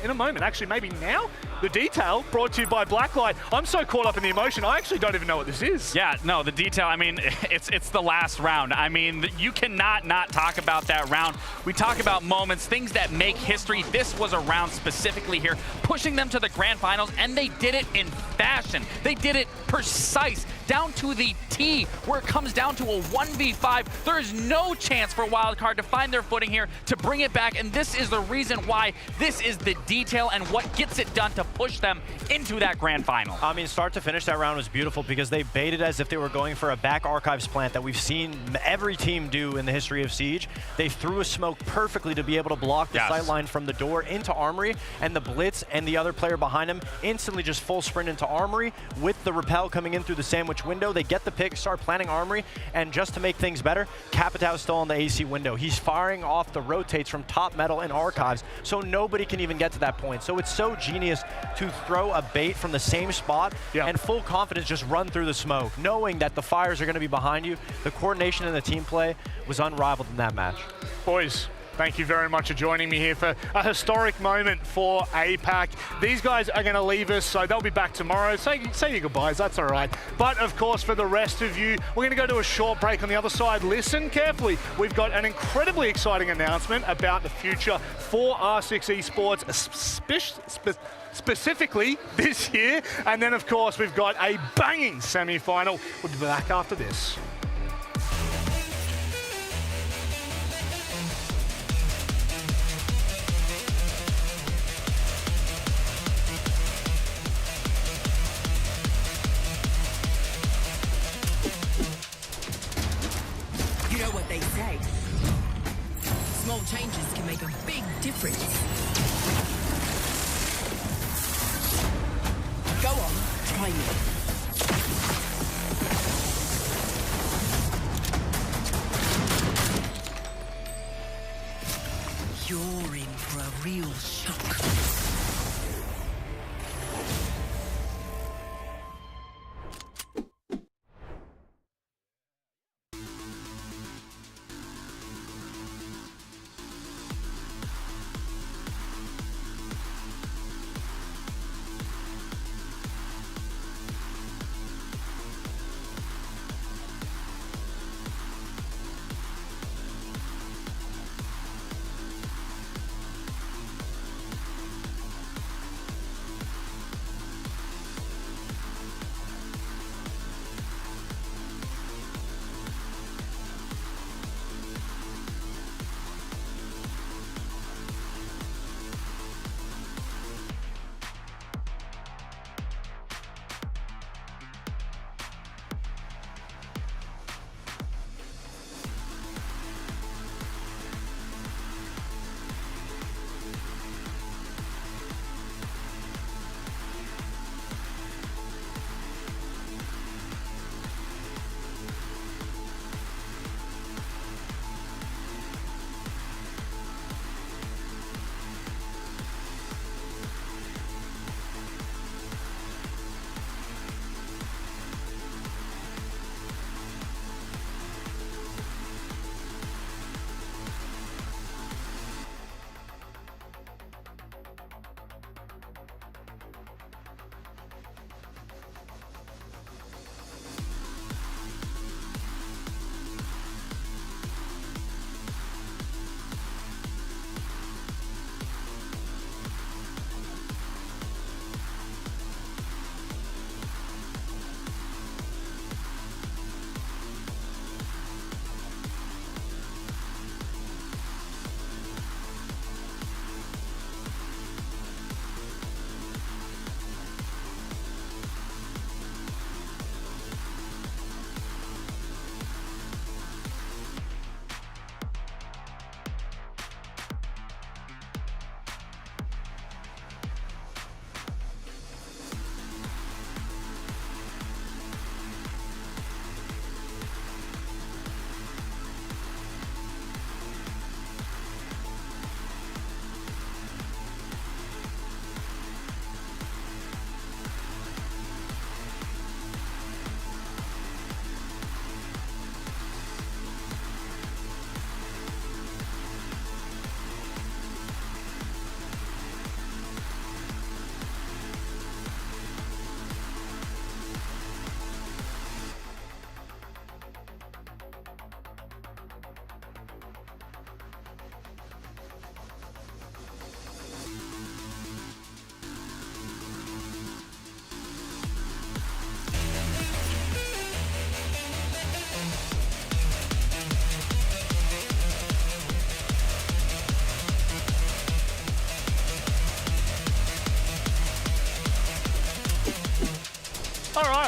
S6: in a moment. Actually, maybe now. The detail brought to you by Blacklight. I'm so caught up in the emotion, I actually don't even know what this is.
S11: Yeah, no, the detail, I mean, it's the last round. I mean, you cannot not talk about that round. We talk about moments, things that make history. This was a round specifically here, pushing them to the grand finals, and they did it in fashion. They did it precise, down to the T, where it comes down to a 1v5. There is no chance for Wildcard to find their footing here, to bring it back, and this is the reason why. This is the detail and what gets it done to push them into that grand final.
S10: I mean, start to finish, that round was beautiful because they baited as if they were going for a back archives plant that we've seen every team do in the history of Siege. They threw a smoke perfectly to be able to block the sight line from the door into Armory, and the Blitz and the other player behind him instantly just full sprint into Armory with the rappel coming in through the sandwich window. They get the pick, start planning Armory, and just to make things better, Capitão's still on the AC window. He's firing off the rotates from top metal and archives, so nobody can even get to that point. So it's so genius to throw a bait from the same spot and full confidence just run through the smoke, knowing that the fires are going to be behind you. The coordination and the team play was unrivaled in that match.
S6: Boys, thank you very much for joining me here for a historic moment for APAC. These guys are going to leave us, so they'll be back tomorrow. Say your goodbyes, that's all right. But of course, for the rest of you, we're going to go to a short break on the other side. Listen carefully. We've got an incredibly exciting announcement about the future for R6 Esports, specifically this year. And then, of course, we've got a banging semi-final. We'll be back after this.
S12: You know what they say. Small changes can make a big difference. Go on, try it. You're in for a real shock.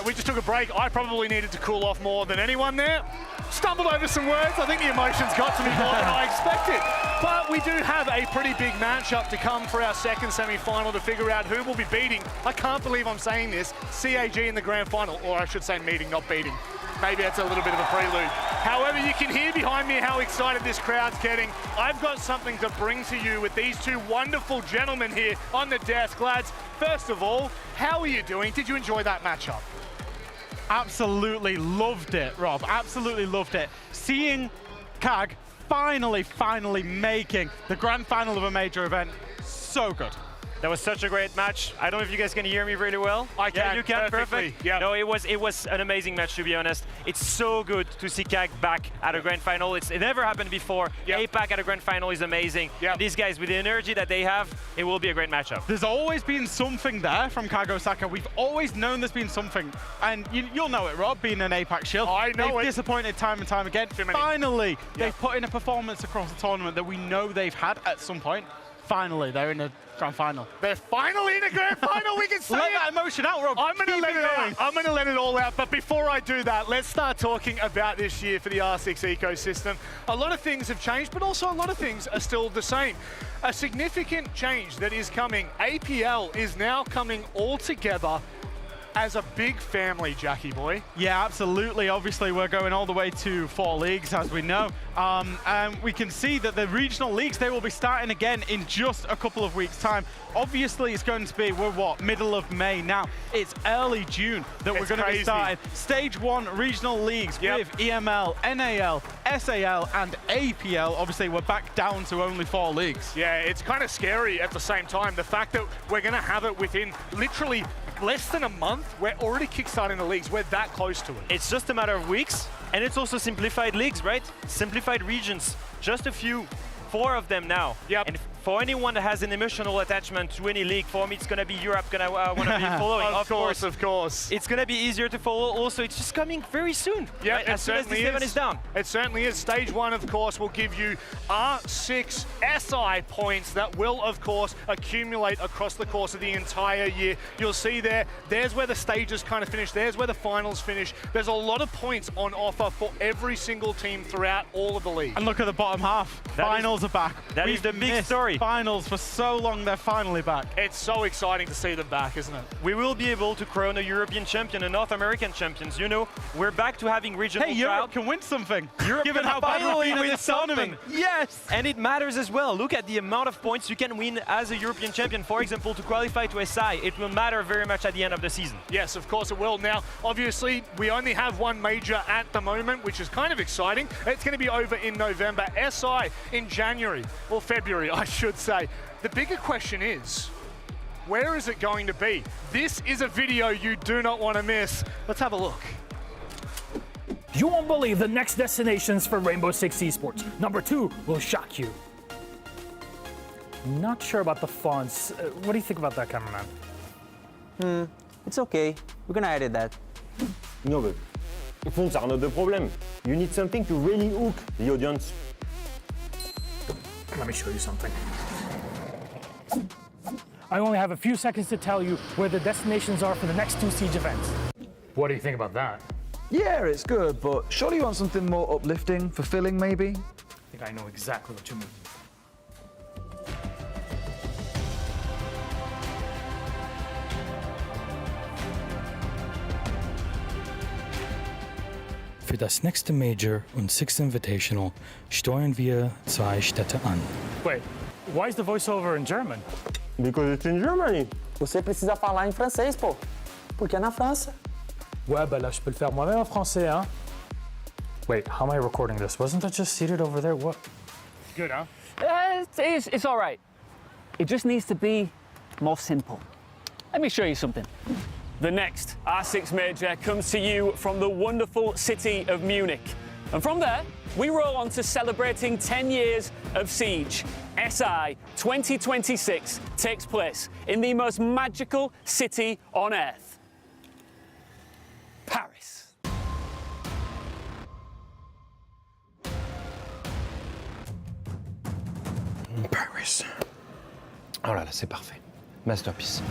S6: right, we just took a break. I probably needed to cool off more than anyone there. Stumbled over some words. I think the emotions got to me more than I expected. But we do have a pretty big matchup to come for our second semi-final to figure out who will be beating. I can't believe I'm saying this. CAG in the grand final, or I should say meeting, not beating. Maybe that's a little bit of a prelude. However, you can hear behind me how excited this crowd's getting. I've got something to bring to you with these two wonderful gentlemen here on the desk. Lads, first of all, how are you doing? Did you enjoy that matchup?
S3: Absolutely loved it, Rob. Absolutely loved it. Seeing CAG finally making the grand final of a major event, so good.
S14: That was such a great match. I don't know if you guys can hear me really well.
S6: I can.
S14: Yeah, you can.
S6: Perfectly.
S14: Perfect.
S6: Yeah.
S14: No, it was an amazing match, to be honest. It's so good to see CAG back at a grand final. It never happened before. APAC at a grand final is amazing. These guys, with the energy that they have, it will be a great matchup.
S3: There's always been something there from CAG Osaka. We've always known there's been something. And you'll know it, Rob, being an APAC shield.
S6: I know
S3: They've disappointed time and time again. Finally, they've put in a performance across the tournament that we know they've had at some point. Finally, they're in a grand final.
S6: They're finally in a grand final, we can say
S3: Let that emotion out, Rob.
S6: I'm going to let it out. I'm going to let it all out. But before I do that, let's start talking about this year for the R6 ecosystem. A lot of things have changed, but also a lot of things are still the same. A significant change that is coming. APL is now coming all together as a big family, Jackie boy.
S3: Yeah, absolutely. Obviously, we're going all the way to 4 leagues, as we know. And we can see that the regional leagues, they will be starting again in just a couple of weeks' time. Obviously, it's going to be, we're what, middle of May now. It's early June that we're going to be starting Stage 1 regional leagues with EML, NAL, SAL, and APL. Obviously, we're back down to only 4 leagues.
S6: Yeah, it's kind of scary at the same time. The fact that we're going to have it within literally less than a month, we're already kickstarting the leagues. We're that close to it.
S14: It's just a matter of weeks, and it's also simplified leagues, right? Simplified regions, just a few, 4 of them now.
S6: Yep.
S14: And for anyone that has an emotional attachment to any league, for me, it's gonna be Europe, gonna want to be following.
S6: Of course.
S14: It's gonna be easier to follow. Also, it's just coming very soon.
S6: Yeah,
S14: right? As soon as this event is done.
S6: It certainly is. Stage 1, of course, will give you R6 SI points that will, of course, accumulate across the course of the entire year. You'll see there's where the stages kind of finish. There's where the finals finish. There's a lot of points on offer for every single team throughout all of the league.
S3: And look at the bottom half. Finals are back.
S14: That is the big story.
S3: Finals for so long, they're finally back.
S6: It's so exciting to see them back, isn't it?
S14: We will be able to crown a European champion and North American champions. You know, we're back to having regional
S3: Hey, Europe can win something.
S14: Europe
S3: Given how bad we've been in this tournament.
S14: Yes! And it matters as well. Look at the amount of points you can win as a European champion. For example, to qualify to SI, it will matter very much at the end of the season.
S6: Yes, of course it will. Now, obviously, we only have one major at the moment, which is kind of exciting. It's going to be over in November. SI in January, or February, I should say. The bigger question is, where is it going to be? This is a video you do not want to miss. Let's have a look.
S17: You won't believe the next destinations for Rainbow Six Esports. Number 2 will shock you. Not sure about the fonts. What do you think about that, cameraman?
S24: It's okay. We're gonna edit that.
S25: No, but fonts are not the problem. You need something to really hook the audience.
S17: Let me show you something. I only have a few seconds to tell you where the destinations are for the next 2 Siege events. What do you think about that?
S26: Yeah, it's good, but surely you want something more uplifting, fulfilling maybe?
S17: I think I know exactly what you mean. Für das nächste Major und Sixth Invitational steuern wir 2 Städte an. Wait, why is the voiceover in German?
S25: Because it's in Germany.
S24: Você precisa falar em francês, pô. Porque é na França.
S17: Ouais, bah là, je peux le faire moi-même en français, hein? Wait, how am I recording this? Wasn't that just seated over there? What? Good, huh?
S27: It's all right. It just needs to be more simple. Let me show you something.
S21: The next R6 Major comes to you from the wonderful city of Munich. And from there, we roll on to celebrating 10 years of Siege. SI 2026 takes place in the most magical city on Earth, Paris.
S28: Paris. Oh là là, c'est parfait. Masterpiece.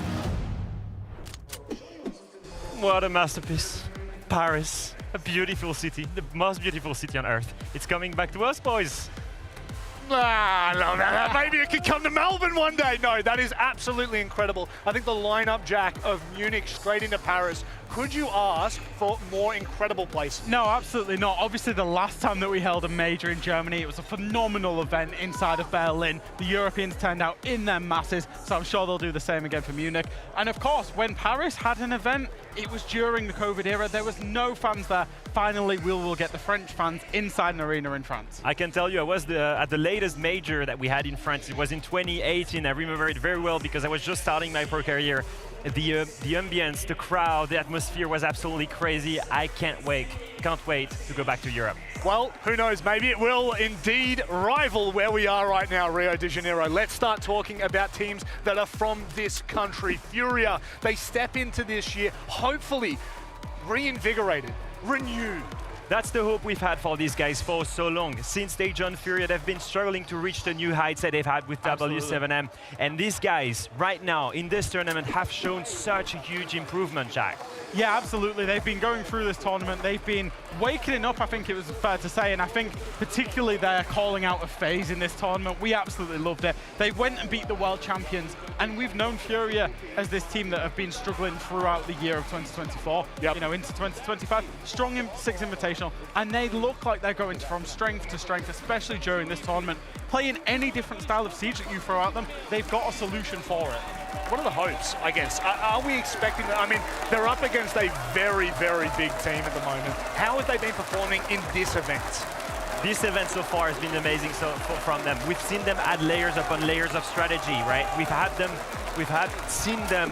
S14: What a masterpiece. Paris, a beautiful city, the most beautiful city on earth. It's coming back to us, boys.
S6: Maybe it could come to Melbourne one day. No, that is absolutely incredible. I think the lineup, Jack, of Munich straight into Paris, could you ask for more incredible places?
S3: No, absolutely not. Obviously, the last time that we held a major in Germany, it was a phenomenal event inside of Berlin. The Europeans turned out in their masses, so I'm sure they'll do the same again for Munich. And of course, when Paris had an event, it was during the COVID era. There was no fans there. Finally, we will get the French fans inside an arena in France.
S14: I can tell you, I was at the latest major that we had in France. It was in 2018. I remember it very well because I was just starting my pro career. The ambience, the crowd, the atmosphere was absolutely crazy. I can't wait to go back to Europe.
S6: Well, who knows, maybe it will indeed rival where we are right now, Rio de Janeiro. Let's start talking about teams that are from this country. Furia, they step into this year, hopefully reinvigorated, renewed.
S14: That's the hope we've had for these guys for so long. Since they joined Furia, they've been struggling to reach the new heights that they've had with W7M. And these guys, right now, in this tournament, have shown such a huge improvement, Jack.
S3: Yeah, absolutely. They've been going through this tournament. They've been waking up, I think it was fair to say, and I think particularly their calling out of FaZe in this tournament, we absolutely loved it. They went and beat the world champions, and we've known Furia as this team that have been struggling throughout the year of 2024, you know, into 2025. Strong in 6 Invitational, and they look like they're going from strength to strength, especially during this tournament. Playing any different style of Siege that you throw at them, they've got a solution for it.
S6: What are the hopes, I guess? Are we expecting that? I mean, they're up against a very, very big team at the moment. How have they been performing in this event?
S14: This event so far has been amazing from them. We've seen them add layers upon layers of strategy, right? Seen them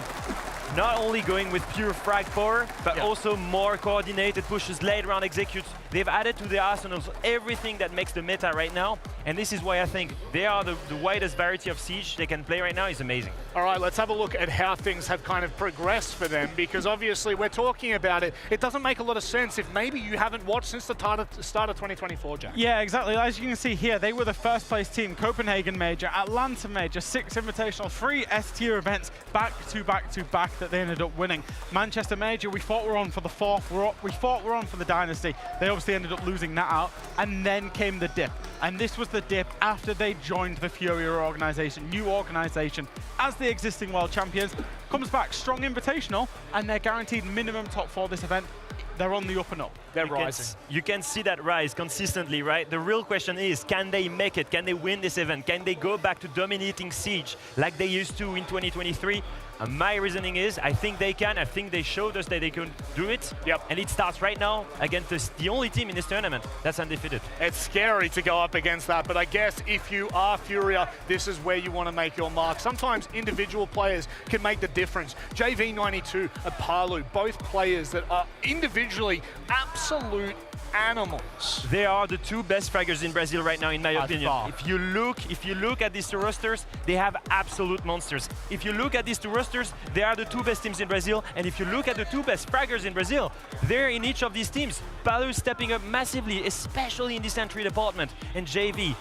S14: not only going with pure frag power, but also more coordinated pushes, late round executes. They've added to the arsenals everything that makes the meta right now, and this is why I think they are the widest variety of Siege they can play right now is amazing.
S6: All right, let's have a look at how things have kind of progressed for them, because obviously we're talking about it. It doesn't make a lot of sense if maybe you haven't watched since the start of 2024, Jack.
S3: Yeah, exactly. As you can see here, they were the first place team. Copenhagen Major, Atlanta Major, 6 Invitational, 3 S-tier events back to back that they ended up winning. Manchester Major, we thought we were on for the 4th. We thought we were on for the Dynasty. They obviously ended up losing that out, and then came the dip. And this was the dip after they joined the Furia organization, new organization, as the existing world champions. Comes back, strong Invitational, and they're guaranteed minimum top 4 this event. They're on the up and up.
S6: They're rising.
S14: You can see that rise consistently, right? The real question is, can they make it? Can they win this event? Can they go back to dominating Siege like they used to in 2023? And my reasoning is, I think they can. I think they showed us that they can do it.
S6: Yep.
S14: And it starts right now against the only team in this tournament that's undefeated.
S6: It's scary to go up against that, but I guess if you are Furia, this is where you want to make your mark. Sometimes individual players can make the difference. JV92 and Palu, both players that are individually absolute animals.
S14: They are the 2 best fraggers in Brazil right now, in my opinion. If you look at these 2 rosters, they have absolute monsters. If you look at these 2 rosters, they are the 2 best teams in Brazil. And if you look at the 2 best fraggers in Brazil, they're in each of these teams. Palu stepping up massively, especially in this entry department. And JV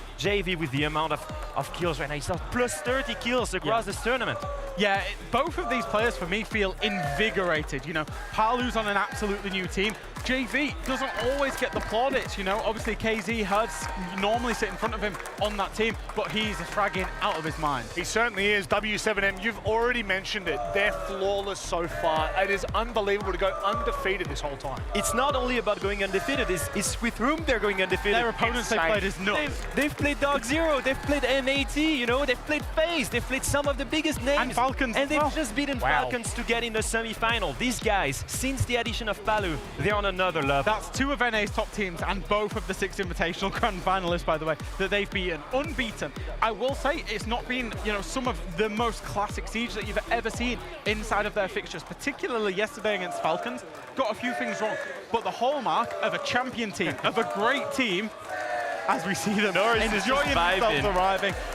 S14: with the amount of kills right now. He's got plus 30 kills across this tournament.
S3: Yeah, both of these players for me feel invigorated. You know, Palu's on an absolutely new team. JV doesn't always get the plaudits, you know. Obviously, KZ Herds normally sit in front of him on that team, but he's fragging out of his mind.
S6: He certainly is. W7M, you've already mentioned it. They're flawless so far. It is unbelievable to go undefeated this whole time.
S14: It's not only about going undefeated, it's with whom they're going undefeated.
S3: Their opponents they played is nuts.
S14: They've played Dog Zero, they've played MAT, you know, they've played FaZe, they've played some of the biggest names.
S3: And Falcons.
S14: And they've just beaten Falcons to get in the semi-final. These guys, since the addition of Palu, they're on another level.
S3: That's 2 of NA's top teams and both of the 6 Invitational Grand Finalists, by the way, that they've beaten, unbeaten. I will say it's not been, you know, some of the most classic Siege that you've ever seen inside of their fixtures, particularly yesterday against Falcons. Got a few things wrong, but the hallmark of a champion team, of a great team, as we see them enjoying themselves,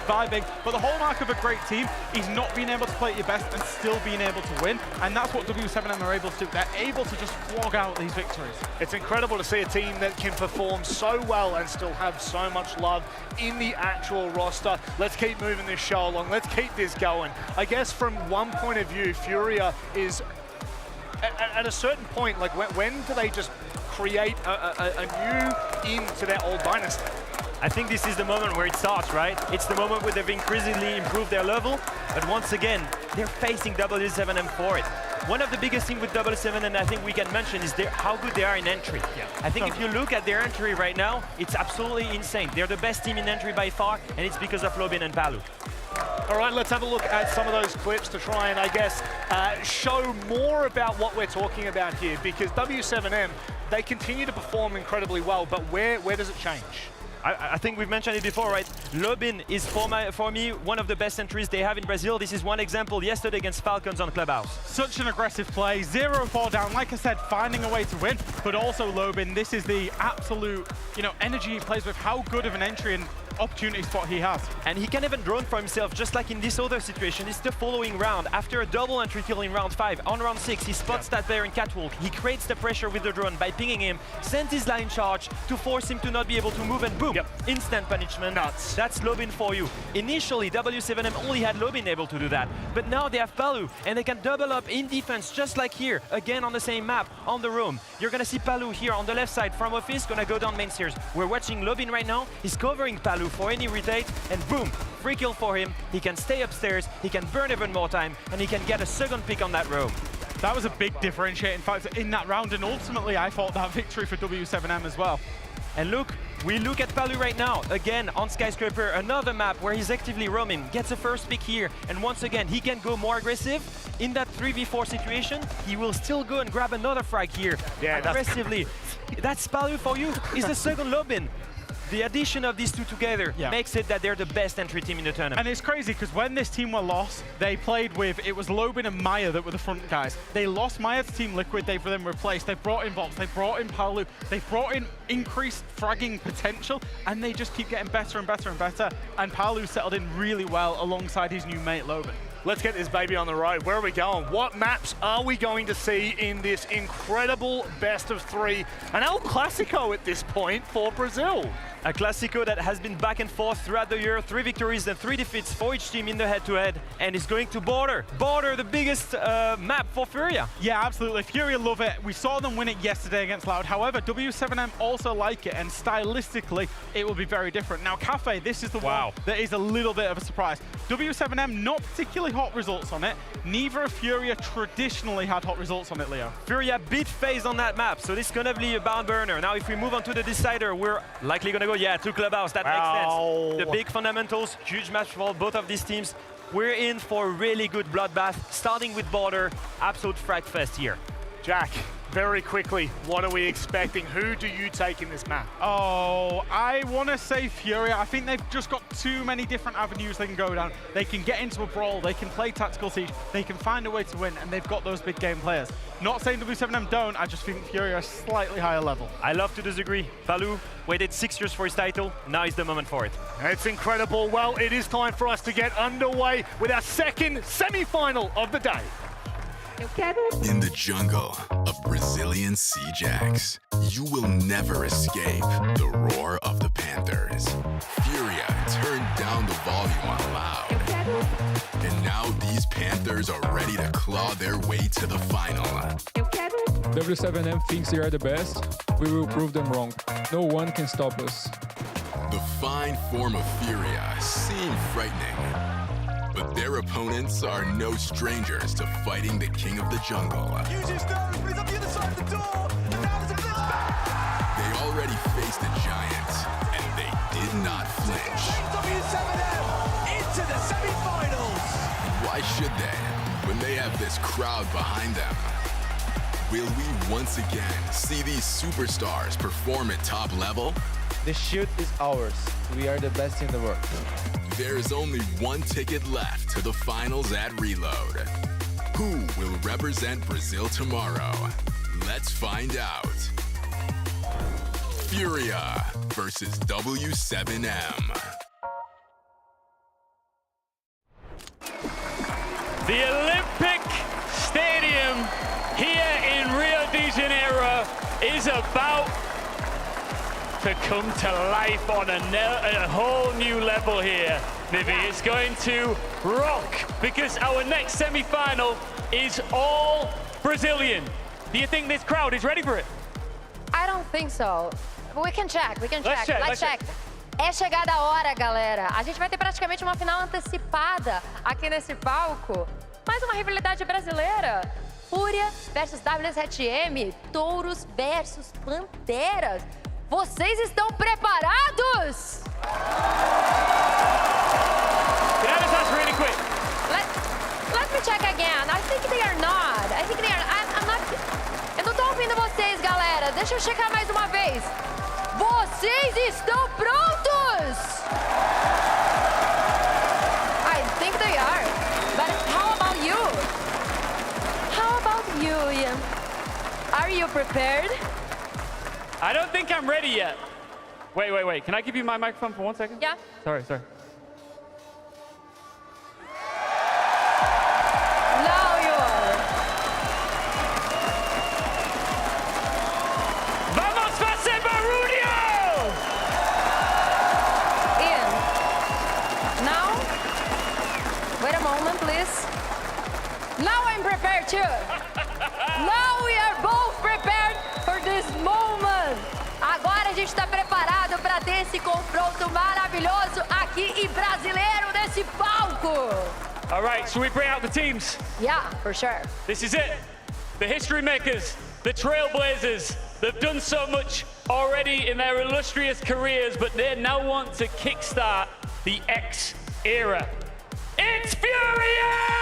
S3: vibing. But the hallmark of a great team is not being able to play at your best and still being able to win. And that's what W7M are able to do. They're able to just flog out these victories.
S6: It's incredible to see a team that can perform so well and still have so much love in the actual roster. Let's keep moving this show along. Let's keep this going. I guess from one point of view, Furia is at a certain point, like when do they just create a new end to their old dynasty?
S14: I think this is the moment where it starts, right? It's the moment where they've increasingly improved their level, but once again, they're facing W7M for it. One of the biggest things with W7M, I think we can mention, is how good they are in entry. Yeah. I think if you look at their entry right now, it's absolutely insane. They're the best team in entry by far, and it's because of Lobin and Palu.
S6: All right, let's have a look at some of those clips to try and, I guess, show more about what we're talking about here, because W7M, they continue to perform incredibly well, but where does it change?
S14: I think we've mentioned it before, right? Lobin is, for me, one of the best entries they have in Brazil. This is one example yesterday against Falcons on Clubhouse.
S3: Such an aggressive play, 0-4 down, like I said, finding a way to win, but also Lobin, this is the absolute, energy he plays with, how good of an entry and opportunity spot he has.
S14: And he can even drone for himself, just like in this other situation. It's the following round. After a double entry kill in round 5, on round 6, he spots that player in catwalk. He creates the pressure with the drone by pinging him, sends his line charge to force him to not be able to move, and boom, instant punishment. Nuts. That's Lobin for you. Initially, W7M only had Lobin able to do that, but now they have Palu, and they can double up in defense, just like here, again on the same map, on the room. You're gonna see Palu here on the left side from office, gonna go down main stairs. We're watching Lobin right now. He's covering Palu for any retake, and boom, free kill for him. He can stay upstairs, he can burn even more time, and he can get a second pick on that room.
S3: That was a big differentiating factor in that round, and ultimately I thought that victory for W7M as well.
S14: And look, we look at Palu right now, again on Skyscraper, another map where he's actively roaming, gets a first pick here, and once again, he can go more aggressive. In that 3v4 situation, he will still go and grab another frag here, aggressively. That's Palu for you, is the second Lobin. The addition of these two together makes it that they're the best entry team in the tournament.
S3: And it's crazy because when this team were lost, they played with, it was Lobin and Maya that were the front guys. They lost Maya to Team Liquid, they've then replaced, they brought in Vox, they brought in Palu, they brought in increased fragging potential, and they just keep getting better and better and better. And Palu settled in really well alongside his new mate Lobin.
S6: Let's get this baby on the road. Where are we going? What maps are we going to see in this incredible best of 3? An El Clasico at this point for Brazil.
S14: A Clasico that has been back and forth throughout the year, 3 victories and 3 defeats for each team in the head-to-head, and it's going to Border. Border, the biggest map for Furia.
S3: Yeah, absolutely. Furia love it. We saw them win it yesterday against Loud. However, W7M also like it, and stylistically, it will be very different. Now, Cafe, this is the one that is a little bit of a surprise. W7M, not particularly hot results on it. Neither of Furia traditionally had hot results on it, Leo.
S14: Furia beat FaZe on that map, so this is gonna be a barn burner. Now, if we move on to the decider, we're likely gonna go to Clubhouse. That makes sense. The big fundamentals, huge match for both of these teams. We're in for a really good bloodbath, starting with Border. Absolute frag fest here.
S6: Jack, very quickly, what are we expecting? Who do you take in this map?
S3: Oh, I want to say Furia. I think they've just got too many different avenues they can go down. They can get into a brawl, they can play tactical siege, they can find a way to win, and they've got those big game players. Not saying W7M don't, I just think Furia is slightly higher level.
S14: I love to disagree. Palu waited 6 years for his title, now is the moment for it.
S6: It's incredible. Well, it is time for us to get underway with our second semi-final of the day.
S2: In the jungle of Brazilian sea jacks, you will never escape the roar of the Panthers. Furia turned down the volume on Loud. And now these Panthers are ready to claw their way to the final.
S4: W7M thinks they are the best. We will prove them wrong. No one can stop us.
S2: The fine form of Furia seemed frightening. But their opponents are no strangers to fighting the king of the jungle.
S8: Uses those, he's on the other side of the door, and now there's a blitz back!
S2: They already faced a giant, and they did not flinch.
S8: W7M into the semi-finals!
S2: Why should they, when they have this crowd behind them? Will we once again see these superstars perform at top level?
S9: The shield is ours. We are the best in the world.
S2: There is only one ticket left to the finals at Reload. Who will represent Brazil tomorrow? Let's find out. Furia versus W7M.
S5: The Olympic Stadium here in Rio de Janeiro is about to come to life on a whole new level here, Vivi. It's going to rock because our next semi-final is all Brazilian. Do you think this crowd is ready for it?
S1: I don't think so. We can check, we can check.
S5: Let's check.
S1: É chegada a hora, galera. A gente vai ter praticamente uma final antecipada aqui nesse palco. Mais uma rivalidade brasileira. Fúria versus W7M, Touros versus Panteras. Vocês estão preparados?
S5: Can I just ask really quick?
S1: Let me check again. I think they are not. I think they are. I'm not. Eu não tô ouvindo vocês, galera. Deixa eu checar mais uma vez. Vocês estão prontos? I think they are. But how about you? How about you, Ian? Are you prepared?
S5: I don't think I'm ready yet. Wait. Can I give you my microphone for 1 second?
S1: Yeah.
S5: Sorry.
S1: Now you are.
S5: Vamos fazer barulho!
S1: Ian. Now. Wait a moment, please. Now I'm prepared too. Now we are both prepared for this moment. Agora a gente está preparado para ter esse confronto maravilhoso aqui e brasileiro nesse palco.
S5: All right, should we bring out the teams?
S1: Yeah, for sure.
S5: This is it. The history makers, the trailblazers. They've done so much already in their illustrious careers, but they now want to kickstart the X era. It's Furia!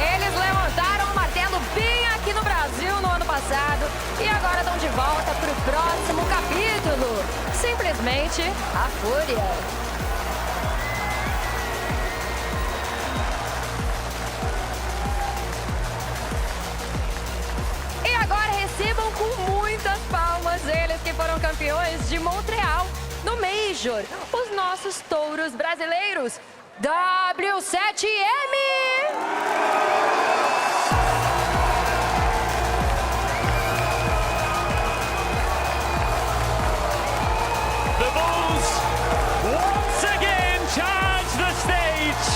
S1: Eles levantaram o martelo bem aqui no Brasil no ano passado e agora estão de volta para o próximo capítulo. Simplesmente a Fúria. E agora recebam com muitas palmas eles que foram campeões de Montreal no Major, os nossos touros brasileiros, W7M!
S5: The Bulls once again charge the stage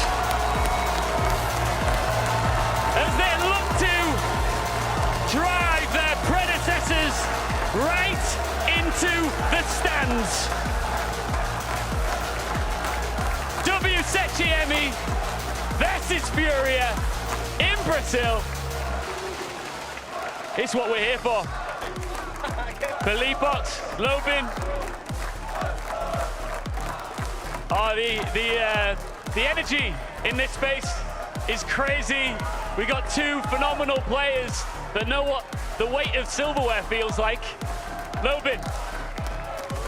S5: as they look to drive their predecessors right into the stands. W7M versus Furia in Brazil. It's what we're here for. Filipot, Lobin. Oh, the energy in this space is crazy. We got two phenomenal players that know what the weight of silverware feels like. Lobin,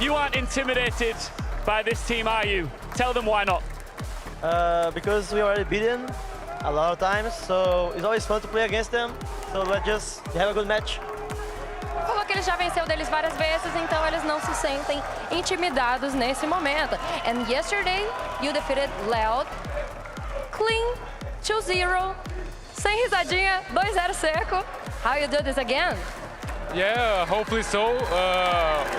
S5: you aren't intimidated by this team, are you? Tell them why not.
S7: Because we already beaten a lot of times, so it's always fun to play against them. So let's just have a good match.
S1: Falou que ele já venceu deles várias vezes, então eles não se sentem intimidados nesse momento. And yesterday, you defeated Loud, clean, 2-0, sem risadinha, 2-0 seco. How you do this again?
S4: Yeah, hopefully so.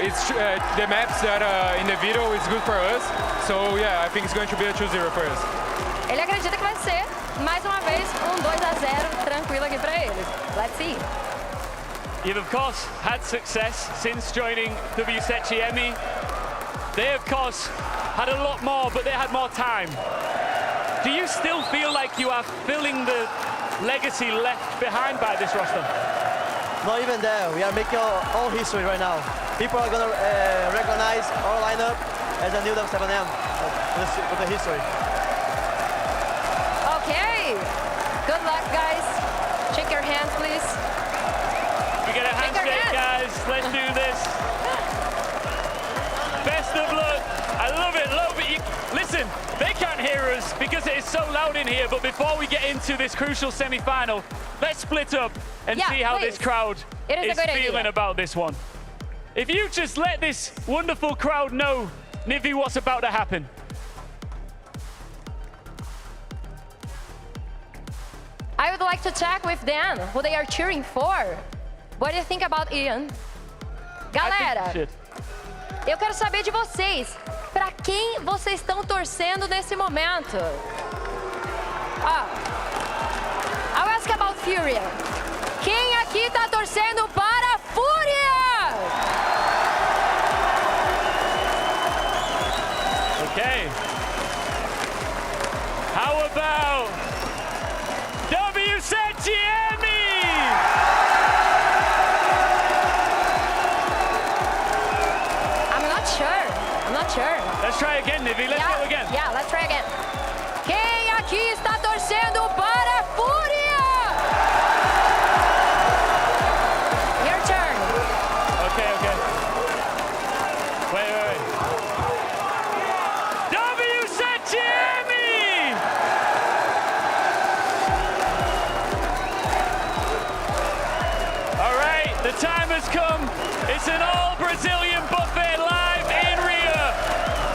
S4: It's the maps that in the video is good for us. So yeah, I think it's going to be a 2-0 for us.
S1: Ele acredita que vai ser, mais uma vez, 2-0 tranquilo aqui para eles. Let's see.
S5: You've of course had success since joining W7M. They of course had a lot more, but they had more time. Do you still feel like you are filling the legacy left behind by this roster?
S7: Not even there. We are making our own history right now. People are gonna recognize our lineup as a new W7M with the history.
S1: Okay. Good luck, guys. Shake your hands, please.
S5: We get a handshake, guys. Let's do this. Best of luck. I love it. Listen, they can't hear us because it is so loud in here, but before we get into this crucial semi-final, let's split up and see how this crowd is feeling about this one. If you just let this wonderful crowd know, Nivi, what's about to happen.
S1: I would like to check with Dan who they are cheering for. What do you think about Ian? Galera, Eu quero saber de vocês. Para quem vocês estão torcendo nesse momento? I'll ask about Furia. Quem aqui tá torcendo para a Fúria?
S5: Okay. How about WCTM?
S1: I'm not sure.
S5: Let's try again, Nivi. Let's go again.
S1: Yeah, let's try again. Quem aqui está torcendo para a Fúria? Your turn.
S5: Okay. Wait. WCTM! All right, the time has come. It's an all-Brazilian buffet live in Rio.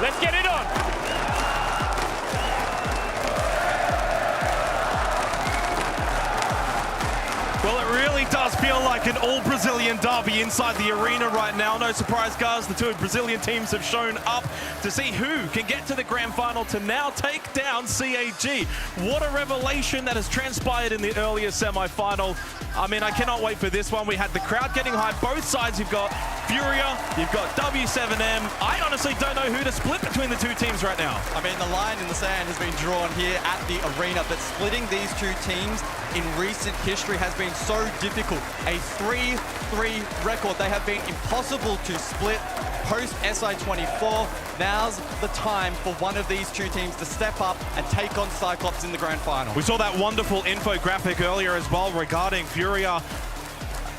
S5: Let's get it on.
S13: Well, it really does feel like an all-Brazilian derby inside the arena right now. No surprise, guys, the two Brazilian teams have shown up to see who can get to the grand final to now take down CAG. What a revelation that has transpired in the earlier semi-final. I mean, I cannot wait for this one. We had the crowd getting high. Both sides, you've got Furia, you've got W7M. I honestly don't know who to split between the two teams right now.
S15: I mean, the line in the sand has been drawn here at the arena, but splitting these two teams in recent history has been so difficult. A 3-3 record. They have been impossible to split post SI24. Now's the time for one of these two teams to step up and take on Cyclops in the grand final.
S13: We saw that wonderful infographic earlier as well regarding Furia,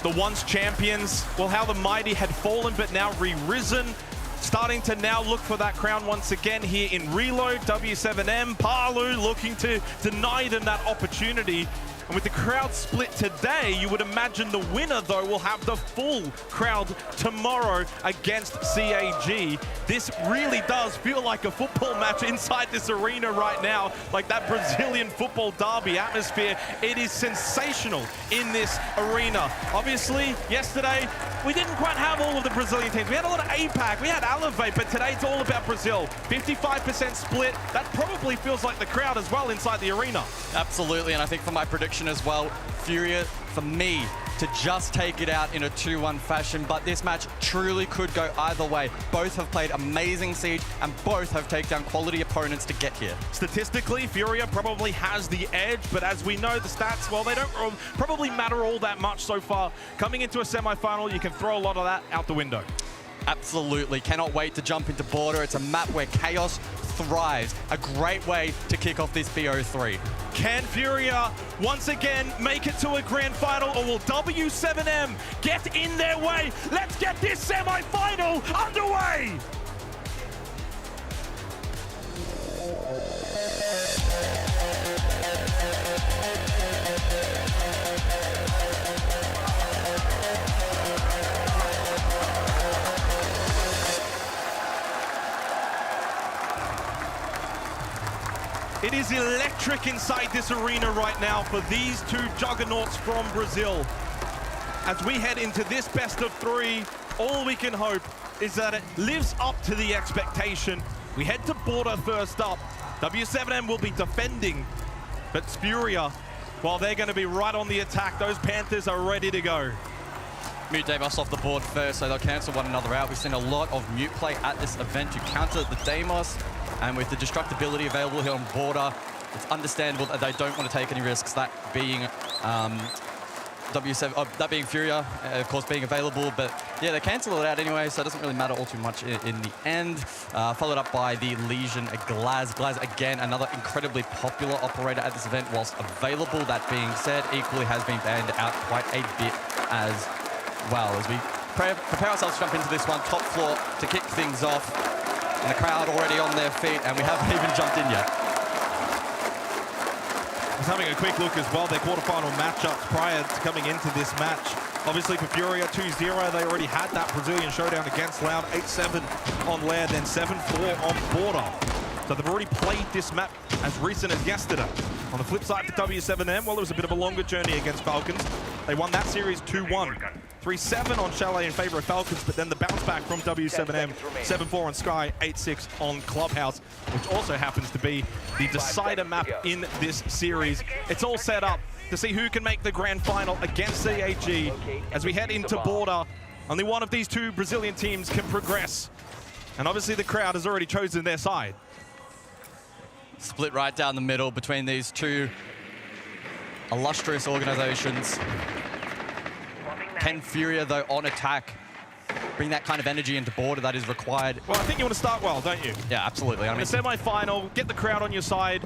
S13: the once champions. Well, how the mighty had fallen but now re-risen. Starting to now look for that crown once again here in Reload. W7M, Palu looking to deny them that opportunity. And with the crowd split today, you would imagine the winner, though, will have the full crowd tomorrow against CAG. This really does feel like a football match inside this arena right now, like that Brazilian football derby atmosphere. It is sensational in this arena. Obviously, yesterday, we didn't quite have all of the Brazilian teams. We had a lot of APAC, we had Elevate, but today it's all about Brazil. 55% split. That probably feels like the crowd as well inside the arena.
S15: Absolutely, and I think for my prediction as well, Furia, for me, to just take it out in a 2-1 fashion, but this match truly could go either way. Both have played amazing Siege, and both have taken down quality opponents to get here.
S13: Statistically, Furia probably has the edge, but as we know, the stats, well, they don't probably matter all that much so far. Coming into a semi-final, you can throw a lot of that out the window.
S15: Absolutely. Cannot wait to jump into Border. It's a map where chaos thrives. A great way to kick off this BO3.
S13: Can Furia once again make it to a grand final, or will W7M get in their way? Let's get this semi-final underway! It is electric inside this arena right now for these two juggernauts from Brazil. As we head into this best of three, all we can hope is that it lives up to the expectation. We head to Border first up. W7M will be defending, but Furia, well, they're going to be right on the attack. Those Panthers are ready to go.
S15: Mute Deimos off the board first, so they'll cancel one another out. We've seen a lot of mute play at this event to counter the Deimos. And with the destructibility available here on Border, it's understandable that they don't want to take any risks, that being that being Furia, of course, being available. But yeah, they cancel it out anyway, so it doesn't really matter all too much in the end. Followed up by the Legion Glaz. Glaz, again, another incredibly popular operator at this event whilst available. That being said, equally has been banned out quite a bit as well. As we prepare ourselves to jump into this one, top floor to kick things off. And the crowd already on their feet, and we haven't even jumped in yet.
S13: Just having a quick look as well, their quarterfinal matchups prior to coming into this match. Obviously for Furia, 2-0, they already had that Brazilian showdown against Loud, 8-7 on Lair, then 7-4 on Border. So they've already played this map as recent as yesterday. On the flip side for W7M, well, it was a bit of a longer journey against Falcons. They won that series 2-1. 3-7 on Chalet in favor of Falcons, but then the bounce back from W7M, 7-4 on Sky, 8-6 on Clubhouse, which also happens to be the decider map in this series. It's all set up to see who can make the grand final against CAG. As we head into Border, only one of these two Brazilian teams can progress. And obviously the crowd has already chosen their side.
S15: Split right down the middle between these two illustrious organizations. Can Furia, though, on attack, bring that kind of energy into Border that is required?
S13: Well, I think you want to start well, don't you?
S15: Yeah, absolutely.
S13: In the semi-final, get the crowd on your side.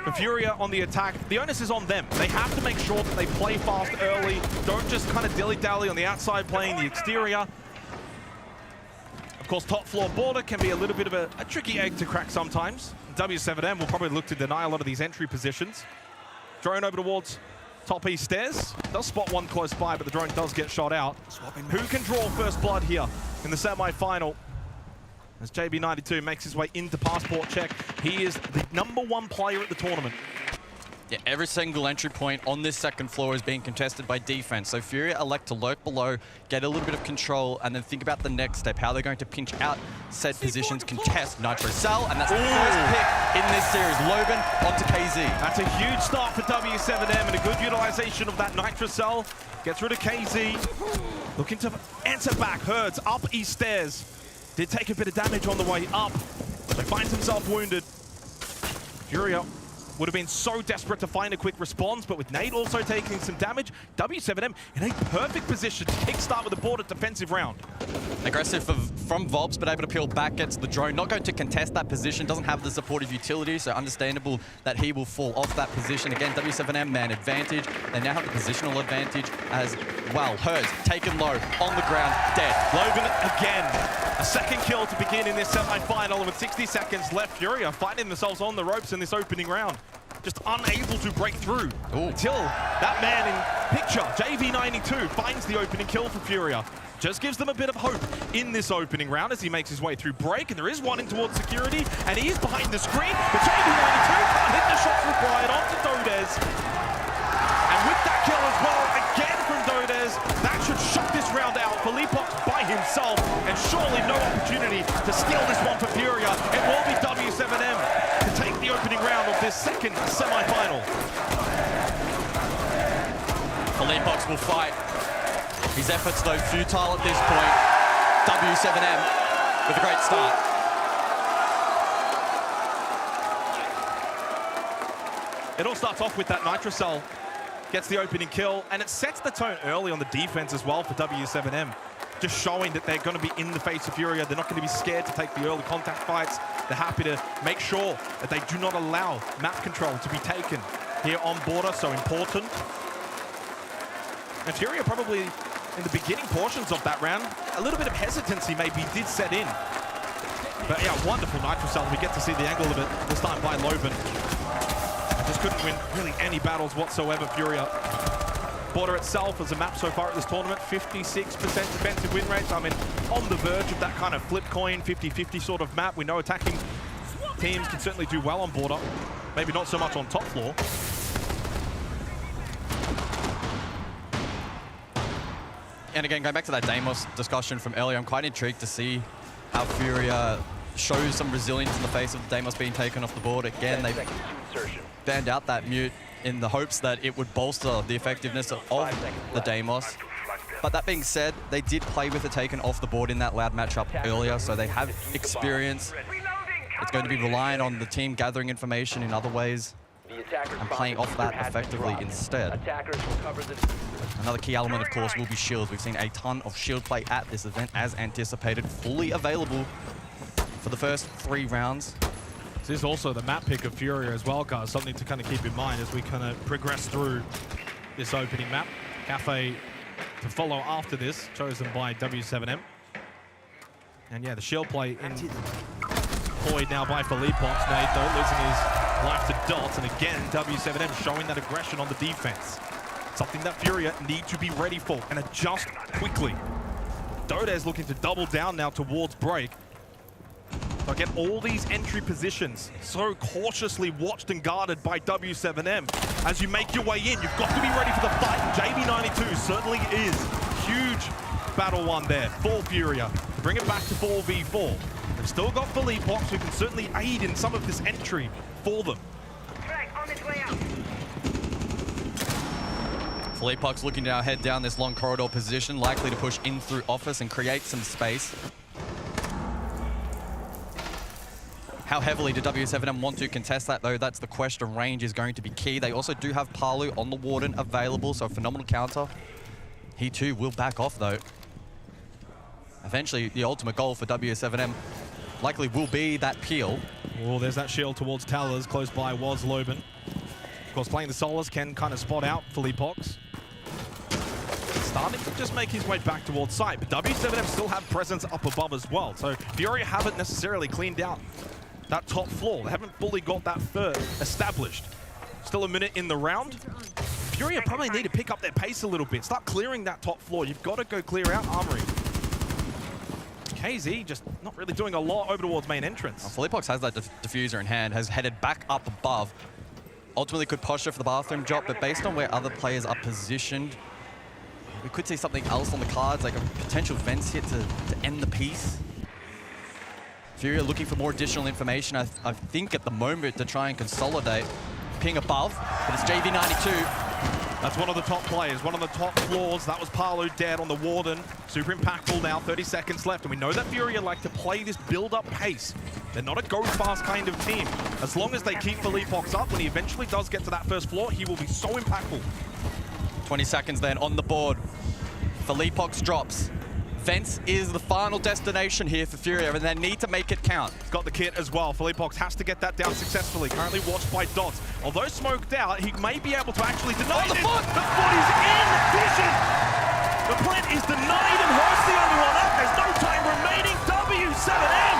S13: For Furia on the attack, the onus is on them. They have to make sure that they play fast early. Don't just kind of dilly-dally on the outside playing the exterior. Of course, top floor Border can be a little bit of a tricky egg to crack sometimes. W7M will probably look to deny a lot of these entry positions. Drone over towards top east stairs. Does spot one close by, but the drone does get shot out. Who can draw first blood here in the semi-final? As JB92 makes his way into passport check, he is the #1 player at the tournament.
S15: Yeah, every single entry point on this second floor is being contested by defense. So Furia elect to lurk below, get a little bit of control, and then think about the next step, how they're going to pinch out set positions, contest Nitro Cell, and that's the first pick in this series. Logan onto KZ.
S13: That's a huge start for W7M and a good utilization of that Nitro Cell. Gets rid of KZ. Looking to answer back. Herds up east stairs. Did take a bit of damage on the way up, but finds himself wounded. Furia would have been so desperate to find a quick response, but with Nate also taking some damage, W7M in a perfect position to kickstart with a Border defensive round.
S15: Aggressive from Volbs, but able to peel back, gets the drone. Not going to contest that position, doesn't have the supportive utility, so understandable that he will fall off that position. Again, W7M man advantage. They now have the positional advantage as well. Hers taken low, on the ground, dead.
S13: Logan again. A second kill to begin in this semi-final, and with 60 seconds left, Furia finding themselves on the ropes in this opening round. Just unable to break through until that man in picture, JV92, finds the opening kill for Furia. Just gives them a bit of hope in this opening round as he makes his way through break, and there is one in towards security, and he is behind the screen, but JV92 can't hit the shots required onto Dodez. And with that kill as well, again from Dodez, that should shut this round out for Leapox by himself, and surely no opportunity to steal this one for Furia. It will be W7M to take the opening round of this second semi-final.
S15: Leapox will fight. His efforts, though, futile at this point. W7M with a great start.
S13: It all starts off with that Nitro Cell. Gets the opening kill, and it sets the tone early on the defense as well for W7M. Just showing that they're going to be in the face of Furia. They're not going to be scared to take the early contact fights. They're happy to make sure that they do not allow map control to be taken here on Border, so important. And Furia probably, in the beginning portions of that round, a little bit of hesitancy maybe did set in. But yeah, wonderful Nitro Cell. We get to see the angle of it this time by Loban. Just couldn't win really any battles whatsoever, Furia. Border itself as a map so far at this tournament, 56% defensive win rates. I mean, on the verge of that kind of flip coin, 50-50 sort of map. We know attacking teams can certainly do well on Border. Maybe not so much on top floor.
S15: And again, going back to that Deimos discussion from earlier, I'm quite intrigued to see how Furia shows some resilience in the face of Deimos being taken off the board. Again, they banned out that mute in the hopes that it would bolster the effectiveness of the Deimos. But that being said, they did play with it taken off the board in that loud matchup earlier, so they have experience. It's going to be relying on the team gathering information in other ways and playing off that effectively instead. Another key element, of course, will be shields. We've seen a ton of shield play at this event as anticipated, fully available for the first 3 rounds.
S13: This is also the map pick of Furia as well, guys. Something to kind of keep in mind as we kind of progress through this opening map. Cafe to follow after this, chosen by W7M. And yeah, the shield play employed now by Felipox. Nate, though, losing his life to dots. And again, W7M showing that aggression on the defense. Something that Furia need to be ready for and adjust quickly. Dodez looking to double down now towards break. So again, all these entry positions so cautiously watched and guarded by W7M. As you make your way in, you've got to be ready for the fight. JB92 JV92 certainly is. Huge battle one there for Furia. Bring it back to 4v4. They've still got Philippox, who can certainly aid in some of this entry for them.
S15: Philippox looking to now head down this long corridor position, likely to push in through office and create some space. How heavily do W7M want to contest that, though? That's the question. Range is going to be key. They also do have Palu on the Warden available, so a phenomenal counter. He too will back off, though. Eventually, the ultimate goal for W7M likely will be that peel.
S13: Oh, there's that shield towards Tellers. Close by was Loban. Of course, playing the Solars can kind of spot out Philippox. Starting to just make his way back towards site, but W7M still have presence up above as well. So Furia haven't necessarily cleaned out that top floor. They haven't fully got that third established. Still a minute in the round. Furia probably need to pick up their pace a little bit. Start clearing that top floor. You've got to go clear out Armory. KZ just not really doing a lot over towards main entrance.
S15: Philippox has that diffuser in hand, has headed back up above. Ultimately could posture for the bathroom drop, but based on where other players are positioned, we could see something else on the cards, like a potential Vents hit to end the piece. Furia looking for more additional information, I think, at the moment to try and consolidate. Ping above, but it's JV92.
S13: That's one of the top players, one of the top floors. That was Palu dead on the Warden. Super impactful now, 30 seconds left. And we know that Furia like to play this build-up pace. They're not a go-fast kind of team. As long as they keep Philippox up, when he eventually does get to that first floor, he will be so impactful.
S15: 20 seconds then on the board. Philippox drops. Vents is the final destination here for Furia, and they need to make it count.
S13: He's got the kit as well. Philippox has to get that down successfully. Currently watched by Dots. Although smoked out, he may be able to actually deny
S15: the
S13: this.
S15: foot!
S13: The foot is in vision! The plant is denied and Hurt's the only one up. There's no time remaining. W7M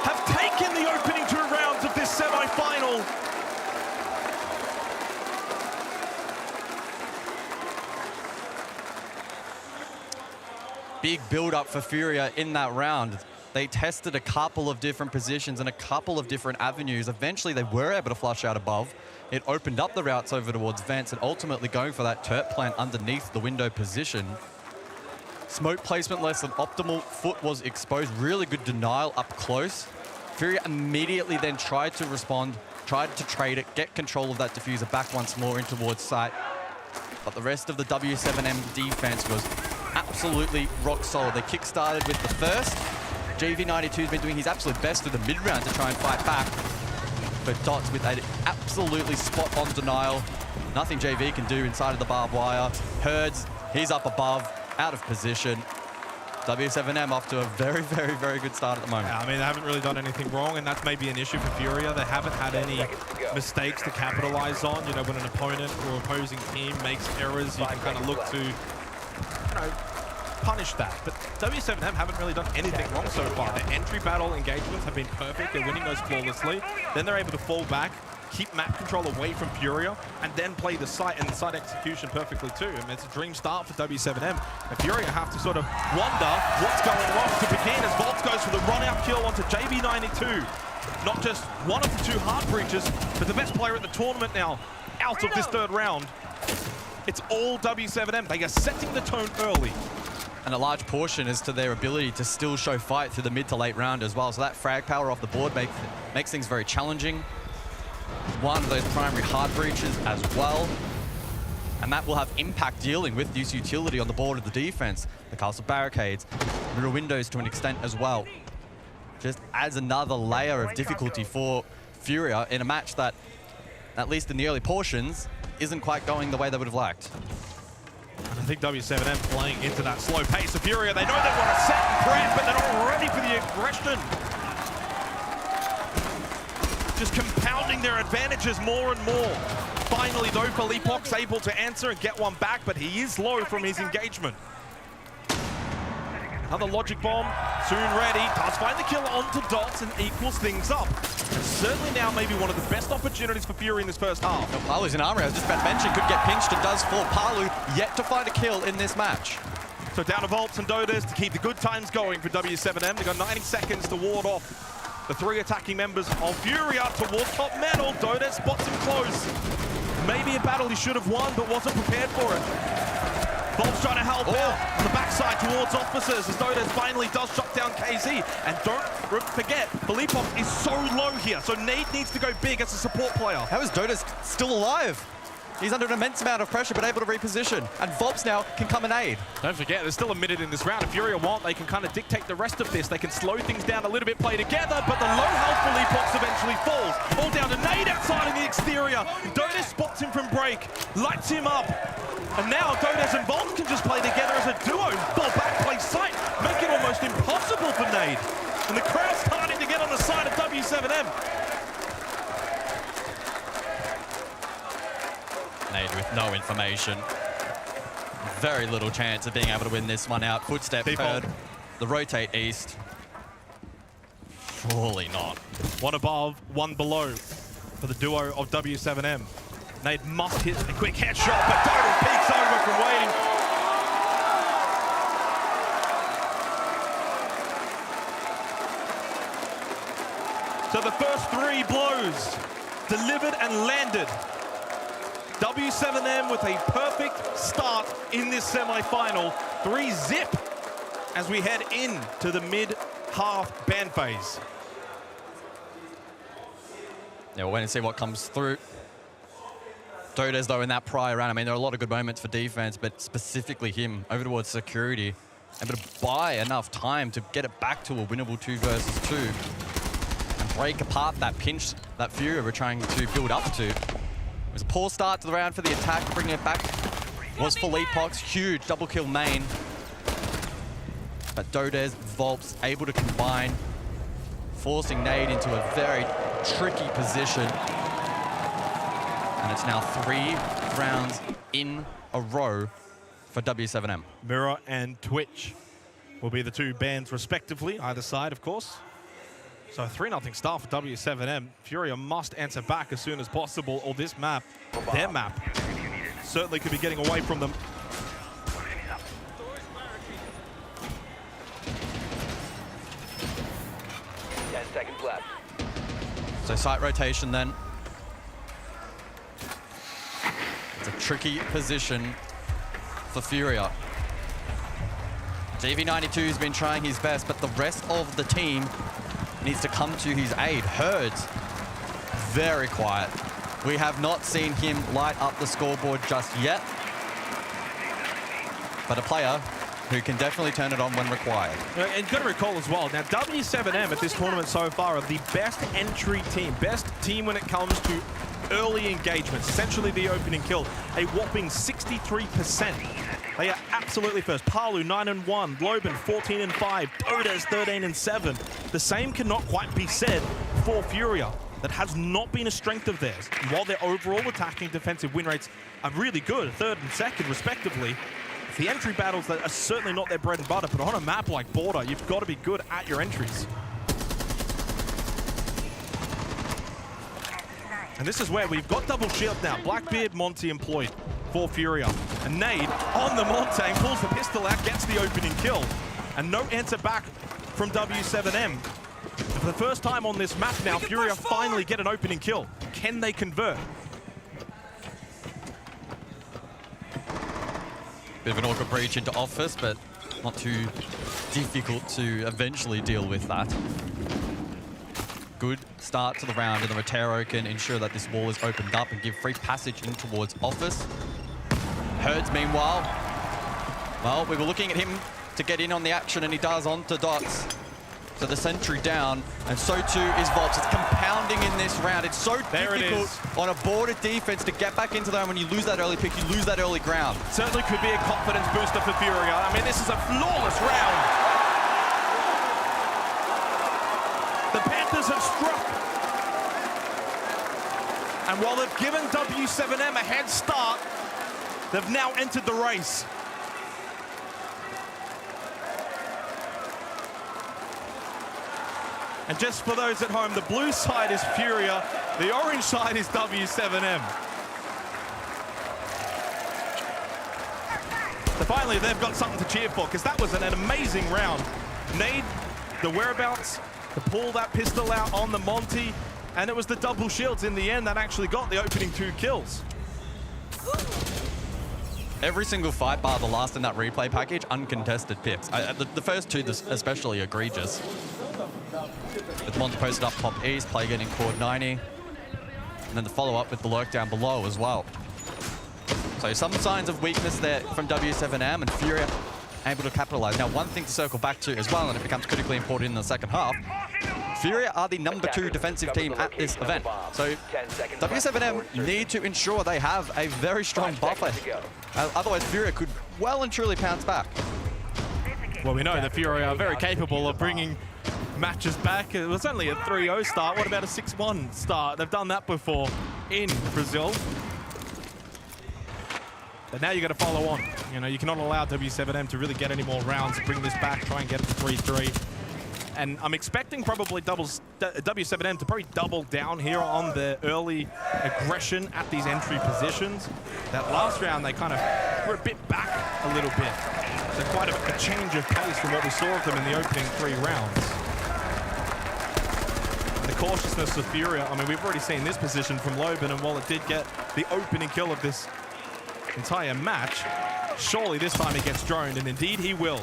S13: have taken the opening 2 rounds of this semi-final.
S15: Big build-up for Furia in that round. They tested a couple of different positions and a couple of different avenues. Eventually, they were able to flush out above. It opened up the routes over towards Vents and ultimately going for that turret plant underneath the window position. Smoke placement less than optimal. Foot was exposed. Really good denial up close. Furia immediately then tried to respond, tried to trade it, get control of that diffuser back once more in towards site. But the rest of the W7M defense was absolutely rock solid. They kick-started with the first. JV92's been doing his absolute best through the mid-round to try and fight back. But Dots with an absolutely spot-on denial. Nothing JV can do inside of the barbed wire. Herds, he's up above, out of position. W7M off to a very, very, very good start at the moment.
S13: Yeah, I mean, they haven't really done anything wrong, and that's maybe an issue for Furia. They haven't had any mistakes to capitalize on. You know, when an opponent or opposing team makes errors, you can kind of look to, you know, punish that. But W7M haven't really done anything wrong so far. Their entry battle engagements have been perfect. They're winning those flawlessly. Then they're able to fall back, keep map control away from Furia, and then play the site and the site execution perfectly too. I mean, it's a dream start for W7M. And Furia have to sort of wonder what's going wrong to begin as Volts goes for the run-out kill onto JV92. Not just one of the 2 hard breaches, but the best player at the tournament now out of this 3rd round. It's all W7M. They are setting the tone early.
S15: And a large portion is to their ability to still show fight through the mid to late round as well. So that frag power off the board makes things very challenging. One of those primary hard breaches as well. And that will have impact dealing with this utility on the board of the defense. The castle barricades, mirror windows to an extent as well. Just adds another layer of difficulty for Furia in a match that, at least in the early portions, isn't quite going the way they would have liked.
S13: And I think W7M playing into that slow pace of Furia. They know they want to set and prep, but they're not ready for the aggression. Just compounding their advantages more and more. Finally, though, Philippox able to answer and get one back, but he is low from his engagement. Another logic bomb, soon ready. Does find the kill onto Dots and equals things up. And certainly now maybe one of the best opportunities for Fury in this first half.
S15: Now, Palu's in armor, I was just about to mention, could get pinched and does fall. Palu yet to find a kill in this match.
S13: So down to Volts and Dodas to keep the good times going for W7M. They've got 90 seconds to ward off the 3 attacking members of Furia towards top metal. Dodas spots him close. Maybe a battle he should have won, but wasn't prepared for it. Volp's trying to help out on the backside towards officers as Dodes finally does shut down KZ. And don't forget, Filipov is so low here, so Nade needs to go big as a support player.
S15: How is Dodes still alive? He's under an immense amount of pressure, but able to reposition. And Volps now can come and aid.
S13: Don't forget, there's still a minute in this round. If Furia want, they can kind of dictate the rest of this. They can slow things down a little bit, play together, but the low health Filipov eventually falls. All down to Nade outside in the exterior. Dodes spots him from break, lights him up. And now Dodes and Volps can just play together as a duo. Full back play sight, make it almost impossible for Nade. And the crowd's starting to get on the side of W7M.
S15: Nade with no information. Very little chance of being able to win this one out. Footstep heard. The rotate east. Surely not.
S13: One above, one below for the duo of W7M. Nade must hit a quick headshot, but Dodes peeks over from waiting. So the first 3 blows delivered and landed. W7M with a perfect start in this semi-final. 3-zip as we head into the mid-half ban phase.
S15: Yeah, we'll wait and see what comes through. Dodes, though, in that prior round, I mean, there are a lot of good moments for defense, but specifically him over towards security, able to buy enough time to get it back to a winnable 2 versus 2 and break apart that pinch that Furia were trying to build up to. It was a poor start to the round for the attack. Bringing it back was Filipov. Huge double kill main. But Dodes, Volps able to combine, forcing Nade into a very tricky position. And it's now 3 rounds in a row for W7M.
S13: Mirror and Twitch will be the 2 bans respectively, either side, of course. So a 3-0 start for W7M. Furia must answer back as soon as possible, or this map, their map, certainly could be getting away from them.
S15: So site rotation then. It's a tricky position for Furia. GV92 has been trying his best, but the rest of the team needs to come to his aid. Herds, very quiet. We have not seen him light up the scoreboard just yet, but a player who can definitely turn it on when required.
S13: And you've got to recall as well, now W7M at this tournament so far are the best entry team, best team when it comes to early engagements, essentially the opening kill, a whopping 63%. They are absolutely first. Palu 9-1, Loban 14-5, Dodes 13-7. The same cannot quite be said for Furia. That has not been a strength of theirs. And while their overall attacking defensive win rates are really good, 3rd and 2nd respectively, it's the entry battles that are certainly not their bread and butter, but on a map like Border, you've got to be good at your entries. And this is where we've got double shield now. Blackbeard, Monty employed for Furia. And Nade on the Monte, pulls the pistol out, gets the opening kill. And no answer back from W7M. For the first time on this map now, Furia finally get an opening kill. Can they convert?
S15: Bit of an awkward breach into Office, but not too difficult to eventually deal with that. Good start to the round, and the Rotero can ensure that this wall is opened up and give free passage in towards Office. Herds, meanwhile, well, we were looking at him to get in on the action, and he does onto Dots. So the sentry down, and so too is Volps. It's compounding in this round. It's so difficult on a border defense to get back into there. When you lose that early pick, you lose that early ground.
S13: Certainly could be a confidence booster for Furia. I mean, this is a flawless round. The Panthers have struck. And while they've given W7M a head start, they've now entered the race. And just for those at home, the blue side is Furia, the orange side is W7M. So finally, they've got something to cheer for, because that was an amazing round. Nade, the whereabouts, to pull that pistol out on the Monty, and it was the double shields in the end that actually got the opening 2 kills.
S15: Every single fight bar the last in that replay package, uncontested picks. The first two especially egregious. With Monty posted up top east, play getting cord 90. And then the follow-up with the lurk down below as well. So some signs of weakness there from W7M, and Furia able to capitalize. Now, one thing to circle back to as well, and it becomes critically important in the second half, Furia are the #2 defensive team at this event. So W7M need to ensure they have a very strong buffer. Otherwise, Furia could well and truly pounce back.
S13: Well, we know that Furia are very capable of bringing matches back. It was only a 3-0 start. What about a 6-1 start? They've done that before in Brazil. But now you got to follow on. You know, you cannot allow W7M to really get any more rounds, bring this back, try and get it to 3-3. And I'm expecting probably W7M to probably double down here on the early aggression at these entry positions. That last round, they kind of were a bit back a little bit. So quite a change of pace from what we saw of them in the opening 3 rounds. And the cautiousness of Furia, I mean, we've already seen this position from Loban, and while it did get the opening kill of this entire match, surely this time he gets droned, and indeed he will.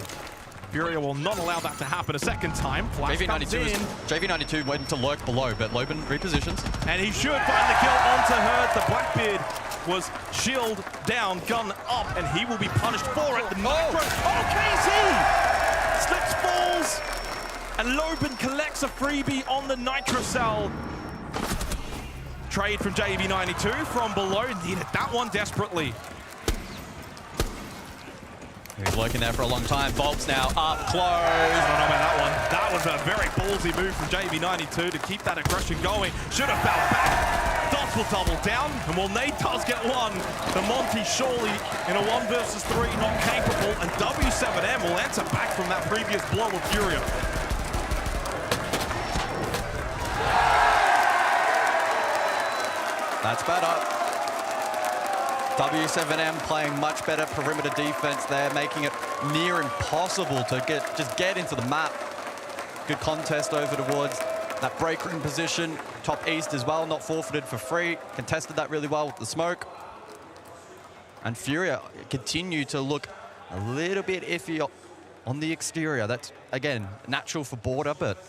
S13: Furia will not allow that to happen a second time. Flash
S15: JV92 went to lurk below, but Loban repositions.
S13: And he should find the kill onto her. The Blackbeard was shield down, gun up, and he will be punished for it. The micro. Oh, KZ! Slips, falls, and Loban collects a freebie on the Nitrocell. Trade from JV92 from below. Needed that one desperately.
S15: He's lurking there for a long time. Volp's now up close.
S13: I don't know about that one. That was a very ballsy move from JV92 to keep that aggression going. Should have fell back. Dots will double down, and while Nate does get one, the Monty surely in a 1 versus 3 not capable, and W7M will answer back from that previous blow of Furia.
S15: That's better. W7M playing much better perimeter defense there, making it near impossible to just get into the map. Good contest over towards that break room position. Top east as well, not forfeited for free. Contested that really well with the smoke. And Furia continue to look a little bit iffy on the exterior. That's, again, natural for Border, but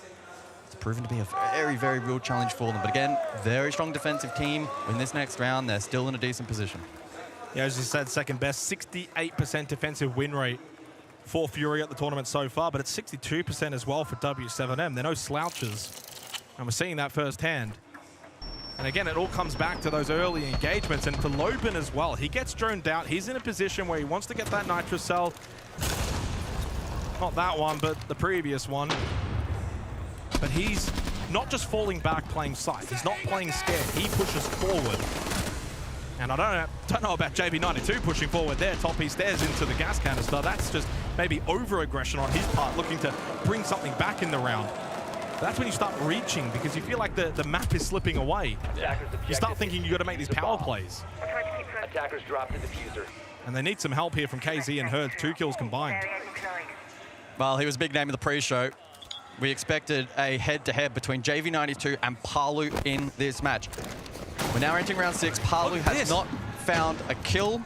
S15: it's proven to be a very, very real challenge for them. But again, very strong defensive team. In this next round, they're still in a decent position.
S13: Yeah, as you said, second best, 68% defensive win rate for Fury at the tournament so far, but it's 62% as well for W7M. They're no slouches, and we're seeing that firsthand. And again, it all comes back to those early engagements, and for Loban as well. He gets droned out. He's in a position where he wants to get that Nitrocell. Not that one, but the previous one. But he's not just falling back playing sight. He's not playing scared. He pushes forward. And I don't know about JV92 pushing forward there. Top he stares into the gas canister. That's just maybe over-aggression on his part, looking to bring something back in the round. That's when you start reaching, because you feel like the map is slipping away. You start thinking you got to make these power plays.
S11: Attackers drop the diffuser.
S13: And they need some help here from KZ and Herd. 2 kills combined.
S15: Well, he was a big name of the pre-show. We expected a head-to-head between JV92 and Palu in this match. We're now entering round 6. Palu has not found a kill.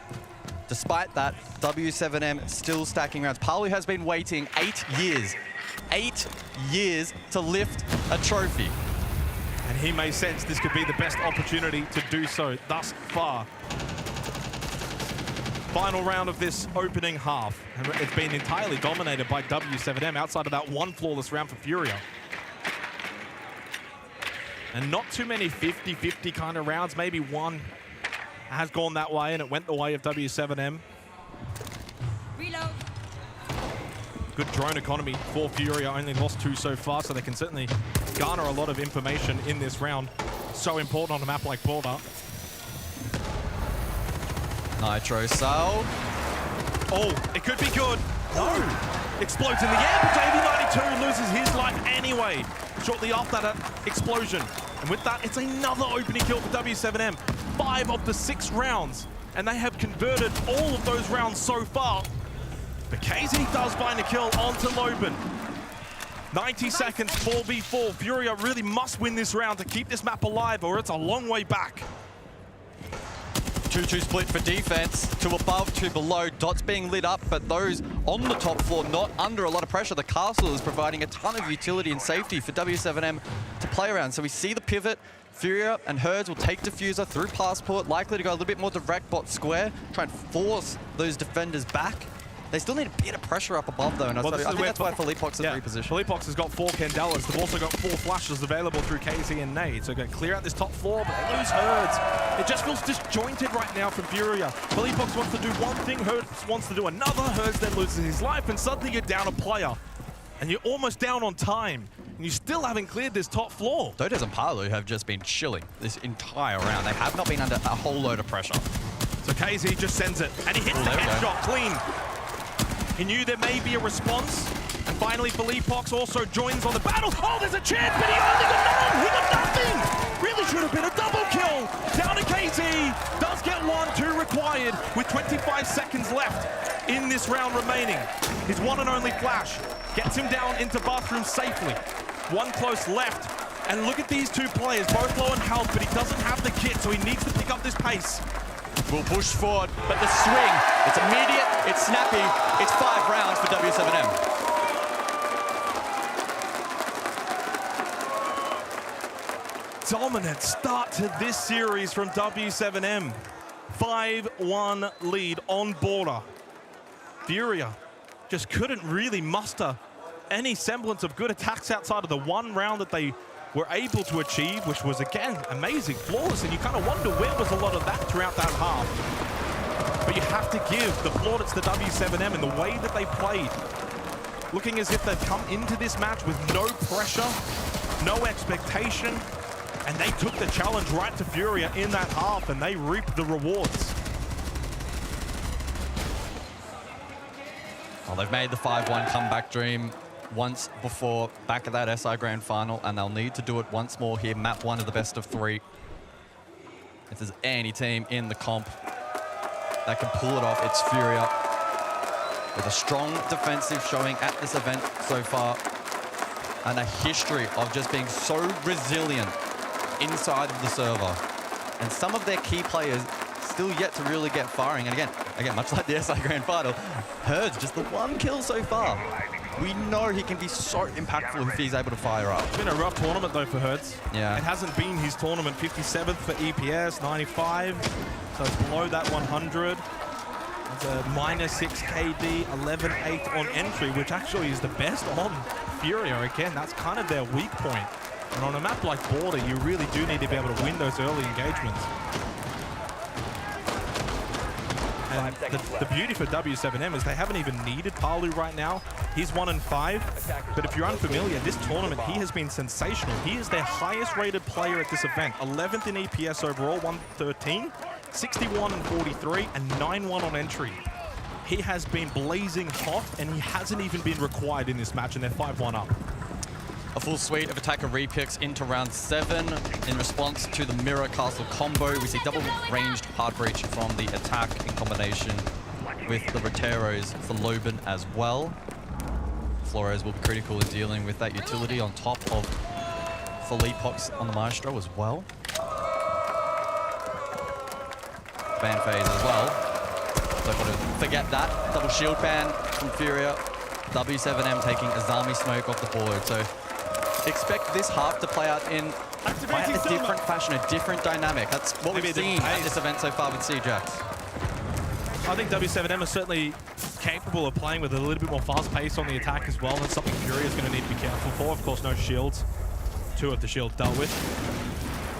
S15: Despite that, W7M still stacking rounds. Palu has been waiting 8 years. 8 years to lift a trophy.
S13: And he may sense this could be the best opportunity to do so thus far. Final round of this opening half. And it's been entirely dominated by W7M outside of that one flawless round for Furia. And not too many 50-50 kind of rounds. Maybe one has gone that way, and it went the way of W7M.
S12: Reload.
S13: Good drone economy for Furia. Only lost 2 so far, so they can certainly garner a lot of information in this round. So important on a map like Border.
S15: Nitrocell.
S13: Oh, it could be good. No. Explodes in the air, but JV92 loses his life anyway. Shortly after that explosion. And with that, it's another opening kill for W7M. 5 of the 6 rounds. And they have converted all of those rounds so far. But KZ does find a kill onto Loban. 90 seconds, 4v4. Furia really must win this round to keep this map alive, or it's a long way back.
S15: 2-2 split for defense. 2 above, 2 below. Dots being lit up, but those on the top floor not under a lot of pressure. The castle is providing a ton of utility and safety for W7M to play around. So we see the pivot. Furia and Herds will take Diffuser through Passport, likely to go a little bit more direct bot square, try and force those defenders back. They still need a bit of pressure up above, though, and I think that's why Philippox is repositioned.
S13: Philippox has got 4 Candelas. They've also got 4 flashes available through KZ and Nade. So going to clear out this top floor, but they lose Herds. It just feels disjointed right now from Furia. Philippox wants to do one thing, Herds wants to do another. Herds then loses his life, and suddenly you're down a player. And you're almost down on time. And you still haven't cleared this top floor.
S15: Dodes and Palu have just been chilling this entire round. They have not been under a whole load of pressure.
S13: So KZ just sends it, and he hits the headshot clean. He knew there may be a response, and finally Philippox also joins on the battle. Oh, there's a chance, but he only got none! He got nothing! Really should have been a double kill! Down to KZ, does get 1, 2 required, with 25 seconds left in this round remaining. His one and only flash gets him down into bathroom safely. 1 close left, and look at these 2 players, both low in health, but he doesn't have the kit, so he needs to pick up this pace.
S15: Will push forward, but the swing, it's immediate, it's snappy, it's 5 rounds for W7M.
S13: Dominant start to this series from W7M. 5-1 lead on border. Furia just couldn't really muster any semblance of good attacks outside of the 1 round that they were able to achieve, which was, again, amazing, flawless, and you kind of wonder where was a lot of that throughout that half. But you have to give the plaudits to W7M in the way that they played. Looking as if they've come into this match with no pressure, no expectation, and they took the challenge right to Furia in that half, and they reaped the rewards.
S15: Well, they've made the 5-1 comeback dream once before back at that SI Grand Final, and they'll need to do it once more here. Map 1 of the best of 3. If there's any team in the comp that can pull it off, it's Furia. With a strong defensive showing at this event so far, and a history of just being so resilient inside of the server. And some of their key players still yet to really get firing. And again, much like the SI Grand Final, Herds just the 1 kill so far. We know he can be so impactful if he's able to fire up.
S13: It's been a rough tournament, though, for Herds.
S15: Yeah.
S13: It hasn't been his tournament. 57th for EPS, 95. So it's below that 100. It's a -6 KD, 11-8 on entry, which actually is the best on Furia. Again, that's kind of their weak point. And on a map like Border, you really do need to be able to win those early engagements. And the beauty for W7M is they haven't even needed Palu right now. He's 1-5, but if you're unfamiliar, this tournament, he has been sensational. He is their highest rated player at this event. 11th in EPS overall, 113, 61 and 43, and 9-1 on entry. He has been blazing hot, and he hasn't even been required in this match, and they're 5-1 up.
S15: A full suite of attacker repicks into round 7 in response to the Mirror Castle combo. We see double ranged hard breach from the attack in combination with the Roteros for Loban as well. Flores will be critical in dealing with that utility on top of Philippox on the Maestro as well. Ban phase as well. Don't want to forget that. Double shield ban from Furia. W7M taking Azami smoke off the board. So expect this half to play out in quite a different fashion, a different dynamic. That's what we've seen at this event so far with CJax.
S13: I think W7M is certainly capable of playing with a little bit more fast pace on the attack as well. That's something Furia is going to need to be careful for. Of course, no shields. 2 of the shields dealt with.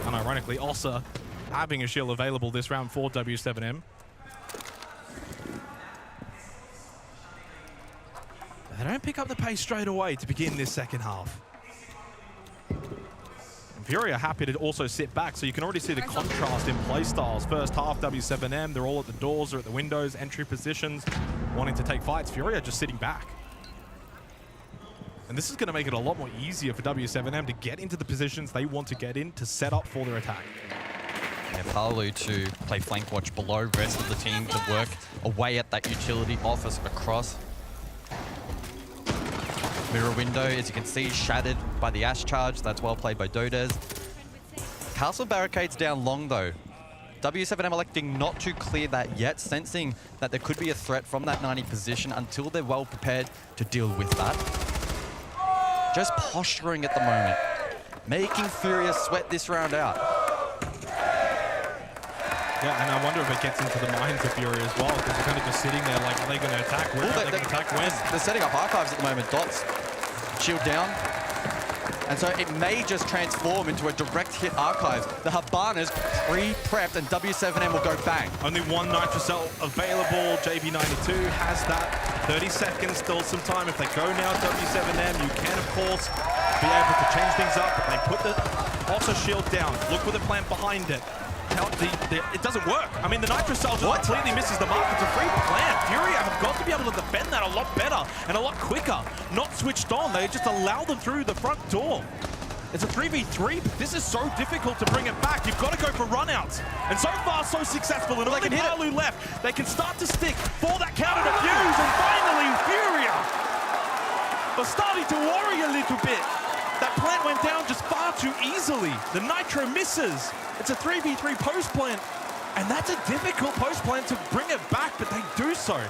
S13: And ironically, Ossa having a shield available this round for W7M. They don't pick up the pace straight away to begin this second half. Furia happy to also sit back, so you can already see the contrast in play styles. First half, W7M, they're all at the doors or at the windows, entry positions, wanting to take fights. Furia just sitting back. And this is going to make it a lot more easier for W7M to get into the positions they want to get in to set up for their attack.
S15: Yeah, Palu to play flank watch below, rest of the team to work away at that utility office across. Mirror window, as you can see, shattered by the Ash charge. That's well played by Dodes. Castle barricades down long, though. W7M electing not to clear that yet, sensing that there could be a threat from that 90 position until they're well prepared to deal with that. Just posturing at the moment, making Furia sweat this round out.
S13: Yeah, and I wonder if it gets into the minds of Furia as well, because they're kind of just sitting there like, are they going to attack? Where are they going to attack? When?
S15: They're setting up archives at the moment. Dots, shield down. And so it may just transform into a direct hit archives. The Habana's pre-prepped and W7M will go bang.
S13: Only one Nitro Cell available. JV92 has that. 30 seconds, still some time. If they go now, W7M, you can, of course, be able to change things up. But they put the Otter shield down. Look with the plan behind it. It doesn't work. I mean, the Nitro Cell just completely misses the mark. It's a free plant. Furia have got to be able to defend that a lot better and a lot quicker. Not switched on. They just allow them through the front door. It's a 3v3, but this is so difficult to bring it back. You've got to go for runouts. And so far, so successful. And only Palu left. They can start to stick for that counter defuse. And finally, Furia are starting to worry a little bit. That plant went down just far too easily. The Nitro misses. It's a 3v3 post plant. And that's a difficult post plant to bring it back, but they do so.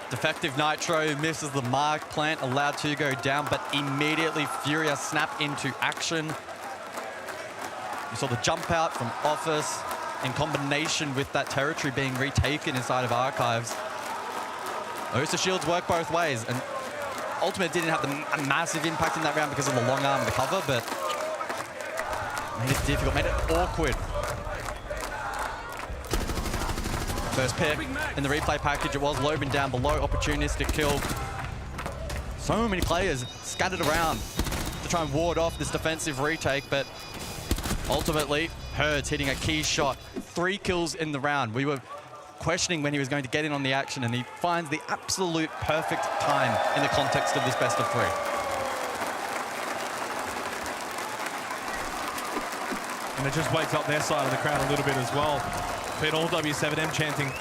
S15: Defective Nitro misses the mark. Plant allowed to go down, but immediately Furia snap into action. You saw the jump out from Office in combination with that territory being retaken inside of Archives. Those shields work both ways, and Ultimate didn't have a massive impact in that round because of the long arm and the cover, but made it difficult, made it awkward. First pick in the replay package, it was Loban down below, opportunistic kill. So many players scattered around to try and ward off this defensive retake, but ultimately, Herds hitting a key shot. 3 kills in the round. We were questioning when he was going to get in on the action, and he finds the absolute perfect time in the context of this best of 3.
S13: And it just wakes up their side of the crowd a little bit as well. But all W7M chanting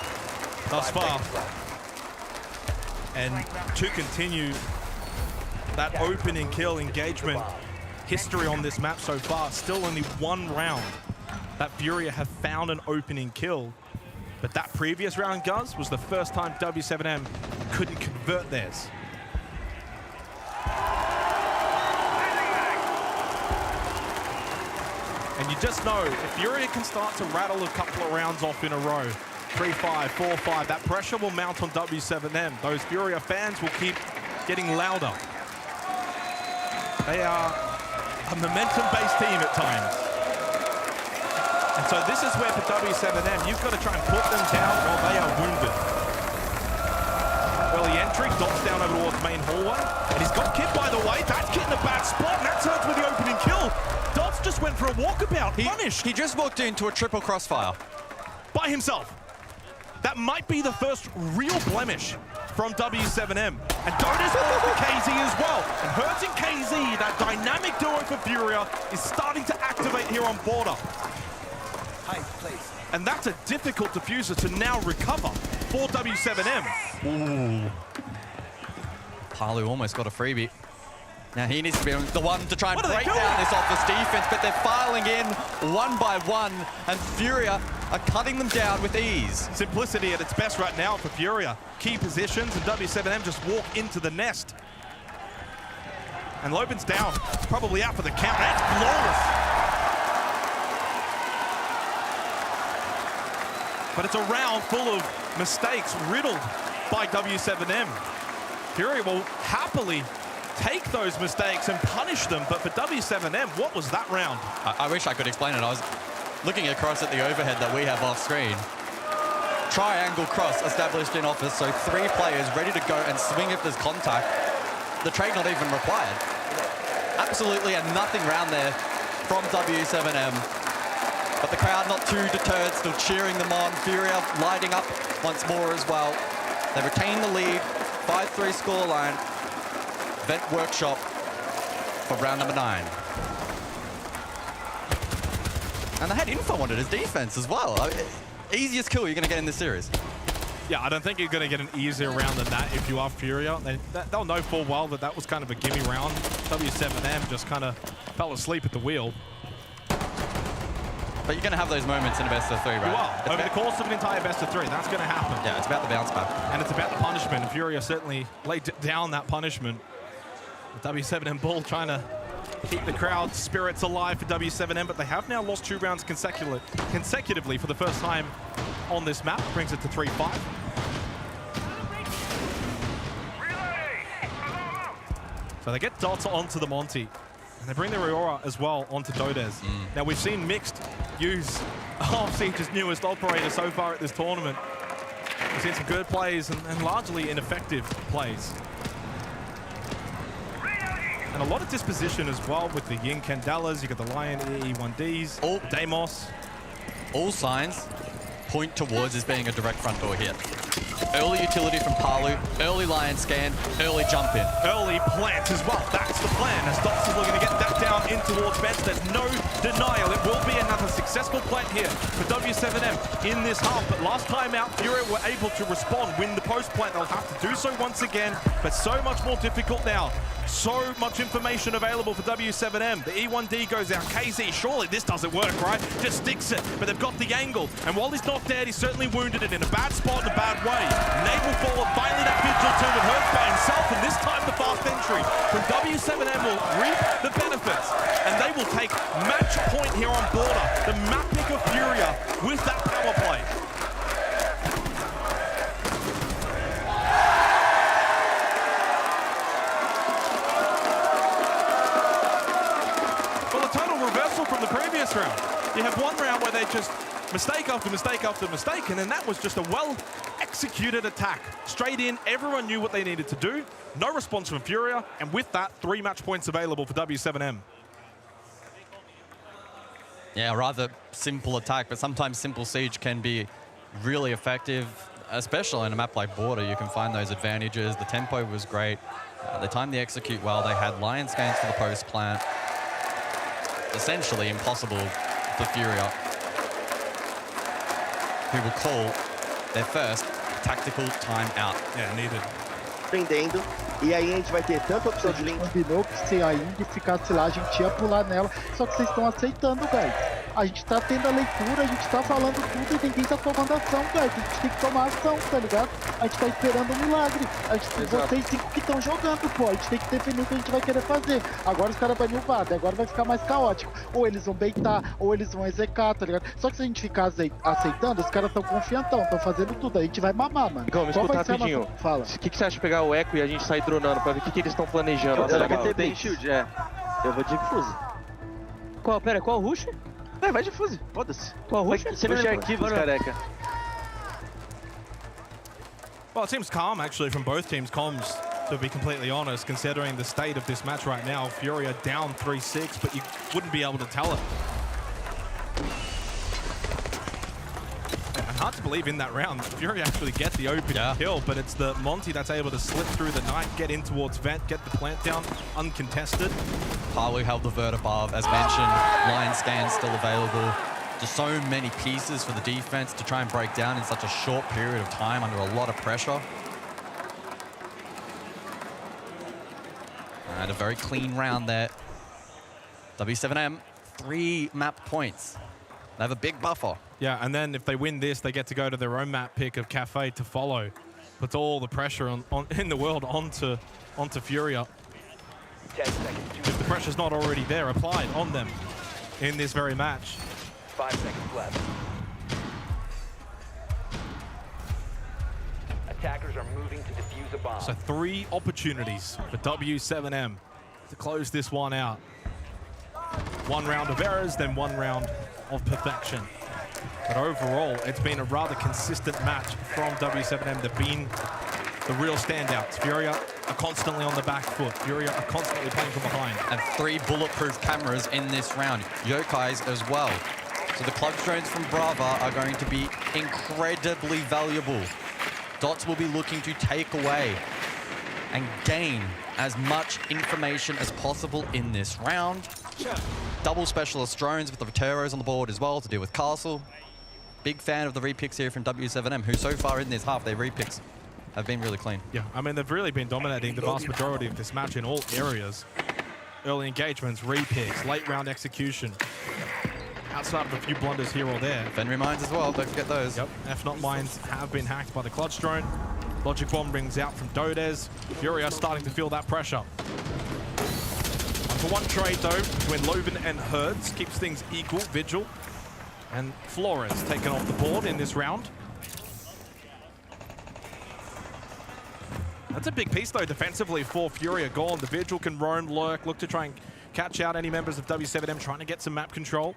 S13: thus far. And to continue that opening kill engagement history on this map so far, still only 1 round that Furia have found an opening kill. But that previous round, Guz, was the first time W7M couldn't convert theirs. And you just know, if Furia can start to rattle a couple of rounds off in a row, 3-5, 4-5, that pressure will mount on W7M. Those Furia fans will keep getting louder. They are a momentum-based team at times. And so this is where for W7M, you've got to try and put them down while they are wounded. Early entry, Dots down over towards main hallway. And he's got Kid, by the way. That Kid in a bad spot, and that's Herds with the opening kill. Dots just went for a walkabout, punished.
S15: He just walked into a triple crossfire.
S13: By himself. That might be the first real blemish from W7M. And Dota's going for KZ as well. And Herds and KZ, that dynamic duo for Furia, is starting to activate here on Border. And that's a difficult diffuser to now recover for W7M.
S15: Ooh. Palu almost got a freebie. Now he needs to be the one to try and break down this Office defense, but they're filing in 1 by 1, and Furia are cutting them down with ease.
S13: Simplicity at its best right now for Furia. Key positions, and W7M just walk into the nest. And Loban's down. It's probably out for the count. That's flawless. But it's a round full of mistakes riddled by W7M. Furia will happily take those mistakes and punish them, but for W7M, what was that round?
S15: I wish I could explain it. I was looking across at the overhead that we have off screen. Triangle cross established in Office, so 3 players ready to go and swing if there's contact. The trade not even required. Absolutely a nothing round there from W7M. But the crowd not too deterred, still cheering them on. Furia lighting up once more as well. They retain the lead, 5-3 scoreline. Vent Workshop for round number 9. And they had info on it as defense as well. I mean, easiest kill you're going to get in this series.
S13: Yeah, I don't think you're going to get an easier round than that if you are Furia. They'll know full well that that was kind of a gimme round. W7M just kind of fell asleep at the wheel.
S15: But you're going to have those moments in a best of 3, right?
S13: You are. Over the course of an entire best of 3, that's going to happen.
S15: Yeah, it's about the bounce back.
S13: And it's about the punishment. And Furia certainly laid down that punishment. W7M Bull trying to keep the crowd spirits alive for W7M, but they have now lost 2 rounds consecutively for the first time on this map. Brings it to 3-5. So they get Dota onto the Monty. And they bring the Aurora as well onto Dodez. Now we've seen Mixed use Siege's newest operator so far at this tournament. We've seen some good plays and largely ineffective plays. And a lot of disposition as well with the Yin Candelas. You got the Lion E1Ds, Deimos.
S15: All signs point towards this being a direct front door hit. Early utility from Palu, early Lion scan, early jump in.
S13: Early plant as well. That's the plan. As Dots is looking to get that down in towards Bench. There's no denial. It will be another successful plant here for W7M in this half. But last time out, Furia were able to respond, win the post plant. They'll have to do so once again, but so much more difficult now. So much information available for W7M. The E1D goes out. KZ, surely this doesn't work, right? Just sticks it, but they've got the angle. And while he's not dead, he's certainly wounded it in a bad spot, in a bad way. Nate will fall, and finally that Vigil 2 with Hurts by himself, and this time the fast entry from W7M will reap the benefits, and they will take match point here on Border. The map pick of Furia with that power play. From the previous round. You have one round where they just mistake after mistake after mistake, and then that was just a well-executed attack. Straight in, everyone knew what they needed to do. No response from Furia, and with that, 3 match points available for W7M.
S15: Yeah, rather simple attack, but sometimes simple siege can be really effective, especially in a map like Border. You can find those advantages. The tempo was great. They timed the execute well. They had Lion scans for the post plant. Essentially impossible for Furia, who will call their first tactical timeout.
S13: Yeah, needed.
S10: Prendendo. E aí a gente vai ter tanta opção de link.
S16: Combinou que se a Ing ficasse lá, a gente ia pular nela. Só que vocês estão aceitando, guys. A gente tá tendo a leitura, a gente tá falando tudo e ninguém tá tomando ação, guys. A gente tem que tomar ação, tá ligado? A gente tá esperando um milagre. A gente, vocês 5 que estão jogando, pô. A gente tem que definir o que a gente vai querer fazer. Agora os caras vão milvado, agora vai ficar mais caótico. Ou eles vão baitar, ou eles vão execar, tá ligado? Só que se a gente ficar aceitando, os caras tão confiantão, tão fazendo tudo. A gente vai mamar, mano.
S18: Gão, me escuta rapidinho.
S16: Fala.
S18: O que você acha de pegar o Echo e a gente sair dronando pra ver o que eles estão planejando?
S10: Eu tem shield, Eu vou de Fuse.
S27: Qual? Pera, qual rush?
S10: Vai de Fuse, foda-se.
S27: Qual rush?
S10: Você não arquivos, careca.
S13: Well, it seems calm, actually, from both teams' comms, to be completely honest, considering the state of this match right now. Furia down 3-6, but you wouldn't be able to tell it. And hard to believe in that round, Furia actually get the open kill, but it's the Monty that's able to slip through the night, get in towards Vent, get the plant down, uncontested.
S15: Palu held the vert above, as mentioned. Lion scan still available. Just so many pieces for the defense to try and break down in such a short period of time under a lot of pressure. And a very clean round there. W7M, 3 map points. They have a big buffer.
S13: Yeah, and then if they win this, they get to go to their own map pick of Cafe to follow. Puts all the pressure in the world onto Furia.
S11: 10 seconds.
S13: If the pressure's not already there, applied on them in this very match.
S11: 5 seconds left. Attackers are moving to defuse a bomb.
S13: So 3 opportunities for W7M to close this one out. 1 round of errors, then 1 round of perfection. But overall, it's been a rather consistent match from W7M. They've been the real standouts. Furia are constantly on the back foot. Furia are constantly playing from behind.
S15: And 3 bulletproof cameras in this round. Yokai's as well. So the club drones from Brava are going to be incredibly valuable. Dots will be looking to take away and gain as much information as possible in this round. Double specialist drones with the Veteros on the board as well to deal with Castle. Big fan of the repicks here from W7M, who so far in this half, their repicks have been really clean.
S13: Yeah, I mean, they've really been dominating the vast majority of this match in all areas. Early engagements, repicks, late round execution. outside of a few blunders here or there.
S15: Fenry mines as well, don't forget those.
S13: Yep, F-Not mines have been hacked by the Clutch Drone. Logic Bomb brings out from Dodez. Furia starting to feel that pressure. 1-for-1 trade though between Loben and Herds. Keeps things equal. Vigil and Flores taken off the board in this round. That's a big piece though defensively for Furia. Gone. The Vigil can roam, lurk, look to try and catch out any members of W7M trying to get some map control.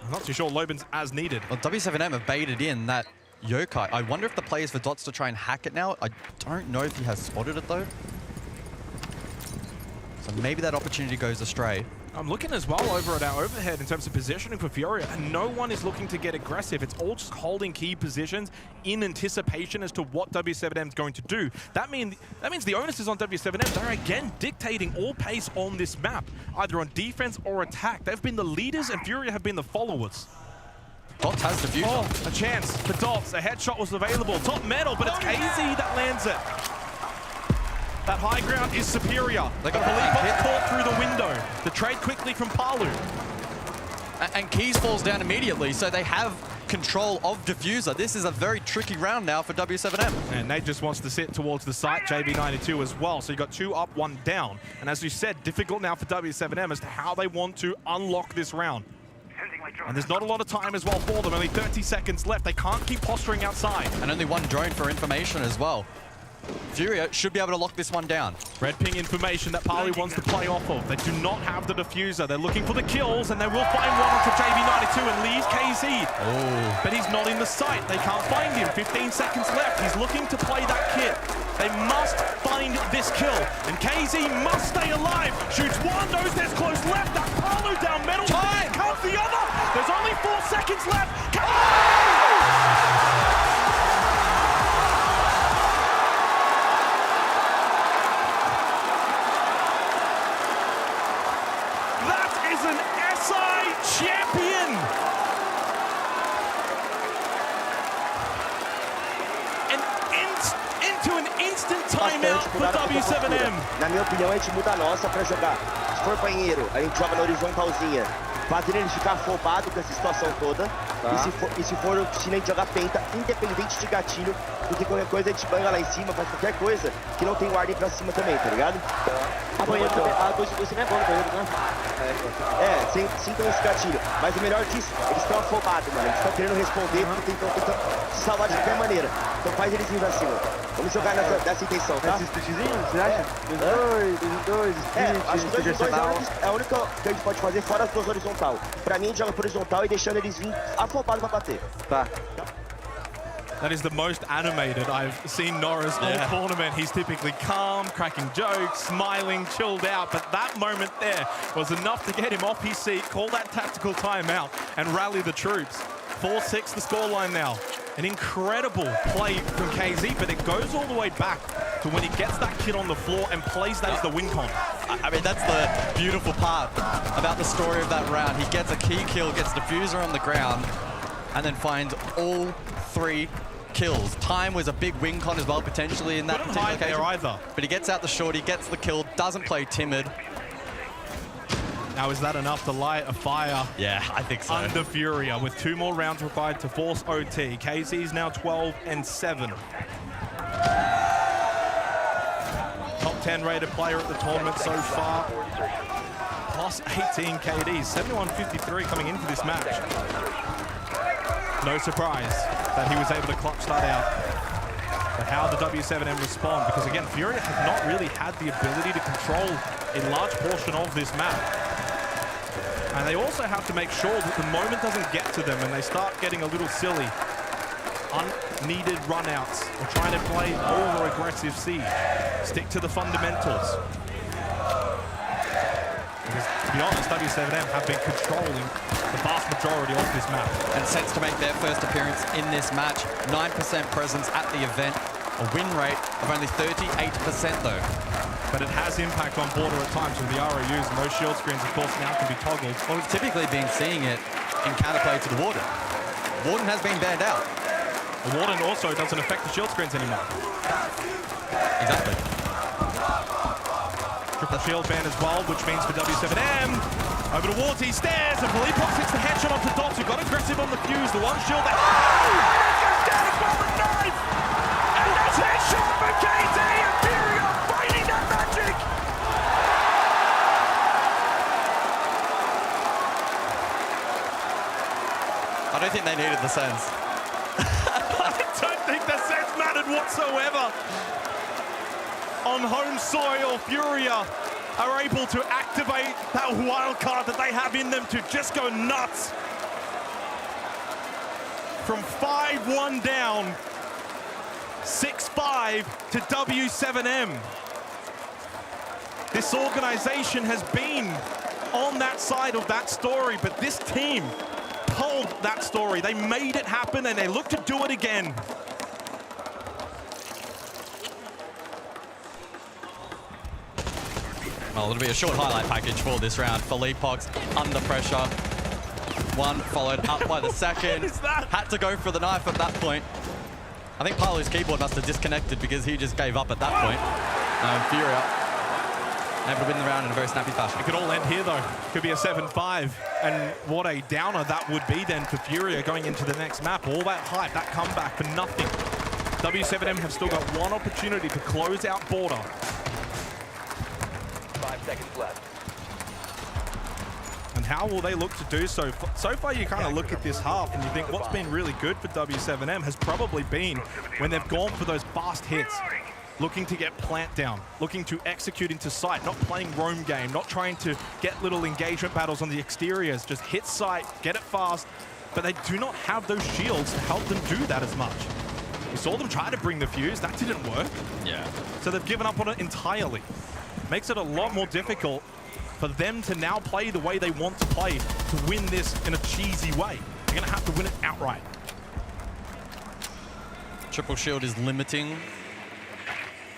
S13: I'm not too sure Loben's as needed.
S15: Well, W7M have baited in that Yokai. I wonder if the play is for Dots to try and hack it now. I don't know if he has spotted it though. So maybe that opportunity goes astray.
S13: I'm looking as well over at our overhead in terms of positioning for Furia, and no one is looking to get aggressive. It's all just holding key positions in anticipation as to what W7M is going to do. That means the onus is on W7M. They're again dictating all pace on this map, either on defense or attack. They've been the leaders, and Furia have been the followers.
S15: Dots has the view.
S13: Oh, a chance for Dots. A headshot was available. Top metal, but it's KZ that lands it. That high ground is superior. They got caught through the window. The trade quickly from Palu.
S15: And Keys falls down immediately, so they have control of Diffuser. This is a very tricky round now for W7M.
S13: And Nate just wants to sit towards the site, JB92 as well. So you got 2 up, 1 down. And as you said, difficult now for W7M as to how they want to unlock this round. And there's not a lot of time as well for them. Only 30 seconds left. They can't keep posturing outside.
S15: And only 1 drone for information as well. Furia should be able to lock this one down.
S13: Red ping information that Parley wants to play off of. They do not have the diffuser. They're looking for the kills, and they will find one onto JB92 and leaves KZ.
S15: Oh.
S13: But he's not in the site. They can't find him. 15 seconds left. He's looking to play that kit. They must find this kill, and KZ must stay alive. Shoots one, knows there's close left. That Palu down middle. Time comes the other. There's only 4 seconds left.
S10: For W7M. Na minha opinião, a gente muda a nossa pra jogar. Se for banheiro, a gente joga na horizontalzinha, fazendo ele ficar afobado com essa situação toda. Tá. E se for a gente joga penta, independente de gatilho, porque qualquer coisa a gente banga lá em cima, faz qualquer coisa que não tem warding pra cima também, tá ligado? A banheiro também, a 2 também é bom no banheiro, né? Sintam esse gatilho. Mas o melhor disso, eles estão afobados, mano. Eles estão querendo responder porque tentam se salvar de qualquer maneira. Então faz eles vir pra cima. Vamos jogar nessa intenção, tá? Esses splitzinhos, você acha? 2-2, acho que 2-2 é a única que a gente pode fazer fora as 2 horizontal. Pra mim, a gente joga por horizontal e deixando eles vir afobados pra bater. Tá.
S13: That is the most animated I've seen Norris all tournament. He's typically calm, cracking jokes, smiling, chilled out, but that moment there was enough to get him off his seat, call that tactical timeout, and rally the troops. 4-6 the scoreline now. An incredible play from KZ, but it goes all the way back to when he gets that kid on the floor and plays that as the win con.
S15: I mean, that's the beautiful part about the story of that round. He gets a key kill, gets Diffuser on the ground, and then finds all 3 kills. Time was a big win con as well, potentially, in that particular occasion.
S13: Either.
S15: But he gets out the short, he gets the kill, doesn't play timid.
S13: Now, is that enough to light a fire?
S15: Yeah, I think so.
S13: Under Furia, with 2 more rounds required to force OT. KZ is now 12-7. Top 10 rated player at the tournament so far. Plus 18 KDs, 71-53 coming into this match. No surprise that he was able to clutch that out. But how the W7M respond? Because again, Furia have not really had the ability to control a large portion of this map. And they also have to make sure that the moment doesn't get to them and they start getting a little silly. Unneeded runouts or trying to play over-aggressive siege. Stick to the fundamentals. Because, to be honest, W7M have been controlling the vast majority of this map.
S15: And sets to make their first appearance in this match. 9% presence at the event. A win rate of only 38% though.
S13: But it has impact on border at times with the ROUs, and those shield screens, of course, now can be toggled.
S15: Well, we've typically been seeing it in counterplay to the Warden. Warden has been banned out.
S13: The Warden also doesn't affect the shield screens anymore.
S15: Exactly.
S13: Triple shield ban as well, which means for W7M, Over towards he stares, and Philippos hits the headshot onto Dots, who got aggressive on the fuse. The one shield that...
S8: Goes down as well with knife! And that's headshot for KZ, and Furia finding that magic!
S15: I don't think they needed the sense.
S13: I don't think the sense mattered whatsoever. On home soil, Furia are able to activate that wild card that they have in them to just go nuts. From 5-1 down, 6-5 to W7M. This organization has been on that side of that story, but this team told that story. They made it happen, and they look to do it again.
S15: Well, it'll be a short highlight package for this round. Philippos under pressure. One followed up by the second.
S13: What is that?
S15: Had to go for the knife at that point. I think Palu's keyboard must have disconnected because he just gave up at that point. Furia able to win the round in a very snappy fashion.
S13: It could all end here, though. Could be a 7-5. And what a downer that would be then for Furia going into the next map. All that hype, that comeback for nothing. W7M have still got one opportunity to close out Border.
S11: 5 seconds left.
S13: And how will they look to do so? So far, you kind of look at this half and you think what's been really good for W7M has probably been when they've gone for those fast hits. Looking to get plant down, looking to execute into sight, not playing roam game, not trying to get little engagement battles on the exteriors, just hit sight, get it fast, but they do not have those shields to help them do that as much. We saw them try to bring the fuse, that didn't work.
S15: Yeah.
S13: So they've given up on it entirely. Makes it a lot more difficult for them to now play the way they want to play to win this in a cheesy way. They're gonna have to win it outright.
S15: Triple shield is limiting.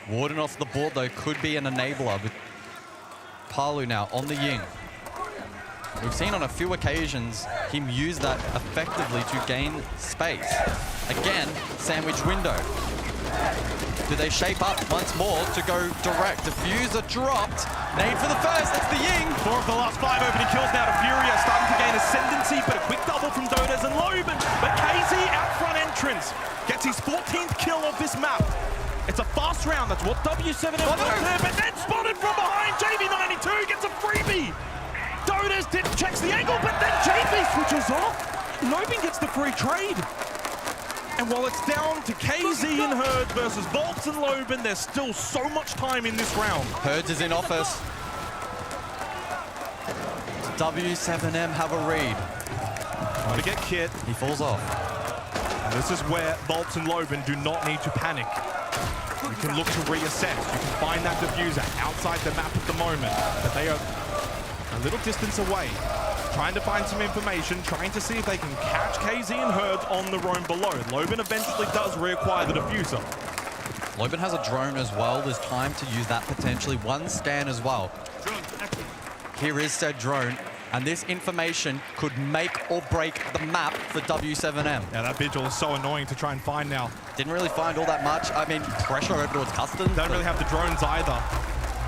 S15: Warden off the board, though, could be an enabler with Palu now on the Ying. We've seen on a few occasions him use that effectively to gain space. Again, sandwich window. Do they shape up once more to go direct? Diffuser dropped. Nade for the first, that's the Ying.
S13: 4 of the last 5 opening kills now to Furia, starting to gain ascendancy, but a quick double from Dodes and Loben. But KZ out front entrance gets his 14th kill of this map. It's a fast round, that's what W7M wants there, but then spotted from behind, JV92 gets a freebie. Dodes checks the angle, but then JV switches off. Loben gets the free trade. And while it's down to KZ and Herds versus Volts and Loben, there's still so much time in this round.
S15: Herds is in office. W7M have a read.
S13: Trying to get Kit.
S15: He falls off.
S13: And this is where Volts and Loben do not need to panic. You can look to reassess. You can find that diffuser outside the map at the moment. But they are a little distance away. Trying to find some information, trying to see if they can catch KZ and Herds on the roam below. Loben eventually does reacquire the diffuser.
S15: Loben has a drone as well. There's time to use that potentially. One scan as well. Here is said drone. And this information could make or break the map for W7M.
S13: Yeah, that vigil is so annoying to try and find now.
S15: Didn't really find all that much. I mean, pressure over towards custom.
S13: Don't really have the drones either.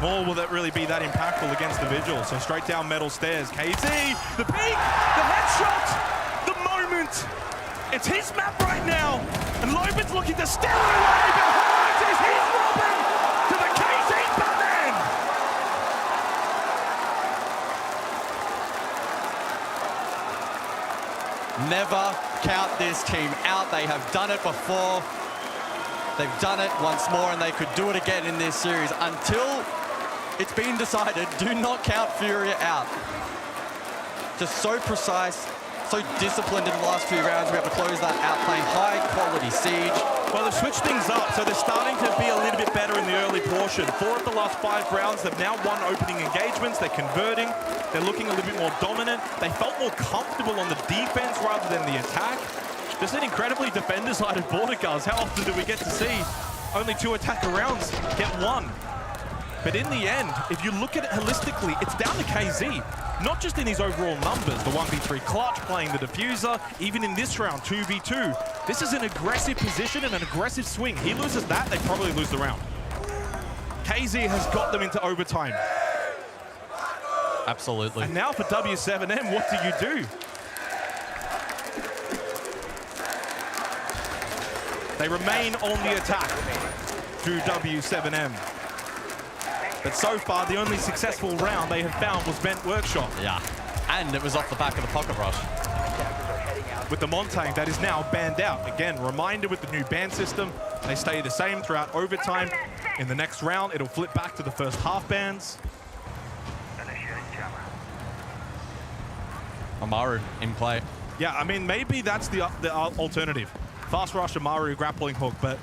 S13: Nor will that really be that impactful against the vigil. So straight down metal stairs. KZ, the peak, the headshot, the moment. It's his map right now. And Loben's looking to steal it away, but Herds is his Robin to the KZ button.
S15: Never count this team out. They have done it before. They've done it once more, and they could do it again in this series. Until it's been decided, do not count Furia out. Just so precise, so disciplined in the last few rounds. We have to close that out, playing high-quality Siege.
S13: Well, they've switched things up, so they're starting to be a little bit better in the early portion. 4 of the last 5 rounds, they've now won opening engagements. They're converting. They're looking a little bit more dominant. They felt more comfortable on the defense rather than the attack. Just an incredibly defender-sided Border Guards. How often do we get to see only 2 attacker rounds get 1? But in the end, if you look at it holistically, it's down to KZ. Not just in his overall numbers, the 1v3 clutch, playing the diffuser, even in this round, 2v2. This is an aggressive position and an aggressive swing. He loses that, they probably lose the round. KZ has got them into overtime.
S15: Absolutely.
S13: And now for W7M, what do you do? They remain on the attack through W7M. But so far, the only successful round they have found was Bent Workshop.
S15: Yeah, and it was off the back of the pocket rush.
S13: With the Montaigne that is now banned out. Again, reminder with the new ban system, they stay the same throughout overtime. In the next round, it'll flip back to the first half bans.
S15: Amaru in play.
S13: Yeah, I mean, maybe that's the alternative. Fast rush Amaru grappling hook, but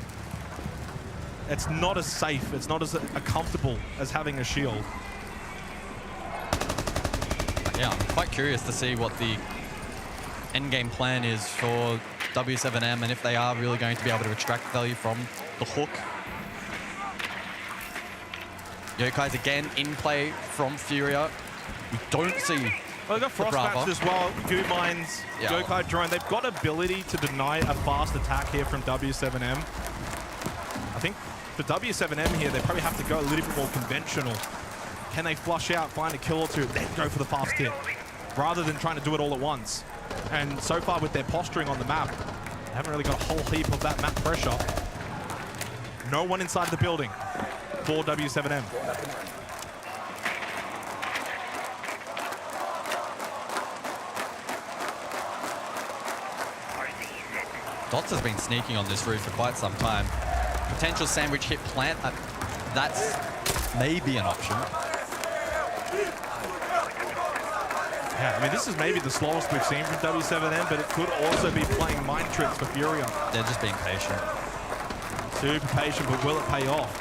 S13: it's not as safe, it's not as comfortable as having a shield.
S15: Yeah, I'm quite curious to see what the endgame plan is for W7M and if they are really going to be able to extract value from the hook. Yokai's again in play from Furia. We don't see.
S13: Well, they've got Frostmatch as well, Goo Mines,
S15: Yeah.
S13: Yokai Drone. They've got ability to deny a fast attack here from W7M. I think for W7M here, they probably have to go a little bit more conventional. Can they flush out, find a kill or two, then go for the fast hit, rather than trying to do it all at once? And so far with their posturing on the map, they haven't really got a whole heap of that map pressure. No one inside the building for W7M.
S15: Dots has been sneaking on this roof for quite some time. Potential sandwich hit plant, that's maybe an option.
S13: Yeah, I mean, this is maybe the slowest we've seen from W7M, but it could also be playing mind tricks for Furia.
S15: They're just being patient.
S13: Super patient, but will it pay off?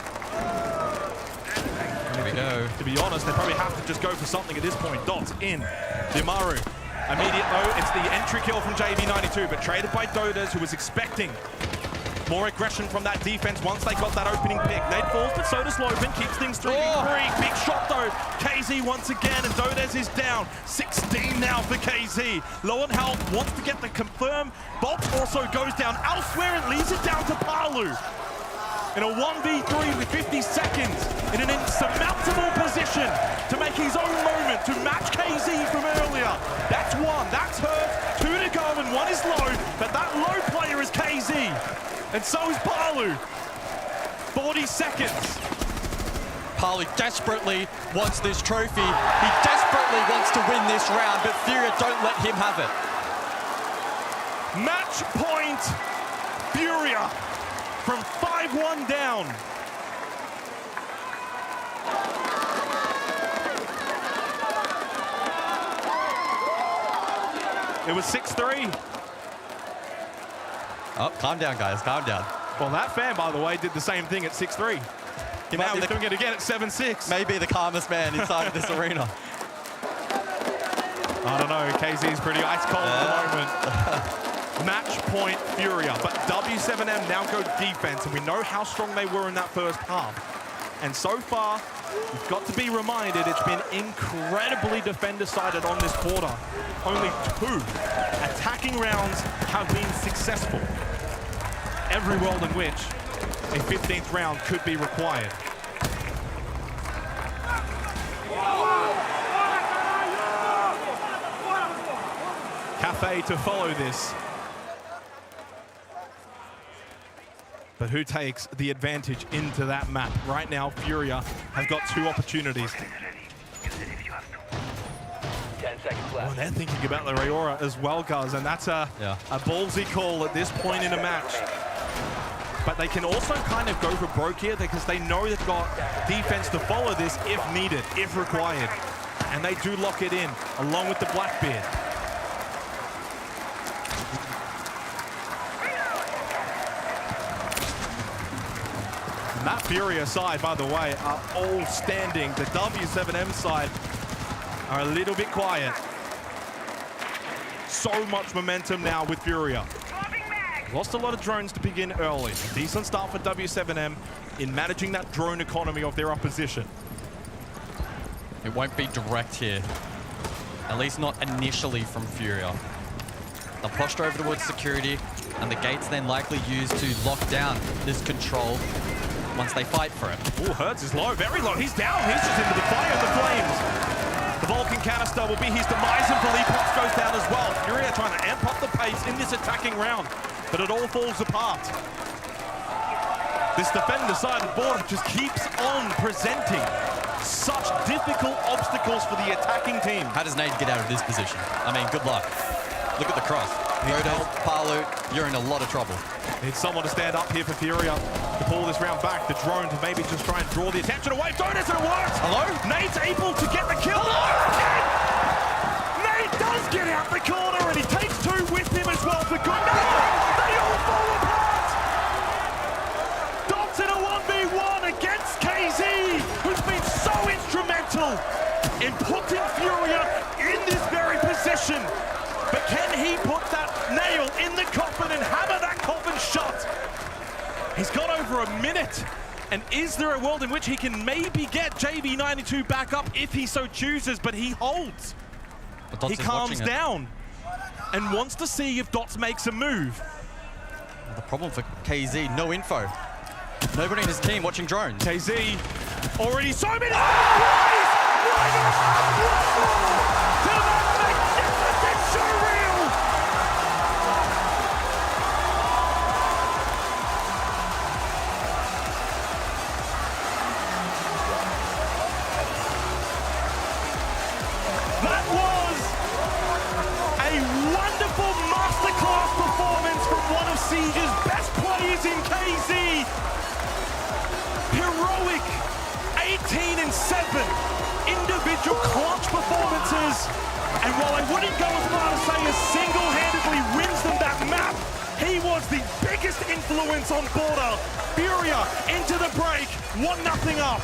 S15: Here we go.
S13: To be honest, they probably have to just go for something at this point. Dots in. Dimaru. Immediate though, it's the entry kill from JV92, but traded by Dodas, who was expecting more aggression from that defense once they got that opening pick. Nade falls, but so does Logan, keeps things 3v3. Big shot though. KZ once again, and Dodas is down. 16 now for KZ. Low on health, wants to get the confirm. Bolt also goes down elsewhere and leaves it down to Palu. In a 1v3 with 50 seconds, in an insurmountable position to make his own moment, to match KZ from earlier. That's one, that's hurt, 2 to go, and 1 is low, but that low player is KZ, and so is Palu. 40 seconds.
S15: Palu desperately wants this trophy. He desperately wants to win this round, but Furia don't let him have it.
S13: Match point, Furia. From 5-1 down. It was 6-3.
S15: Oh, calm down, guys, calm down.
S13: Well, that fan, by the way, did the same thing at 6-3. Now he's doing it again at 7-6.
S15: Maybe the calmest man inside of this arena.
S13: I don't know, KZ's pretty ice cold at the moment. Match point Furia, but W7M now go defense, and we know how strong they were in that first half. And so far, you've got to be reminded it's been incredibly defender-sided on this quarter. Only 2 attacking rounds have been successful. Every world in which a 15th round could be required. Cafe to follow this. But who takes the advantage into that map? Right now, Furia have got 2 opportunities.
S11: 10 seconds left.
S13: Oh, they're thinking about the Rayora as well, guys, and that's a ballsy call at this point in a match. But they can also kind of go for broke here because they know they've got defense to follow this if needed, if required. And they do lock it in, along with the Blackbeard. That Furia side, by the way, are all standing. The W7M side are a little bit quiet. So much momentum now with Furia. Lost a lot of drones to begin early. A decent start for W7M in managing that drone economy of their opposition.
S15: It won't be direct here. At least not initially from Furia. They'll posture over towards security, and the gate's then likely used to lock down this control once they fight for it.
S13: Oh, Hertz is low, very low. He's down. He's just into the fire of the flames. The Vulcan canister will be his demise, and Philippons goes down as well. Furia trying to amp up the pace in this attacking round, but it all falls apart. This defender-sided board just keeps on presenting such difficult obstacles for the attacking team.
S15: How does Nade get out of this position? I mean, good luck. Look at the cross. Rodos, Palu, you're in a lot of trouble.
S13: Needs someone to stand up here for Furia to pull this round back. The drone to maybe just try and draw the attention away. Dodos, and it works!
S15: Hello?
S13: Nade's able to get the kill. Again! Nade does get out the corner, and he takes two with him as well for good. No! They all fall apart! Dots in a 1v1 against KZ, who's been so instrumental in putting Furia in this very position. But can he put that nail in the coffin and hammer that coffin shut? He's got over a minute. And is there a world in which he can maybe get JV92 back up if he so chooses? But he holds. He calms down and wants to see if Dots makes a move.
S15: The problem for KZ, no info. Nobody in his team watching drones.
S13: KZ already so many. That was a wonderful masterclass performance from one of Siege's best players in KZ. Heroic 18-7 individual clutch performances. And while I wouldn't go as far to say he single-handedly wins them that map, he was the biggest influence on Border. Furia into the break, 1-0 up.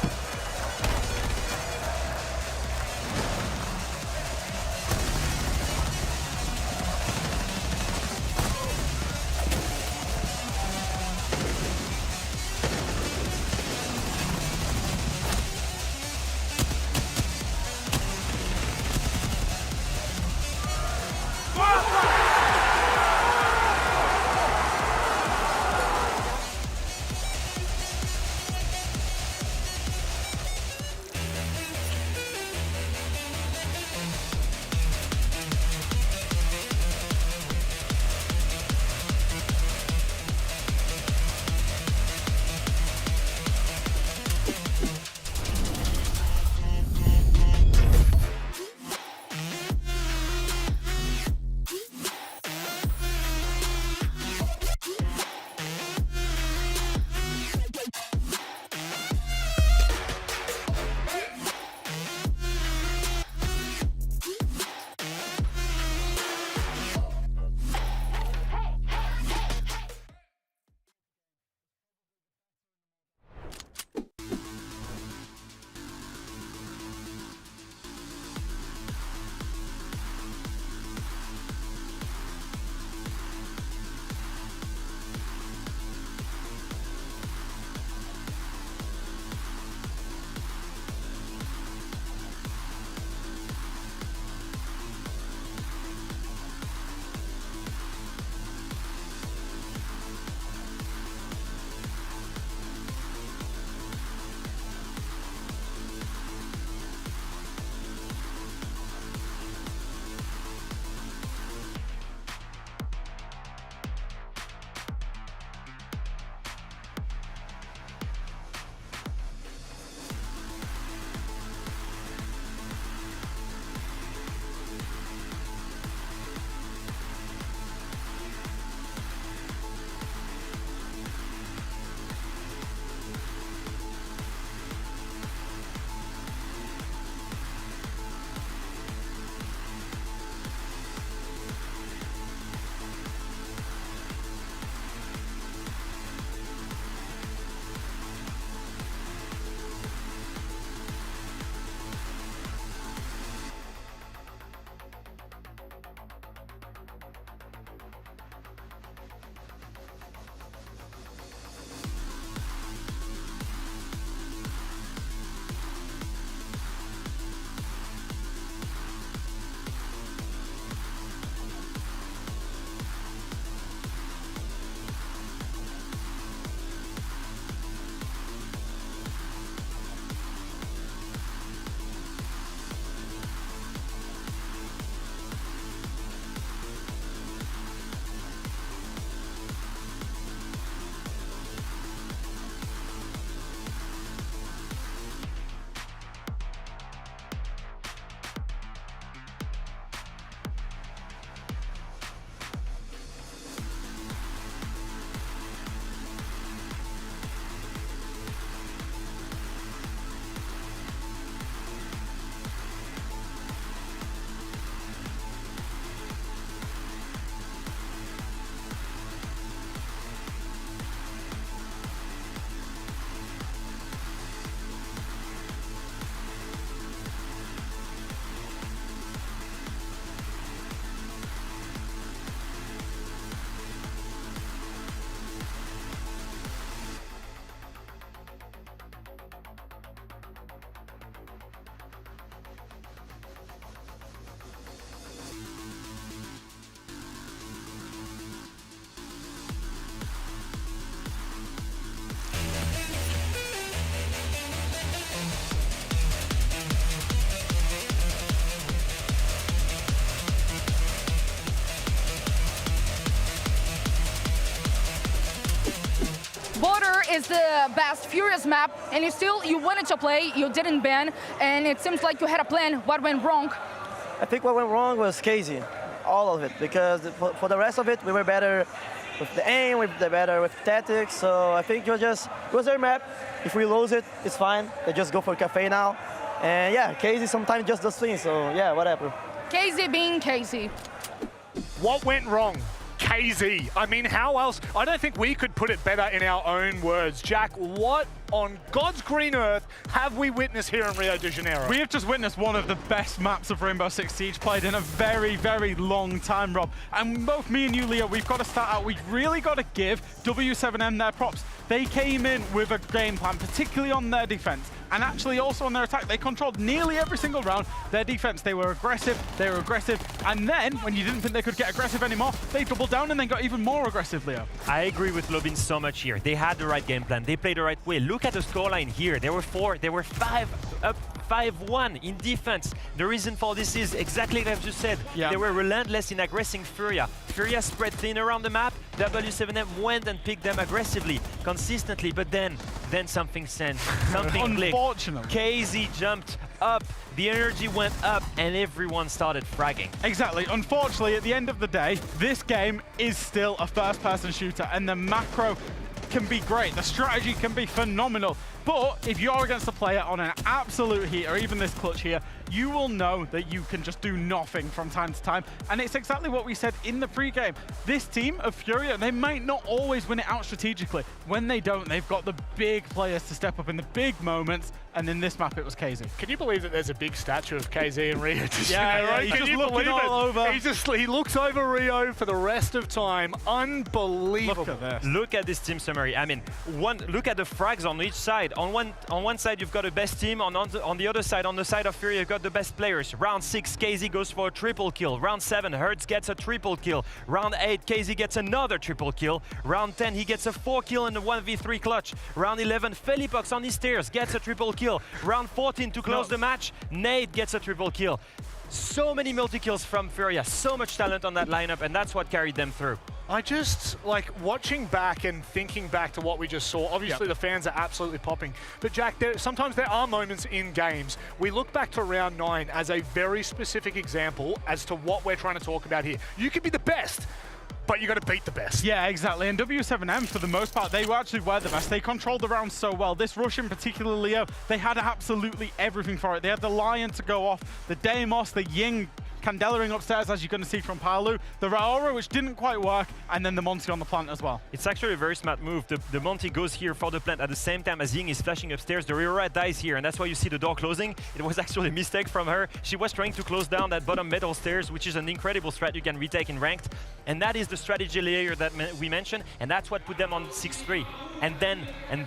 S19: is the best Furious map, and you wanted to play, you didn't ban, and it seems like you had a plan. What went wrong?
S7: I think what went wrong was KZ, all of it, because for the rest of it, we were better with the aim, we were better with tactics, so I think it was their map. If we lose it, it's fine. They just go for Cafe now. And yeah, KZ sometimes just does things, so yeah, whatever.
S19: KZ being KZ.
S6: What went wrong? KZ. I mean, how else? I don't think we could put it better in our own words. Jack, what on God's green earth have we witnessed here in Rio de Janeiro?
S3: We have just witnessed one of the best maps of Rainbow Six Siege played in a very, very long time, Rob. And both me and you, Leo, we've got to start out. We've really got to give W7M their props. They came in with a game plan, particularly on their defense. And actually also on their attack, they controlled nearly every single round. Their defense, they were aggressive, and then, when you didn't think they could get aggressive anymore, they doubled down and then got even more aggressive, Leo.
S14: I agree with Lobin so much here. They had the right game plan, they played the right way. Look at the scoreline here. There were 5 up, 5-1 in defense. The reason for this is exactly like I've just said.
S3: Yeah.
S14: They were relentless in aggressing Furia. Furia spread thin around the map. W7M went and picked them aggressively, consistently, but then something clicked.
S3: Unfortunately.
S14: KZ jumped up, the energy went up, and everyone started fragging.
S3: Exactly. Unfortunately, at the end of the day, this game is still a first-person shooter, and the macro can be great. The strategy can be phenomenal. But if you're against a player on an absolute heat, or even this clutch here, you will know that you can just do nothing from time to time. And it's exactly what we said in the pregame. This team of Furia, they might not always win it out strategically. When they don't, they've got the big players to step up in the big moments. And in this map, it was KZ.
S6: Can you believe that there's a big statue of KZ in Rio de Janeiro?
S3: Yeah, he's just looking all over.
S6: He looks over Rio for the rest of time. Unbelievable.
S14: Look at this. Look at this team summary. I mean, look at the frags on each side. On one side, you've got the best team. On the other side, on the side of Furia, you've got the best players. Round 6, KZ goes for a triple kill. Round 7, Hertz gets a triple kill. Round 8, KZ gets another triple kill. Round 10, he gets a 4 kill in the 1v3 clutch. Round 11, Felipox on his stairs gets a triple kill. Round 14, to close the match, Nate gets a triple kill. So many multi-kills from Furia, so much talent on that lineup, and that's what carried them through.
S6: I just, like, watching back and thinking back to what we just saw, obviously the fans are absolutely popping. But Jack, sometimes there are moments in games. We look back to round 9 as a very specific example as to what we're trying to talk about here. You could be the best, but you got to beat the best.
S3: Yeah, exactly. And W7M, for the most part, they actually were the best. They controlled the round so well. This rush in particular, Leo, they had absolutely everything for it. They had the Lion to go off, the Deimos, the Ying, Candelaring upstairs, as you're going to see from Palu, the Raora, which didn't quite work, and then the Monty on the plant as well.
S14: It's actually a very smart move. The Monty goes here for the plant at the same time as Ying is flashing upstairs. The Raora dies here, and that's why you see the door closing. It was actually a mistake from her. She was trying to close down that bottom metal stairs, which is an incredible strat you can retake in ranked. And that is the strategy layer that we mentioned, and that's what put them on 6-3. And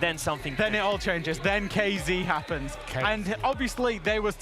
S14: then something.
S3: Then it all changes. Then KZ happens. And obviously there was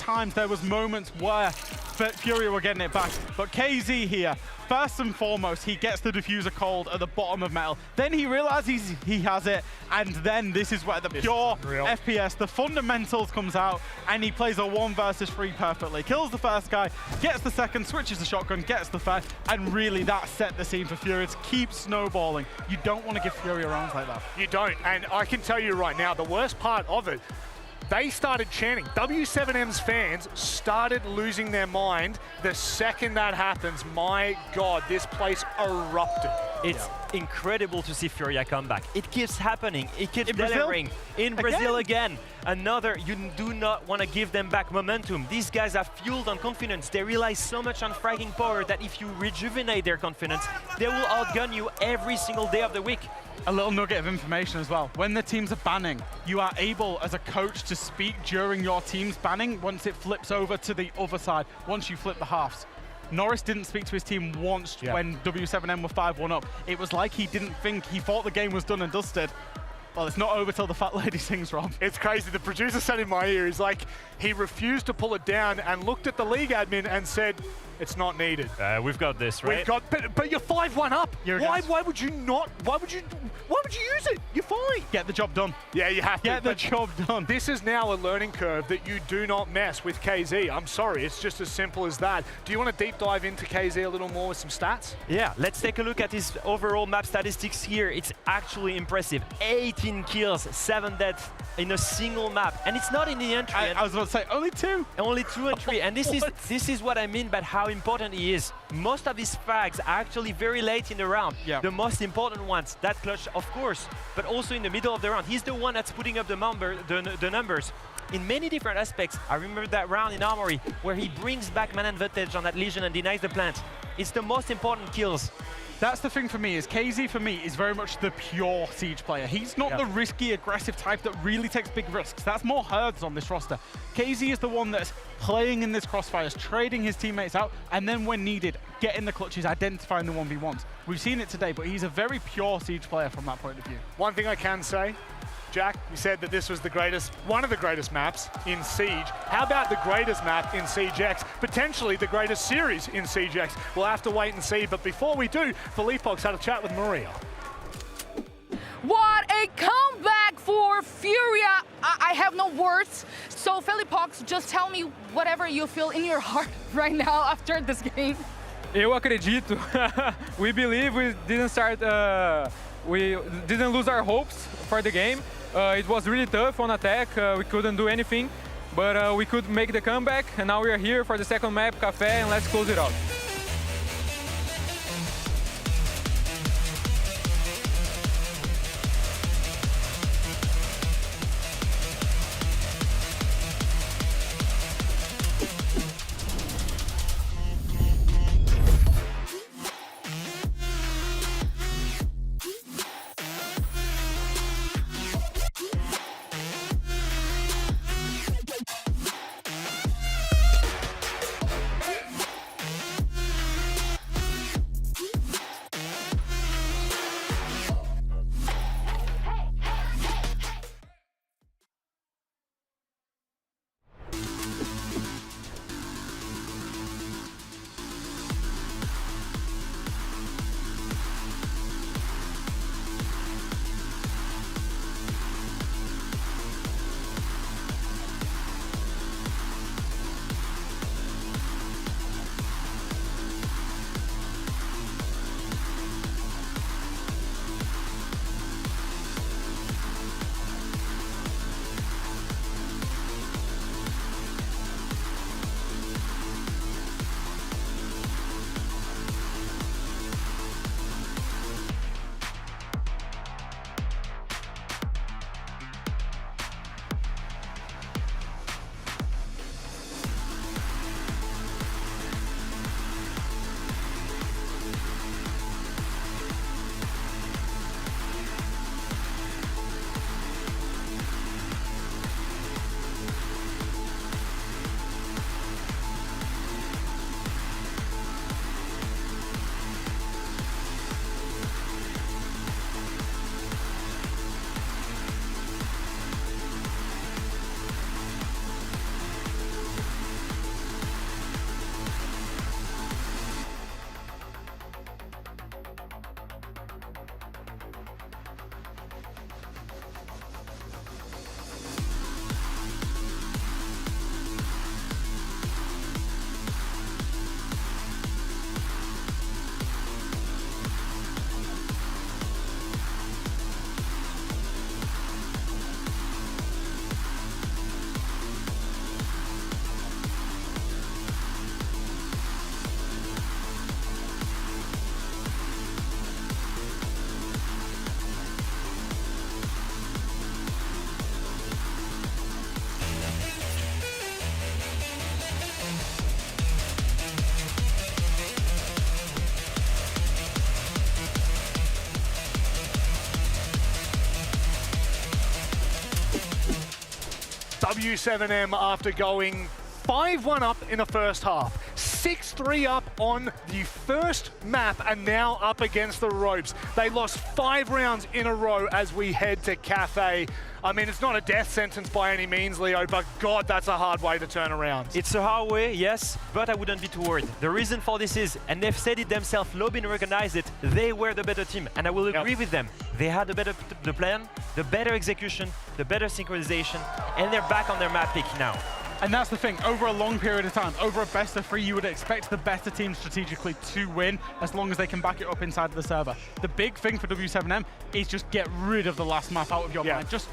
S3: moments where Furia were getting it back. But KZ here, first and foremost, he gets the diffuser cold at the bottom of metal. Then he realizes he has it, and then this is where the pure FPS, the fundamentals comes out, and he plays a 1 versus 3 perfectly. Kills the first guy, gets the second, switches the shotgun, gets the third, and really that set the scene for Furia to keep snowballing. You don't want to give Furia rounds like that.
S6: You don't, and I can tell you right now, the worst part of it, they started chanting. W7M's fans started losing their mind the second that happens. My God, this place erupted.
S14: It's incredible to see Furia come back. It keeps happening. It keeps delivering. In Brazil again. Another, you do not want to give them back momentum. These guys are fueled on confidence. They rely so much on fragging power that if you rejuvenate their confidence, they will outgun you every single day of the week.
S3: A little nugget of information as well. When the teams are banning, you are able as a coach to speak during your team's banning once it flips over to the other side, once you flip the halves. Norris didn't speak to his team once when W7M were 5-1 up. It was like he didn't think, he thought the game was done and dusted. Well, it's not over till the fat lady sings, Rob.
S6: It's crazy. The producer said in my ear, he's like, he refused to pull it down and looked at the league admin and said, It's not needed.
S14: We've got this, right?
S6: We've got, but you're 5-1 up. Why would you not? Why would you use it? You're fine.
S3: Get the job done.
S6: Yeah, you have to.
S3: Get the job done.
S6: This is now a learning curve that you do not mess with KZ. I'm sorry, it's just as simple as that. Do you want to deep dive into KZ a little more with some stats?
S14: Yeah, let's take a look at his overall map statistics here. It's actually impressive. 18 kills, 7 deaths in a single map. And it's not in the entry.
S3: I was about to say, only 2?
S14: Only 2 entry. And this is what I mean by how important he is. Most of his frags are actually very late in the round.
S3: Yeah.
S14: The most important ones, that clutch, of course, but also in the middle of the round. He's the one that's putting up the numbers. In many different aspects. I remember that round in Armory where he brings back man advantage on that Legion and denies the plant. It's the most important kills.
S3: That's the thing for me, is KZ for me is very much the pure Siege player. He's not the risky, aggressive type that really takes big risks. That's more Herds on this roster. KZ is the one that's playing in this crossfires, trading his teammates out, and then when needed, getting the clutches, identifying the 1v1s. We've seen it today, but he's a very pure Siege player from that point of view.
S6: One thing I can say, Jack, you said that this was the greatest, one of the greatest maps in Siege. How about the greatest map in Siege X? Potentially the greatest series in Siege X. We'll have to wait and see, but before we do, Felipox had a chat with Maria.
S19: What a comeback for Furia! I have no words. So Felipox, just tell me whatever you feel in your heart right now after this game.
S4: Eu acredito. We believe we didn't start. We didn't lose our hopes for the game. It was really tough on attack. We couldn't do anything, but we could make the comeback. And now we are here for the second map, Café, and let's close it out.
S6: W7M after going 5-1 up in the first half. 6-3 up on the first map and now up against the ropes. They lost 5 rounds in a row as we head to Cafe. I mean, it's not a death sentence by any means, Leo, but God, that's a hard way to turn around.
S14: It's a hard way, yes, but I wouldn't be too worried. The reason for this is, and they've said it themselves, Lobin recognized it, they were the better team, and I will agree with them. They had the plan, the better execution, the better synchronization, and they're back on their map pick now.
S3: And that's the thing, over a long period of time, over a best of 3, you would expect the better team strategically to win as long as they can back it up inside of the server. The big thing for W7M is just get rid of the last map out of your mind. Just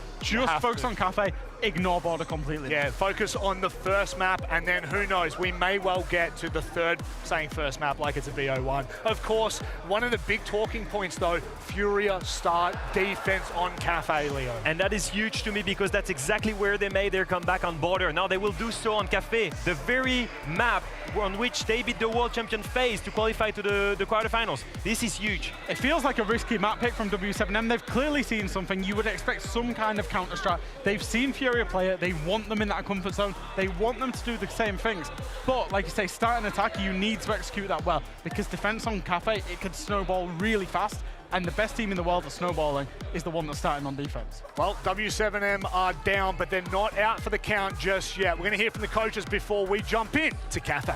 S3: focus on Cafe, ignore Border completely.
S6: Yeah, focus on the first map, and then who knows, we may well get to the third, saying first map like it's a BO1. Of course, one of the big talking points though, Furia start defense on Cafe, Leo.
S14: And that is huge to me because that's exactly where they made their comeback on Border. Now they will do so on Cafe, the very map on which they beat the world champion FaZe to qualify to the quarterfinals. This is huge.
S3: It feels like a risky map pick from W7M. They've clearly seen something. You would expect some kind of counter strat. They've seen Furia play it. They want them in that comfort zone. They want them to do the same things. But like you say, start an attack, you need to execute that well because defense on Cafe, it could snowball really fast. And the best team in the world at snowballing is the one that's starting on defense.
S6: Well, W7M are down, but they're not out for the count just yet. We're going to hear from the coaches before we jump in to Cafe.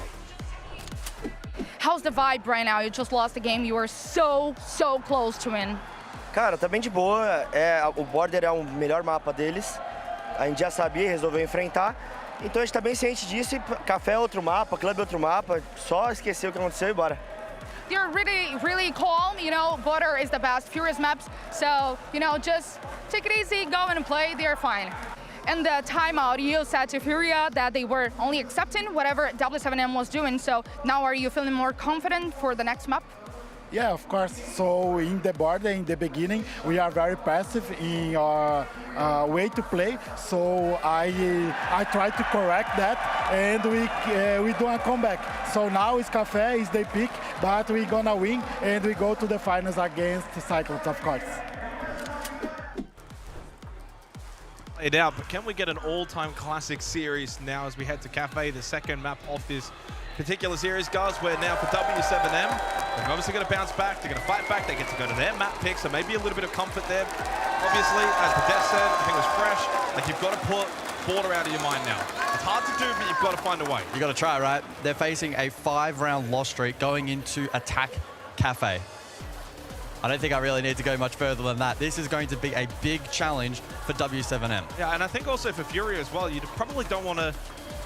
S19: How's the vibe right now? You just lost the game. You were so close to win.
S7: Cara, tá bem de boa. O Border é o melhor mapa deles. A gente já sabia e resolveu enfrentar. Então a gente tá bem ciente disso. E Café é outro mapa, Clube é outro mapa. Só esquecer o que aconteceu e bora.
S19: You're really calm, you know, Border is the best, Furious maps, so, you know, just take it easy, go and play, they're fine. And the timeout, you said to Furia that they were only accepting whatever W7M was doing, so now are you feeling more confident for the next map?
S16: Yeah, of course. So in the Border, in the beginning, we are very passive in our way to play. So I try to correct that, and we do a comeback. So now it's Cafe, is they pick, but we're gonna win, and we go to the finals against the Cyclones, of course.
S13: It out, but can we get an all-time classic series now as we head to Cafe, the second map of this particular series, guys? Where now for W7M, they're obviously going to bounce back, they're going to fight back, they get to go to their map pick, so maybe a little bit of comfort there. Obviously, as Padesh said, I think it was fresh, like you've got to put Border out of your mind now. It's hard to do, but you've got to find a way.
S15: You got to try, right? They're facing a 5-round loss streak going into attack Cafe. I don't think I really need to go much further than that. This is going to be a big challenge for W7M.
S13: Yeah, and I think also for Furia as well, you probably don't want to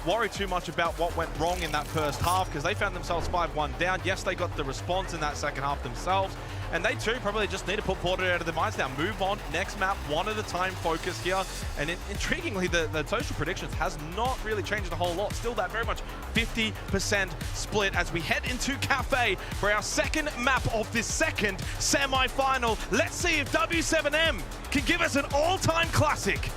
S13: worry too much about what went wrong in that first half because they found themselves 5-1 down. Yes, they got the response in that second half themselves, and they too probably just need to put Border out of their minds now. Move on, next map, one at a time focus here. And intriguingly, the social predictions has not really changed a whole lot. Still that very much 50% split as we head into Cafe for our second map of this second semi-final. Let's see if W7M can give us an all-time classic.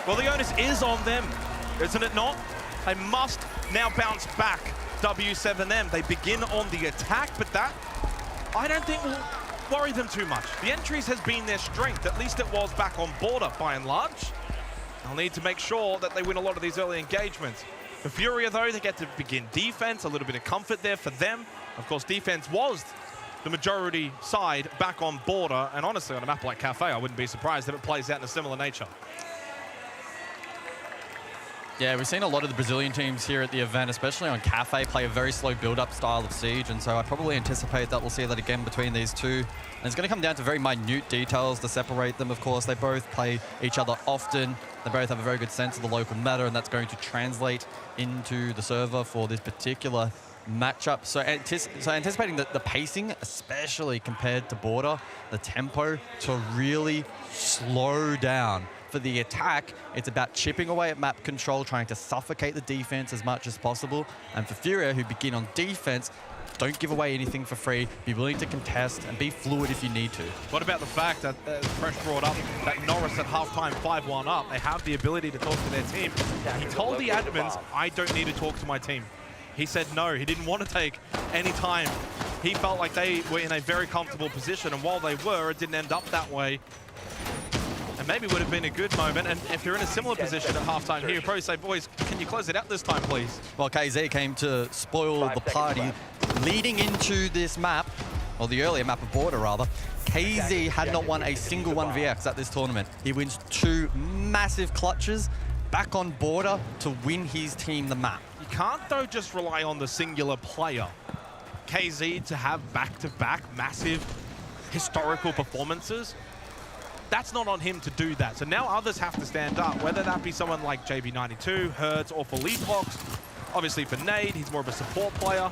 S13: Well, the onus is on them, isn't it not? They must now bounce back, W7M. They begin on the attack, but that, I don't think will worry them too much. The entries has been their strength, at least it was back on Border by and large. They'll need to make sure that they win a lot of these early engagements. For Furia, though, they get to begin defense, a little bit of comfort there for them. Of course, defense was the majority side back on Border, and honestly, on a map like Cafe, I wouldn't be surprised if it plays out in a similar nature.
S15: Yeah, we've seen a lot of the Brazilian teams here at the event, especially on Cafe, play a very slow build-up style of Siege, and so I probably anticipate that we'll see that again between these two. And it's going to come down to very minute details to separate them, of course. They both play each other often. They both have a very good sense of the local meta, and that's going to translate into the server for this particular matchup. So anticipating the pacing, especially compared to Border, the tempo to really slow down. For the attack, it's about chipping away at map control, trying to suffocate the defense as much as possible. And for Furia, who begin on defense, don't give away anything for free. Be willing to contest and be fluid if you need to.
S13: What about the fact that Fresh brought up that Norris at halftime 5-1 up? They have the ability to talk to their team. He told the admins, I don't need to talk to my team. He said no, he didn't want to take any time. He felt like they were in a very comfortable position, and while they were, it didn't end up that way. And maybe would have been a good moment, and if you're in a similar position at halftime here, you'd probably say, boys, can you close it out this time, please?
S15: Well, KZ came to spoil the party. Leading into this map, or the earlier map of Border, rather, KZ had not won a single 1vx at this tournament. He wins 2 massive clutches back on Border to win his team the map.
S13: You can't, though, just rely on the singular player. KZ to have back-to-back massive historical performances, that's not on him to do that. So now others have to stand up, whether that be someone like JB92, Hertz, or Felipox. Obviously for Nade, he's more of a support player.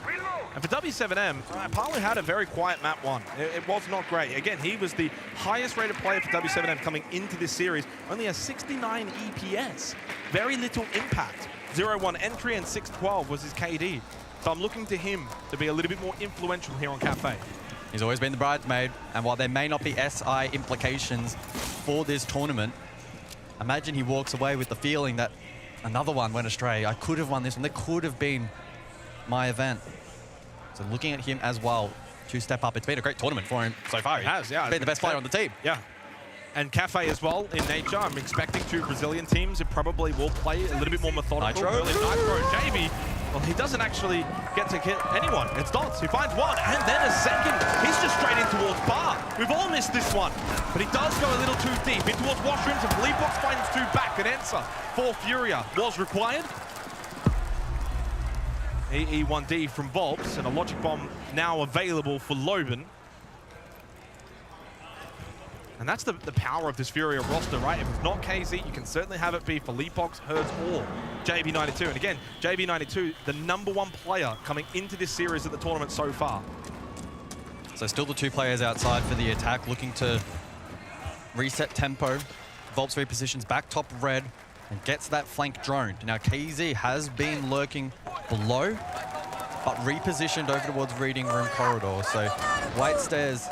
S13: And for W7M, Palu had a very quiet map 1. It was not great. Again, he was the highest rated player for W7M coming into this series. Only a 69 EPS. Very little impact. 0-1 entry and 6-12 was his KD. So I'm looking to him to be a little bit more influential here on Cafe.
S15: He's always been the bridesmaid, and while there may not be SI implications for this tournament, imagine he walks away with the feeling that another one went astray. I could have won this one. That could have been my event. So looking at him as well to step up. It's been a great tournament for him so far.
S13: It has, yeah.
S15: He's been the best player on the team.
S13: Yeah. And Cafe as well, in nature. I'm expecting 2 Brazilian teams. It probably will play a little bit more methodical.
S15: Nitro.
S13: Nitro, JB. Well, he doesn't actually get to hit anyone. It's Dots. He finds one, and then a second. He's just straight in towards Bar. We've all missed this one. But he does go a little too deep in towards washrooms, and Felipox finds 2 back. An answer for Furia was required. E1D from Volps, and a Logic Bomb now available for Loben. And that's the power of this Furia roster, right? If it's not KZ, you can certainly have it be Felipox, Hertz, or JB92. And again, JB92, the #1 player coming into this series at the tournament so far.
S15: So still the 2 players outside for the attack, looking to reset tempo. Volps repositions back top red and gets that flank drone. Now KZ has been lurking below, but repositioned over towards reading room corridor. So White Stairs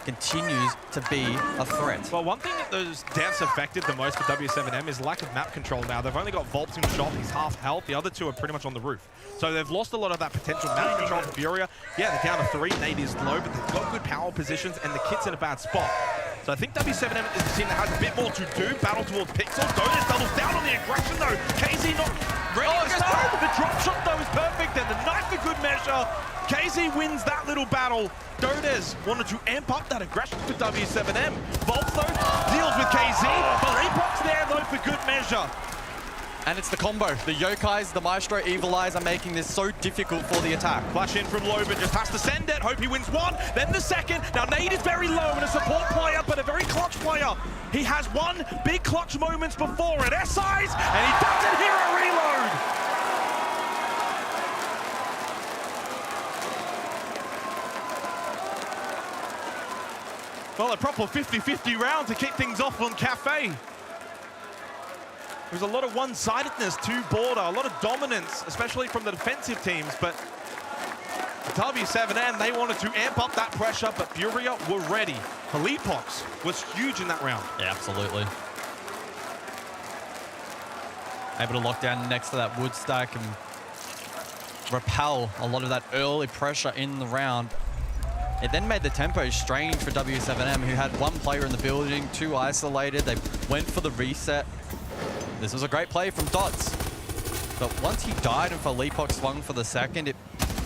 S15: continues to be a threat.
S13: Well, one thing that those deaths affected the most for W7M is lack of map control now. They've only got Volps in shop, he's half health. The other 2 are pretty much on the roof. So they've lost a lot of that potential map control for Furia. Yeah, they're down to 3, Nade is low, but they've got good power positions and the kit's in a bad spot. So I think W7M is the team that has a bit more to do. Battle towards Pixel. Donis doubles down on the aggression though. KZ not ready to start. The drop shot though is perfect and the knife for good measure. KZ wins that little battle. Dodes wanted to amp up that aggression for W7M. Volts though deals with KZ. Felipox there though for good measure.
S15: And it's the combo. The Yokais, the Maestro Evil Eyes are making this so difficult for the attack.
S13: Flash in from Loben, just has to send it. Hope he wins 1, then the second. Now Nade is very low and a support player, but a very clutch player. He has 1 big clutch moments before it. SIs, and he doesn't hear a reload. Well, a proper 50-50 round to kick things off on Cafe. There's a lot of one-sidedness to Border, a lot of dominance, especially from the defensive teams, but W7M, they wanted to amp up that pressure, but Furia were ready. Felipox was huge in that round.
S15: Yeah, absolutely. Able to lock down next to that wood stack and repel a lot of that early pressure in the round. It then made the tempo strange for W7M, who had 1 player in the building, 2 isolated. They went for the reset. This was a great play from Dots. But once he died and Felipox swung for the second, it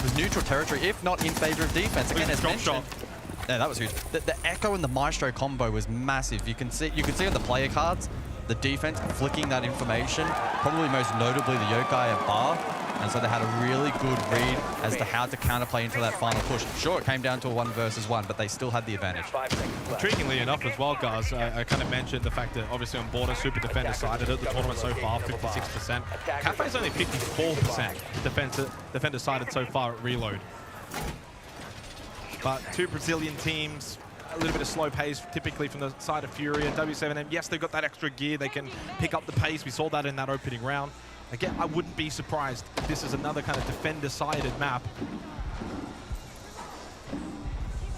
S15: was neutral territory, if not in favor of defense. Again, as mentioned, yeah, that was huge. The Echo and the Maestro combo was massive. You can see on the player cards, the defense flicking that information, probably most notably the Yokai at Bar. And so they had a really good read as to how to counterplay into that final push. Sure, it came down to a 1 versus 1, but they still had the advantage.
S13: Intriguingly enough as well, guys, I kind of mentioned the fact that obviously on Border, super defender sided at the tournament so far, 56%. Cafe's only 54% defender sided so far at reload. But 2 Brazilian teams, a little bit of slow pace typically from the side of Furia. W7M, yes, they've got that extra gear. They can pick up the pace. We saw that in that opening round. Again, I wouldn't be surprised if this is another kind of defender-sided map.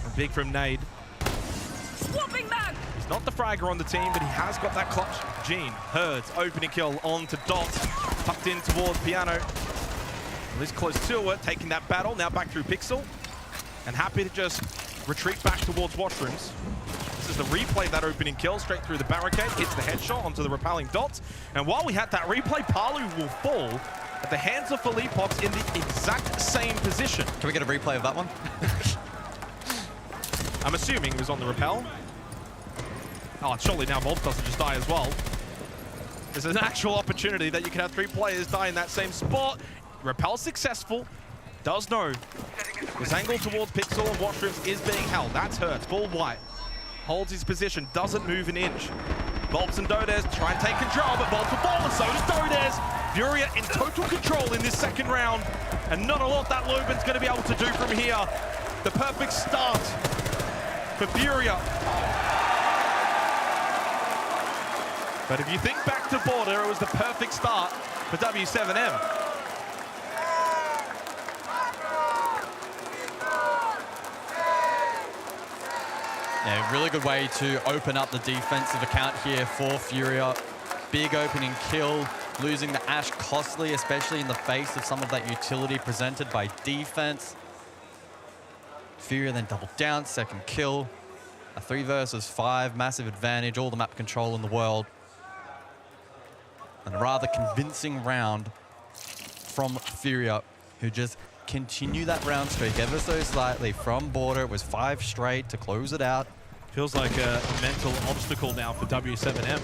S13: And big from Nade.
S12: Swapping back.
S13: He's not the fragger on the team, but he has got that clutch gene. Hertz, opening kill onto Dots. Tucked in towards Piano. This close to it, taking that battle, now back through Pixel. And happy to just retreat back towards Washrooms. This is the replay of that opening kill, straight through the barricade, hits the headshot onto the repelling dots. And while we had that replay, Palu will fall at the hands of Philippox in the exact same position.
S15: Can we get a replay of that one?
S13: I'm assuming it was on the repel. Oh, surely now Volts doesn't just die as well. There's an actual opportunity that you can have 3 players die in that same spot. Repel successful. Does know this angle towards Pixel and Washrooms is being held. That's Hurts, full white. Holds his position, doesn't move an inch. Volts and Dodez try and take control, but Volts will fall, and so does Dodez. Furia in total control in this second round, and not a lot that Loben's going to be able to do from here. The perfect start for Furia. But if you think back to Border, it was the perfect start for W7M.
S15: Yeah, really good way to open up the defensive account here for Furia. Big opening kill, losing the Ashe costly, especially in the face of some of that utility presented by defense. Furia then doubled down, second kill. A 3 versus 5, massive advantage, all the map control in the world. And a rather convincing round from Furia, who just continue that round streak ever so slightly from Border. It was 5 straight to close it out.
S13: Feels like a mental obstacle now for W7M.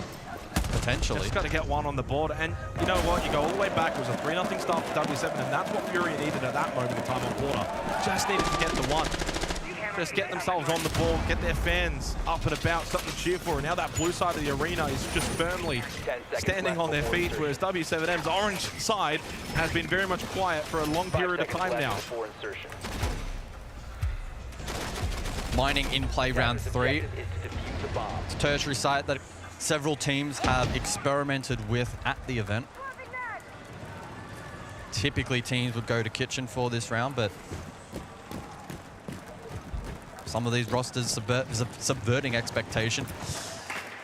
S15: Potentially.
S13: Just got to get one on the board. And you know what? You go all the way back. It was a 3-0 start for W7, and that's what Furia needed at that moment in time on Border. Just needed to get the one. Just get themselves on the ball, get their fans up and about, something to cheer for. And now that blue side of the arena is just firmly standing on their feet, whereas W7M's orange side has been very much quiet for a long period of time now.
S15: Mining in play round 3. It's a tertiary site that several teams have experimented with at the event. Typically teams would go to Kitchen for this round, but some of these rosters subverting expectation.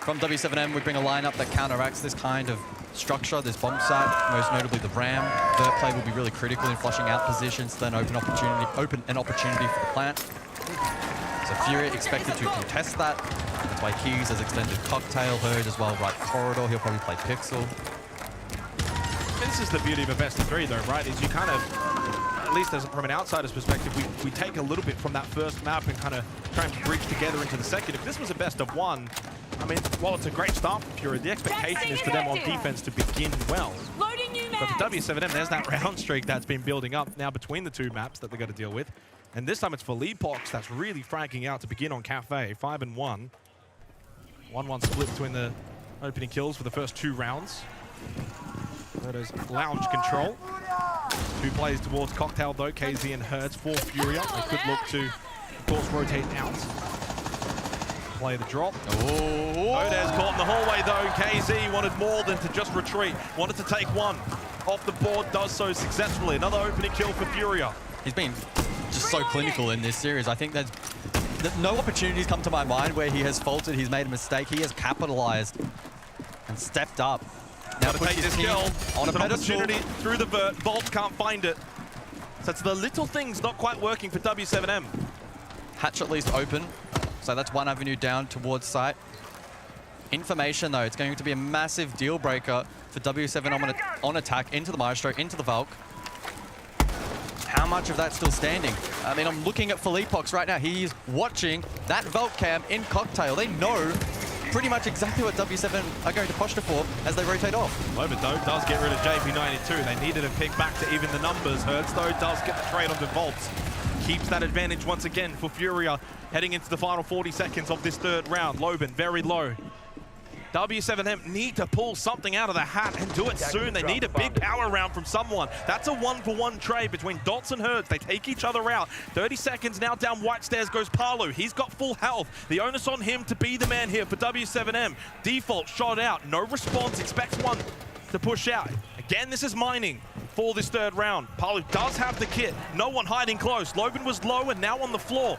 S15: From W7M, we bring a lineup that counteracts this kind of structure, this bomb site, most notably the Ram. Vert play will be really critical in flushing out positions, then open an opportunity for the plant. So Furia expected to contest that. That's why Keys has extended Cocktail, Herd as well, right corridor. He'll probably play Pixel.
S13: This is the beauty of a best of 3 though, right? Is you kind of, at least from an outsider's perspective, we take a little bit from that first map and kind of try and bridge together into the second. If this was a best of 1, I mean, while it's a great start for Furia, the expectation is for them on defense to begin well. But for W7M, there's that round streak that's been building up now between the 2 maps that they've got to deal with. And this time it's for Philippox that's really franking out to begin on Cafe, 5-1. 1-1 split between the opening kills for the first 2 rounds. That is lounge control. 2 plays towards Cocktail though, KZ and Hertz for Furia. They could look to, of course, rotate out. Play the drop. Odez caught in the hallway though. KZ wanted more than to just retreat. Wanted to take 1 off the board, does so successfully. Another opening kill for Furia.
S15: He's been just so clinical in this series. I think there's no opportunities come to my mind where he has faltered, he's made a mistake. He has capitalized and stepped up.
S13: Now to take this kill
S15: on
S13: an opportunity through the vert. Volt can't find it. So it's the little things not quite working for W7M.
S15: Hatch at least open. So that's 1 avenue down towards site. Information though, it's going to be a massive deal breaker for W7 on attack into the Maestro, into the Valk. How much of that's still standing? I mean, I'm looking at Philippox right now. He's watching that Valk cam in Cocktail. They know pretty much exactly what W7 are going to posture for as they rotate off.
S13: Loben though does get rid of JP92. They needed a pick back to even the numbers. Hertz though does get the trade onto Volts. Keeps that advantage once again for Furia heading into the final 40 seconds of this 3rd round. Loben very low. W7M need to pull something out of the hat and do it soon. They need a big power round from someone. That's a 1-for-1 trade between Dots and Hertz. They take each other out. 30 seconds now down White Stairs goes Palu. He's got full health. The onus on him to be the man here for W7M. Default shot out. No response. Expects 1 to push out. Again, this is mining for this 3rd round. Palu does have the kit. No one hiding close. Loben was low and now on the floor.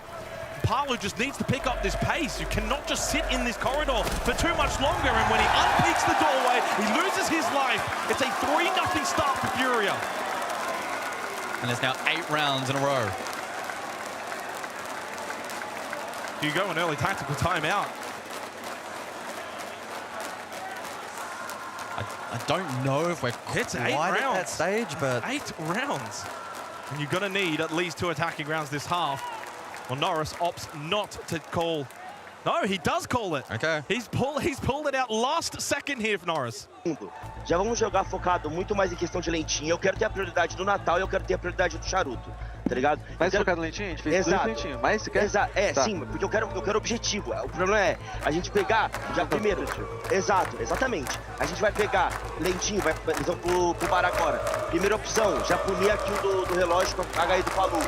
S13: Palu just needs to pick up this pace. You cannot just sit in this corridor for too much longer. And when he unpeaks the doorway, he loses his life. It's a 3-0 start for Furia.
S15: And it's now 8 rounds in a row.
S13: Do you go an early tactical timeout?
S15: I don't know if we're quite at that stage, but
S13: 8 rounds. And you're going to need at least 2 attacking rounds this half. Well, Norris opts not to call. No, he does call it.
S15: Okay.
S13: He's pulled it out last second here for Norris.
S10: Já vamos jogar focado muito mais em questão de lentinha. Eu quero ter a prioridade do Natal e eu quero ter a prioridade do charuto. Tá ligado?
S18: Mais focado no lentinho? A gente fez dois lentinhos. Mais você quer?
S10: Exato. É, tá. Sim, porque eu quero objetivo. O problema é a gente pegar já primeiro. Exato, exatamente. A gente vai pegar lentinho, eles vão pro bar agora. Primeira opção, já punir a kill do relógio com a HI do Palu.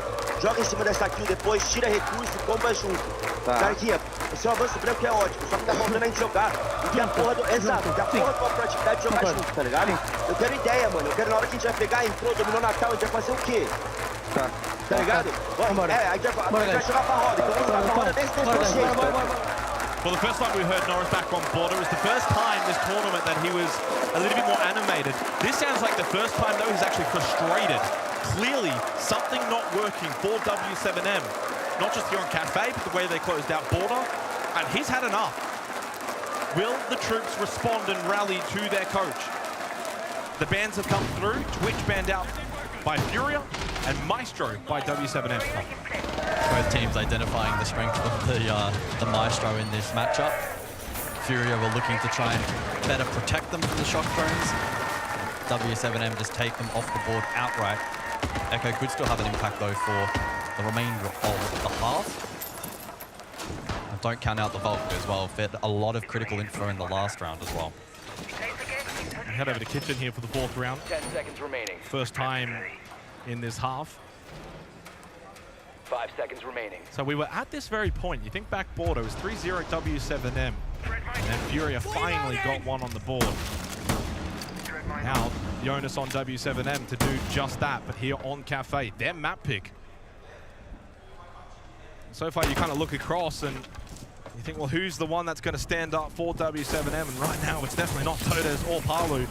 S10: Joga em cima dessa kill depois, tira recurso e comba junto.
S18: Tá.
S10: Garquinha, o seu avanço branco é ótimo, só que tá faltando a gente jogar. E a porra do. Exato, e a porra da proatividade de jogar junto, tá ligado? Eu quero ideia, mano. Eu quero na hora que a gente vai pegar, entrou, dominou Natal, a gente vai fazer o quê?
S18: Tá.
S10: Tá ligado?
S7: Vamos,
S10: a gente vai jogar pra roda, então vamos jogar pra roda desse jeito.
S13: Well, the first time we heard Norris back on board, it was the first time this tournament that he was a little bit more animated. This sounds like the first time, though, he's actually frustrated. Clearly, something not working for W7M. Not just here on Cafe, but the way they closed out Border. And he's had enough. Will the troops respond and rally to their coach? The bans have come through. Twitch banned out by Furia and Maestro by W7M.
S15: Both teams identifying the strength of the Maestro in this matchup. Furia were looking to try and better protect them from the shock drones. W7M just take them off the board outright. Echo could still have an impact though for the remainder of the half. And don't count out the Valkyrie as well. Fit a lot of critical info in the last round as well.
S13: Head over to Kitchen here for the 4th round.
S11: 10 seconds remaining.
S13: First time in this half.
S11: 5 seconds remaining.
S13: So we were at this very point. You think back board, it was 3-0 W7M. And then Furia finally got one on the board. Now, the onus on W7M to do just that, but here on Cafe, their map pick. So far, you kind of look across and you think, well, who's the one that's going to stand up for W7M? And right now, it's definitely not Todes or Palu.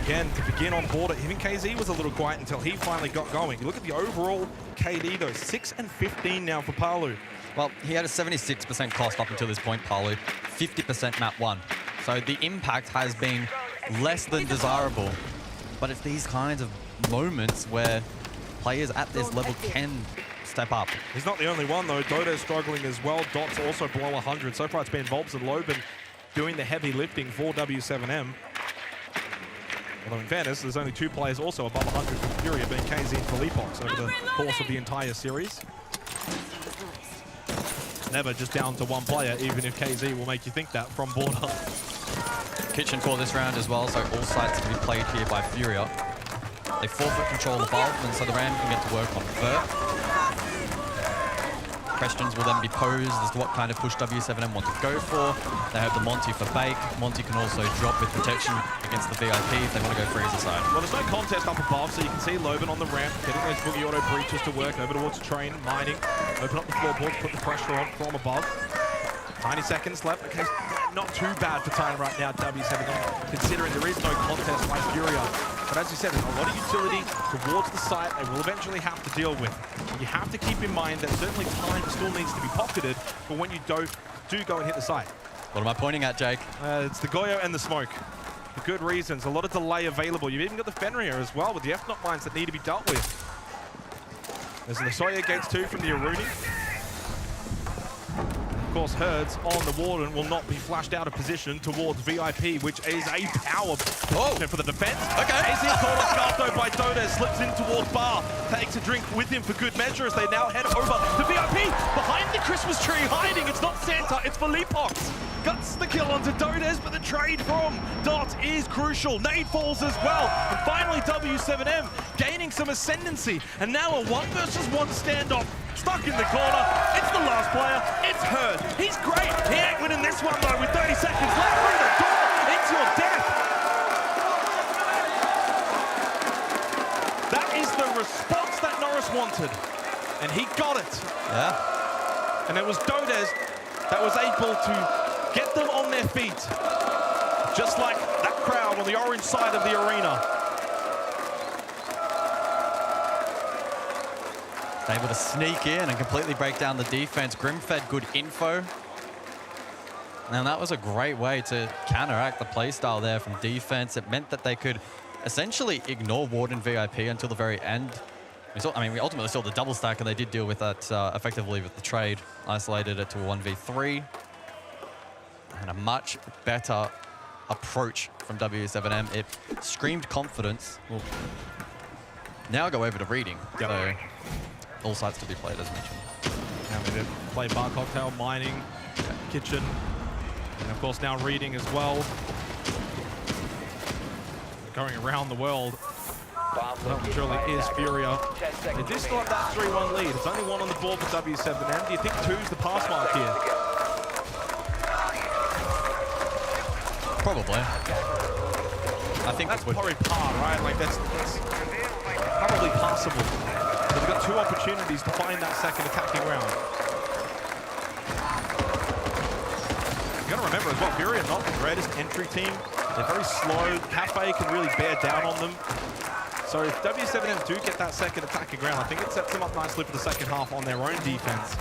S13: Again, to begin on board, even KZ was a little quiet until he finally got going. You look at the overall KD, though, 6 and 15 now for Palu.
S15: Well, he had a 76% cost up until this point, Palu. 50% map 1. So the impact has been less than desirable. But it's these kinds of moments where players at this level can step up.
S13: He's not the only one, though. Dodo's struggling as well. Dot's also below 100. So far, it's been Volbs and Loban doing the heavy lifting for W7M. Although, in fairness, there's only 2 players also above 100 for Furia, being KZ and Felipox over the course of the entire series. Never just down to 1 player, even if KZ will make you think that from Border.
S15: Kitchen for this round as well, so all sites to be played here by Furia. They forfeit control of Valve, and so the Ram can get to work on Vert. Questions will then be posed as to what kind of push W7M want to go for. They have the Monty for bake. Monty can also drop with protection against the VIP if they want to go Freezer side.
S13: Well, there's no contest up above, so you can see Loban on the ramp, getting those boogie auto breaches to work over towards Train, mining, open up the floorboards, put the pressure on from above. 90 seconds left. Okay, not too bad for time right now, W7M, considering there is no contest by Furia. But as you said, there's a lot of utility towards the site they will eventually have to deal with. And you have to keep in mind that certainly time still needs to be pocketed for when you do go and hit the site.
S15: What am I pointing at, Jake?
S13: It's the Goyo and the smoke. For good reasons. A lot of delay available. You've even got the Fenrir as well with the F-Not mines that need to be dealt with. There's the Soya gates too from the Aruni. Of course, Herds on the Warden will not be flashed out of position towards VIP, which is a power position for the defense.
S15: Okay.
S13: Is caught off guard though by Dodes, slips in towards Bar, takes a drink with him for good measure as they now head over to VIP. Behind the Christmas tree, hiding, it's not Santa, it's Felipox. Guts the kill onto Dodes, but the trade from Dot is crucial. Nade falls as well. And finally, W7M gaining some ascendancy. And now a 1 versus 1 standoff. Stuck in the corner. It's the last player. It's Herd. He's great. He ain't winning this one, though, with 30 seconds left. Through the door. It's your death. That is the response that Norris wanted. And he got it.
S15: Yeah.
S13: And it was Dodes that was able to get them on their feet. Just like that crowd on the orange side of the arena.
S15: Able to sneak in and completely break down the defense. Grimfed, good info. And that was a great way to counteract the playstyle there from defense. It meant that they could essentially ignore Warden VIP until the very end. We ultimately saw the double stack, and they did deal with that effectively with the trade. Isolated it to a 1v3. And a much better approach from W7M. It screamed confidence. We'll now go over to reading.
S13: Yep.
S15: So all sides to be played, as mentioned.
S13: And we did play bar, cocktail, mining, kitchen, and of course now reading as well. Going around the world. Well, surely is Furia. They do still have that 3-1 lead. It's only one on the board for W7M. Do you think 2's the pass mark here?
S15: Probably. I think
S13: that's probably par, right? Like that's probably possible. But they've got 2 opportunities to find that second attacking round. You gotta remember as well, Furia not the greatest entry team. They're very slow. Cafe can really bear down on them. So if W7M do get that second attacking round, I think it sets them up nicely for the second half on their own defense.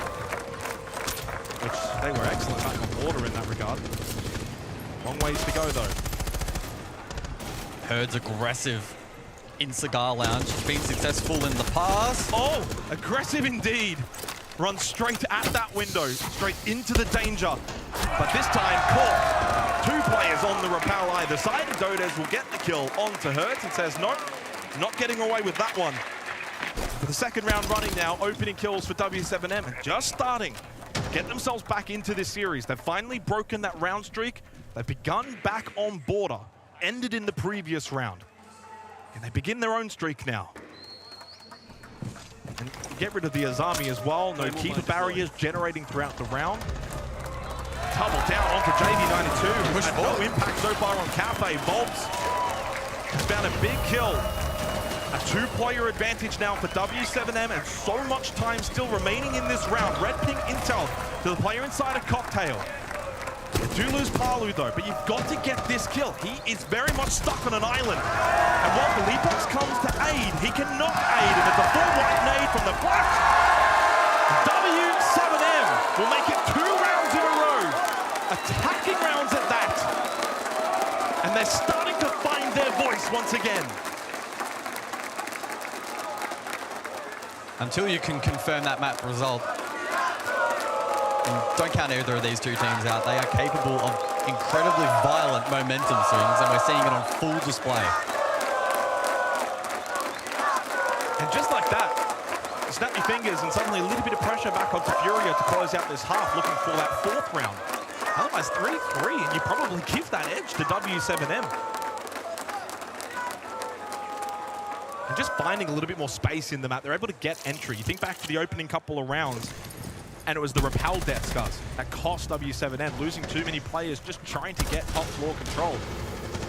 S13: Which they were excellent back on order in that regard. Long ways to go though.
S15: Herd's aggressive in Cigar Lounge. Been successful in the past.
S13: Oh, aggressive indeed. Runs straight at that window, straight into the danger. But this time caught. 2 players on the rappel either side. Dodez will get the kill onto Herd and says, nope, not getting away with that one. For the second round running now, opening kills for W7M and just starting to get themselves back into this series. They've finally broken that round streak. They've begun back on border, ended in the previous round. And they begin their own streak now. And get rid of the Azami as well. No keeper barriers generating throughout the round. Double down onto JV92, who's had no impact so far on Cafe. Volts has found a big kill. A 2-player advantage now for W7M, and so much time still remaining in this round. Red ping intel to the player inside a Cocktail. You do lose Palu though, but you've got to get this kill. He is very much stuck on an island. And while Felipox comes to aid, he cannot aid, and it's a full white nade from the flash. W7M will make it 2 rounds in a row. Attacking rounds at that. And they're starting to find their voice once again.
S15: Until you can confirm that map result, and don't count either of these 2 teams out, they are capable of incredibly violent momentum swings, and we're seeing it on full display.
S13: And just like that, snap your fingers and suddenly a little bit of pressure back onto Furia to close out this half, looking for that 4th round. Otherwise 3-3, and you probably give that edge to W7M. And just finding a little bit more space in the map, they're able to get entry. You think back to the opening couple of rounds, and it was the Repel Death Scars that cost W7M, losing too many players just trying to get top floor control.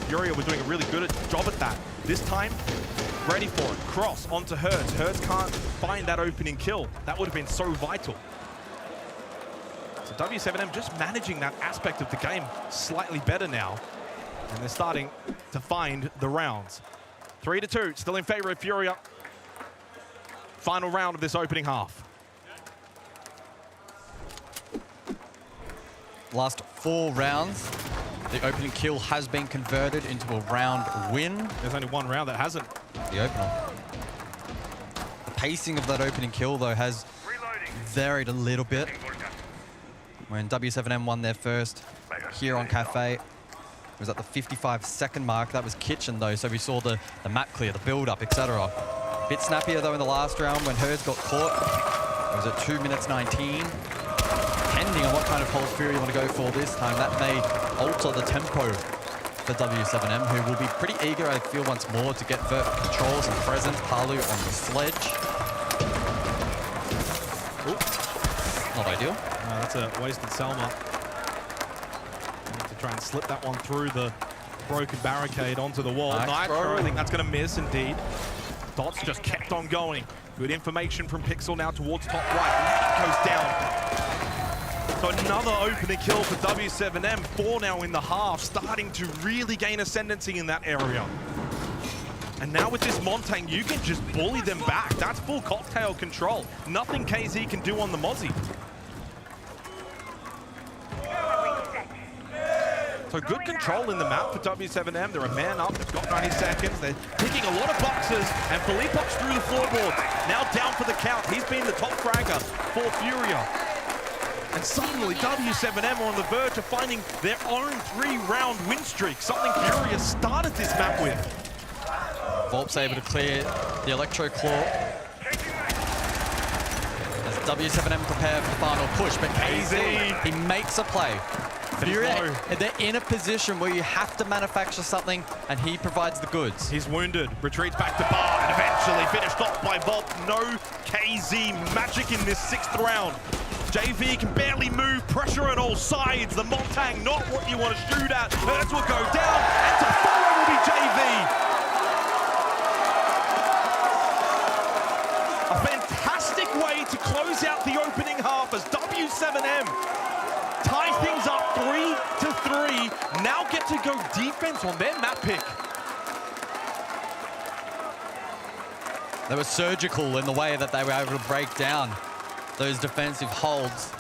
S13: Furia were doing a really good job at that. This time, ready for it. Cross onto Hertz. Hertz can't find that opening kill. That would have been so vital. So W7M just managing that aspect of the game slightly better now. And they're starting to find the rounds. 3-2, still in favor of Furia. Final round of this opening half.
S15: Last 4 rounds, the opening kill has been converted into a round win.
S13: There's only 1 round that hasn't.
S15: The opener. The pacing of that opening kill, though, has varied a little bit. When W7M won their first here on Cafe, it was at the 55-second mark. That was Kitchen, though, so we saw the map clear, the build-up, etc. Bit snappier, though, in the last round when Herds got caught. It was at 2 minutes 19. Depending on what kind of Pulse Fury you want to go for this time, that may alter the tempo for W7M, who will be pretty eager, I feel, once more to get vert controls and presence. Palu on the sledge. Ooh. Not ideal.
S13: That's a wasted Selma. Need to try and slip that one through the broken barricade onto the wall. Nitro, I think that's going to miss indeed. Dots just kept on going. Good information from Pixel now towards top right. It goes down. So another opening kill for W7M. 4 now in the half, starting to really gain ascendancy in that area. And now with this Montang, you can just bully them back. That's full cocktail control. Nothing KZ can do on the Mozzie. So good control in the map for W7M. They're a man up. They've got 90 seconds. They're picking a lot of boxes. And Filipok's through the floorboard. Now down for the count. He's been the top fragger for Furia. And suddenly W7M are on the verge of finding their own 3-round win streak. Something Furia started this map with.
S15: Volp's able to clear the Electro Claw. As W7M prepare for the final push, but KZ, he makes a play. Furia, they're in a position where you have to manufacture something, and he provides the goods.
S13: He's wounded, retreats back to bar, and eventually finished off by Volp. No KZ magic in this 6th round. JV can barely move, pressure at all sides. The Montang, not what you want to shoot at. Hertz will go down, and to follow will be JV. A fantastic way to close out the opening half as W7M tie things up 3-3. Now get to go defense on their map pick.
S15: They were surgical in the way that they were able to break down those defensive holds.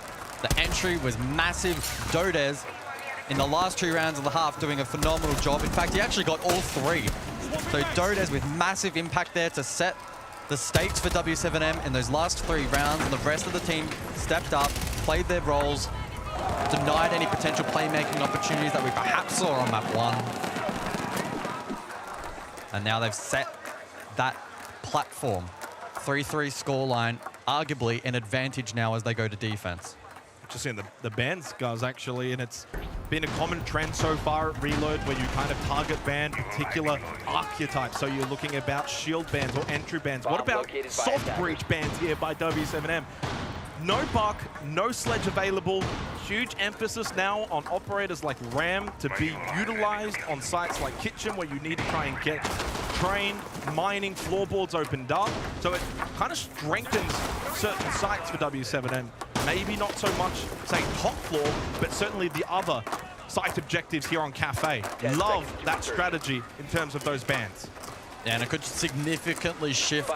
S15: The entry was massive. Dodez, in the last 2 rounds of the half, doing a phenomenal job. In fact, he actually got all 3. So Dodez with massive impact there to set the stakes for W7M in those last 3 rounds, and the rest of the team stepped up, played their roles, denied any potential playmaking opportunities that we perhaps saw on map 1. And now they've set that platform. 3-3 scoreline, arguably an advantage now as they go to defense.
S13: Just seeing the bans, guys, actually, and it's been a common trend so far at Reload where you kind of target ban particular archetypes. So you're looking about shield bans or entry bans. What about soft breach bans here by W7M? No buck, no sledge available. Huge emphasis now on operators like Ram to be utilized on sites like Kitchen where you need to try and get trained, mining, floorboards opened up. So it kind of strengthens certain sites for W7M. Maybe not so much, say, top floor, but certainly the other site objectives here on Cafe. Love that strategy in terms of those bans.
S15: Yeah, and it could significantly shift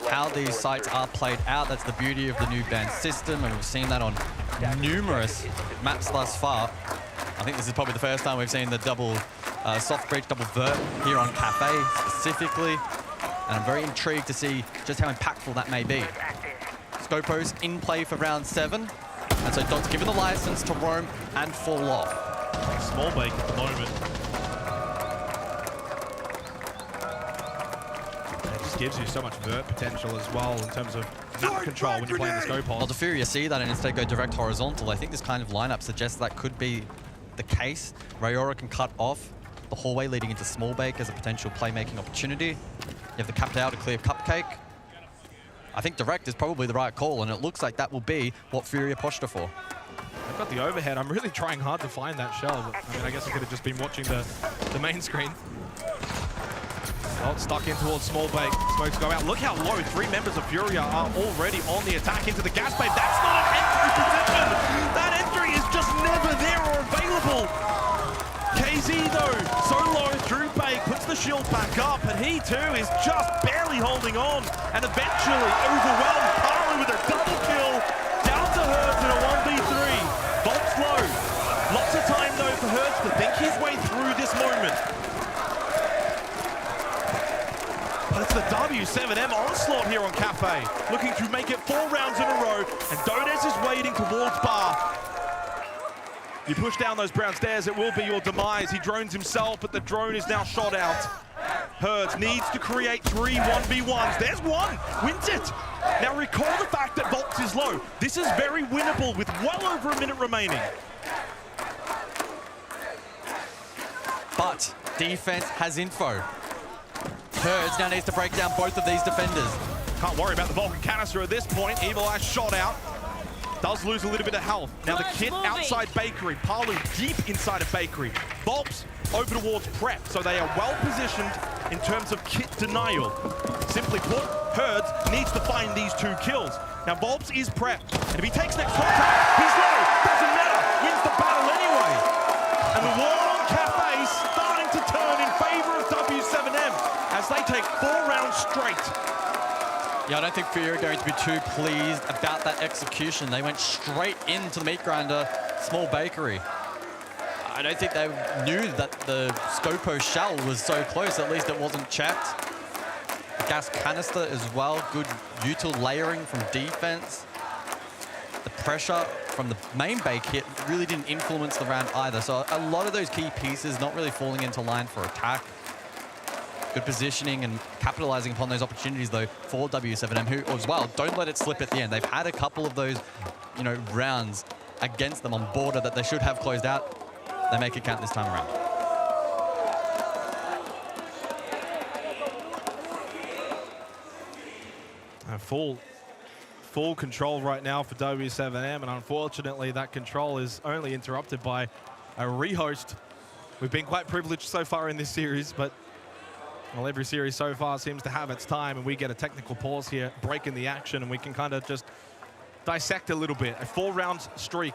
S15: how these sites are played out. That's the beauty of the new ban system, and we've seen that on numerous maps thus far. I think this is probably the first time we've seen the double soft breach, double vert here on Cafe specifically, and I'm very intrigued to see just how impactful that may be. Scopo's in play for round 7, and so Dot's given the license to roam and fall off.
S13: Small bake at the moment. Gives you so much vert potential as well in terms of map control when you're playing the scope on.
S15: Well, the Furia see that and instead go direct horizontal. I think this kind of lineup suggests that could be the case. Rayora can cut off the hallway leading into small bake as a potential playmaking opportunity. You have the capped out to clear Cupcake. I think direct is probably the right call, and it looks like that will be what Furia posture for.
S13: I've got the overhead. I'm really trying hard to find that shell. But, I mean, I guess I could have just been watching the main screen. Not stuck in towards small bake. Smokes go out. Look how low 3 members of Furia are already on the attack into the gas bait. That's not an entry position. That entry is just never there or available. KZ though, so low through bake, puts the shield back up, and he too is just barely holding on. And eventually overwhelmed Parley with a double kill. Down to Hertz in a 1v3. Volp's low. Lots of time though for Hertz to think his way through this moment. But it's the W7M onslaught here on Cafe, looking to make it 4 rounds in a row, and Dodez is waiting towards bar. You push down those brown stairs, it will be your demise. He drones himself, but the drone is now shot out. Hertz needs to create 3 1v1s. There's one, wins it. Now recall the fact that Volps is low. This is very winnable with well over a minute remaining.
S15: But defense has info. Hertz now needs to break down both of these defenders.
S13: Can't worry about the Vulcan canister at this point. Evil Eye shot out. Does lose a little bit of health. Now the kit outside Bakery. Palu deep inside of Bakery. Volps over towards Prep. So they are well positioned in terms of kit denial. Simply put, Hertz needs to find these 2 kills. Now Volps is Prep. And if he takes next contact, he's low. Doesn't matter. Wins the battle anyway. And the war on Cafe starting to turn in favor of W7M as as they take 4 rounds straight.
S15: Yeah, I don't think Fury are going to be too pleased about that execution. They went straight into the meat grinder, small bakery. I don't think they knew that the Scopo shell was so close. At least it wasn't checked. The gas canister as well. Good util layering from defense. The pressure from the main bake hit really didn't influence the round either. So a lot of those key pieces not really falling into line for attack. Good positioning and capitalizing upon those opportunities, though, for W7M, who, as well, don't let it slip at the end. They've had a couple of those, rounds against them on border that they should have closed out. They make it count this time around.
S13: Full control right now for W7M, and unfortunately that control is only interrupted by a rehost. We've been quite privileged so far in this series, but well, every series so far seems to have its time, and we get a technical pause here, break in the action, and we can kind of just dissect a little bit. A 4-round streak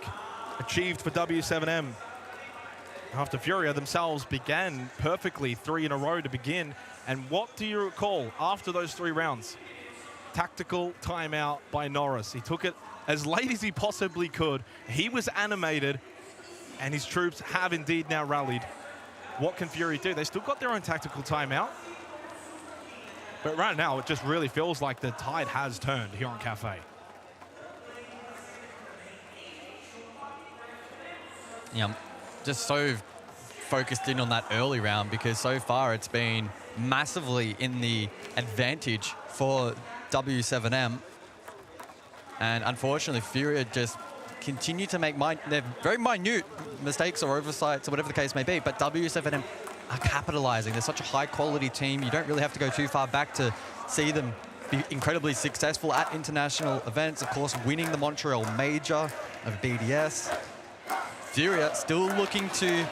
S13: achieved for W7M after Furia themselves began perfectly 3 in a row to begin. And what do you recall after those 3 rounds? Tactical timeout by Norris. He took it as late as he possibly could. He was animated, and his troops have indeed now rallied. What can Fury do? They still got their own tactical timeout. But right now, it just really feels like the tide has turned here on Cafe.
S15: Yeah, I'm just so focused in on that early round because so far it's been massively in the advantage for W7M. And unfortunately, Fury just continue to make they're very minute mistakes or oversights or whatever the case may be, but W7M are capitalizing. They're such a high-quality team. You don't really have to go too far back to see them be incredibly successful at international events. Of course, winning the Montreal Major of BDS. Furia still looking to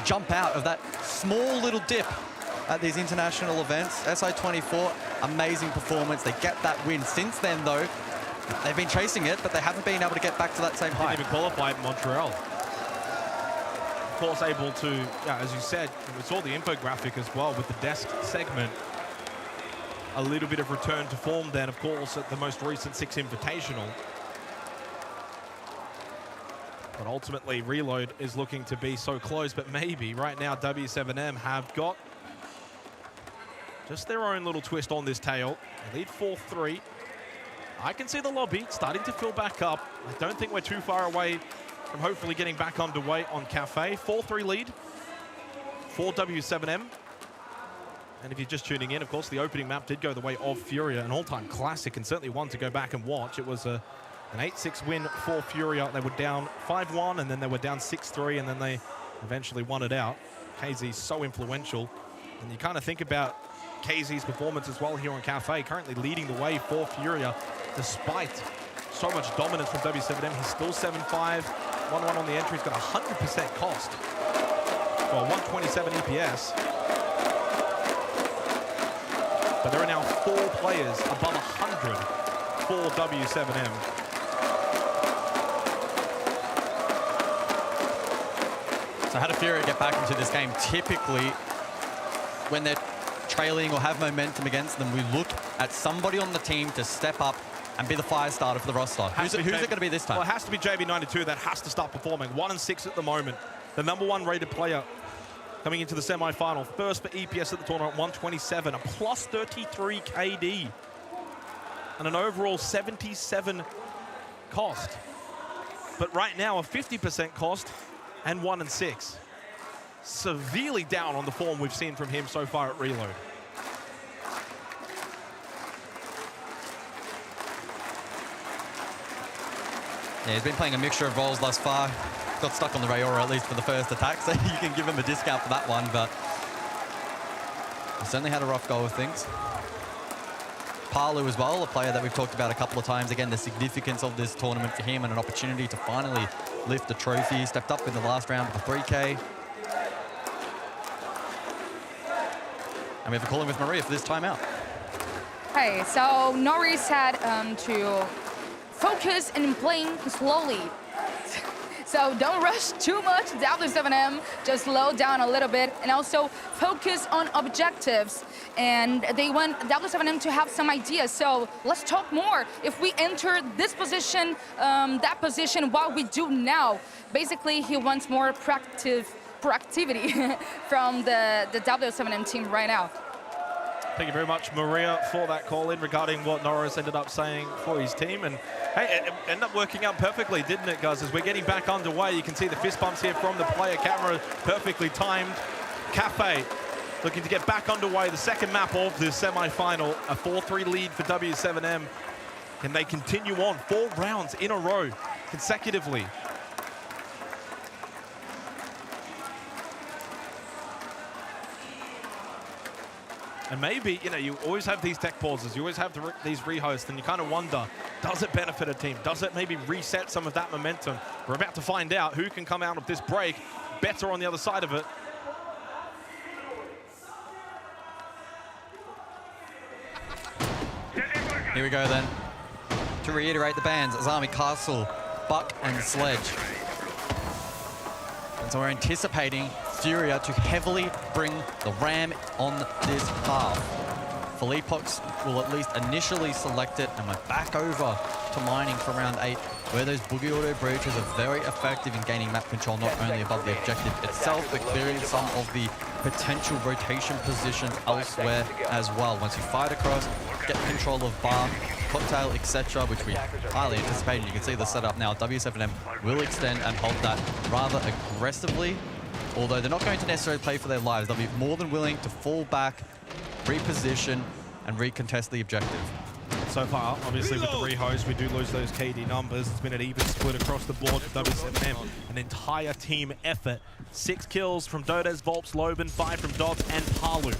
S15: jump out of that small little dip at these international events. SI24, amazing performance. They get that win. Since then, though, they've been chasing it, but they haven't been able to get back to that same height.
S13: Didn't even qualify in Montreal. Of course, able to, as you said, we saw the infographic as well with the desk segment. A little bit of return to form then, of course, at the most recent 6 Invitational. But ultimately, Reload is looking to be so close, but maybe right now W7M have got just their own little twist on this tail. They lead 4-3. I can see the lobby starting to fill back up. I don't think we're too far away from hopefully getting back underway on Cafe. 4-3 lead for W7M. And if you're just tuning in, of course, the opening map did go the way of Furia, an all-time classic, and certainly one to go back and watch. It was an 8-6 win for Furia. They were down 5-1, and then they were down 6-3, and then they eventually won it out. KZ so influential. And you kind of think about KZ's performance as well here on Cafe, currently leading the way for Furia, despite so much dominance from W7M. He's still 7-5, 1-1 on the entry. He's got 100% cost. Well, 127 EPS. But there are now 4 players above 100 for W7M.
S15: So how do Fury get back into this game? Typically, when they're trailing or have momentum against them, we look at somebody on the team to step up and be the fire starter for the roster. Who's it going to be this time?
S13: Well, it has to be JB92 that has to start performing. 1-6 at the moment. The #1 rated player coming into the semi-final. First for EPS at the tournament, 127, a plus 33 KD. And an overall 77 cost. But right now, a 50% cost and 1-6. Severely down on the form we've seen from him so far at Reload.
S15: Yeah, he's been playing a mixture of roles thus far. Got stuck on the Rayora at least for the first attack, so you can give him a discount for that one, but he certainly had a rough go of things. Palu as well, a player that we've talked about a couple of times. Again, the significance of this tournament for him and an opportunity to finally lift the trophy. Stepped up in the last round of the 3K. And we have a call in with Maria for this timeout.
S19: Hey, so Norris had to focus and playing slowly. So So don't rush too much, W7M, just slow down a little bit and also focus on objectives. And they want W7M to have some ideas, so let's talk more. If we enter this position, that position, what we do now, basically he wants more proactivity from the W7M team right now.
S13: Thank you very much, Maria, for that call in regarding what Norris ended up saying for his team. And hey, it ended up working out perfectly, didn't it, guys? As we're getting back underway, you can see the fist bumps here from the player camera, perfectly timed. Cafe looking to get back underway, the second map of the semi-final, a 4-3 lead for W7M. Can they continue on 4 rounds in a row consecutively? And maybe, you know, you always have these tech pauses, you always have these rehosts, and you kind of wonder, does it benefit a team? Does it maybe reset some of that momentum? We're about to find out who can come out of this break better on the other side of it.
S15: Here we go then. To reiterate the bans, Azami, Castle, Buck, and Sledge. And so we're anticipating Furia to heavily bring the Ram on this path. Philippox will at least initially select it, and we're back over to mining for round 8, where those boogie auto breaches are very effective in gaining map control, not only above the objective itself, but clearing some of the potential rotation positions elsewhere as well. Once you fight across, get control of bar, cocktail, etc., which we highly anticipated. You can see the setup now. W7M will extend and hold that rather aggressively, although they're not going to necessarily play for their lives. They'll be more than willing to fall back, reposition, and recontest the objective.
S13: So far, obviously, with the rehost, we do lose those KD numbers. It's been an even split across the board for W7M. An entire team effort. 6 kills from Dodes, Volps, Loban, 5 from Dobbs, and Palu.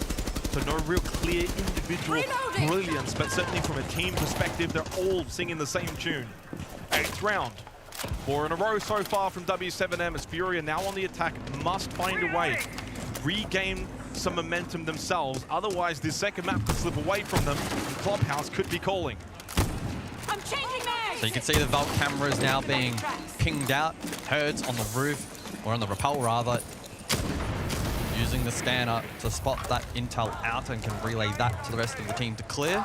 S13: So no real clear individual brilliance, but certainly from a team perspective, they're all singing the same tune. 8th round. 4 in a row so far from W7M, as Furia now on the attack must find a way, regain some momentum themselves. Otherwise, this second map could slip away from them, and Clubhouse could be calling.
S12: I'm changing mags.
S15: So you can see the Valk cameras now being pinged out. Herds on the roof, or on the rappel rather, using the scanner to spot that intel out and can relay that to the rest of the team to clear.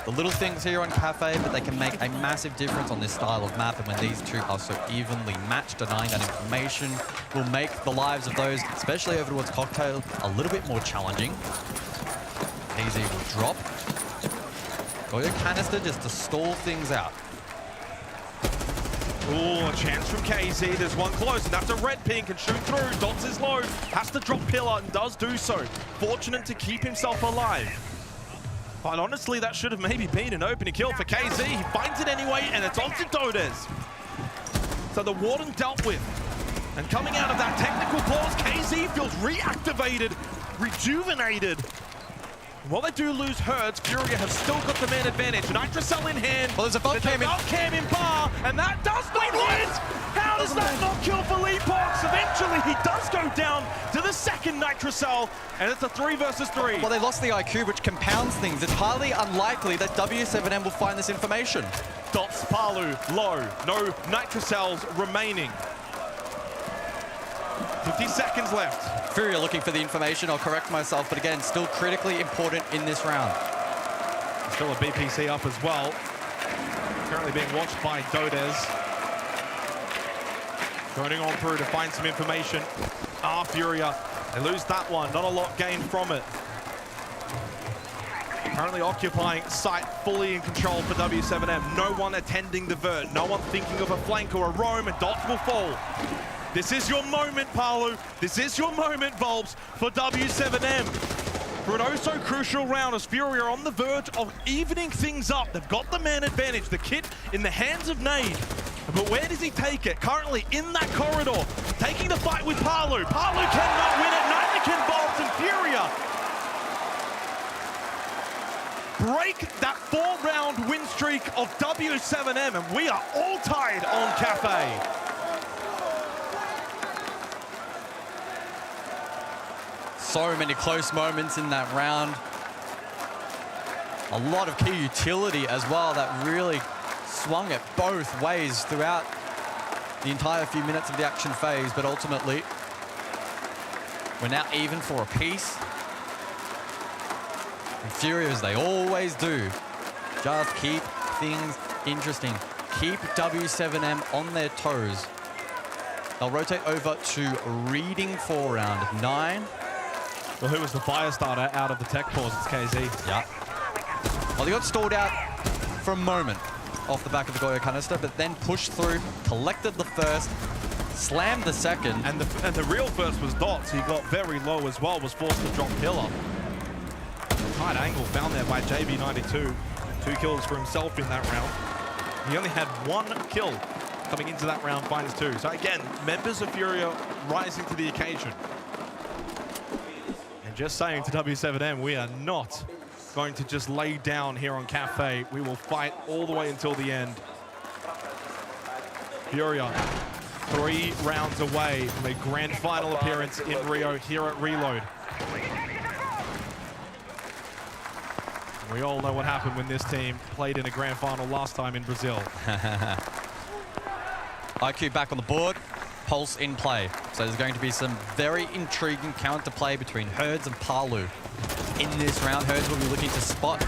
S15: The little things here on Cafe, but they can make a massive difference on this style of map, and when these two are so evenly matched, denying that information will make the lives of those, especially over towards Cocktail, a little bit more challenging. KZ will drop. Goyo canister just to stall things out.
S13: Oh, a chance from KZ. There's one close, and that's a red ping, can shoot through. Dots is low, has to drop pillar, and does do so. Fortunate to keep himself alive. But honestly, that should have maybe been an opening kill for KZ. He finds it anyway, and it's onto Dodes. So the Warden dealt with. And coming out of that technical pause, KZ feels reactivated, rejuvenated. While they do lose Herds, Furia have still got the man advantage. Nitrocell in hand.
S15: Well, there's a Valk cam
S13: in bar, and that does not hit! How does that not kill Philippox? Eventually, he does go down to the second Nitrocell, and it's a 3 versus 3.
S15: Well, they lost the IQ, which compounds things. It's highly unlikely that W7M will find this information.
S13: Dots, Palu, low. No Nitrocells remaining. 50 seconds left.
S15: Furia looking for the information, I'll correct myself, but again, still critically important in this round.
S13: Still a BPC up as well. Currently being watched by Dodes. Going on through to find some information. Furia, they lose that one. Not a lot gained from it. Currently occupying site, fully in control for W7M. No one attending the vert. No one thinking of a flank or a roam, and Dots will fall. This is your moment, Palu. This is your moment, Volps, for W7M. For an oh-so-crucial round, as Furia are on the verge of evening things up. They've got the man advantage, the kit in the hands of Nade. But where does he take it? Currently in that corridor, taking the fight with Palu. Palu cannot win it, neither can Volps, and Furia break that 4-round win streak of W7M, and we are all tied on Cafe.
S15: So many close moments in that round. A lot of key utility as well that really swung it both ways throughout the entire few minutes of the action phase, but ultimately, we're now even for a piece. And Fury, as they always do, just keep things interesting. Keep W7M on their toes. They'll rotate over to reading for round 9.
S13: Well, who was the fire starter out of the tech pause? It's KZ.
S15: Yeah. Well, they got stalled out for a moment off the back of the Goyo canister, but then pushed through, collected the first, slammed the second.
S13: And the real first was Dots. He got very low as well, was forced to drop Pillar. Tight angle found there by JB92. 2 kills for himself in that round. He only had 1 kill coming into that round, finds 2. So again, members of Furia rising to the occasion. And just saying to W7M, we are not going to just lay down here on Cafe. We will fight all the way until the end. Furia, 3 rounds away from a grand final appearance in Rio here at Reload. We all know what happened when this team played in a grand final last time in Brazil.
S15: IQ back on the board, Pulse in play. So there's going to be some very intriguing counterplay between Herds and Palu. In this round, Herds will be looking to spot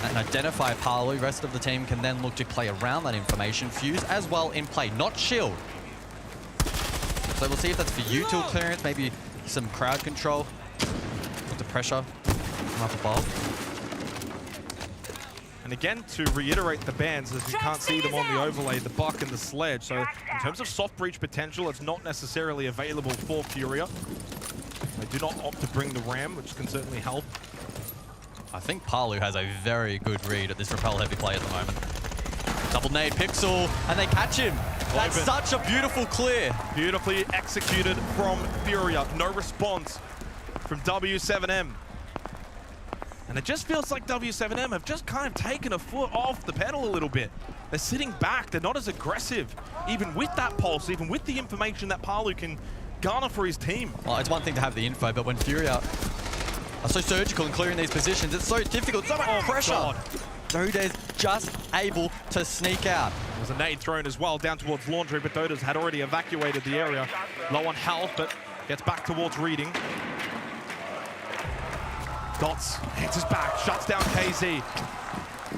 S15: and identify Palu. The rest of the team can then look to play around that information. Fuse as well in play, not Shield. So we'll see if that's for util clearance, maybe some crowd control. With the pressure from up above.
S13: And again, to reiterate the bans, as you can't see them on the overlay, the Buck and the Sledge. So in terms of soft breach potential, it's not necessarily available for Furia. They do not opt to bring the Ram, which can certainly help.
S15: I think Palu has a very good read at this Repel heavy play at the moment. Double nade Pixel, and they catch him. That's such a beautiful clear.
S13: Beautifully executed from Furia. No response from W7M. And it just feels like W7M have just kind of taken a foot off the pedal a little bit. They're sitting back. They're not as aggressive, even with that pulse, even with the information that Palu can garner for his team.
S15: Well, it's one thing to have the info, but when Furia are so surgical in clearing these positions, it's so difficult, so much pressure. Dode's just able to sneak out.
S13: There's a nade thrown as well down towards Laundry, but Dode's had already evacuated the area. Low on health, but gets back towards reading. Dots hits his back, shuts down KZ.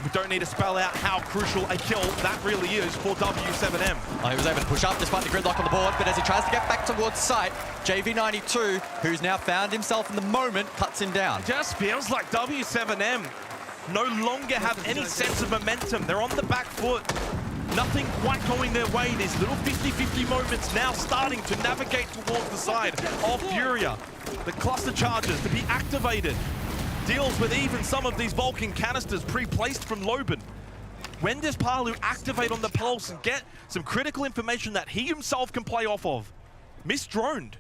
S13: We don't need to spell out how crucial a kill that really is for W7M.
S15: Oh, he was able to push up despite the gridlock on the board, but as he tries to get back towards site, JV92, who's now found himself in the moment, cuts him down.
S13: It just feels like W7M no longer have any sense of momentum. They're on the back foot. Nothing quite going their way. These little 50-50 moments now starting to navigate towards the side of Furia. The cluster charges to be activated. Deals with even some of these Vulcan canisters pre-placed from Loban. When does Palu activate on the pulse and get some critical information that he himself can play off of? Misdroned.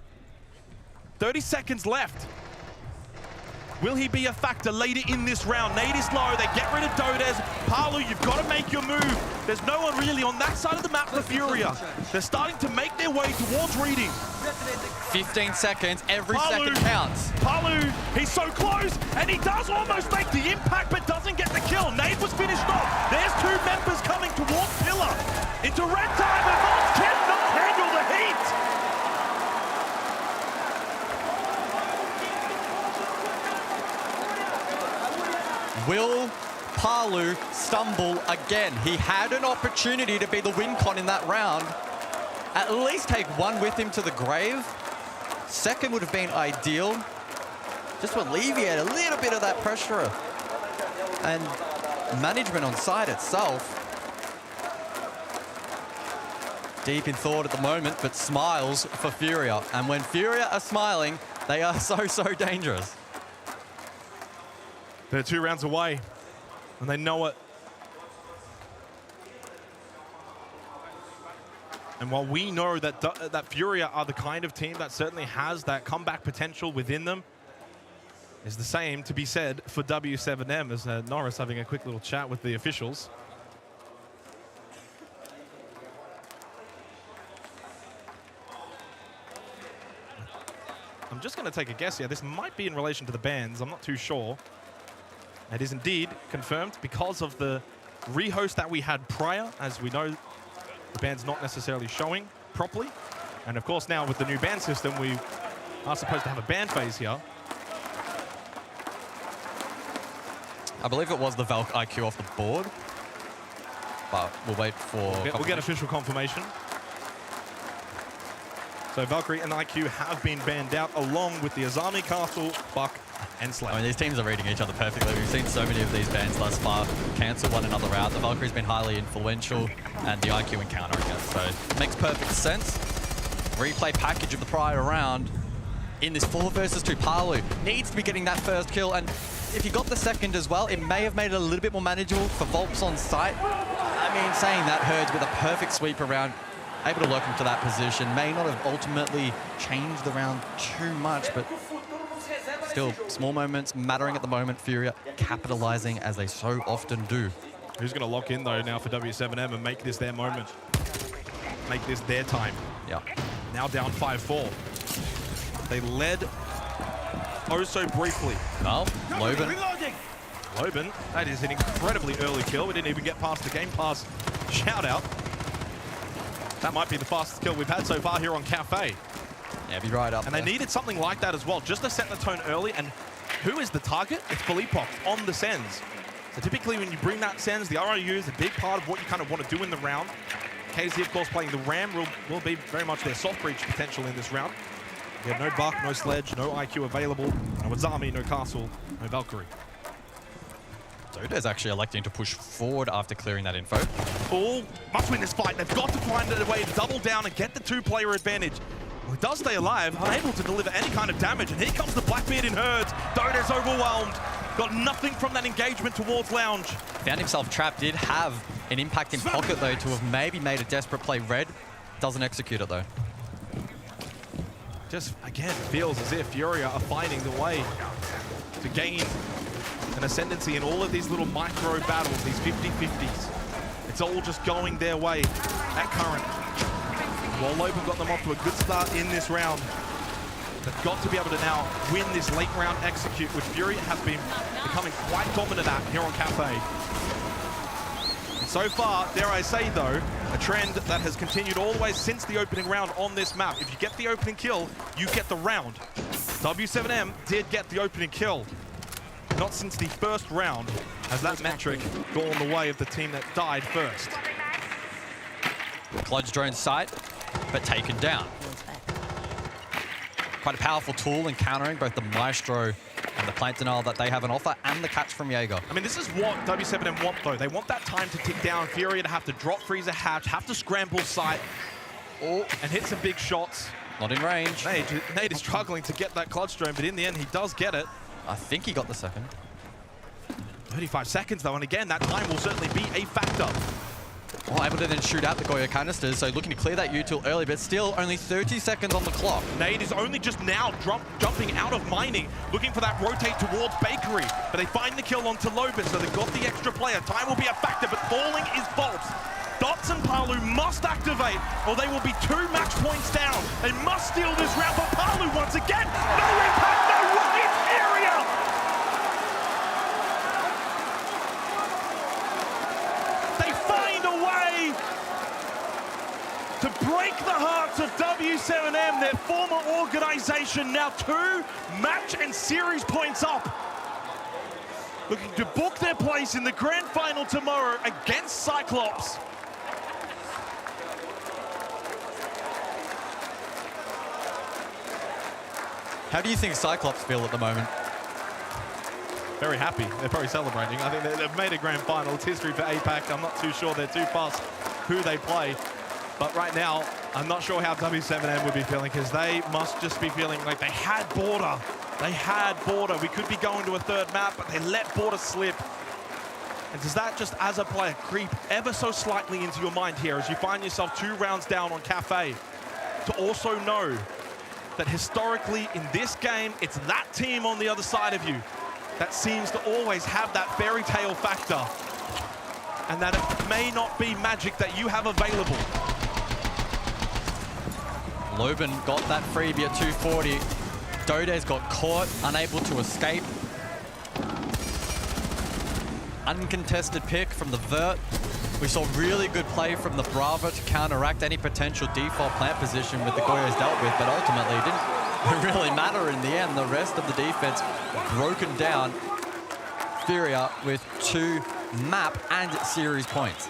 S13: 30 seconds left. Will he be a factor later in this round? Nade is low, they get rid of Dodes. Palu, you've got to make your move. There's no one really on that side of the map for Furia. They're starting to make their way towards reading.
S15: 15 seconds, every second counts.
S13: Palu, he's so close, and he does almost make the impact, but doesn't get the kill. Nade was finished off. There's 2 members coming towards Pillar. Into red time, and Mods cannot handle the heat.
S15: Will Palu stumble again? He had an opportunity to be the win con in that round. At least take 1 with him to the grave. Second would have been ideal. Just to alleviate a little bit of that pressure. And management on side itself. Deep in thought at the moment, but smiles for Furia. And when Furia are smiling, they are so, so dangerous.
S13: They're 2 rounds away, and they know it. And while we know that that Furia are the kind of team that certainly has that comeback potential within them, is the same to be said for W7M, as Norris having a quick little chat with the officials. I'm just going to take a guess here. This might be in relation to the bans. I'm not too sure. It is indeed confirmed because of the rehost that we had prior, as we know the ban's not necessarily showing properly. And of course now with the new ban system, we are supposed to have a ban phase here.
S15: I believe it was the Valk IQ off the board, but we'll wait for...
S13: We'll get official confirmation. So Valkyrie and IQ have been banned out, along with the Azami, Castle, Buck, and Slay.
S15: I mean, these teams are reading each other perfectly. We've seen so many of these bans thus far cancel one another out. The Valkyrie's been highly influential, and the IQ encountering it. So it makes perfect sense. Replay package of the prior round. In this 4 versus 2, Palu needs to be getting that first kill, and if you got the second as well, it may have made it a little bit more manageable for Volps on site. I mean, saying that, Herds with a perfect sweep around, able to lock him to that position. May not have ultimately changed the round too much, but still, small moments mattering at the moment. Furia capitalizing as they so often do.
S13: Who's going to lock in, though, now for W7M and make this their moment? Make this their time.
S15: Yeah.
S13: Now down 5-4. They led oh so briefly.
S15: Well, Loben.
S13: Loben, that is an incredibly early kill. We didn't even get past the Game Pass shout out. That might be the fastest kill we've had so far here on Cafe.
S15: Yeah, be right up
S13: And
S15: there.
S13: they needed something like that as well, just to set the tone early. And who is the target? It's Filipov on the Sens. So typically when you bring that Sens, the ROU is a big part of what you kind of want to do in the round. KZ, of course, playing the Ram will be very much their soft breach potential in this round. We have no Buck, no Sledge, no IQ available, no Azami, no Castle, no Valkyrie.
S15: Doda's actually electing to push forward after clearing that info.
S13: Oh, must win this fight. They've got to find a way to double down and get the 2-player advantage. Well, he does stay alive, unable to deliver any kind of damage, and here comes the Blackbeard in Herds. Doda's overwhelmed. Got nothing from that engagement towards Lounge.
S15: Found himself trapped, did have an impact in pocket though to have maybe made a desperate play. Red doesn't execute it though.
S13: Just, again, feels as if Furia are finding the way to gain an ascendancy in all of these little micro battles, these 50-50s. It's all just going their way at current. While Loben got them off to a good start in this round, they've got to be able to now win this late round execute, which Furia have been becoming quite dominant at here on Cafe. And so far, dare I say though, a trend that has continued all the way since the opening round on this map. If you get the opening kill, you get the round. W7M did get the opening kill. Not since the first round has that metric gone the way of the team that died first.
S15: Cludge drone sight, but taken down. Quite a powerful tool in countering both the Maestro and the plant denial that they have on offer, and the catch from Jaeger.
S13: I mean, this is what W7M want, though. They want that time to tick down. Furia to have to drop Freezer hatch, have to scramble sight, and hit some big shots.
S15: Not in range.
S13: Nate is struggling to get that clutch drone, but in the end, he does get it.
S15: I think he got the second.
S13: 35 seconds, though, and again, that time will certainly be a factor.
S15: Oh, able to then shoot out the Goyo canisters, so looking to clear that util early, but still only 30 seconds on the clock.
S13: Nate is only just now jumping out of mining, looking for that rotate towards Bakery, but they find the kill onto Loben, so they've got the extra player. Time will be a factor, but falling is Volps. Dots and Palu must activate, or they will be 2 match points down. They must steal this round, but Palu once again, no impact, no rocket area! They find a way to break the hearts of W7M, their former organization, now 2 match and series points up. Looking to book their place in the grand final tomorrow against Cyclops.
S15: How do you think Cyclops feel at the moment?
S13: Very happy. They're probably celebrating. I think they've made a grand final. It's history for APAC. I'm not too sure they're too fast who they play. But right now, I'm not sure how W7M would be feeling, because they must just be feeling like they had Border. They had Border. We could be going to a 3rd map, but they let Border slip. And does that just, as a player, creep ever so slightly into your mind here as you find yourself 2 rounds down on Cafe, to also know that historically in this game, it's that team on the other side of you that seems to always have that fairy tale factor, and that it may not be magic that you have available.
S15: Loben got that freebie at 240. Dode's got caught, unable to escape. uncontested pick from the Vert. We saw really good play from the Brava to counteract any potential default plant position with the Goyos dealt with, but ultimately it didn't really matter in the end. The rest of the defense broken down. Furia with 2 map and series points.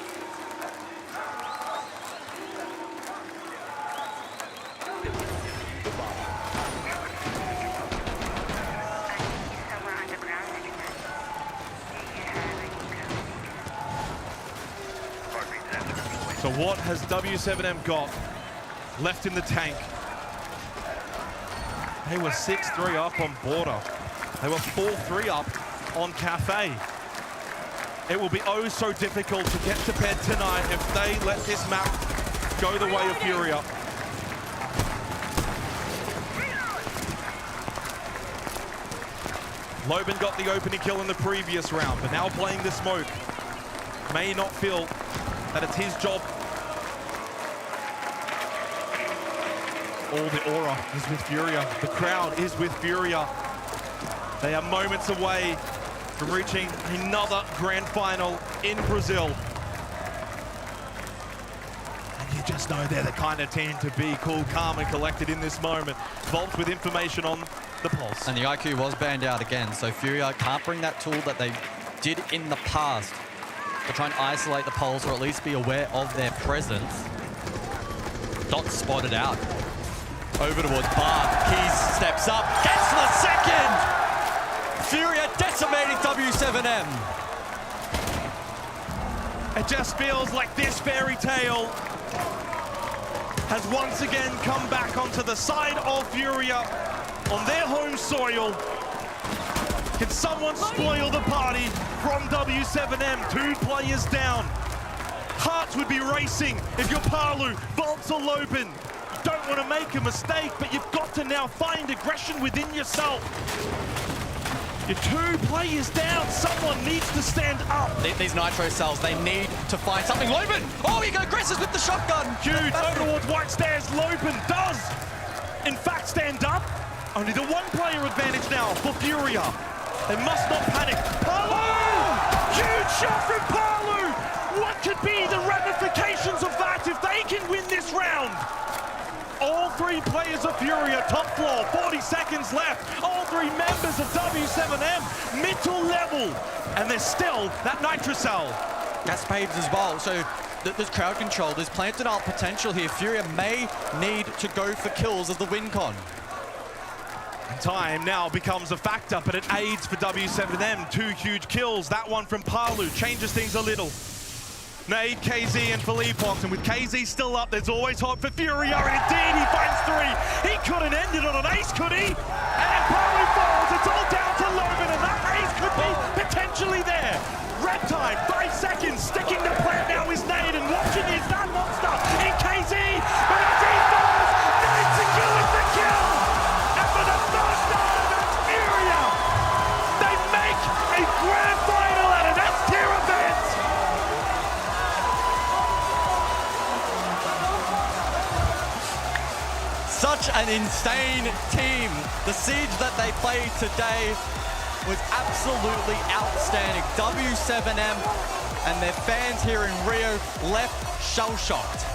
S13: So what has W7M got left in the tank? They were 6-3 up on Border. They were 4-3 up on Cafe. It will be oh so difficult to get to bed tonight if they let this map go the way of Furia. Loban got the opening kill in the previous round, but now playing the smoke. May not feel that it's his job. All the aura is with Furia. The crowd is with Furia. They are moments away from reaching another grand final in Brazil. And you just know they're the kind of team to be cool, calm, and collected in this moment. Volts with information on the pulse.
S15: And the IQ was banned out again, so Furia can't bring that tool that they did in the past to try and isolate the Pulse or at least be aware of their presence. Dot spotted out. Over towards Bar. Keys steps up, gets the second! Furia decimating W7M.
S13: It just feels like this fairy tale has once again come back onto the side of Furia on their home soil. Can someone spoil the party from W7M? 2 players down. Hearts would be racing if you're Palu, Volts or Loban. You don't want to make a mistake, but you've got to now find aggression within yourself. You're 2 players down. Someone needs to stand up.
S15: These Nitro cells, they need to find something. Loban! Oh, he aggressives with the shotgun.
S13: Huge over towards White Stairs. Loban does, in fact, stand up. Only the 1-player advantage now for Furia. They must not panic. Palu! Huge shot from Palu! What could be the ramifications of that if they can win this round? All 3 players of Furia, top floor, 40 seconds left. All 3 members of W7M, middle level. And there's still that Nitrocell.
S15: Gaspades as well, so there's crowd control, there's planted out potential here. Furia may need to go for kills as the win con.
S13: Time now becomes a factor, but it aids for W7M. 2 huge kills. That one from Palu changes things a little. Nade, KZ, and Philippox, and with KZ still up, there's always hope for Furia, and indeed he finds 3. He couldn't end it on an ace, could he? And Palu falls. It's all down to Loban, and that ace could be potentially there. Red time, 5 seconds. Sticking the plant now is Nade, and watching is that monster in KZ. But as he falls, Nade secures the kill. For the first time against Furia, they make a grand final at an S-tier event!
S15: Such an insane team. The siege that they played today was absolutely outstanding. W7M and their fans here in Rio left shell-shocked.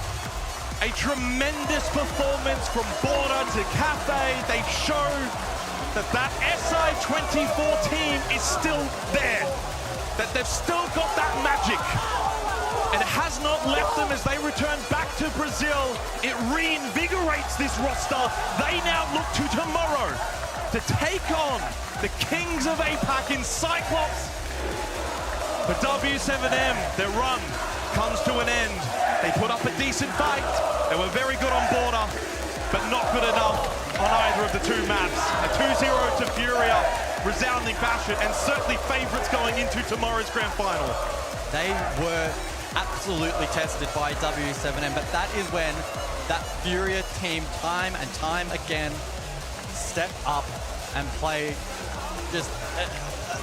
S13: A tremendous performance from Border to Cafe. They show that SI24 team is still there, that they've still got that magic. And it has not left them as they return back to Brazil. It reinvigorates this roster. They now look to tomorrow to take on the Kings of APAC in Cyclops. For W7M, their run comes to an end. They put up a decent fight. They were very good on Border, but not good enough on either of the 2 maps. A 2-0 to Furia, resounding fashion, and certainly favourites going into tomorrow's grand final.
S15: They were absolutely tested by W7M, but that is when that Furia team time and time again step up and play just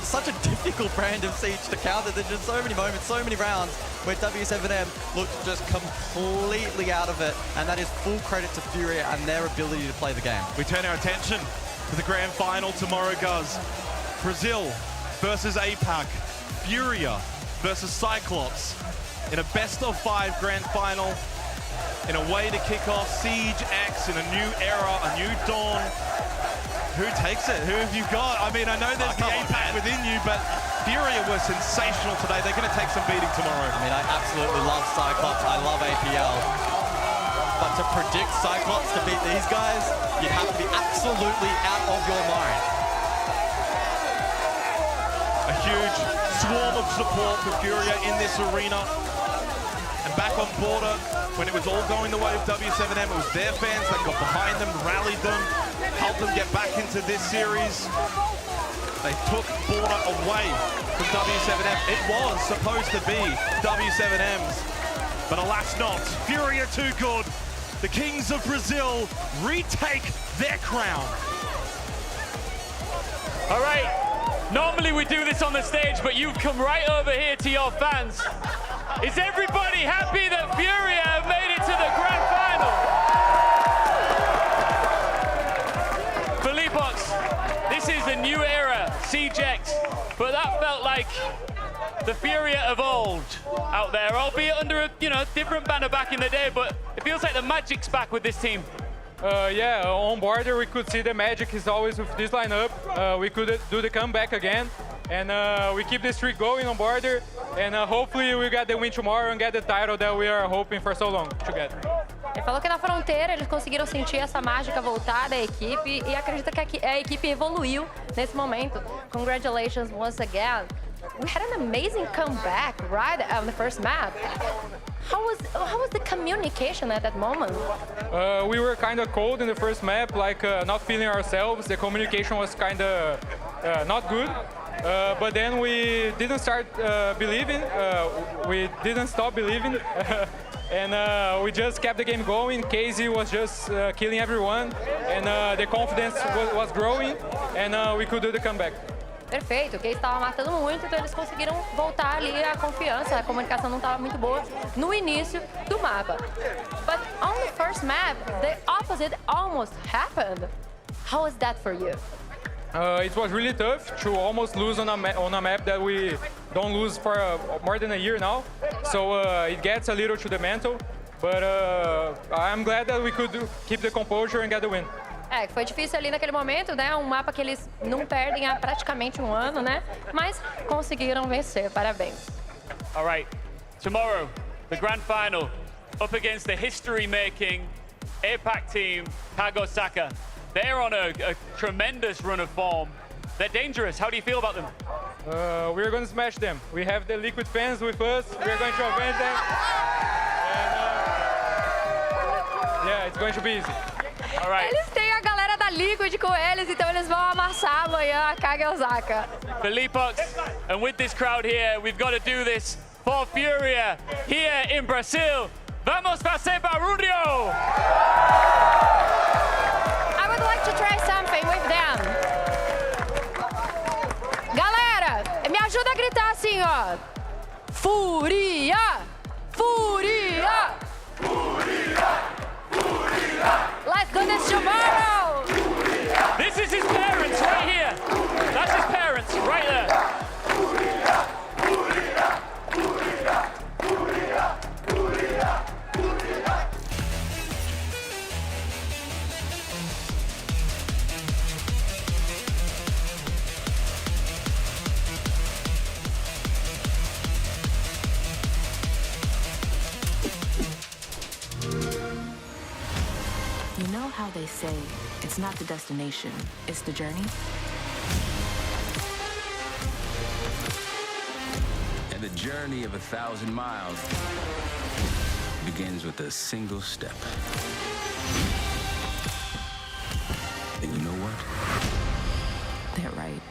S15: such a difficult brand of Siege to counter. There's just so many moments, so many rounds where W7M looked just completely out of it, and that is full credit to Furia and their ability to play the game.
S13: We turn our attention to the grand final tomorrow, guys. Brazil versus APAC. Furia versus Cyclops in a best-of-5 grand final, in a way to kick off Siege X in a new era, a new dawn. Who takes it? Who have you got? I mean, I know there's the APAC within you, but Furia was sensational today. They're going to take some beating tomorrow.
S15: I mean, I absolutely love Cyclops. I love APL. But to predict Cyclops to beat these guys, you'd have to be absolutely out of your mind.
S13: A huge swarm of support for Furia in this arena. And back on Border, when it was all going the way of W7M, it was their fans that got behind them, rallied them, helped them get back into this series. They took Border away from W7M. It was supposed to be W7M's, but alas not. Furia too good. The Kings of Brazil retake their crown.
S5: All right, normally we do this on the stage, but you've come right over here to your fans. Is everybody happy that Furia have made it to the grand final? Philippox, this is a new era, Siege X, but that felt like the Furia of old out there, albeit under a different banner back in the day, but it feels like the magic's back with this team.
S4: Yeah, on Border we could see the magic is always with this lineup. We could do the comeback again, and we keep the streak going on Border, and hopefully we get the win tomorrow and get the title that we are hoping for so long to get.
S1: Ele falou que na fronteira eles conseguiram sentir essa mágica voltar da equipe e acredita que a equipe evoluiu nesse momento. Congratulations once again. We had an amazing comeback right on the first map. How was the communication at that moment?
S4: We were kind of cold in the first map, like not feeling ourselves. The communication was kind of not good. But then we didn't start believing. We didn't stop believing. And we just kept the game going. Casey was just killing everyone. And the confidence was growing. And we could do the comeback.
S1: Perfeito, o Case estava matando muito, então eles conseguiram voltar ali a confiança, a comunicação não estava muito boa no início do mapa. But on the first map, the opposite almost happened. How was that for you?
S4: It was really tough to almost lose on a map that we don't lose for more than a year now. So it gets a little to the mental, but I'm glad that we could keep the composure and get the win.
S1: É, foi difícil ali naquele momento, né? Um mapa que eles não perdem há praticamente um ano, né? Mas conseguiram vencer, parabéns.
S5: All right, tomorrow, the grand final, up against the history-making APAC team, Kagosaka. They're on a tremendous run of form. They're dangerous. How do you feel about them?
S4: We're going to smash them. We have the Liquid fans with us. We're going to avenge them. And, yeah, it's going to be easy.
S5: All right.
S1: Eles têm a galera da Liquid com eles, então eles vão amassar amanhã a Kagosaka.
S5: Philippox, and with this crowd here, we've got to do this for Furia here in Brazil. Vamos fazer barulho!
S1: I would like to try something with them. Galera, me ajuda a gritar assim, ó. Furia! Furia! Furia! Furia! Let's do this tomorrow!
S5: This is his parents right here. That's his parents right there. Furia! Furia! Furia! Furia! Furia! Furia!
S12: You know how they say it's not the destination, it's the journey?
S17: And the journey of 1,000 miles begins with a single step. And you know what?
S12: They're right.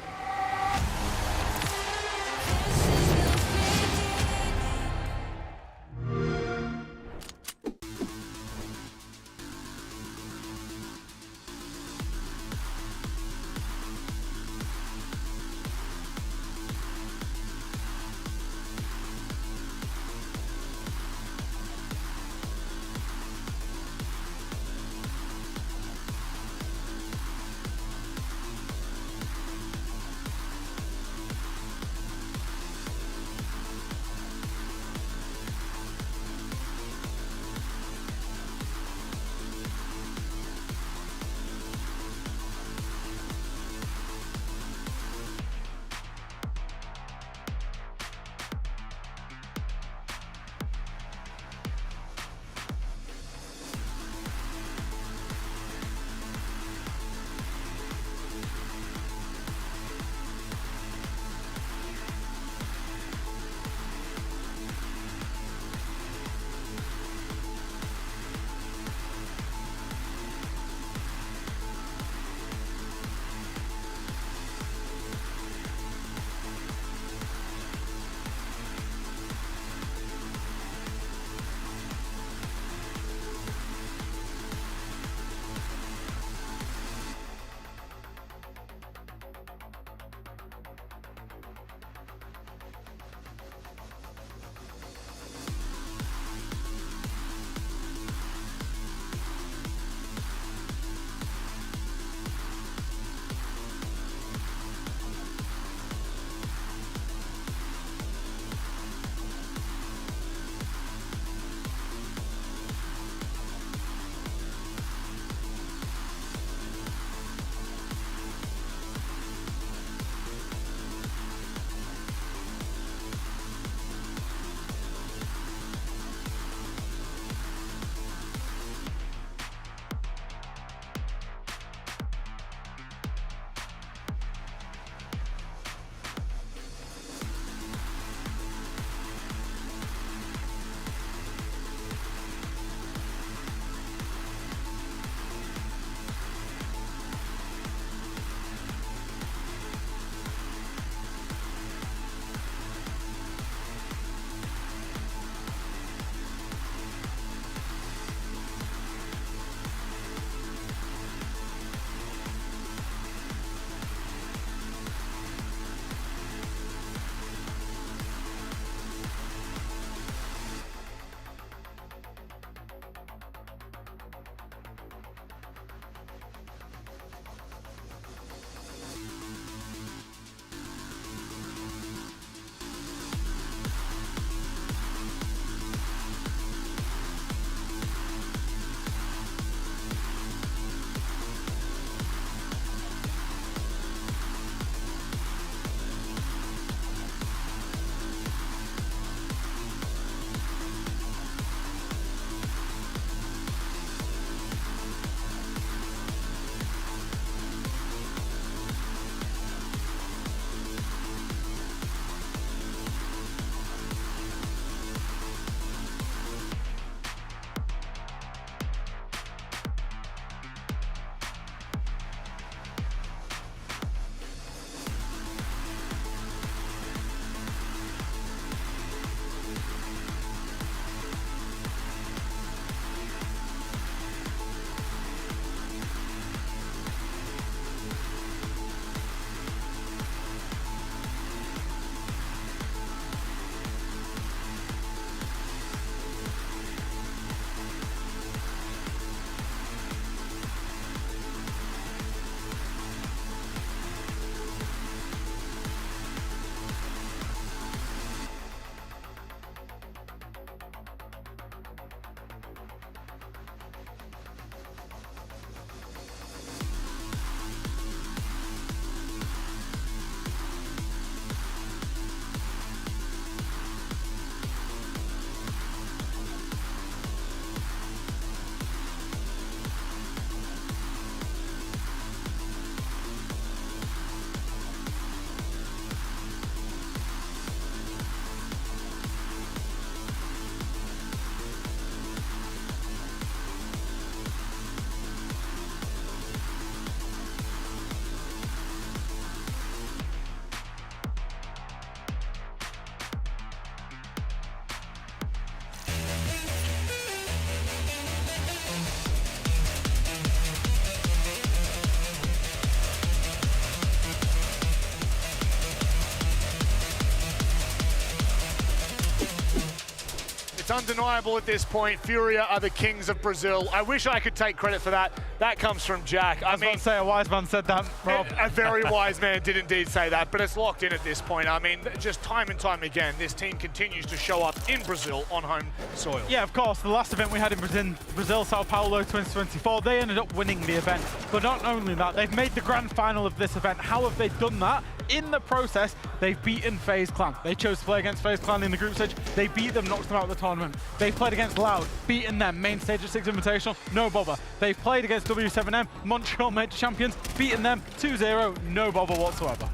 S6: undeniable at this point. Furia are the kings of Brazil. I wish I could take credit for that. That comes from Jack.
S3: I mean, say a wise man said that, Rob.
S6: A very wise man did indeed say that, but it's locked in at this point. I mean, just time and time again, this team continues to show up in Brazil on home soil.
S3: Yeah, of course. The last event we had in Brazil, Sao Paulo 2024, they ended up winning the event. But not only that, they've made the grand final of this event. How have they done that? In the process, they've beaten FaZe Clan. They chose to play against FaZe Clan in the group stage. They beat them, knocked them out of the tournament. They've played against Loud, beaten them. Main stage at 6 Invitational, no bother. They've played against W7M, Montreal Major Champions, beaten them 2-0, no bother whatsoever.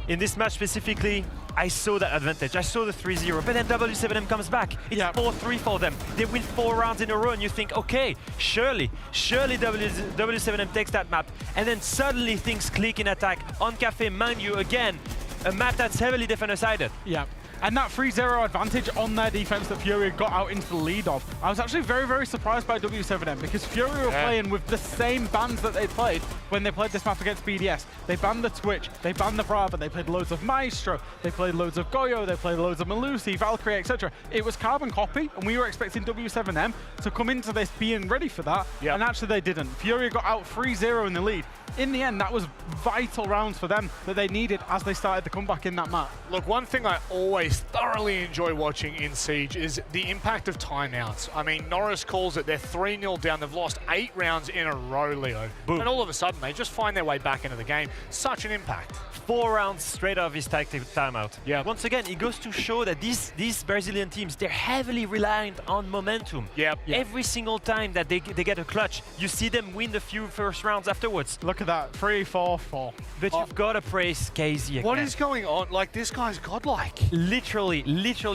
S14: In this match specifically, I saw that advantage. I saw the 3-0, but then W7M comes back. It's 4-3 for them. They win 4 rounds in a row, and you think, okay, surely W7M takes that map. And then suddenly things click in attack. On Cafe, mind you, again, a map that's heavily defender-sided.
S3: Yeah. And that 3-0 advantage on their defense that Fury got out into the lead of, I was actually very, very surprised by W7M because Fury were playing with the same bans that they played when they played this map against BDS. They banned the Twitch, they banned the Brava, they played loads of Maestro, they played loads of Goyo, they played loads of Malusi, Valkyrie, etc. It was carbon copy, and we were expecting W7M to come into this being ready for that, and actually they didn't. Fury got out 3-0 in the lead. In the end, that was vital rounds for them that they needed as they started the comeback in that map.
S6: Look, one thing I always thoroughly enjoy watching in Siege is the impact of timeouts. I mean, Norris calls it, they're 3-0 down, they've lost 8 rounds in a row, Leo. Boom. And all of a sudden, they just find their way back into the game. Such an impact.
S14: 4 rounds straight off his tactic timeout. Yeah. Once again, it goes to show that these Brazilian teams, they're heavily reliant on momentum.
S6: Yep.
S14: Every single time that they get a clutch, you see them win the few first rounds afterwards.
S3: Look at that, 3-4-4.
S14: But you've got to praise KZ.
S6: What is going on? Like, this guy's godlike.
S14: Literally,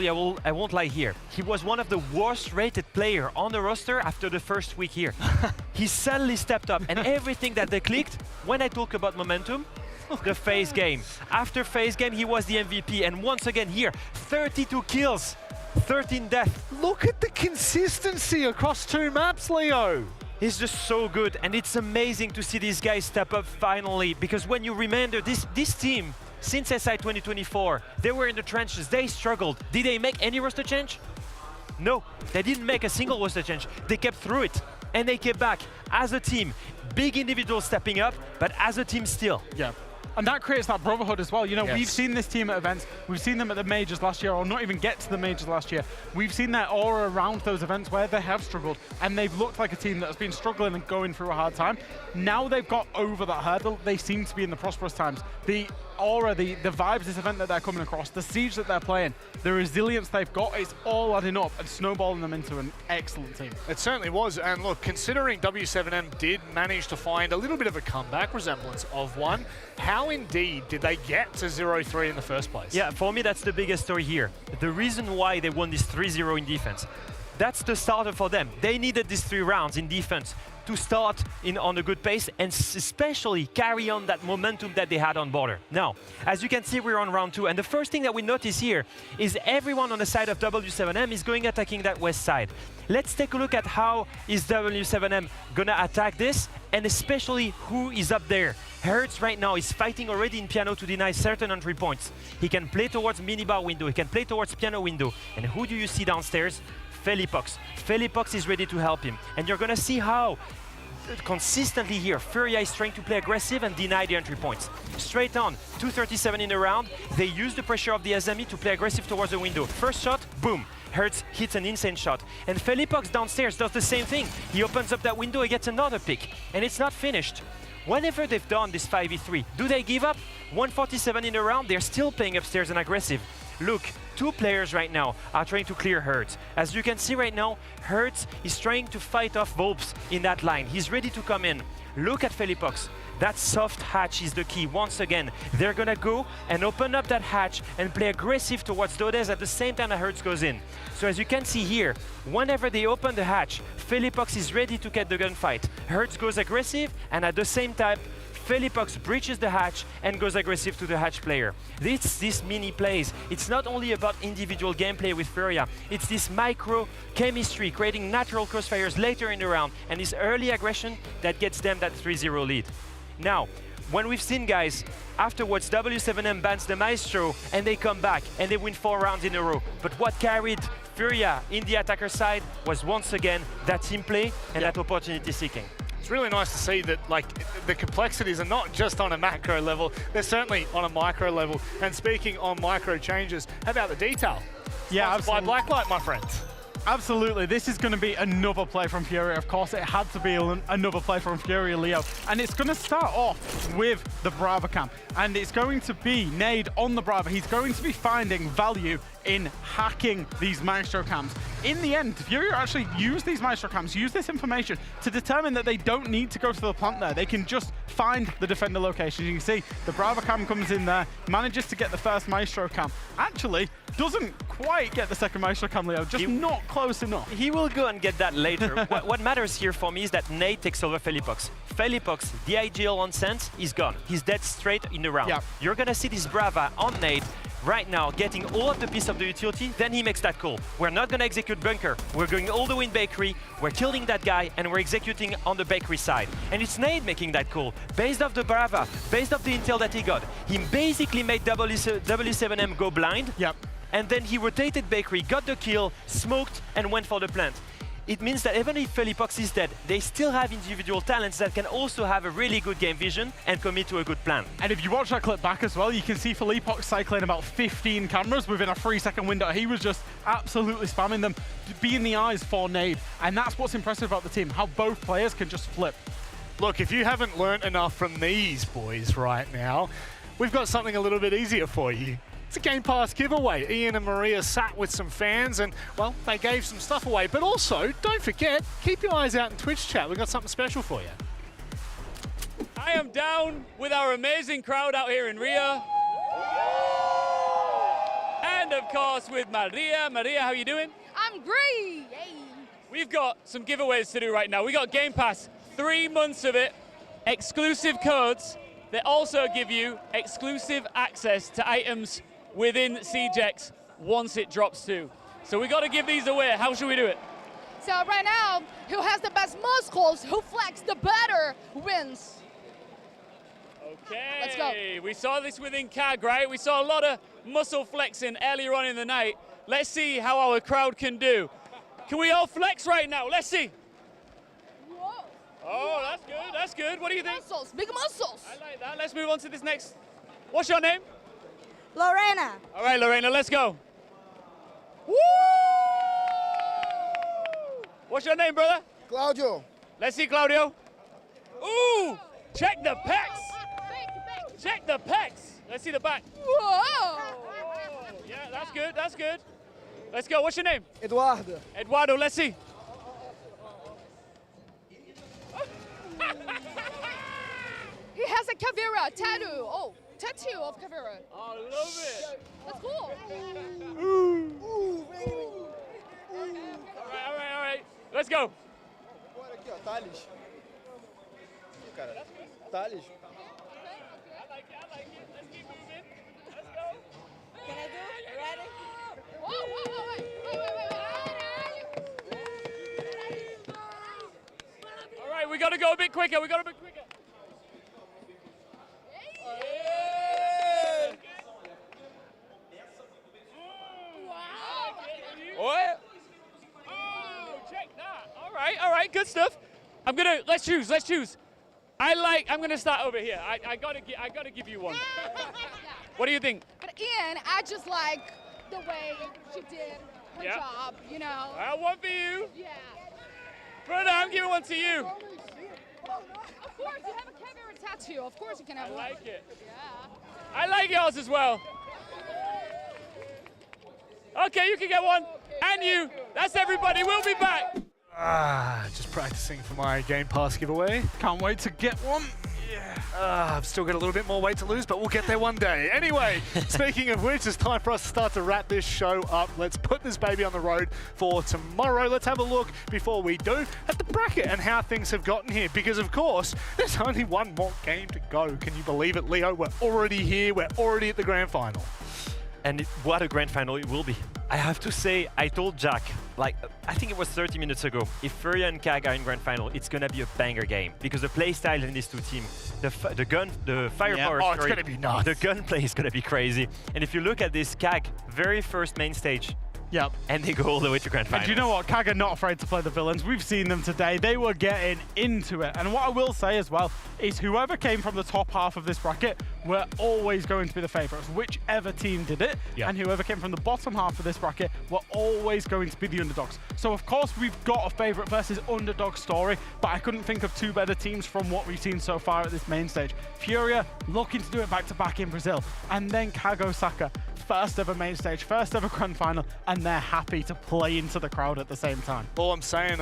S14: I won't lie here. He was one of the worst rated player on the roster after the first week here. He suddenly stepped up, and everything that they clicked, when I talk about momentum, the FaZe game. After FaZe game, he was the MVP, and once again here, 32 kills, 13 deaths.
S6: Look at the consistency across 2 maps, Leo.
S14: He's just so good, and it's amazing to see these guys step up finally, because when you remember this team, since SI 2024, they were in the trenches, they struggled. Did they make any roster change? No, they didn't make a single roster change. They kept through it, and they came back as a team. Big individuals stepping up, but as a team still.
S3: Yeah. And that creates that brotherhood as well. You know, we've seen this team at events. We've seen them at the majors last year, or not even get to the majors last year. We've seen their aura around those events where they have struggled, and they've looked like a team that has been struggling and going through a hard time. Now they've got over that hurdle. They seem to be in the prosperous times. The aura, the vibes this event that they're coming across, the siege that they're playing, the resilience they've got, is all adding up and snowballing them into an excellent team.
S6: It certainly was, and look, considering W7M did manage to find a little bit of a comeback resemblance of one, how indeed did they get to 0-3 in the first place?
S14: Yeah, for me that's the biggest story here. The reason why they won this 3-0 in defense, that's the starter for them. They needed these 3 rounds in defense to start on a good pace and especially carry on that momentum that they had on border. Now, as you can see, we're on round 2, and the first thing that we notice here is everyone on the side of W7M is going attacking that west side. Let's take a look at how is W7M gonna attack this, and especially who is up there. Hertz right now is fighting already in piano to deny certain entry points. He can play towards minibar window, he can play towards piano window, and who do you see downstairs? Felipox. Felipox is ready to help him, and you're gonna see how consistently here Furia is trying to play aggressive and deny the entry points. Straight on, 2:37 in the round, they use the pressure of the SME to play aggressive towards the window. First shot, boom, Hertz hits an insane shot, and Felipox downstairs does the same thing. He opens up that window, he gets another pick, and it's not finished. Whenever they've done this 5v3, do they give up? 1:47 in the round, they're still playing upstairs and aggressive. Look, 2 players right now are trying to clear Hertz. As you can see right now, Hertz is trying to fight off Volps in that line. He's ready to come in. Look at Felipox. That soft hatch is the key. Once again, they're gonna go and open up that hatch and play aggressive towards Dodez at the same time that Hertz goes in. So as you can see here, whenever they open the hatch, Felipox is ready to get the gunfight. Hertz goes aggressive, and at the same time, Felipox breaches the hatch and goes aggressive to the hatch player. These mini plays, it's not only about individual gameplay with Furia, it's this micro chemistry, creating natural crossfires later in the round, and this early aggression that gets them that 3-0 lead. Now, when we've seen guys, afterwards W7M bans the Maestro and they come back and they win 4 rounds in a row. But what carried Furia in the attacker side was once again that team play and that opportunity seeking.
S6: It's really nice to see that the complexities are not just on a macro level, they're certainly on a micro level. And speaking on micro changes, how about the detail?
S3: Yeah, absolutely.
S6: By Blacklight, my friend.
S3: Absolutely, this is going to be another play from Furia. Of course, it had to be another play from Furia Leo. And it's going to start off with the Brava cam. And it's going to be Nade on the Brava. He's going to be finding value in hacking these Maestro cams. In the end, Furia actually use these Maestro cams, use this information to determine that they don't need to go to the plant there. They can just find the defender location. You can see the Brava cam comes in there, manages to get the first Maestro cam. Actually, doesn't quite get the second Maestro cam, Leo, just not close enough.
S14: He will go and get that later. What matters here for me is that Nade takes over Felipox. Felipox, the ideal on sense, is gone. He's dead straight in the round.
S3: Yeah.
S14: You're gonna see this Brava on Nade right now, getting all of the piece of the utility, then he makes that call. We're not gonna execute bunker. We're going all the way in bakery, we're killing that guy, and we're executing on the bakery side. And it's Nade making that call. Based off the Brava, based off the intel that he got, he basically made W7M go blind.
S3: Yep.
S14: And then he rotated bakery, got the kill, smoked, and went for the plant. It means that even if Felipox is dead, they still have individual talents that can also have a really good game vision and commit to a good plan.
S3: And if you watch that clip back as well, you can see Felipox cycling about 15 cameras within a 3-second window. He was just absolutely spamming them, being the eyes for Nade. And that's what's impressive about the team, how both players can just flip.
S6: Look, if you haven't learnt enough from these boys right now, we've got something a little bit easier for you. It's a Game Pass giveaway. Ian and Maria sat with some fans and, well, they gave some stuff away. But also, don't forget, keep your eyes out in Twitch chat. We've got something special for you.
S5: I am down with our amazing crowd out here in Rio. And of course with Maria. Maria, how are you doing?
S19: I'm great. Yay.
S5: We've got some giveaways to do right now. We got Game Pass, 3 months of it, exclusive codes that also give you exclusive access to items within CJX once it drops too. So we got to give these away. How should we do it?
S19: So right now, who has the best muscles, who flex the better, wins.
S5: Okay.
S19: Let's go.
S5: We saw this within CAG, right? We saw a lot of muscle flexing earlier on in the night. Let's see how our crowd can do. Can we all flex right now? Let's see.
S19: Whoa.
S5: Oh, that's good. That's good. What do you think?
S19: Muscles, big muscles.
S5: I like that. Let's move on to this next. What's your name?
S20: Lorena.
S5: All right, Lorena, let's go. Woo! What's your name, brother?
S20: Claudio.
S5: Let's see, Claudio. Ooh! Check the pecs. Check the pecs. Let's see the back.
S19: Whoa!
S5: Yeah, that's good. That's good. Let's go. What's your name?
S20: Eduardo.
S5: Eduardo, let's see.
S19: He has a Caveira tattoo. Oh, tattoo of Caveira.
S5: Oh, I love it.
S19: That's cool.
S5: All right. Let's go.
S20: Agora aqui, ó, Thales. Cara, Thales.
S5: I like it. Let's keep moving. Let's go.
S20: Can I do it? You ready?
S5: All right, we got to go a bit quicker. What? Oh, check that. All right, good stuff. Let's choose. I'm gonna start over here. I gotta give you one. What do you think?
S19: But Ian, I just like the way she did her job, you know.
S5: One for you.
S19: Yeah.
S5: Brother, I'm giving one to you.
S19: Of course, you have a Caveira tattoo. Of course you can have one.
S5: I like it.
S19: Yeah.
S5: I like yours as well. Okay, you can get one. And you. That's everybody. We'll be back.
S6: Just practicing for my Game Pass giveaway.
S3: Can't wait to get one.
S6: I've still got a little bit more weight to lose, but we'll get there one day. Anyway, speaking of which, it's time for us to start to wrap this show up. Let's put this baby on the road for tomorrow. Let's have a look, before we do, at the bracket and how things have gotten here. Because, of course, there's only one more game to go. Can you believe it, Leo? We're already here. We're already at the grand final.
S14: And what a grand final it will be. I have to say, I told Jack, I think it was 30 minutes ago, if Furia and CAG are in grand final, it's gonna be a banger game because the play style in these two teams, the firepower,
S6: it's gonna be nuts.
S14: The gunplay is gonna be crazy. And if you look at this CAG very first main stage,
S3: Yep.
S14: And they go all the way to grand
S3: And
S14: final.
S3: do you know what? KAG are not afraid to play the villains. We've seen them today. They were getting into it. And what I will say as well is whoever came from the top half of this bracket were always going to be the favourites, whichever team did it.
S14: Yep.
S3: And whoever came from the bottom half of this bracket were always going to be the underdogs. So of course we've got a favourite versus underdog story, but I couldn't think of two better teams from what we've seen so far at this main stage. Furia looking to do it back-to-back in Brazil, and then KAG Osaka, first ever main stage, first ever grand final, and they're happy to play into the crowd at the same time.
S6: All I'm saying,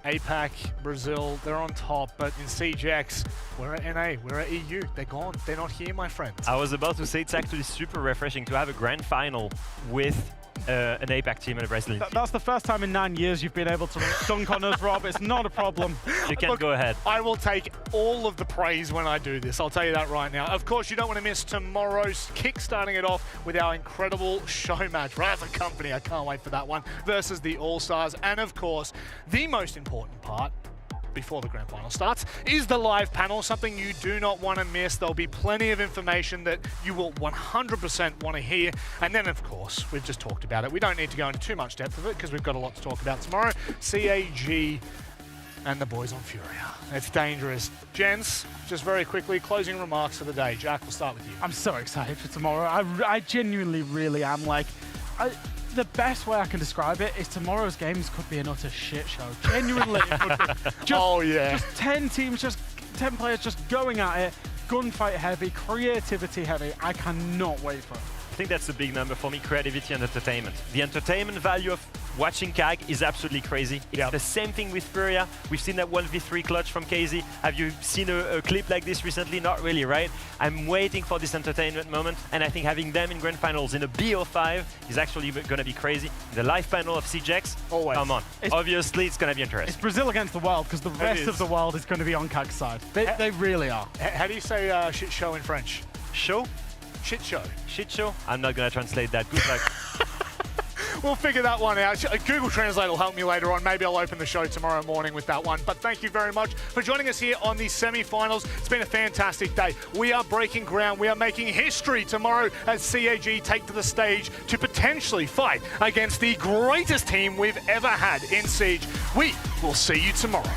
S6: APAC, Brazil, they're on top, but in CGX, we're at NA, we're at EU. They're gone. They're not here, my friends.
S14: I was about to say it's actually super refreshing to have a grand final with an APAC team and a Brazilian team.
S3: That's the first time in 9 years you've been able to dunk on us, Rob. It's not a problem.
S14: You can
S6: Look,
S14: go ahead.
S6: I will take all of the praise when I do this. I'll tell you that right now. Of course, you don't want to miss tomorrow's kick-starting it off with our incredible show match. Raz and Company, I can't wait for that one, versus the All-Stars. And of course, the most important part before the grand final starts is the live panel, something you do not want to miss. There'll be plenty of information that you will 100% want to hear. And then, of course, we've just talked about it. We don't need to go into too much depth of it because we've got a lot to talk about tomorrow. CAG and the boys on Furia. It's dangerous. Gents, just very quickly, closing remarks for the day. Jack, we'll start with you.
S3: I'm so excited for tomorrow. I genuinely really am. The best way I can describe it is tomorrow's games could be an utter shit show. Genuinely, it could be. Just 10 teams, just 10 players just going at it, gunfight heavy, creativity heavy. I cannot wait for it.
S14: I think that's the big number for me, creativity and entertainment. The entertainment value of watching KAG is absolutely crazy. It's the same thing with Furia. We've seen that 1v3 clutch from KZ. Have you seen a clip like this recently? Not really, right? I'm waiting for this entertainment moment, and I think having them in grand finals in a BO5 is actually going to be crazy. The live panel of CGX, come on. Obviously, it's going to be interesting.
S3: It's Brazil against the world, because the rest of the world is going to be on KAG's side. They really are.
S6: How do you say shit show in French?
S14: Show?
S6: Shit show.
S14: Shit show? I'm not going to translate that. Good luck.
S6: We'll figure that one out. Google Translate will help me later on. Maybe I'll open the show tomorrow morning with that one. But thank you very much for joining us here on the semi-finals. It's been a fantastic day. We are breaking ground. We are making history tomorrow as CAG take to the stage to potentially fight against the greatest team we've ever had in Siege. We will see you tomorrow.